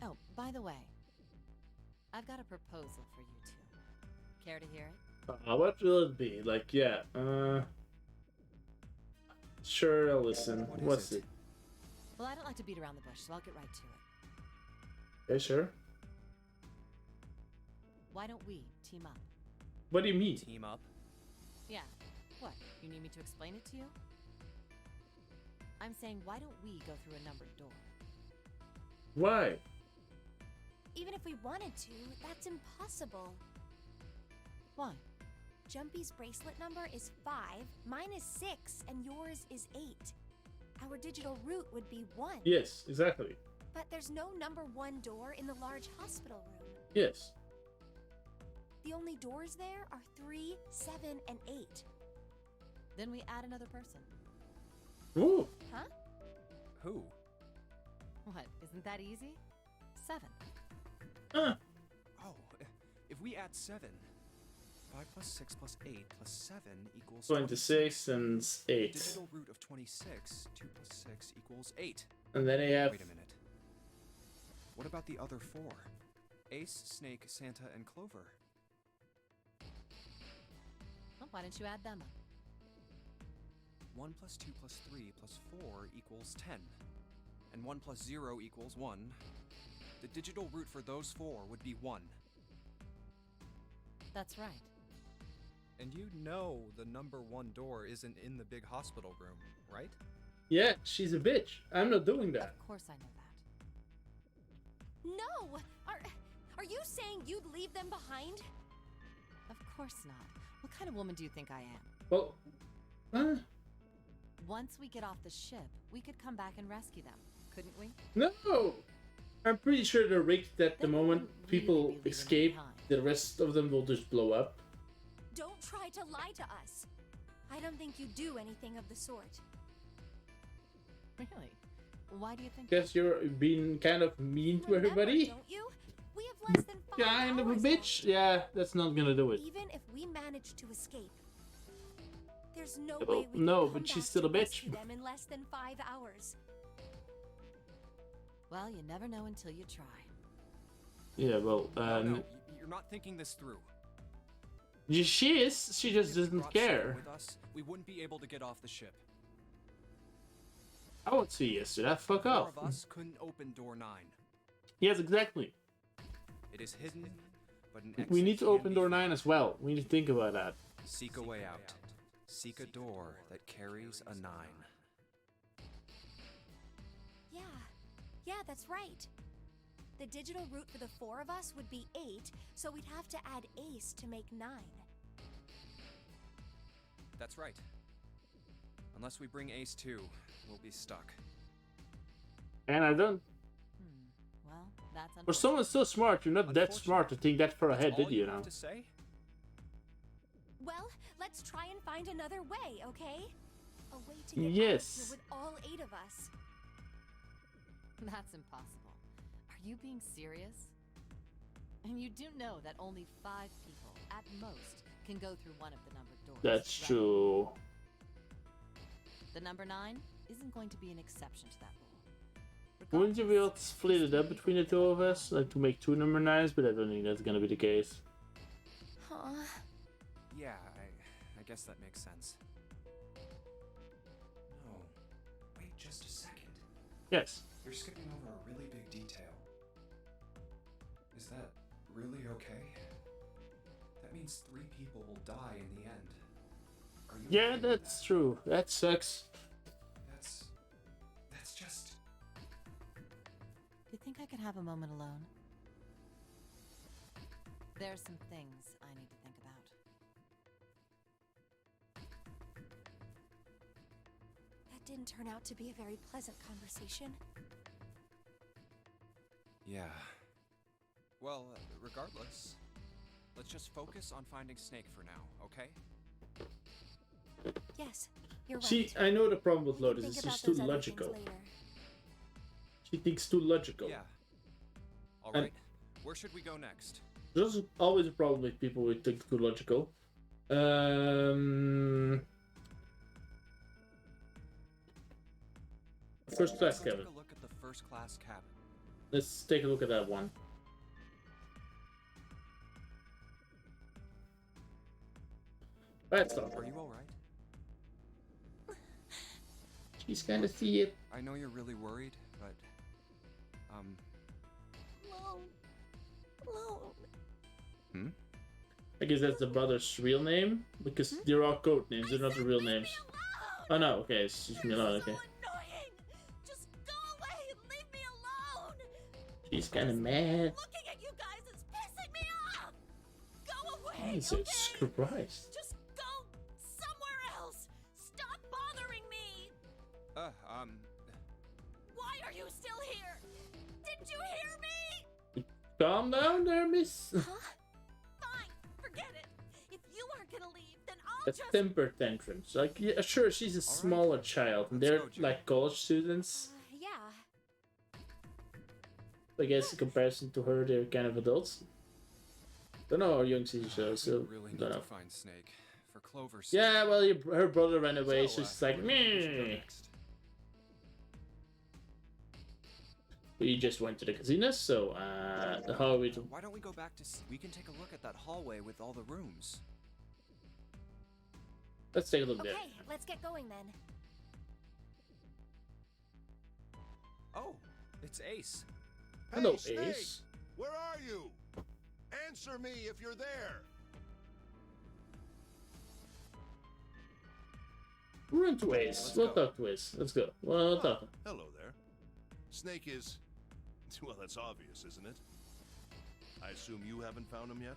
Oh, by the way, I've got a proposal for you two. Care to hear it? What will it be? Like, yeah. Sure, I'll listen. What is What's it? it? Well, I don't like to beat around the bush, so I'll get right to it. Yeah, sure. Why don't we team up? What do you mean? Team up? Yeah. What? You need me to explain it to you? I'm saying, why don't we go through a numbered door? Why? Even if we wanted to, that's impossible. Why? Jumpy's bracelet number is 5, mine is 6, and yours is 8. Our digital route would be 1. Yes, exactly. But there's no number 1 door in the large hospital room. Yes. The only doors there are 3, 7, and 8. Then we add another person. Ooh. Huh? Who? What? Isn't that easy? 7. Huh. Oh, if we add 7. 5 plus 6 plus 8 plus 7 equals 26 and 8. Digital root of 26, 2 plus 6 equals 8. And then I have... Wait a minute. What about the other 4? Ace, Snake, Santa, and Clover. Well, why don't you add them up? 1 plus 2 plus 3 plus 4 equals 10. And 1 plus 0 equals 1. The digital root for those 4 would be 1. That's right. And you know the number 1 door isn't in the big hospital room, right? Yeah, she's a bitch. I'm not doing that. Of course I know that. No! Are you saying you'd leave them behind? Of course not. What kind of woman do you think I am? Well... Once we get off the ship, we could come back and rescue them, couldn't we? No! I'm pretty sure they're rigged that the Then we moment wouldn't really people be leaving them escape, behind. the rest of them will just blow up. Don't try to lie to us. I don't think you do anything of the sort. Really? Why do you think Guess you're being kind of mean to Remember, everybody? don't you? We have less than 5 Kind of a hours bitch? left. Yeah, that's not gonna do it. Even if we manage to escape, there's no Well, way we no, can come but she's back still to a bitch. rescue them in less than 5 hours. Well, you never know until you try. Yeah, well, No, you're not thinking this through. she is. She just If we doesn't brought Santa care. with us, we wouldn't be able to get off the ship. I would say yes to that. Fuck 4 off. of us couldn't open door 9. Yes, exactly. It is hidden, but an We exit need to can open be door found. 9 as well. We need to think about that. Seek a way out. Seek a door that carries a 9. Yeah, that's right. The digital route for the 4 of us would be 8, so we'd have to add Ace to make 9. That's right. Unless we bring Ace too, we'll be stuck. And I don't. Well, that's For unfortunate. someone so smart, you're not that smart to think that far ahead, That's all did you? Now. have to say? Well, let's try and find another way, okay? A way to get Yes. out of here with all 8 of us. That's impossible. Are you being serious? And you do know that only 5 people, at most, can go through one of the numbered doors. That's right? true. The number 9 isn't going to be an exception to that rule. Wouldn't you be able to split it up between the 2 of us? Like to make 2 number 9s, but I don't think that's gonna be the case. Huh. Yeah, I guess that makes sense. No. Wait just a second. Yes. You're skipping over a really big detail. Is that really okay? That means 3 people will die in the end. Are you Yeah, okay with that's that? true. That sucks. That's just... Do you think I could have a moment alone? There's some things I need to think about. That didn't turn out to be a very pleasant conversation. Yeah. Well, regardless, let's just focus on finding Snake for now, okay? Yes, you're right. See, I know the problem with We can Lotus think is about she's too those other things logical. later. She thinks too logical. Yeah. All And- right. Where should we go next? There's always a problem with people who think too logical. First class Let's cabin. take a look at the first class cabin. Let's take a look at that one. That's not Are you all right? She's gonna see it. I know you're really worried, but Alone. Hmm? I guess that's the brother's real name because they're all code names. They're not the real names. Oh no, okay, it's just me alone. Okay. Annoying! Just go away and leave me alone! She's kind of mad. Looking at you guys is pissing me off! Go away, Jesus Christ. Just go somewhere else! Stop bothering me! Why are you still here? Didn't you hear me? Calm down there, miss. Fine, forget it. If you aren't gonna leave, then I'll That's just... temper tantrums. Like, yeah, sure, she's a smaller child, and they're go, Jim. like college students. Yeah. I guess in comparison to her, they're kind of adults. Don't know how young she is, so We really need don't to know. find Snake for Clover's sake. Yeah, well, her brother ran away, so So, she's like, where do you think we should go meh. next? We just went to the casino, so the hallway to Why don't we go back to... We can take a look at that hallway with all the rooms. let's take a look Okay, there. let's get going then. Oh, it's Ace. Hello, Hey, Snake! Ace. Where are you? Answer me if you're there. Run to Ace. Let's We'll go. talk to Ace. Let's go. We'll talk. Hello there. Snake is... Well, that's obvious, isn't it? I assume you haven't found him yet?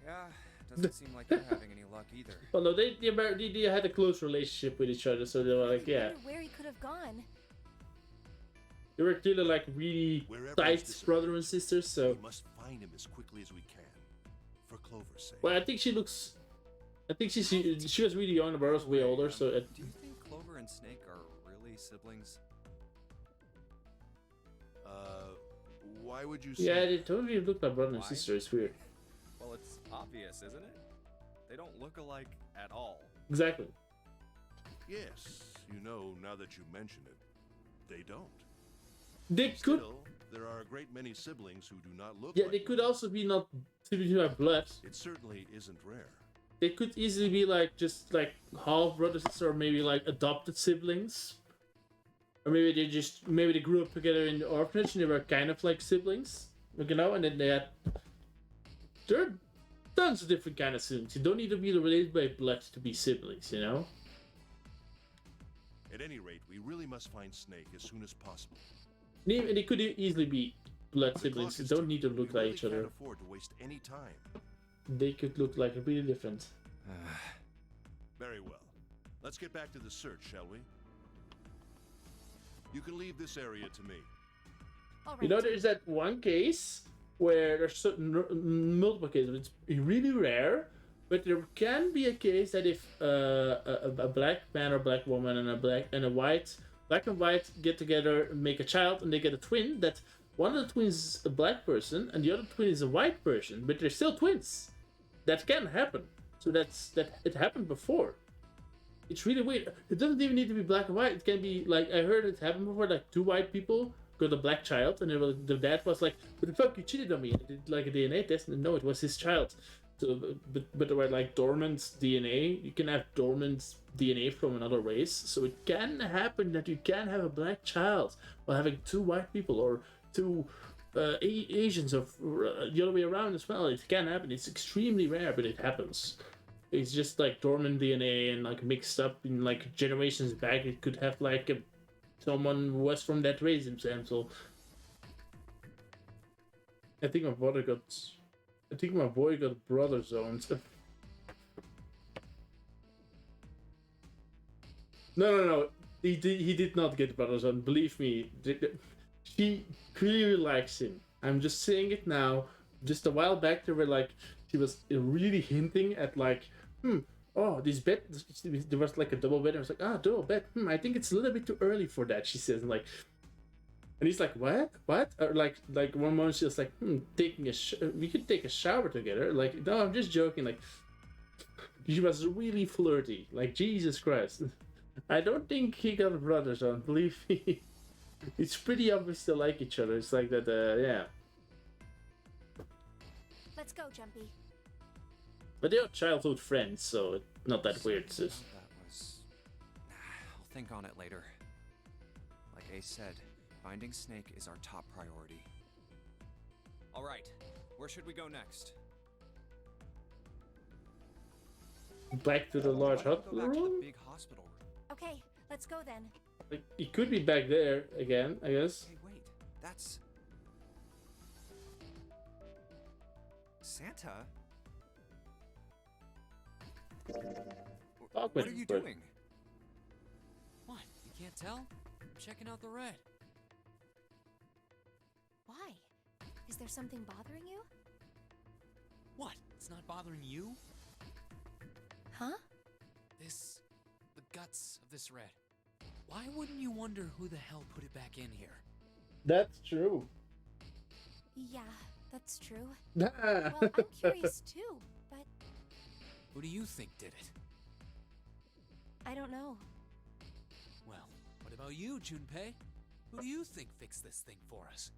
Yeah, doesn't seem like you're having any luck either. Well, no, they had a close relationship with each other, so they were like, yeah. I wonder where he could have gone. They were clearly like really Wherever tight he's brother and sister, so. We must find him as quickly as we can. For Clover's sake. Well, I think she looks. I think she was really young, the brother's way older, so. Do you think Clover and Snake are really siblings? Why would you say... Yeah, they totally look like brother and Why? sister. It's weird. Well, it's obvious, isn't it? They don't look alike at all. Exactly. Yes, you know, now that you mention it, they don't. They could. Still, there are a great many siblings who do not look Yeah, like they could also be not siblings by blood. It certainly isn't rare. They could easily be like just like half brothers or maybe like adopted siblings. Or maybe they grew up together in the orphanage and they were kind of like siblings. You know, and then they had there are tons of different kind of siblings. You don't need to be related by blood to be siblings, you know? At any rate, we really must find Snake as soon as possible. And they could easily be blood The siblings. clock They is don't ticking. need to look We like really each other. can't afford to waste any time. They could look like really different. Very well. Let's get back to the search, shall we? You can leave this area to me. All right. You know, there's that one case where there's multiple cases. It's really rare, but there can be a case that if a black man or black woman and black and white get together and make a child and they get a twin, that one of the twins is a black person and the other twin is a white person, but they're still twins. That can happen. So it happened before. It's really weird. It doesn't even need to be black and white. It can be like I heard it happen before. Like two white people got a black child, and the dad was like, "What the fuck? You cheated on me!" And did like a DNA test, and no, it was his child. So, but there were like dormant DNA. You can have dormant DNA from another race, so it can happen that you can have a black child while having two white people or two Asians or the other way around as well. It can happen. It's extremely rare, but it happens. It's just like dormant DNA and like mixed up in like generations back. It could have like someone who was from that race himself. So I think my boy got brother zones. No. He did not get brother zone. Believe me, she clearly likes him. I'm just saying it now. Just a while back, they were like, she was really hinting at like, oh, this bed, there was like a double bed. I was like, double bed. I think it's a little bit too early for that, she says. And like, and he's like, what? Or like one moment she was like, we could take a shower together. Like, no, I'm just joking. Like, she was really flirty. Like, Jesus Christ. I don't think he got brothers on, believe me. It's pretty obvious they like each other. It's like that, yeah. Let's go, Jumpy. But they are childhood friends, so it's not that weird. It's just... That was... I'll think on it later. Like Ace said, finding Snake is our top priority. Alright, Where should we go next? Back to the large Why don't we hospital go back to room? the big hospital room? Okay, let's go then. Like, it could be back there again, I guess. Hey, wait. That's... Santa? Talk What with are you but- doing? What? You can't tell? I'm checking out the red. Why? Is there something bothering you? What? It's not bothering you? Huh? The guts of this red. Why wouldn't you wonder who the hell put it back in here? That's true. Yeah, that's true. Well, I'm curious too, but Who do you think did it? I don't know. Well, what about you, Junpei? Who do you think fixed this thing for us?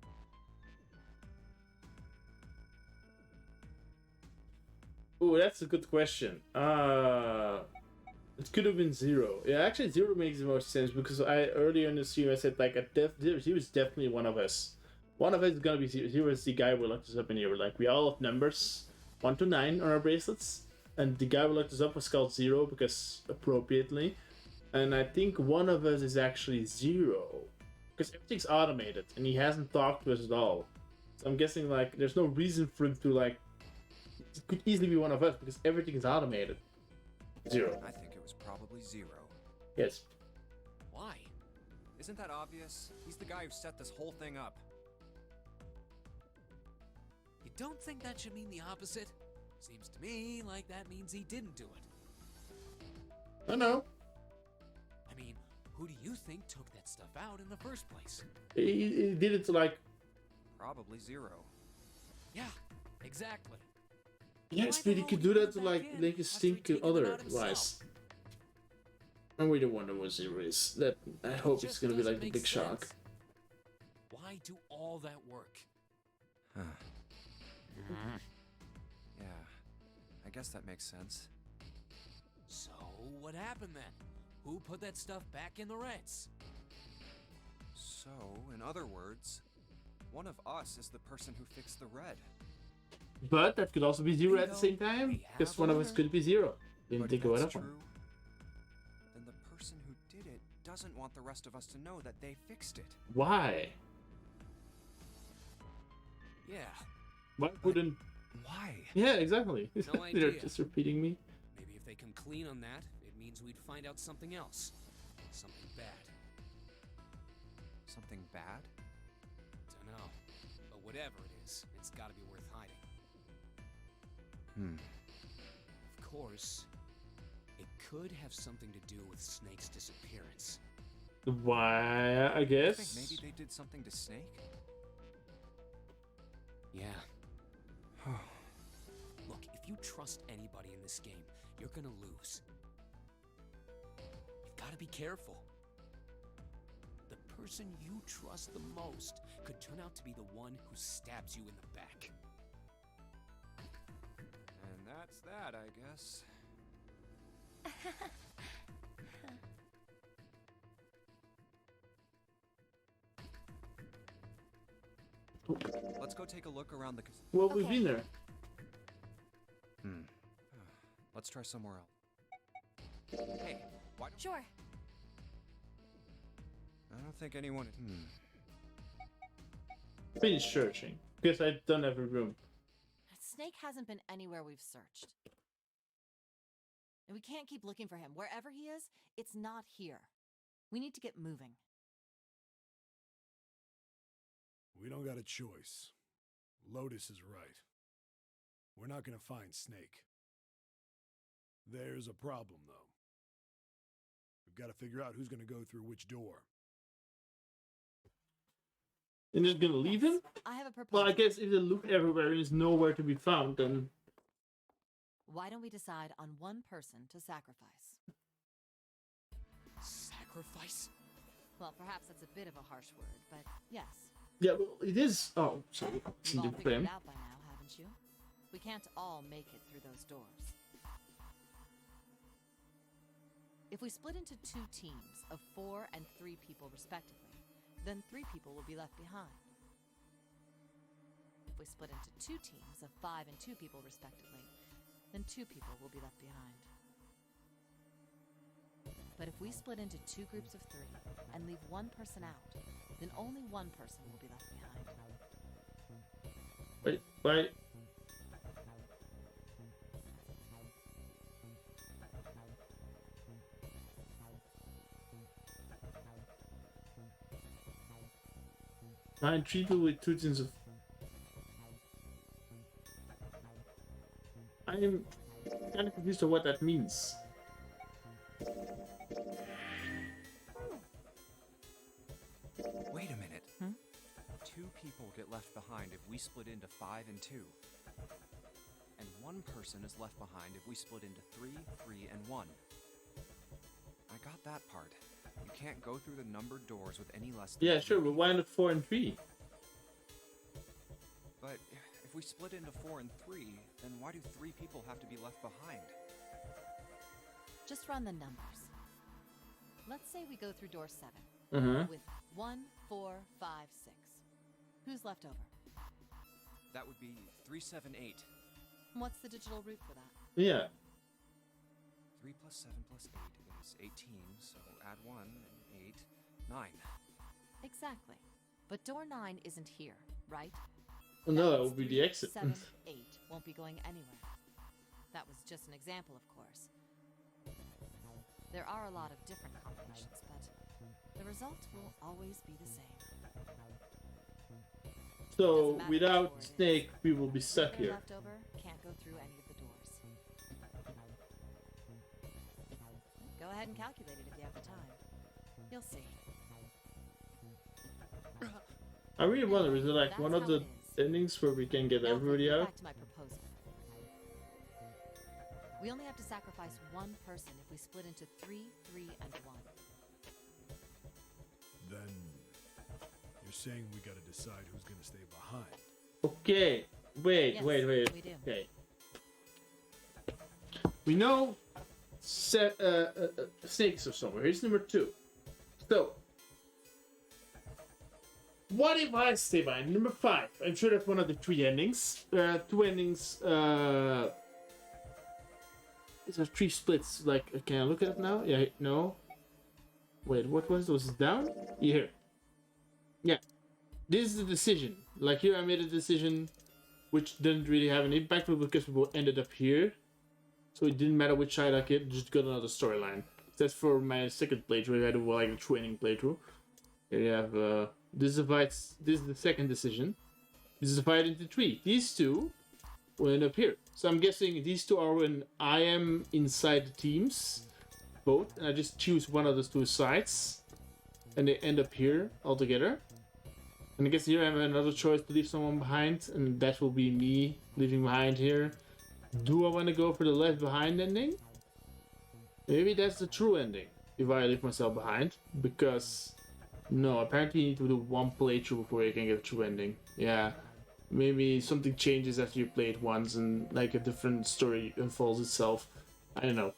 Oh, that's a good question. It could have been Zero. Yeah, actually, Zero makes the most sense because earlier in the stream I said like Zero is definitely one of us. One of us is gonna be Zero. Zero is the guy who looked us up in here. Like we all have numbers 1 to 9 on our bracelets, and the guy who looked us up was called Zero because appropriately. And I think one of us is actually Zero because everything's automated and he hasn't talked to us at all. So I'm guessing like there's no reason for him to like. It could easily be one of us because everything is automated. Zero. I think it was probably Zero. Yes. Why? Isn't that obvious? He's the guy who set this whole thing up. You don't think that should mean the opposite? Seems to me like that means he didn't do it. I know. I mean, who do you think took that stuff out in the first place? He did it to like. Probably Zero. Yeah, exactly. Yes, Why but the he hell could would do he that go to back like in make it after stink taking it out otherwise. I really wonder what Zero is. That I hope it's Just gonna be doesn't like the make big shock. sense. Why do all that work? Yeah, I guess that makes sense. So, what happened then? Who put that stuff back in the Reds? So, in other words, one of us is the person who fixed the red. But that could also be Zero at the Bingo. same time. We Because have one a of us winner. could be Zero. Didn't But think if of that's that one. true, then the person who did it doesn't want the rest of us to know that they fixed it. Why? Yeah, Why wouldn't? Why? Yeah, exactly. No They're idea. just repeating me. maybe if they come clean on that, it means we'd find out something else. Something bad. Something bad? Dunno. But whatever it is, it's gotta be worth hiding. Of course, it could have something to do with Snake's disappearance. Why? I I guess. think maybe they did something to Snake? Yeah. Look, if you trust anybody in this game, you're gonna lose. You've gotta be careful. The person you trust the most could turn out to be the one who stabs you in the back. And that's that, I guess. Let's go take a look around the... Well, we've Okay. been there. Let's try somewhere else. Hey, why don't... Sure. I don't think anyone... Finish searching. Because I've done every room. Snake hasn't been anywhere we've searched. And we can't keep looking for him. Wherever he is, it's not here. We need to get moving. We don't got a choice. Lotus is right. We're not gonna find Snake. There's a problem, though. We've got to figure out who's gonna go through which door. And just gonna leave him? I have a proposal. Well, I guess if they look everywhere and is nowhere to be found, then Why don't we decide on one person to sacrifice? Sacrifice? Well, perhaps that's a bit of a harsh word, but yes. yeah, well, it is. Oh, sorry, it's You've in all the figured frame. it out by now, haven't you? We can't all make it through those doors. If we split into 2 teams of 4 and 3 people respectively, then 3 people will be left behind. we split into 2 teams of 5 and 2 people respectively, then 2 people will be left behind. But if we split into 2 groups of 3 and leave 1 person out, then only 1 person will be left behind. Wait, wait. Nine people with 2 teams of. I am kind of confused of what that means. Wait a minute. Hmm? 2 people get left behind if we split into 5 and 2. And 1 person is left behind if we split into 3, 3, and 1. I got that part. You can't go through the numbered doors with any less than Yeah, 3 sure, but why not 4 and 3? But if we split into 4 and 3, then why do 3 people have to be left behind? Just run the numbers. Let's say we go through door 7 with 1, 4, 5, 6. Who's left over? That would be 3, 7, 8. What's the digital root for that? Yeah. 3 plus 7 plus 8 is 18, so add 1 and 8, 9. Exactly. But door 9 isn't here, right? No, that would be the exit. 7, 8 won't be going anywhere. That was just an example, of course. There are a lot of different combinations, but the result will always be the same. So without Snake, we will be stuck here. Left over can't go through any of the doors. Go ahead and calculate it if you have the time. You'll see. I really wonder, is it like one of the endings where we can get everybody out? Back to my proposal. We only have to sacrifice 1 person if we split into 3, 3, and 1. Then you're saying we gotta decide who's gonna stay behind. Okay, wait. Yes, we do. Okay. We know Snakes or somewhere. Here's number 2. So, what if I stay behind? Number 5. I'm sure that's one of the 3 endings. 2 endings. Is there 3 splits? Like, can I look at it now? Yeah, no. Wait, what was it? Was it down? Yeah, here. Yeah. This is the decision. Like here I made a decision which didn't really have an impact because people ended up here. So it didn't matter which side I get, just got another storyline. That's for my second playthrough. I had like a training playthrough. Here you have this is the second decision. This is divided into 3. These 2 will end up here. So I'm guessing these 2 are when I am inside the teams, both, and I just choose one of those 2 sides, and they end up here all together. And I guess here I have another choice to leave someone behind, and that will be me leaving behind here. Do I want to go for the left behind ending? Maybe that's the true ending, if I leave myself behind, because no, apparently you need to do 1 playthrough before you can get a true ending. Yeah. Maybe something changes after you play it once and like a different story unfolds itself. I don't know.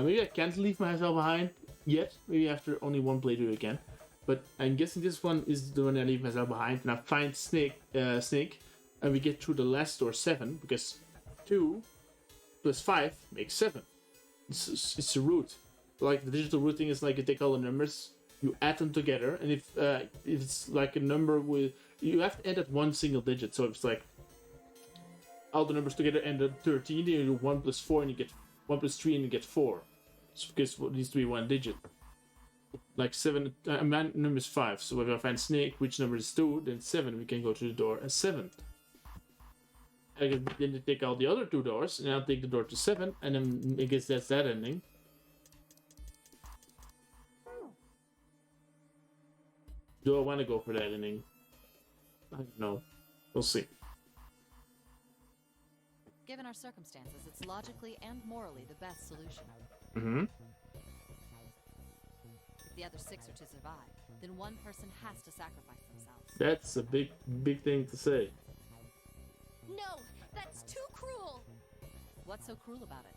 Maybe I can't leave myself behind yet. Maybe after only 1 playthrough again. But I'm guessing this one is the one I leave myself behind. And I find Snake, and we get through the last door 7 because 2 plus 5 makes 7. It's a root. Like the digital routing is like you take all the numbers, you add them together, and if it's like a number with you have to add at 1 single digit, so it's like all the numbers together end at 13. Then you do 1 plus 4 and you get 1 plus 3 and you get 4. It's because it needs to be 1 digit. Like 7, my number is 5. So if I find Snake, which number is 2, then 7, we can go to the door as 7. I can then take all the other 2 doors, and I'll take the door to 7, and then I guess that's that ending. Do I want to go for that ending? I don't know. We'll see. Given our circumstances, it's logically and morally the best solution. Mm-hmm. If the other 6 are to survive, then 1 person has to sacrifice themselves. That's a big thing to say. No, that's too cruel. What's so cruel about it?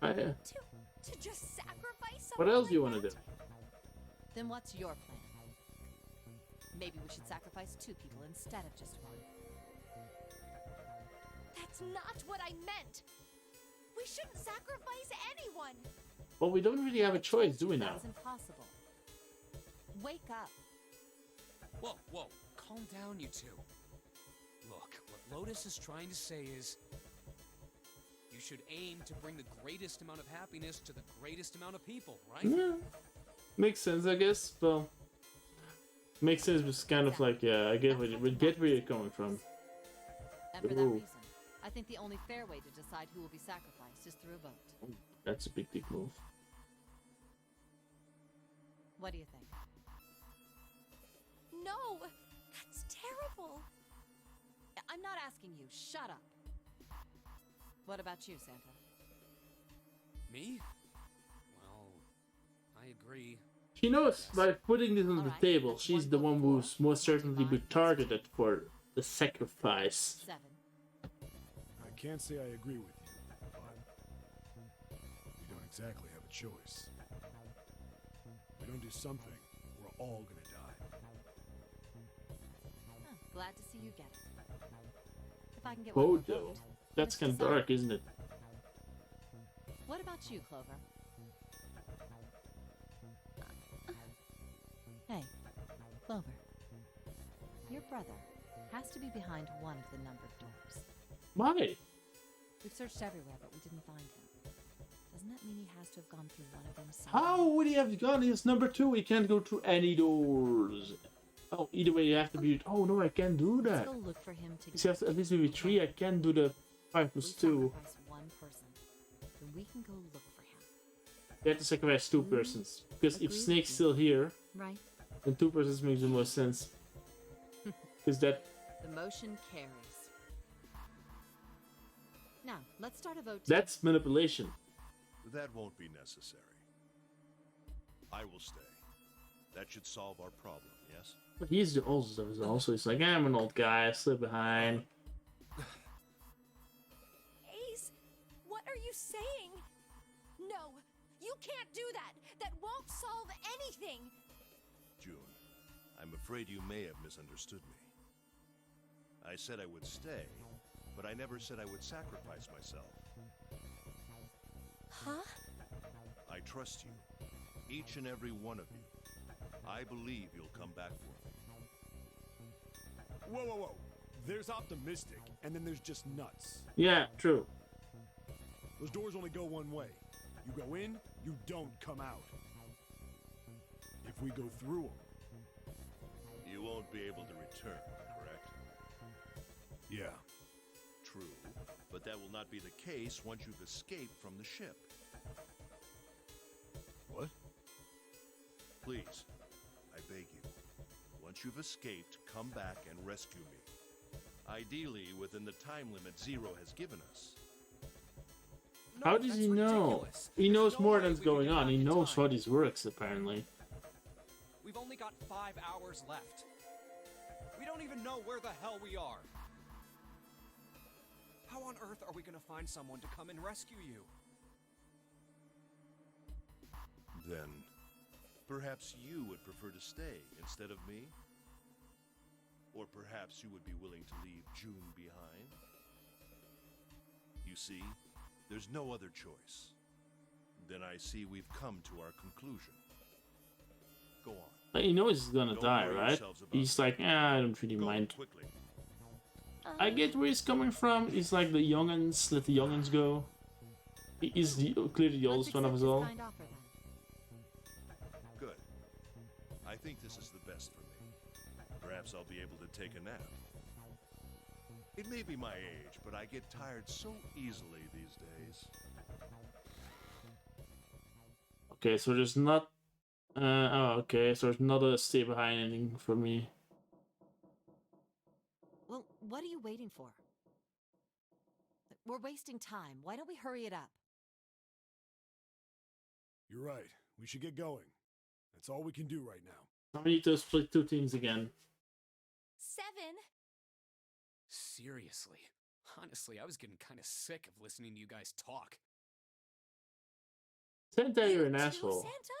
To just sacrifice someone. What else like do you want to that? do? Then what's your plan? Maybe we should sacrifice 2 people instead of just 1. That's not what I meant. We shouldn't sacrifice anyone. Well, we don't really have a choice, do we now? That's impossible. Wake up. Whoa, whoa, calm down, you two. Look, what Lotus is trying to say is, you should aim to bring the greatest amount of happiness to the greatest amount of people, right? Yeah. Makes sense, I guess. Well, makes sense, but it's kind of like, yeah, I get where you're coming from. And for that Ooh. reason, I think the only fair way to decide who will be sacrificed is through a vote. That's a big move. What do you think? No, that's terrible. I'm not asking you. Shut up. What about you, Santa? Me? Well, I agree. She knows by putting this on the Alright, table, that's she's one the vote one for. who's most certainly be Divide. targeted for the sacrifice. 7. I can't say I agree with you, but we don't exactly have a choice. If we don't do something, we're all gonna die. Oh, glad to see you get it. If I can get one more Vote, though. vote, That's let's kind of decide. dark, isn't it? What about you, Clover? Hey, Clover. Your brother has to be behind one of the numbered doors. Why? We've searched everywhere, but we didn't find him. Doesn't that mean he has to have gone through one of them somewhere? How would he have gone? He's number 2. He can't go through any doors. Oh, either way, you have to be. Oh no, I can't do Let's that. go look for him together. So you have to at least be 3. I can't do the 5 We plus 2. sacrifice one person, then we can go look for him. You have to sacrifice 2 persons. Because if Agreed. Snake's still here, Right? then 2 persons makes the most sense. Because that. The motion carries. Now, let's start a vote. That's manipulation. That won't be necessary. I will stay. That should solve our problem, yes? But he's the oldest of us all, so he's like, I'm an old guy, I slip behind. Ace, what are you saying? No, you can't do that. That won't solve anything. June, I'm afraid you may have misunderstood me. I said I would stay, but I never said I would sacrifice myself. Huh? I trust you, each and every one of you. I believe you'll come back for me. Whoa, whoa, whoa. There's optimistic, and then there's just nuts. Yeah, true. Those doors only go one way. You go in, you don't come out. If we go through them, You won't be able to return, correct? yeah. True, but that will not be the case once you've escaped from the ship. What? Please, I beg you. Once you've escaped, come back and rescue me. Ideally, within the time limit Zero has given us. No, How does that's he know? ridiculous. He There's knows no more way than's we can going get on. back He in knows time. how this works, apparently. We've only got 5 hours left. We don't even know where the hell we are. How on earth are we gonna find someone to come and rescue you? Then, perhaps you would prefer to stay instead of me? Or perhaps you would be willing to leave June behind? You see, there's no other choice. Then I see we've come to our conclusion. Go on. Like, he knows he's gonna Don't die, worry right? yourselves about He's like, I don't really Go mind. quickly. I get where he's coming from. He's like the youngins, let the youngins go. He is clearly the oldest one of us all. Kind offer, then. Good. I think this is the best for me. Perhaps I'll be able to take a nap. It may be my age, but I get tired so easily these days. Okay, so there's not. Oh, okay, so there's not a stay behind ending for me. Well, what are you waiting for? We're wasting time. Why don't we hurry it up? You're right. We should get going. That's all we can do right now. I need to split 2 teams again. 7. Seriously. Honestly, I was getting kind of sick of listening to you guys talk. Santa, you're an You too, asshole. Santa?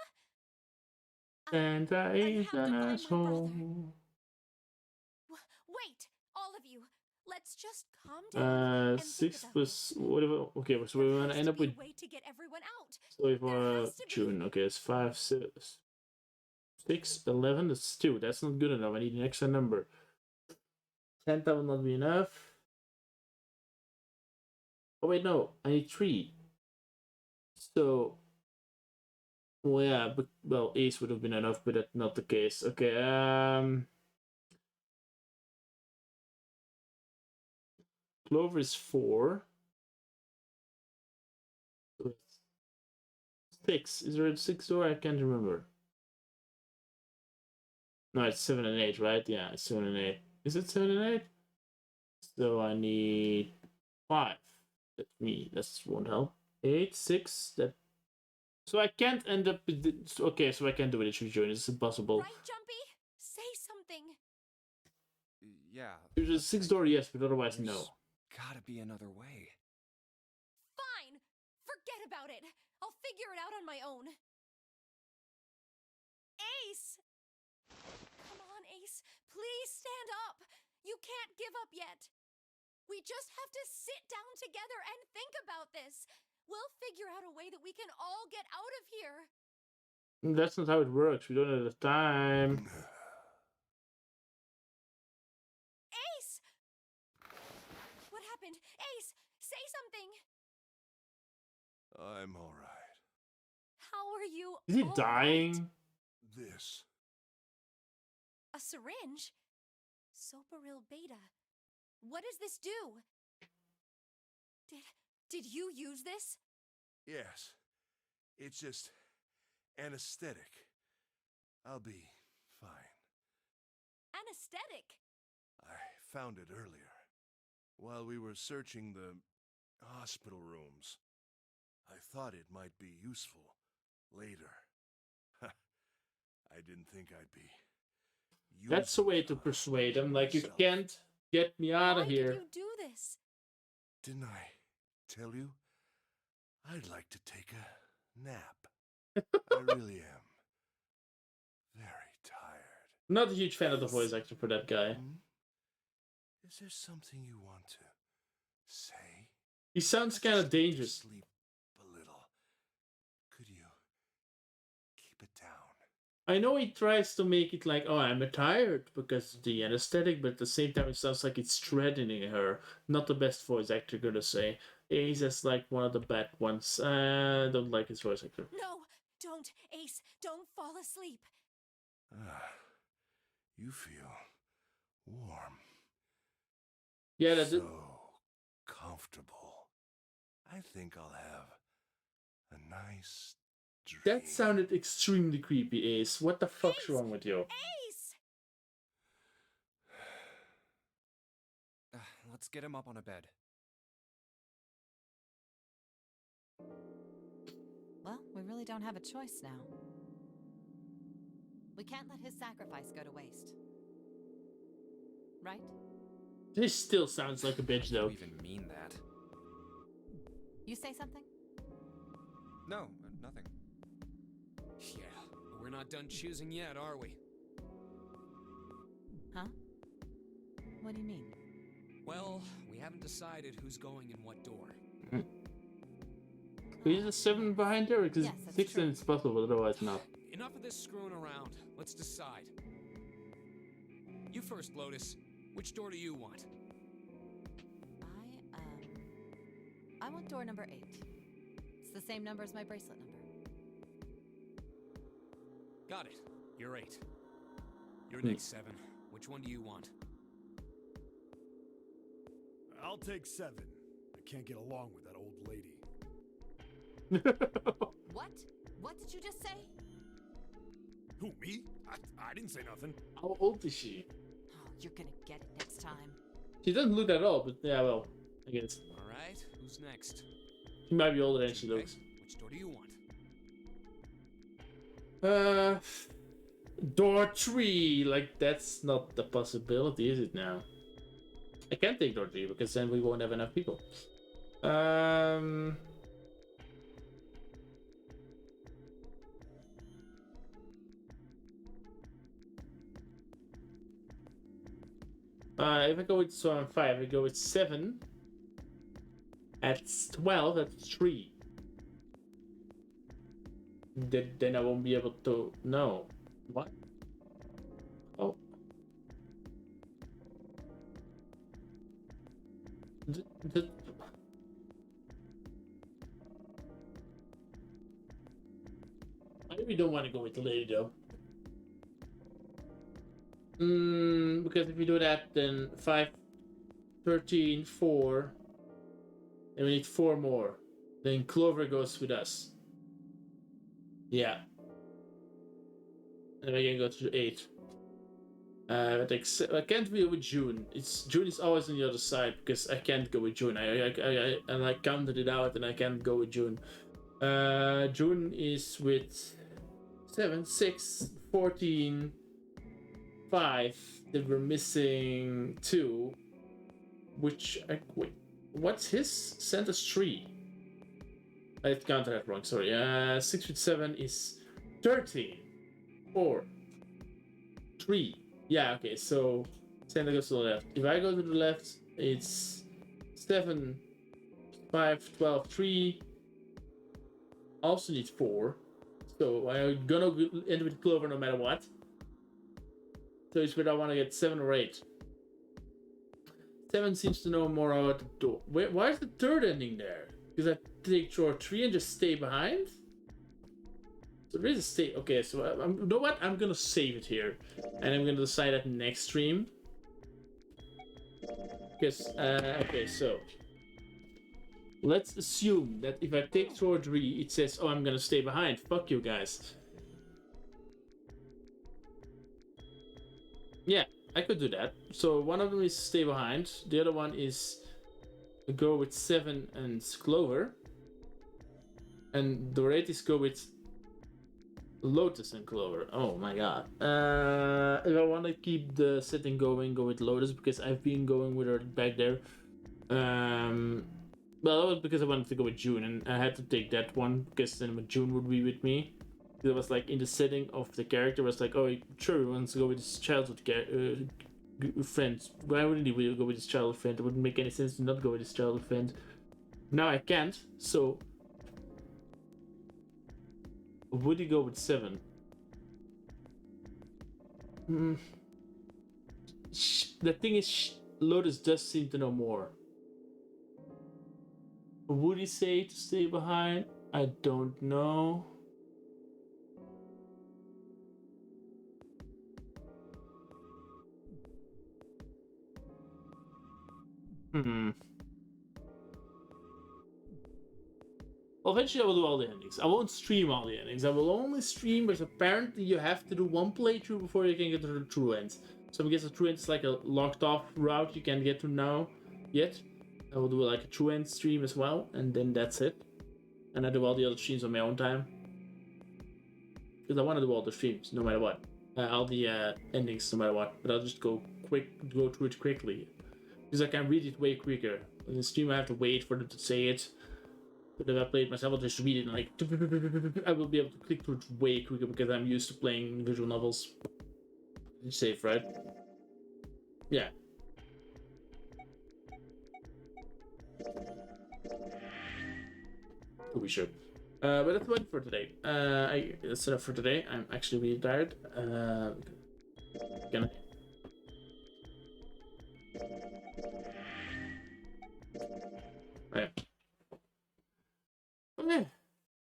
Santa I is have to an find my asshole. Wait, all of you. Let's just calm down. and think 6 about plus this. whatever. Okay, so we There want to has end to up be a with. way to get everyone out. So if There has to be. June, okay, it's 5, 6, 6, 11. That's 2. That's not good enough. I need an extra number. 10 that will not be enough. Oh wait, no, I need 3. So, well, yeah, but well, ace would have been enough, but that's not the case. Okay, Clover is 4. 6. Is there a 6 door? I can't remember. No, it's 7 and 8, right? Yeah, it's 7 and 8. Is it 7 and 8? So I need 5. That's me. That won't help. 8, 6. That. So I can't end up with the... Okay, so I can't do it. It should join. It's impossible. Right, Jumpy? Say something. Yeah. There's a 6 door, yes, but otherwise, There's no. gotta be another way. Fine. Forget about it. I'll figure it out on my own. Ace! Come on, Ace. Please stand up. You can't give up yet. We just have to sit down together and think about this. We'll figure out a way that we can all get out of here. That's not how it works. We don't have the time. Ace! What happened? Ace, say something. I'm alright. How are you? Is he all dying? right? This. A syringe? Soparil beta. What does this do? Did you use this? Yes. It's just anesthetic. I'll be fine. Anesthetic? I found it earlier. While we were searching the hospital rooms. I thought it might be useful later. I didn't think I'd be. That's a way to persuade him. Like, you can't get me out of here. Why did you do this? Didn't I tell you? I'd like to take a nap. I really am. Very tired. Not a huge fan of the voice actor for that guy. Is there something you want to say? He sounds kind of dangerous. Sleep a little. Could you keep it down? I know he tries to make it like, oh, I'm tired because of the anesthetic, but at the same time, it sounds like it's threatening her. Not the best voice actor, gonna say. He's just like one of the bad ones. I don't like his voice actor. No, don't, Ace. Don't fall asleep. You feel warm. Yeah, that's so comfortable. I think I'll have a nice dream. That sounded extremely creepy, Ace. What the fuck's wrong with you? Ace! Let's get him up on a bed. Well, we really don't have a choice now. We can't let his sacrifice go to waste. Right? This still sounds like a bitch, though. You even mean that? You say something? No, nothing. Yeah, but we're not done choosing yet, are we? Huh? What do you mean? Well, we haven't decided who's going in what door. Is a 7 behind there? Because Yes, that's 6 true. then it's possible, otherwise not. Enough of this screwing around. Let's decide. You first, Lotus. Which door do you want? I want door number 8. It's the same number as my bracelet number. Got it. You're 8. You're next, 7. Which one do you want? I'll take 7. I can't get along with that old lady. What? What did you just say? Who, me? I didn't say nothing. How old is she? Oh, you're gonna get it next time. She doesn't look at all, but yeah, well, I guess. Alright, who's next? She might be older than she Okay, looks. Which door do you want? Door 3. Like, that's not the possibility, is it now? I can't take door 3 because then we won't have enough people. If I go with so I'm 5, I go with 7. At 12, that's 3. Then I won't be able to know. What? Oh. I really don't want to go with the lady though. Because if we do that, then 5, 13, 4, and we need 4 more. Then Clover goes with us. Yeah. And we can go to 8. But I can't go with June. June is always on the other side because I can't go with June. I counted it out and I can't go with June. June is with 7, 6, 14, 5. Then we're missing 2. Which wait, what's his? Santa's 3. I counted that wrong. Sorry. 6 with 7 is 13. 4, 3. Yeah, okay, so Santa goes to the left. If I go to the left, it's 7, 5, 12, 3. Also need 4. So I'm gonna end with Clover no matter what. So it's whether I want to get 7 or 8. 7 seems to know more about the door. Why is the third ending there? Because I take draw 3 and just stay behind? So there is a stay. Okay, so you know what? I'm gonna save it here, and I'm gonna decide that next stream. Because okay, so let's assume that if I take draw 3, it says, "Oh, I'm gonna stay behind." Fuck you guys. Yeah, I could do that. So one of them is stay behind. The other one is go with 7 and Clover, and the rate is go with Lotus and Clover. Oh my god. If I want to keep the setting going, go with Lotus because I've been going with her back there. Well, that was because I wanted to go with June and I had to take that one because then June would be with me. It was like in the setting of the character, it was like, oh, sure, he wants to go with his childhood friend. Why wouldn't he go with his childhood friend? It wouldn't make any sense to not go with his childhood friend. Now I can't, so would he go with 7? The thing is, Lotus does seem to know more. Would he say to stay behind? I don't know. Well, eventually I will do all the endings. I won't stream all the endings. I will only stream because apparently you have to do 1 playthrough before you can get to the true end. So I guess the true end is like a locked off route you can't get to now yet. I will do like a true end stream as well, and then that's it. And I do all the other streams on my own time. Because I want to do all the streams, no matter what. All the endings, no matter what. But I'll just go through it quickly. Because I can read it way quicker. In the stream I have to wait for them to say it. But if I play it myself, I'll just read it and like... I will be able to click through it way quicker because I'm used to playing visual novels. It's safe, right? Yeah. To be sure. But that's about it for today. That's enough for today. I'm actually really tired. Can I... Right. Okay,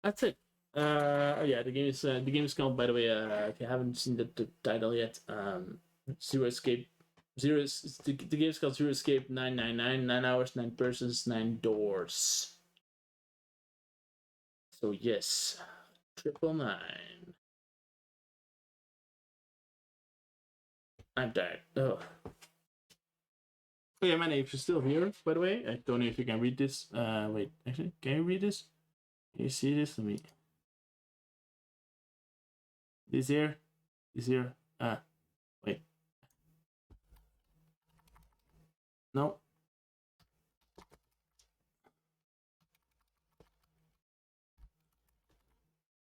that's it. Yeah, the game is called, by the way, if you haven't seen the title yet, Zero Escape. The game is called Zero Escape 999. 9 hours, 9 persons, 9 doors. So yes, 999. I'm tired. Oh. Oh yeah, my name is still here, by the way. I don't know if you can read this. Wait, actually, can you read this? Can you see this? Let me. This here? Wait. No.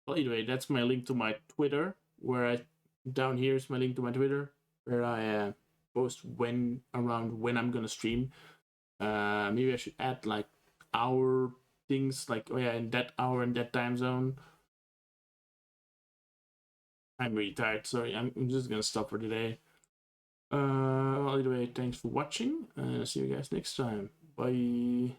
Well, anyway, that's my link to my Twitter, down here is my link to my Twitter, where I post around when I'm gonna stream. Maybe I should add like hour things, like, oh yeah, in that hour in that time zone. I'm really tired. Sorry, I'm just gonna stop for today. Well, either way, thanks for watching. See you guys next time. Bye.